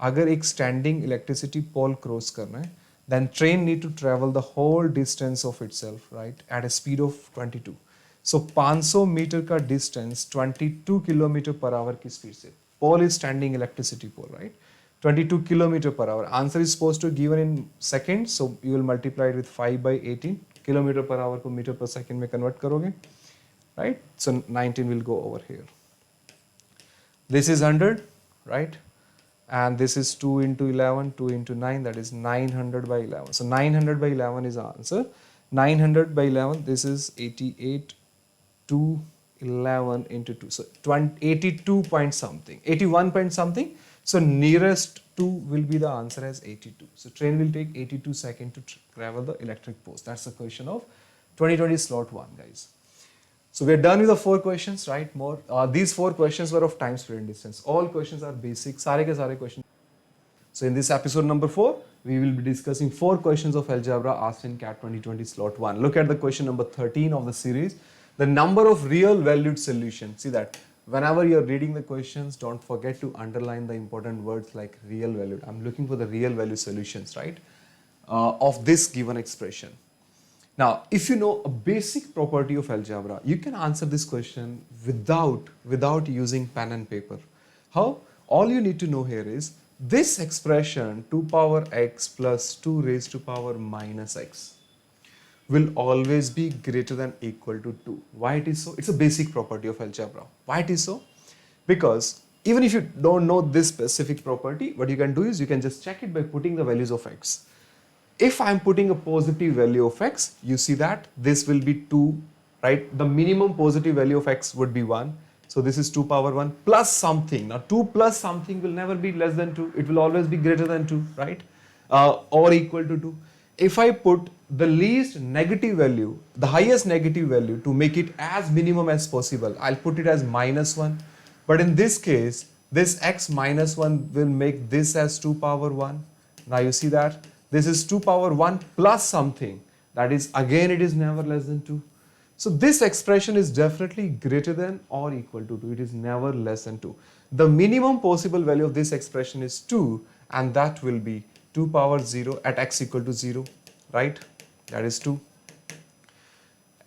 अगर एक standing electricity pole cross करना है, then train need to travel the whole distance of itself, right, at a speed of 22. So 500 metre का distance 22 किलोमीटर पर आवर की स्पीड से, pole is standing electricity pole, right, 22 kilometer per hour. Answer is supposed to given in seconds, so you will multiply it with 5 by 18. Kilometre per hour को metre पर second में convert करोगे, right? So 19 will go over here. This is 100, right? And this is 2 into 11, 2 into 9, that is 900 by 11. So 900 by 11 is our answer. 900 by 11, this is 88 to 11 into 2. So 82 point something, 81 point something. So nearest to will be the answer as 82. So train will take 82 seconds to travel the electric post. That's the question of 2020 slot 1, guys. So we are done with the 4 questions, right? More. These 4 questions were of time, speed and distance. All questions are basic. Sare ke sare questions. So in this episode number 4, we will be discussing 4 questions of algebra asked in CAT 2020 slot 1. Look at the question number 13 of the series. The number of real valued solutions. See that whenever you're reading the questions, don't forget to underline the important words like real valued. I'm looking for the real value solutions, right? Of this given expression. Now, if you know a basic property of algebra, you can answer this question without using pen and paper. How? All you need to know here is this expression 2 power x plus 2 raised to power minus x will always be greater than equal to 2. Why it is so? It's a basic property of algebra. Why it is so? Because even if you don't know this specific property, what you can do is you can just check it by putting the values of x. If I'm putting a positive value of x, you see that this will be 2, right? The minimum positive value of x would be 1. So this is 2 power 1 plus something. Now 2 plus something will never be less than 2. It will always be greater than 2, right? Or equal to 2. If I put the least negative value, the highest negative value to make it as minimum as possible, I'll put it as minus 1. But in this case, this x minus 1 will make this as 2 power 1. Now you see that this is 2 power 1 plus something. That is, again, it is never less than 2. So this expression is definitely greater than or equal to 2. It is never less than 2. The minimum possible value of this expression is 2, and that will be 2 power 0 at x equal to 0, right? That is 2.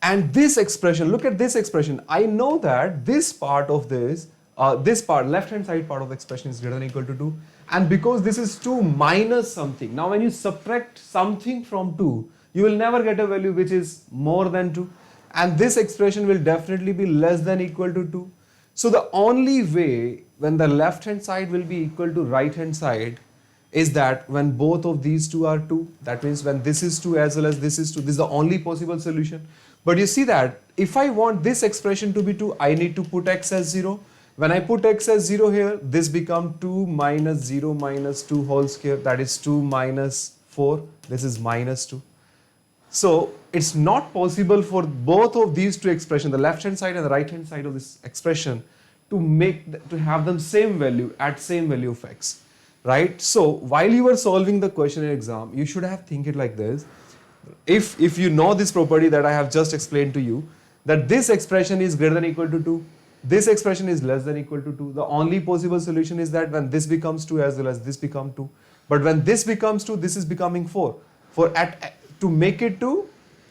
And this expression, look at this expression. I know that this part of this part, left hand side part of the expression is greater than or equal to 2. And because this is 2 minus something, now when you subtract something from 2, you will never get a value which is more than 2. And this expression will definitely be less than or equal to 2. So the only way when the left hand side will be equal to right hand side is that when both of these two are 2. That means when this is 2 as well as this is 2, this is the only possible solution. But you see that if I want this expression to be 2, I need to put x as 0. When I put x as 0 here, this becomes 2 minus 0 minus 2 whole square, that is 2 minus 4, this is minus 2. So it's not possible for both of these two expressions, the left hand side and the right hand side of this expression, to have them same value at same value of x. right? So while you were solving the question in exam, you should have think it like this. If you know this property that I have just explained to you, that this expression is greater than or equal to 2, this expression is less than or equal to 2, the only possible solution is that when this becomes 2 as well as this become 2. But when this becomes 2, this is becoming 4. To make it 2,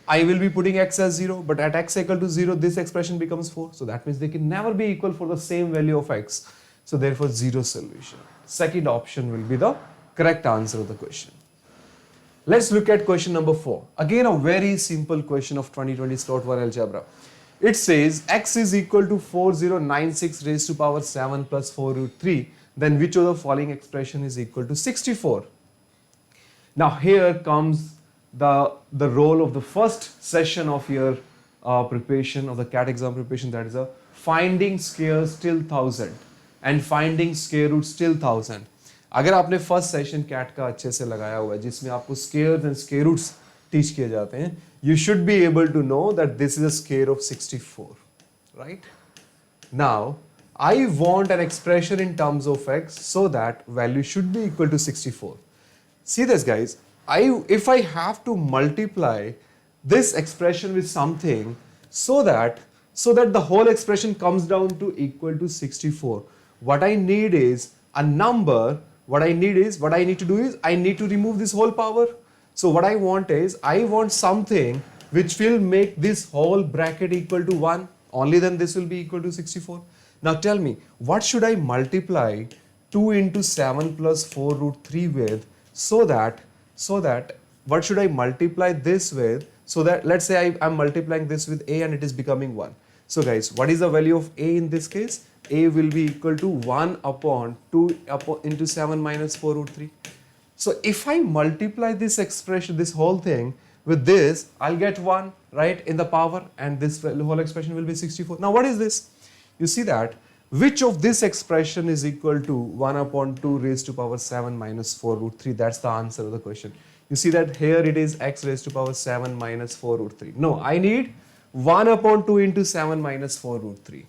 I will be putting x as 0, but at x equal to 0, this expression becomes 4. So that means they can never be equal for the same value of x. So therefore 0 solution. Second option will be the correct answer of the question. Let's look at question number 4. Again, a very simple question of 2020 slot 1 algebra. It says x is equal to 4096 raised to power 7 plus 4 root 3. Then which of the following expression is equal to 64? Now here comes the role of the first session of your preparation of the CAT exam preparation, that is a finding squares till 1000 and finding square roots till 1000. अगर आपने first session cat का अच्छे से लगाया हुआ है जिसमें आपको squares and square roots teach किए जाते हैं, you should be able to know that this is a square of 64, right? Now I want an expression in terms of x so that value should be equal to 64. See this guys, if I have to multiply this expression with something so that the whole expression comes down to equal to 64, what I need is a number. What I need to do is I need to remove this whole power. So what I want is I want something which will make this whole bracket equal to 1. Only then this will be equal to 64. Now tell me, what should I multiply 2 into 7 plus 4 root 3 with so that what should I multiply this with so that let's say I'm multiplying this with a and it is becoming 1. So guys, what is the value of a in this case? A will be equal to 1 upon 2 into 7 minus 4 root 3. So if I multiply this expression, this whole thing with this, I'll get 1, right, in the power, and this whole expression will be 64. Now what is this? You see that which of this expression is equal to 1 upon 2 raised to power 7 minus 4 root 3? That's the answer of the question. You see that here it is x raised to power 7 minus 4 root 3. No, I need 1 upon 2 into 7 minus 4 root 3.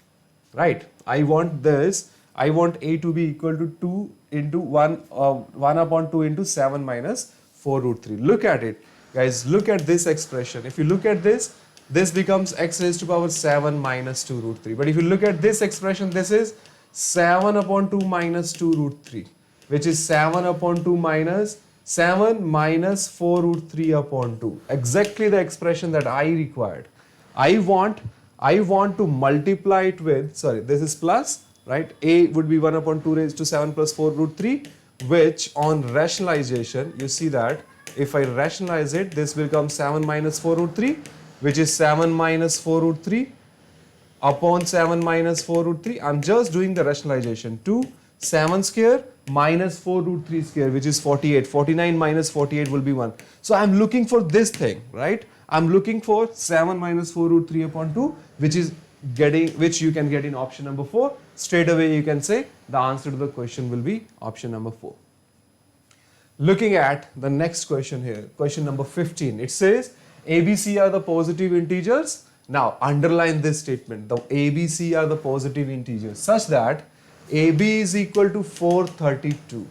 Right, I want this, I want a to be equal to 2 into 1 upon 2 into 7 minus 4 root 3. Look at it, guys, look at this expression. If you look at this, this becomes x raised to power 7 minus 2 root 3. But if you look at this expression, this is 7 upon 2 minus 2 root 3, which is 7 upon 2 minus 7 minus 4 root 3 upon 2. Exactly the expression that I required. I want to multiply it with, sorry, this is plus, right? A would be 1 upon 2 raised to 7 plus 4 root 3, which on rationalization, you see that if I rationalize it, this becomes 7 minus 4 root 3, which is 7 minus 4 root 3 upon 7 minus 4 root 3. I'm just doing the rationalization. 2, 7 square minus 4 root 3 square, which is 48. 49 minus 48 will be 1. So I'm looking for this thing, right? I'm looking for 7 minus 4 root 3 upon 2, which you can get in option number 4. Straight away you can say the answer to the question will be option number 4. Looking at the next question here, question number 15. It says ABC are the positive integers. Now underline this statement. The ABC are the positive integers such that AB is equal to 432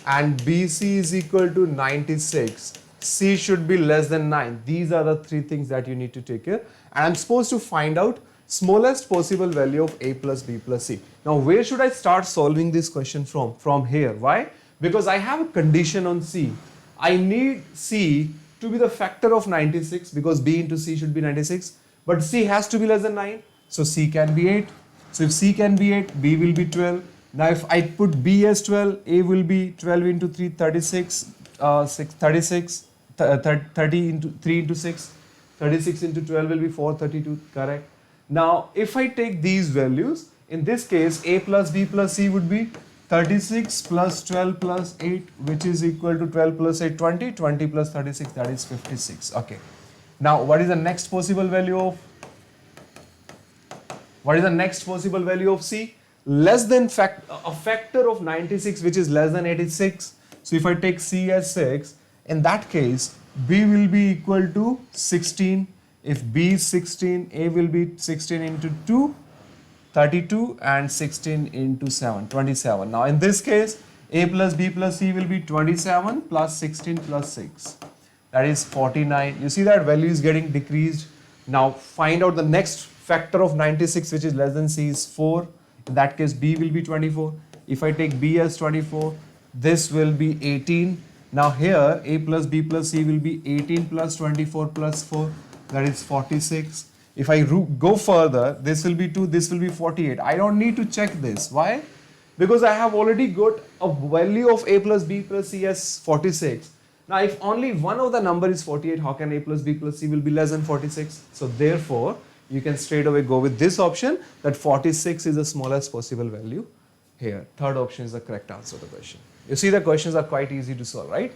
and BC is equal to 96. C should be less than 9. These are the 3 things that you need to take care. And I'm supposed to find out smallest possible value of A plus B plus C. Now where should I start solving this question from? From here. Why? Because I have a condition on C. I need C to be the factor of 96 because B into C should be 96. But C has to be less than 9. So C can be 8. So if C can be 8, B will be 12. Now if I put B as 12, A will be 12 into 3, 36, 36. 30 into 3 into 6, 36 into 12 will be 432, correct? Now if I take these values, in this case A plus B plus C would be 36 plus 12 plus 8, which is equal to 12 plus 8, 20, 20 plus 36, that is 56. Okay, now what is the next possible value of C? Less than a factor of 96, which is less than 86. So if I take C as 6, in that case, B will be equal to 16. If B is 16, A will be 16 into 2, 32, and 16 into 7, 27. Now in this case, A plus B plus C will be 27 plus 16 plus 6. That is 49. You see that value is getting decreased. Now find out the next factor of 96 which is less than C is 4. In that case B will be 24. If I take B as 24, this will be 18. Now here A plus B plus C will be 18 plus 24 plus 4. That is 46. If I go further, this will be 2, this will be 48. I don't need to check this. Why? Because I have already got a value of A plus B plus C as 46. Now if only one of the number is 48, how can A plus B plus C will be less than 46? So therefore, you can straight away go with this option, that 46 is the smallest possible value here. Third option is the correct answer to the question. You see the questions are quite easy to solve, right?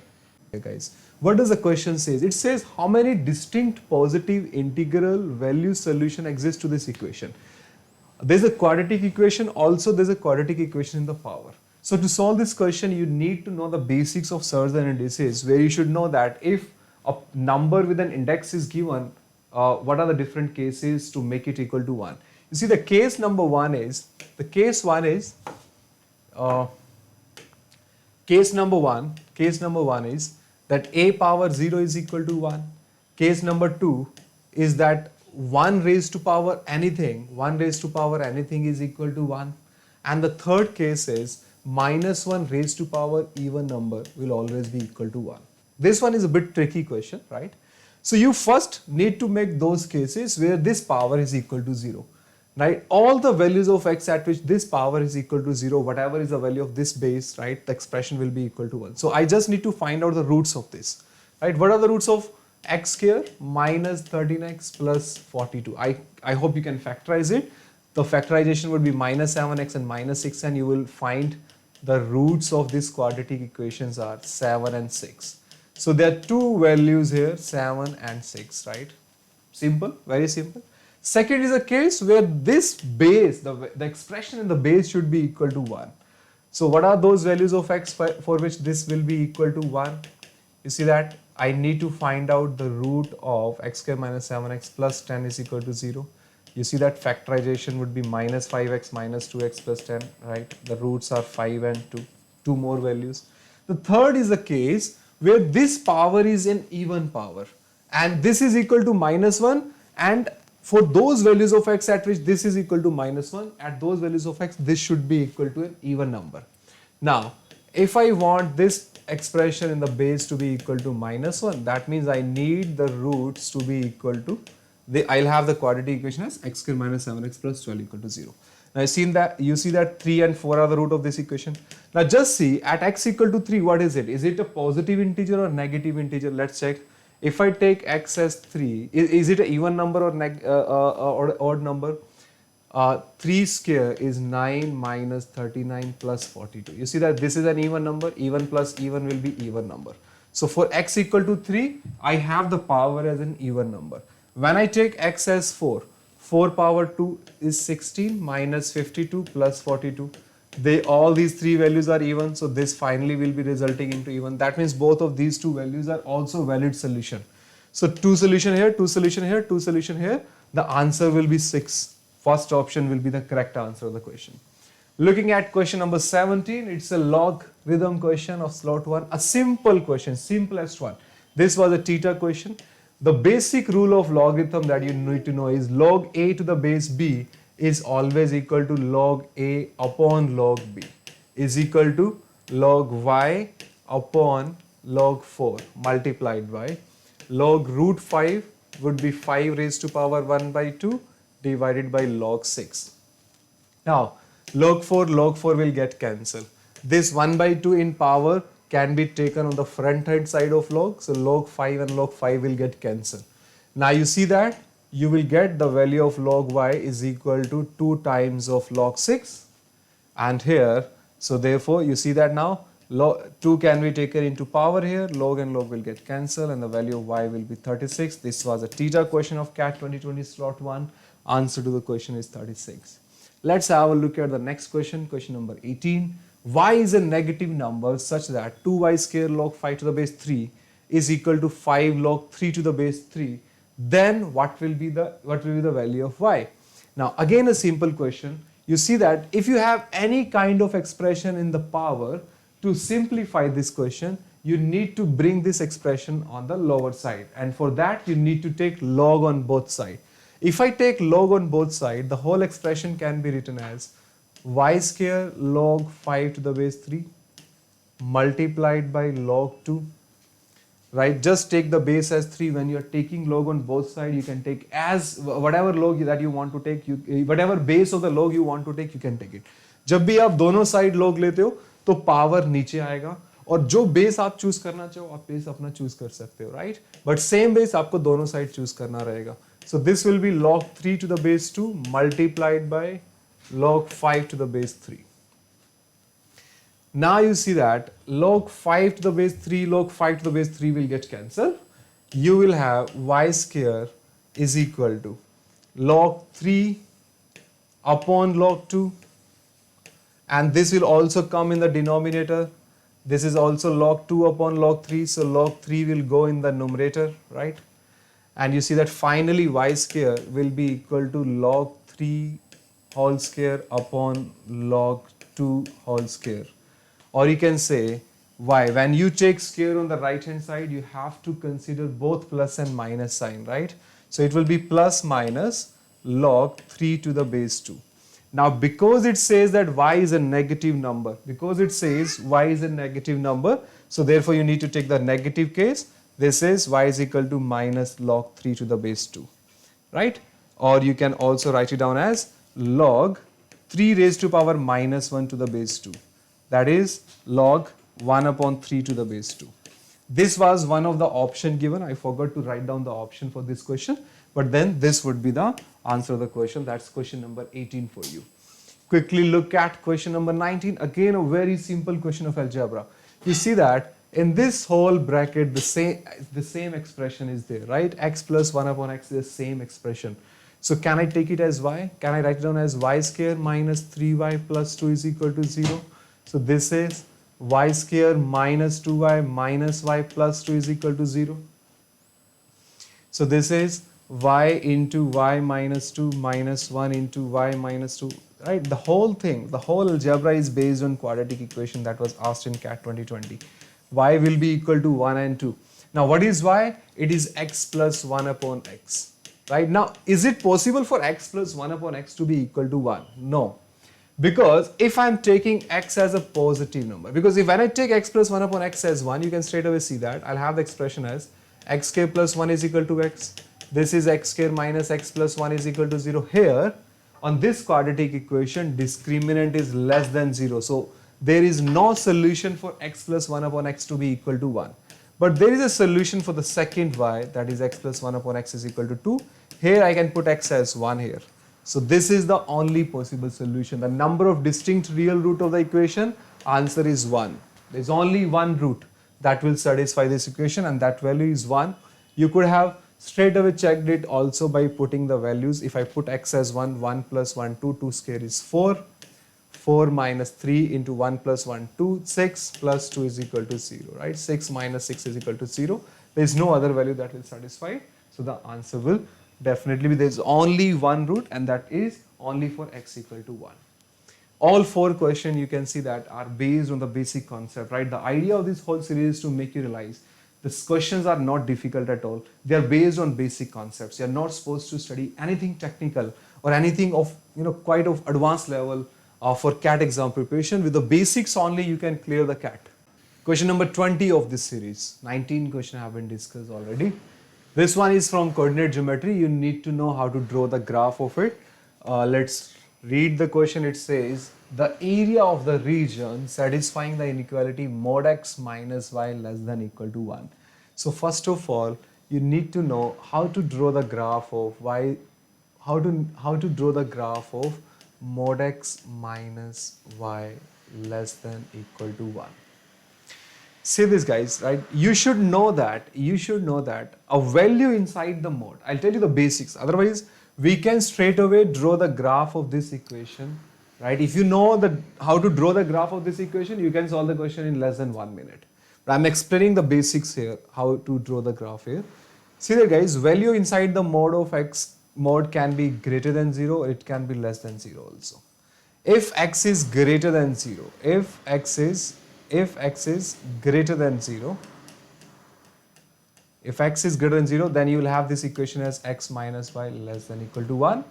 Okay guys, what does the question say? It says how many distinct positive integral value solution exist to this equation. There's a quadratic equation, also there's a quadratic equation in the power. So to solve this question, you need to know the basics of surds and indices, where you should know that if a number with an index is given, what are the different cases to make it equal to 1. You see the case number one is that a power 0 is equal to 1. Case number 2 is that 1 raised to power anything is equal to 1. And the third case is minus 1 raised to power even number will always be equal to 1. This one is a bit tricky question, right? So you first need to make those cases where this power is equal to 0. Right? All the values of x at which this power is equal to 0, whatever is the value of this base, right, the expression will be equal to 1. So I just need to find out the roots of this. Right? What are the roots of x here? Minus 13x plus 42. I hope you can factorize it. The factorization would be minus 7x and minus 6, and you will find the roots of these quadratic equations are 7 and 6. So there are two values here, 7 and 6, right? Simple, very simple. Second is a case where this base, the expression in the base should be equal to 1. So what are those values of x for which this will be equal to 1? You see that I need to find out the root of x square minus 7x plus 10 is equal to 0. You see that factorization would be minus 5x minus 2x plus 10, right? The roots are 5 and 2, two more values. The third is a case where this power is an even power and this is equal to minus 1, and for those values of x at which this is equal to minus 1, at those values of x, this should be equal to an even number. Now, if I want this expression in the base to be equal to minus 1, that means I need the roots to be equal to, I'll have the quadratic equation as x square minus 7x plus 12 equal to 0. Now, you see that 3 and 4 are the root of this equation. Now, just see at x equal to 3, what is it? Is it a positive integer or negative integer? Let's check. If I take x as 3, is it an even number or odd number? 3 square is 9 minus 39 plus 42. You see that this is an even number. Even plus even will be even number. So for x equal to 3, I have the power as an even number. When I take x as 4, 4 power 2 is 16 minus 52 plus 42. All these three values are even, so this finally will be resulting into even. That means both of these two values are also valid solution. So 2 solution here, 2 solution here, 2 solution here. The answer will be 6. First option will be the correct answer of the question. Looking at question number 17, it's a logarithm question of slot 1. A simple question, simplest one. This was a theta question. The basic rule of logarithm that you need to know is log a to the base b is always equal to log a upon log b is equal to log y upon log 4 multiplied by log root 5 would be 5 raised to power 1 by 2 divided by log 6. Now log 4 will get cancelled. This 1 by 2 in power can be taken on the front hand side of log, so log 5 and log 5 will get cancelled. Now you see that you will get the value of log y is equal to 2 times of log 6, and here, so therefore you see that now 2 can be taken into power here, log and log will get cancelled, and the value of y will be 36. This was a theta question of CAT 2020 slot 1. Answer to the question is 36. Let's have a look at the next question, question number 18. Y is a negative number such that 2y square log 5 to the base 3 is equal to 5 log 3 to the base 3. Then what will be the value of y? Now again a simple question. You see that if you have any kind of expression in the power, to simplify this question, you need to bring this expression on the lower side, and for that you need to take log on both sides. If I take log on both sides, the whole expression can be written as y square log 5 to the base 3 multiplied by log 2, right? Just take the base as 3. When you are taking log on both sides, you can take as whatever log that you want to take, whatever base of the log you want to take, you can take it. जब भी आप दोनों side log लेते हो तो power नीचे आएगा, और जो बेस आप चूज करना चाहो आप बेस अपना चूज कर सकते हो, राइट? बट सेम बेस आपको दोनों साइड चूज करना रहेगा. So this will be log 3 to the base 2 multiplied by log 5 to the base 3. Now you see that log 5 to the base 3, log 5 to the base 3 will get cancelled. You will have y square is equal to log 3 upon log 2, and this will also come in the denominator. This is also log 2 upon log 3, so log 3 will go in the numerator, right? And you see that finally y square will be equal to log 3 whole square upon log 2 whole square. Or you can say y, when you take square on the right hand side, you have to consider both plus and minus sign, right? So it will be plus minus log 3 to the base 2. Now because it says that y is a negative number, so therefore you need to take the negative case. This is y is equal to minus log 3 to the base 2, right? Or you can also write it down as log 3 raised to power minus 1 to the base 2. That is log 1 upon 3 to the base 2. This was one of the option given. I forgot to write down the option for this question, but then this would be the answer of the question. That's question number 18 for you. Quickly look at question number 19. Again, a very simple question of algebra. You see that in this whole bracket, the same expression is there, right? X plus 1 upon x is the same expression. So can I take it as y? Can I write it down as y square minus 3y plus 2 is equal to 0? So this is y square minus 2y minus y plus 2 is equal to 0. So this is y into y minus 2 minus 1 into y minus 2, right? The whole thing, the whole algebra is based on quadratic equation that was asked in CAT 2020. Y will be equal to 1 and 2. Now what is y? It is x plus 1 upon x, right? Now is it possible for x plus 1 upon x to be equal to 1? No. Because if I'm taking x as a positive number, because if when I take x plus 1 upon x as 1, you can straight away see that I'll have the expression as x square plus 1 is equal to x. This is x square minus x plus 1 is equal to 0. Here on this quadratic equation, discriminant is less than 0. So there is no solution for x plus 1 upon x to be equal to 1. But there is a solution for the second y, that is x plus 1 upon x is equal to 2. Here I can put x as 1 here. So this is the only possible solution. The number of distinct real root of the equation, answer is 1. There is only one root that will satisfy this equation, and that value is 1. You could have straight away checked it also by putting the values. If I put x as 1, 1 plus 1, 2, 2 square is 4. 4 minus 3 into 1 plus 1, 2, 6 plus 2 is equal to 0, right? 6 minus 6 is equal to 0. There is no other value that will satisfy. So the answer will definitely be, there is only one root, and that is only for x equal to 1. All 4 questions you can see that are based on the basic concept, right? The idea of this whole series is to make you realize these questions are not difficult at all. They are based on basic concepts. You are not supposed to study anything technical or anything of quite of advanced level for CAT exam preparation. With the basics only you can clear the CAT. Question number 20 of this series. 19 questions have been discussed already. This one is from coordinate geometry. You need to know how to draw the graph of it. Let's read the question. It says the area of the region satisfying the inequality mod x minus y less than equal to 1. So first of all, you need to know how to draw the graph of y, how to draw the graph of mod x minus y less than equal to 1. See this, guys, right? You should know that a value inside the mod. I'll tell you the basics. Otherwise, we can straight away draw the graph of this equation, right? If you know how to draw the graph of this equation, you can solve the question in less than 1 minute. But I'm explaining the basics here, how to draw the graph here. See that, guys, value inside the mod of x mod can be greater than 0, or it can be less than 0 also. If x is greater than 0, if x is if x is greater than 0, if x is greater than 0, then you will have this equation as x minus y less than equal to 1.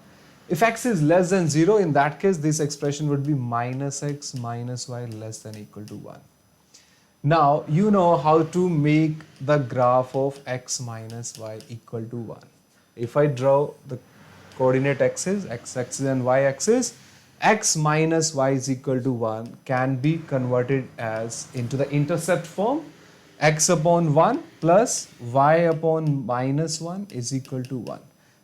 If x is less than 0, in that case, this expression would be minus x minus y less than equal to 1. Now, you know how to make the graph of x minus y equal to 1. If I draw the coordinate axis, x-axis and y-axis, x minus y is equal to 1 can be converted as into the intercept form. X upon 1 plus y upon minus 1 is equal to 1.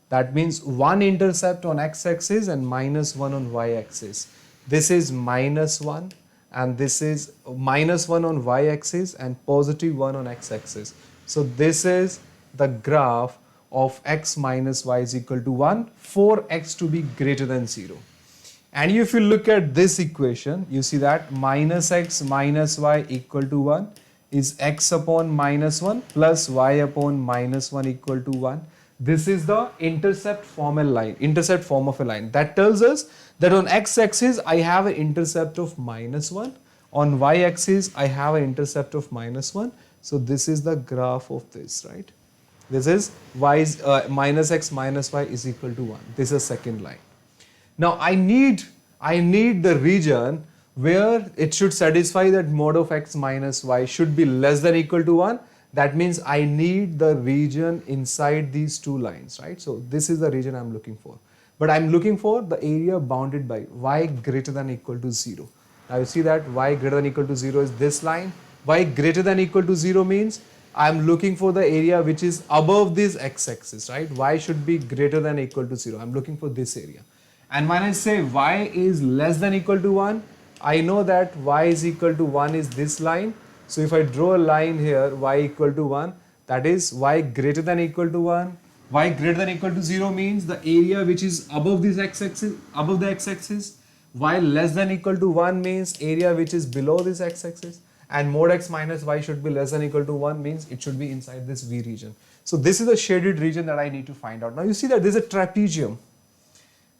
That means 1 intercept on x-axis and minus 1 on y-axis. This is minus 1 and this is minus 1 on y-axis and positive 1 on x-axis. So this is the graph of x minus y is equal to 1 for x to be greater than 0. And if you look at this equation, you see that minus x minus y equal to 1 is x upon minus 1 plus y upon minus 1 equal to 1. This is the intercept form of a line. That tells us that on x-axis I have an intercept of minus 1. On y-axis I have an intercept of minus 1. So this is the graph of this, right? This is minus x minus y is equal to 1. This is second line. Now I need the region where it should satisfy that mod of x minus y should be less than equal to 1. That means I need the region inside these two lines, right? So this is the region I'm looking for. But I'm looking for the area bounded by y greater than equal to 0. Now you see that y greater than equal to 0 is this line. Y greater than equal to 0 means I'm looking for the area which is above this x-axis, right? Y should be greater than equal to 0. I'm looking for this area. And when I say y is less than equal to 1, I know that y is equal to 1 is this line. So if I draw a line here, y equal to 1, that is y greater than equal to 1. Y greater than equal to 0 means the area which is above this x-axis, above the x-axis. Y less than equal to 1 means area which is below this x-axis. And mod x minus y should be less than equal to 1 means it should be inside this V region. So this is the shaded region that I need to find out. Now you see that this is a trapezium,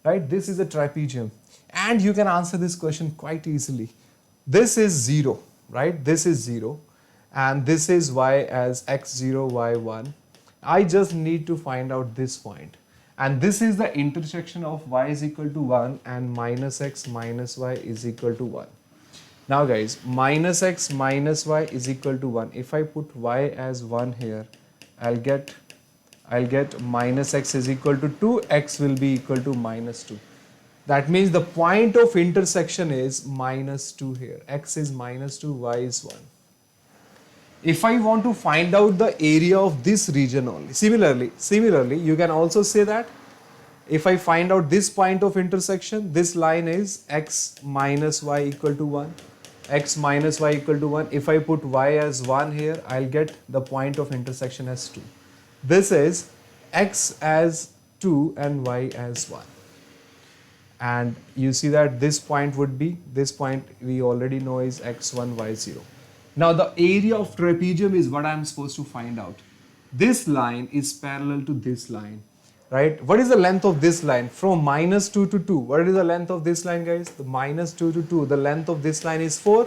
right? This is a trapezium. And you can answer this question quite easily. This is 0, right? This is 0. And this is y as x0, y1. I just need to find out this point. And this is the intersection of y is equal to 1 and minus x minus y is equal to 1. Now guys, minus x minus y is equal to 1. If I put y as 1 here, I'll get minus x is equal to 2, x will be equal to minus 2. That means the point of intersection is minus 2 here. X is minus 2, y is 1. If I want to find out the area of this region only, similarly, you can also say that if I find out this point of intersection, this line is x minus y equal to 1. X minus y equal to 1. If I put y as 1 here, I'll get the point of intersection as 2. This is x as 2 and y as 1. And you see that this point would be, this point we already know is x1, y0. Now the area of trapezium is what I'm supposed to find out. This line is parallel to this line, right? What is the length of this line? From minus 2 to 2. What is the length of this line, guys? The minus 2 to 2. The length of this line is 4.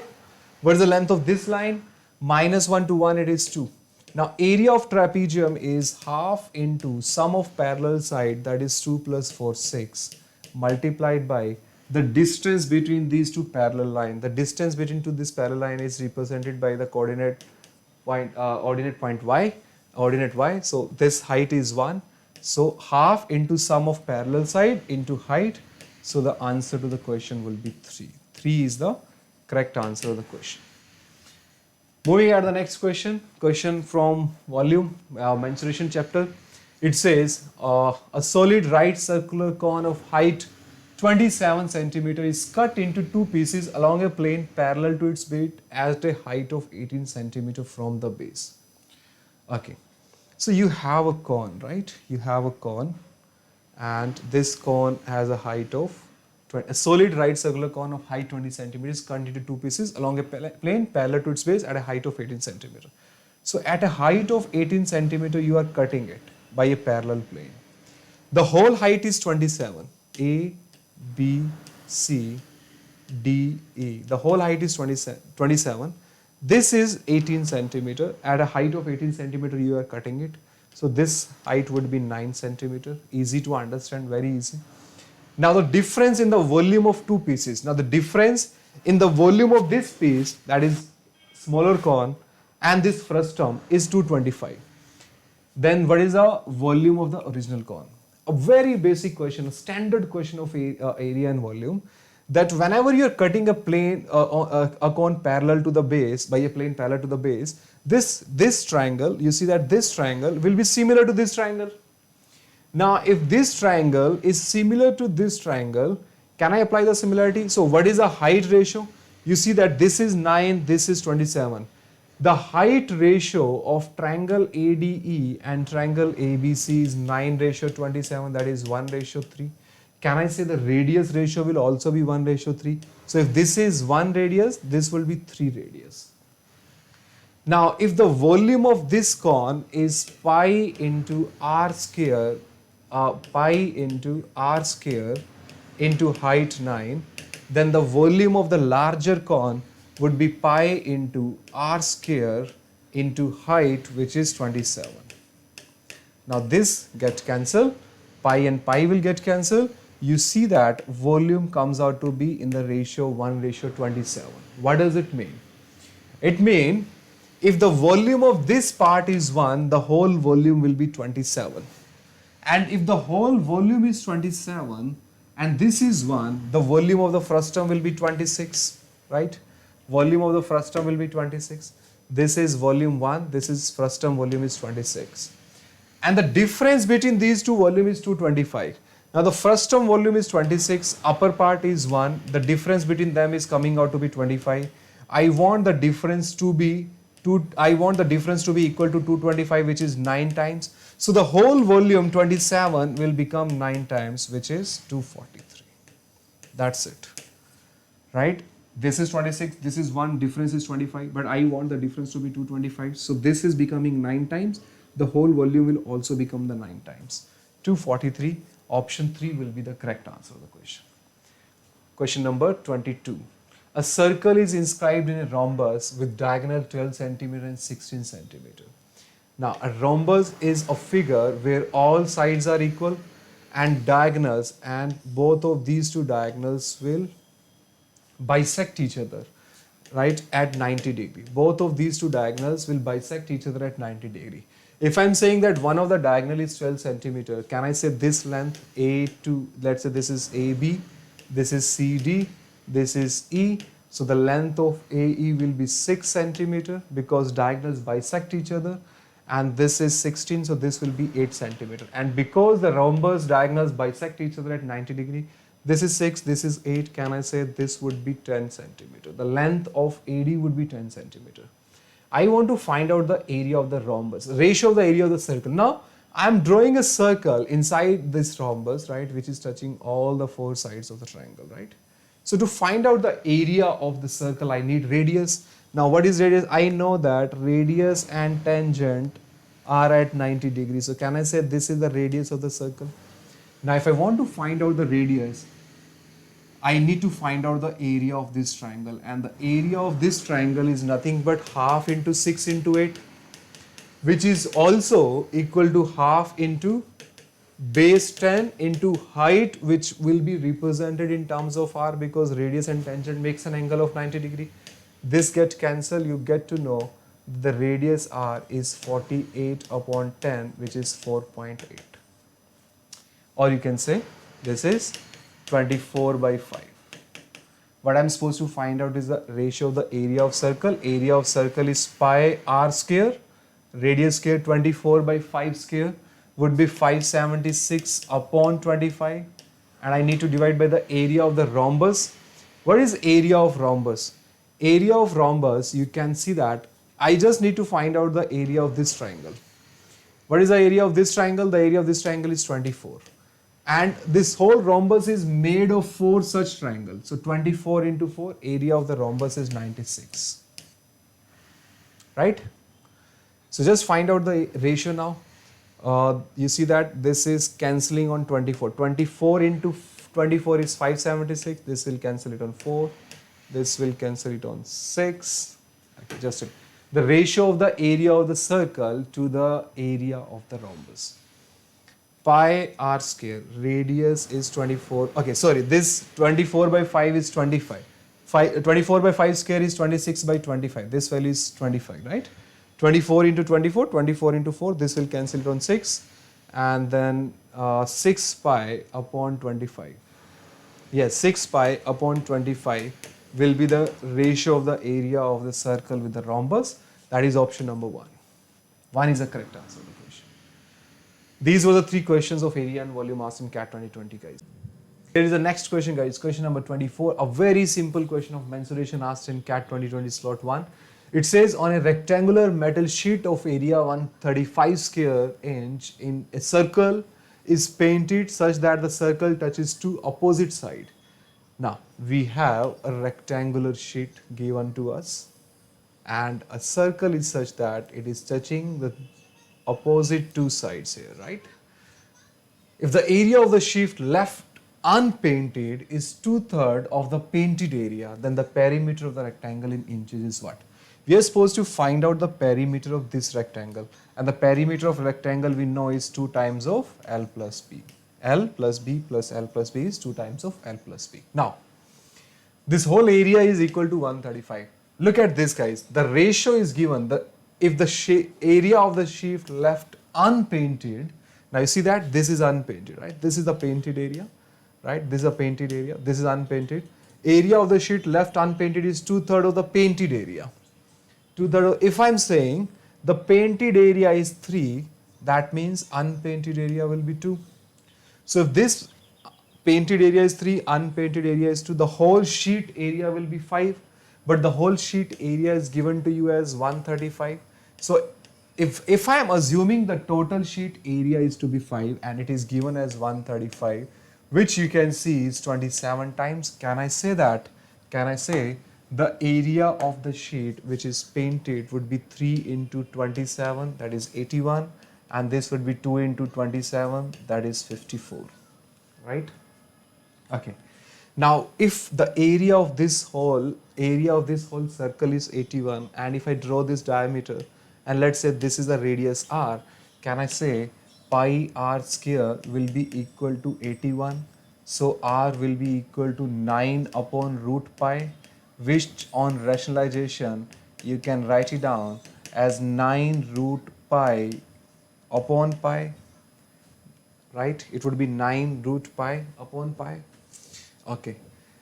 What is the length of this line? Minus 1 to 1, it is 2. Now area of trapezium is half into sum of parallel side, that is 2 plus 4, 6, multiplied by the distance between these two parallel lines. The distance between this parallel line is represented by the coordinate point y. So this height is 1. So half into sum of parallel side into height. So the answer to the question will be 3. 3 is the correct answer of the question. Moving at the next question from volume, mensuration chapter. It says a solid right circular cone of height 27 centimeter is cut into two pieces along a plane parallel to its base at a height of 18 centimeter from the base. Okay, so you have a cone, right? You have a cone, and this cone has a height of a solid right circular cone of height 20 centimeters cut into two pieces along a plane parallel to its base at a height of 18 centimeter. So at a height of 18 centimeter, you are cutting it by a parallel plane. The whole height is 27. A, B, C, D, E. The whole height is 27. This is 18 centimeter. At a height of 18 centimeter, you are cutting it. So this height would be 9 centimeter. Easy to understand, very easy. Now the difference in the volume of two pieces. Now the difference in the volume of this piece, that is smaller cone, and this frustum is 225. Then what is the volume of the original cone? A very basic question, a standard question of area and volume, that whenever you are cutting a plane, a cone parallel to the base, by a plane parallel to the base, this triangle, you see that this triangle will be similar to this triangle. Now, if this triangle is similar to this triangle, can I apply the similarity? So, what is the height ratio? You see that this is 9, this is 27. The height ratio of triangle ADE and triangle ABC is 9:27, that is 1:3. Can I say the radius ratio will also be 1:3? So, if this is 1 radius, this will be 3 radius. Now, if the volume of this cone is pi into r square, pi into r square into height 9, then the volume of the larger cone would be pi into r square into height, which is 27. Now this gets cancelled, pi and pi will get cancelled. You see that volume comes out to be in the ratio 1:27. What does it mean? It means if the volume of this part is 1, the whole volume will be 27. And if the whole volume is 27 and this is 1, the volume of the frustum will be 26, right? Volume of the frustum will be 26. This is volume 1, this is frustum volume is 26. And the difference between these two volumes is 225. Now the frustum volume is 26, upper part is 1, the difference between them is coming out to be 25. I want the difference to be equal to 225, which is 9 times. So the whole volume 27 will become 9 times, which is 243. That's it, right? This is 26, this is 1, difference is 25, but I want the difference to be 225. So this is becoming 9 times. The whole volume will also become the 9 times. 243, option 3 will be the correct answer of the question. Question number 22. A circle is inscribed in a rhombus with diagonal 12 centimeter and 16 centimeter. Now, a rhombus is a figure where all sides are equal and diagonals, and both of these two diagonals will bisect each other, right, at 90 degree. Both of these two diagonals will bisect each other at 90 degree. If I'm saying that one of the diagonal is 12 centimeter, can I say this length A to, let's say this is AB, this is CD, this is E. So the length of AE will be 6 centimeter because diagonals bisect each other, and this is 16, so this will be 8 centimeter. And because the rhombus diagonals bisect each other at 90 degree, this is 6, this is 8, can I say this would be 10 centimeter. The length of AD would be 10 centimeter. I want to find out the area of the rhombus, ratio of the area of the circle. Now, I am drawing a circle inside this rhombus, right, which is touching all the 4 sides of the triangle, right? So to find out the area of the circle, I need radius. Now, what is radius? I know that radius and tangent are at 90 degrees. So can I say this is the radius of the circle? Now, if I want to find out the radius, I need to find out the area of this triangle, and the area of this triangle is nothing but half into 6 into 8, which is also equal to half into base 10 into height, which will be represented in terms of r because radius and tangent makes an angle of 90 degree. This get cancelled, you get to know the radius r is 48 upon 10, which is 4.8. Or you can say this is 24 by 5. What I'm supposed to find out is the ratio of the area of circle. Area of circle is pi r square, radius square 24 by 5 square would be 576 upon 25, and I need to divide by the area of the rhombus. What is area of rhombus? Area of rhombus, you can see that I just need to find out the area of this triangle. What is the area of this triangle? The area of this triangle is 24. And this whole rhombus is made of 4 such triangles. So 24 into 4, area of the rhombus is 96. Right? So just find out the ratio now. You see that this is cancelling on 24. 24 into 24 is 576. This will cancel it on 4. This will cancel it on 6. Okay, just the ratio of the area of the circle to the area of the rhombus. Pi r square, radius is 24. Okay, sorry, this 24 by 5 is 25. 24 by 5 square is 26 by 25. This value is 25, right? 24 into 24, 24 into 4, this will cancel it on 6. And then 6 pi upon 25. Yes, 6 pi upon 25 will be the ratio of the area of the circle with the rhombus. That is option number 1. 1 is the correct answer to the question. These were the 3 questions of area and volume asked in CAT 2020, guys. Here is the next question, guys. Question number 24. A very simple question of mensuration asked in CAT 2020 slot 1. It says on a rectangular metal sheet of area 135 square inch in a circle is painted such that the circle touches two opposite sides. Now, we have a rectangular sheet given to us and a circle is such that it is touching the opposite two sides here, right? If the area of the sheet left unpainted is 2/3 of the painted area, then the perimeter of the rectangle in inches is what? We are supposed to find out the perimeter of this rectangle, and the perimeter of rectangle we know is 2 times of L plus B. L plus B plus L plus B is 2 times of L plus B. Now, this whole area is equal to 135. Look at this, guys. The ratio is given. If the area of the sheet left unpainted, now you see that this is unpainted, right? This is the painted area, right? This is a painted area. This is unpainted. Area of the sheet left unpainted is 2/3 of the painted area. 2/3. If I'm saying the painted area is 3, that means unpainted area will be 2. So if this painted area is 3, unpainted area is 2, the whole sheet area will be 5, but the whole sheet area is given to you as 135. So if I am assuming the total sheet area is to be 5 and it is given as 135, which you can see is 27 times, can I say that? Can I say the area of the sheet which is painted would be 3 into 27, that is 81, and this would be 2 into 27, that is 54, right? Okay. Now, if the area of this whole circle is 81, and if I draw this diameter, and let's say this is the radius r, can I say pi r square will be equal to 81? So r will be equal to 9 upon root pi, which on rationalization you can write it down as 9 root pi upon pi, right? It would be 9 root pi upon pi. Okay.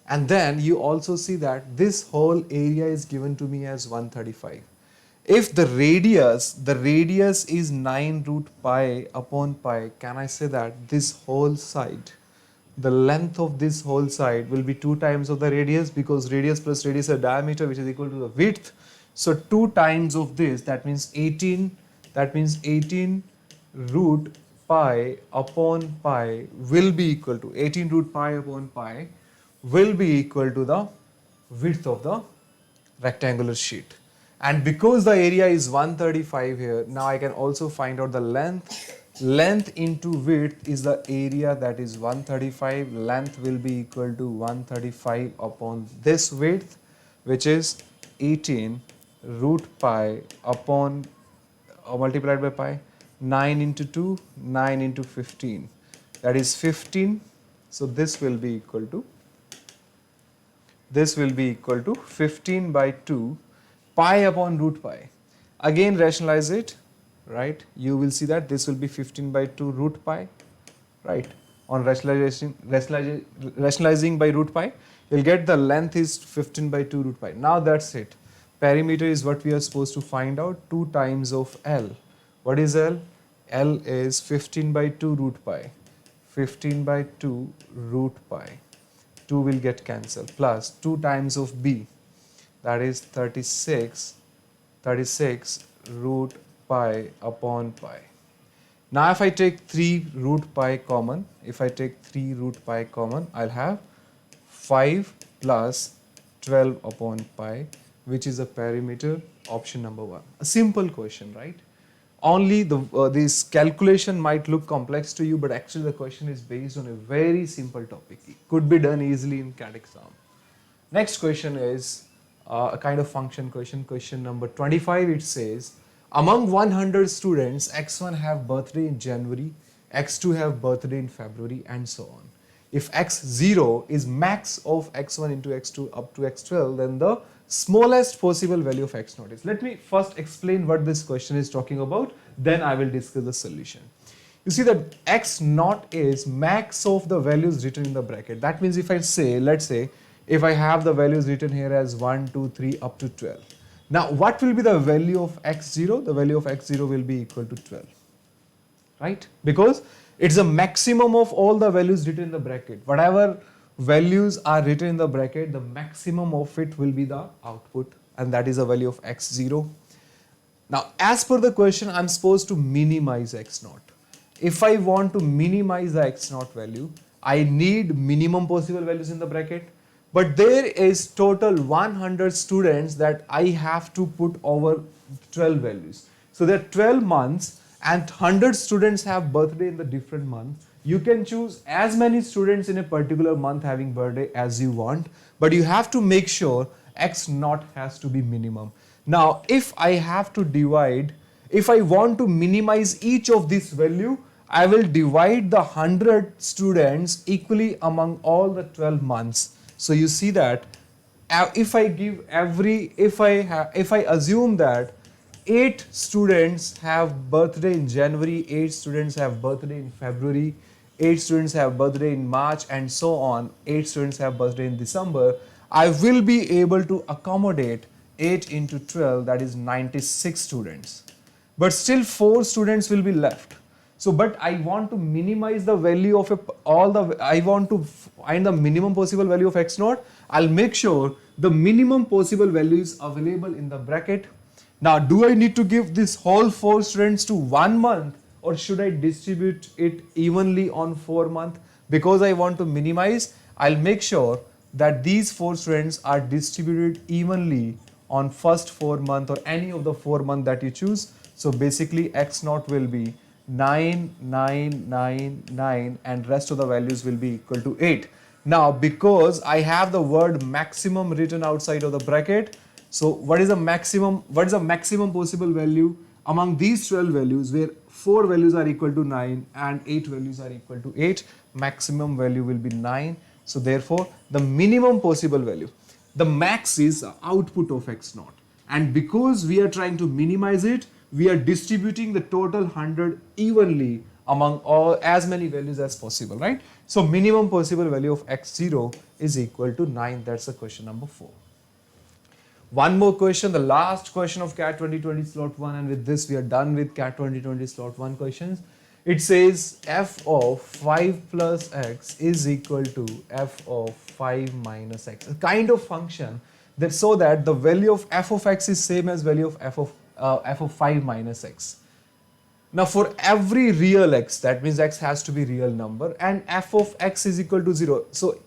And then you also see that this whole area is given to me as 135. If the radius is 9 root pi upon pi, can I say that this whole side, the length of this whole side will be 2 times of the radius, because radius plus radius is diameter, which is equal to the width. So 2 times of this, that means 18, root pi upon pi will be equal to 18 root pi upon pi will be equal to the width of the rectangular sheet. And because the area is 135 here, now I can also find out the length. Length into width is the area, that is 135. Length will be equal to 135 upon this width, which is 18 root pi upon multiplied by pi. 9 into 2, 9 into 15, that is 15. So this will be equal to 15 by 2 pi upon root pi. Again rationalize it, right? You will see that this will be 15 by 2 root pi, right? On rationalizing by root pi, you'll get the length is 15 by 2 root pi. Now that's it. Perimeter is what we are supposed to find out, 2 times of L. What is L? L is 15 by 2 root pi. 15 by 2 root pi. 2 will get cancelled, plus 2 times of B, that is 36 root pi upon pi. Now if I take 3 root pi common, I'll have 5 plus 12 upon pi, which is the perimeter, option number 1. A simple question, right? Only this calculation might look complex to you, but actually the question is based on a very simple topic. It could be done easily in CAT exam. Next question is a kind of function question. Question number 25, it says, among 100 students, X1 have birthday in January, X2 have birthday in February, and so on. If X0 is max of X1 into X2 up to X12, then the smallest possible value of X0 is. Let me first explain what this question is talking about, then I will discuss the solution. You see that X0 is max of the values written in the bracket. That means if I say, let's say, if I have the values written here as 1, 2, 3 up to 12. Now, what will be the value of X0? The value of X0 will be equal to 12, right? Because it's the maximum of all the values written in the bracket. Whatever values are written in the bracket, the maximum of it will be the output, and that is the value of X0. Now, as per the question, I'm supposed to minimize X0. If I want to minimize the X0 value, I need minimum possible values in the bracket. But there is total 100 students that I have to put over 12 values. So there are 12 months and 100 students have birthday in the different month. You can choose as many students in a particular month having birthday as you want, but you have to make sure X0 has to be minimum. Now, if I have to divide, if I want to minimize each of this value, I will divide the 100 students equally among all the 12 months. So you see that if I assume that 8 students have birthday in January, 8 students have birthday in February, 8 students have birthday in March, and so on, 8 students have birthday in December, I will be able to accommodate 8 into 12, that is 96 students. But still 4 students will be left. So, but I want to minimize the value of I want to find the minimum possible value of X0. I'll make sure the minimum possible value is available in the bracket. Now, do I need to give this whole 4 students to 1 month, or should I distribute it evenly on 4 months? Because I want to minimize, I'll make sure that these 4 students are distributed evenly on first 4 months or any of the 4 months that you choose. So basically X0 will be 9, 9, 9, 9, and rest of the values will be equal to 8. Now, because I have the word maximum written outside of the bracket, so what is the maximum? What is the maximum possible value among these 12 values where 4 values are equal to 9 and 8 values are equal to 8? Maximum value will be 9. So therefore, the minimum possible value, the max is output of X0. And because we are trying to minimize it, we are distributing the total 100 evenly among as many values as possible, right? So minimum possible value of X0 is equal to 9. That's the question number 4. One more question, the last question of CAT 2020 slot 1, and with this we are done with CAT 2020 slot 1 questions. It says f of 5 plus x is equal to f of 5 minus x. A kind of function that so that the value of f of x is same as value of f of 5 minus x. Now for every real x, that means x has to be real number, and f of x is equal to 0. So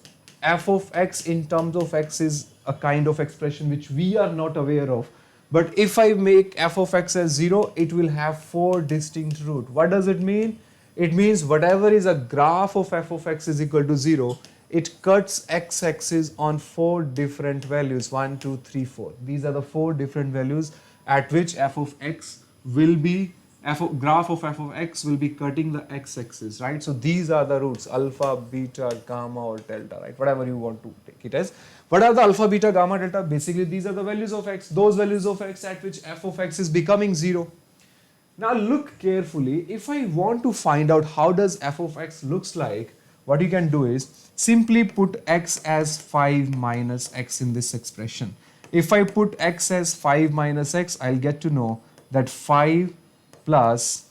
f of x in terms of x is a kind of expression which we are not aware of. But if I make f of x as 0, it will have 4 distinct roots. What does it mean? It means whatever is a graph of f of x is equal to 0, it cuts x-axis on 4 different values, 1, 2, 3, 4. These are the 4 different values at which f of x will be, graph of f of x will be cutting the x-axis, right? So these are the roots, alpha, beta, gamma or delta, right? Whatever you want to take it as. What are the alpha, beta, gamma, delta? Basically, these are the values of x, those values of x at which f of x is becoming 0. Now look carefully, if I want to find out how does f of x looks like, what you can do is simply put x as 5 minus x in this expression. If I put x as 5 minus x, I'll get to know that 5 plus,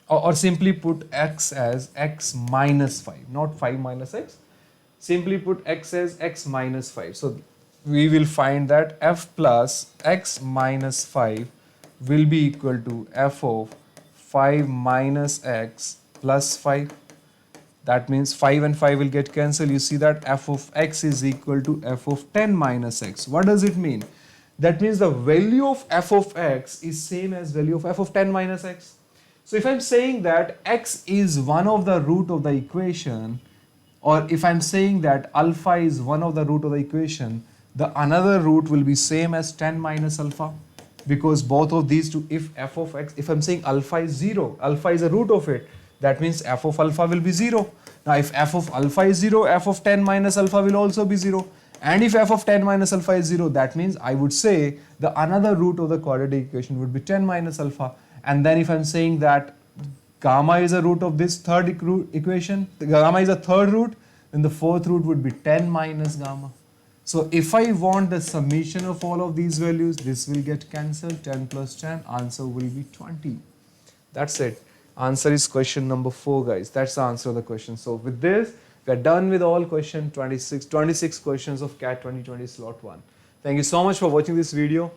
or simply put x as x minus 5, not 5 minus x. Simply put x as x minus 5. So we will find that f plus x minus 5 will be equal to f of 5 minus x plus 5. That means 5 and 5 will get cancelled. You see that f of x is equal to f of 10 minus x. What does it mean? That means the value of f of x is same as value of f of 10 minus x. So if I'm saying that x is one of the root of the equation, or if I'm saying that alpha is one of the root of the equation, The another root will be same as 10 minus alpha, because both of these two, if f of x, if I'm saying alpha is 0, alpha is a root of it, that means f of alpha will be 0. Now if f of alpha is 0, f of 10 minus alpha will also be 0. And if f of 10 minus alpha is 0, that means I would say the another root of the quadratic equation would be 10 minus alpha. And then if I'm saying that gamma is a root of this third equation, the gamma is a third root, then the fourth root would be 10 minus gamma. So if I want the summation of all of these values, this will get cancelled. 10 plus 10, answer will be 20. That's it. Answer is question number 4, guys. That's the answer of the question. So with this, we are done with all question 26 questions of CAT 2020 slot 1. Thank you so much for watching this video.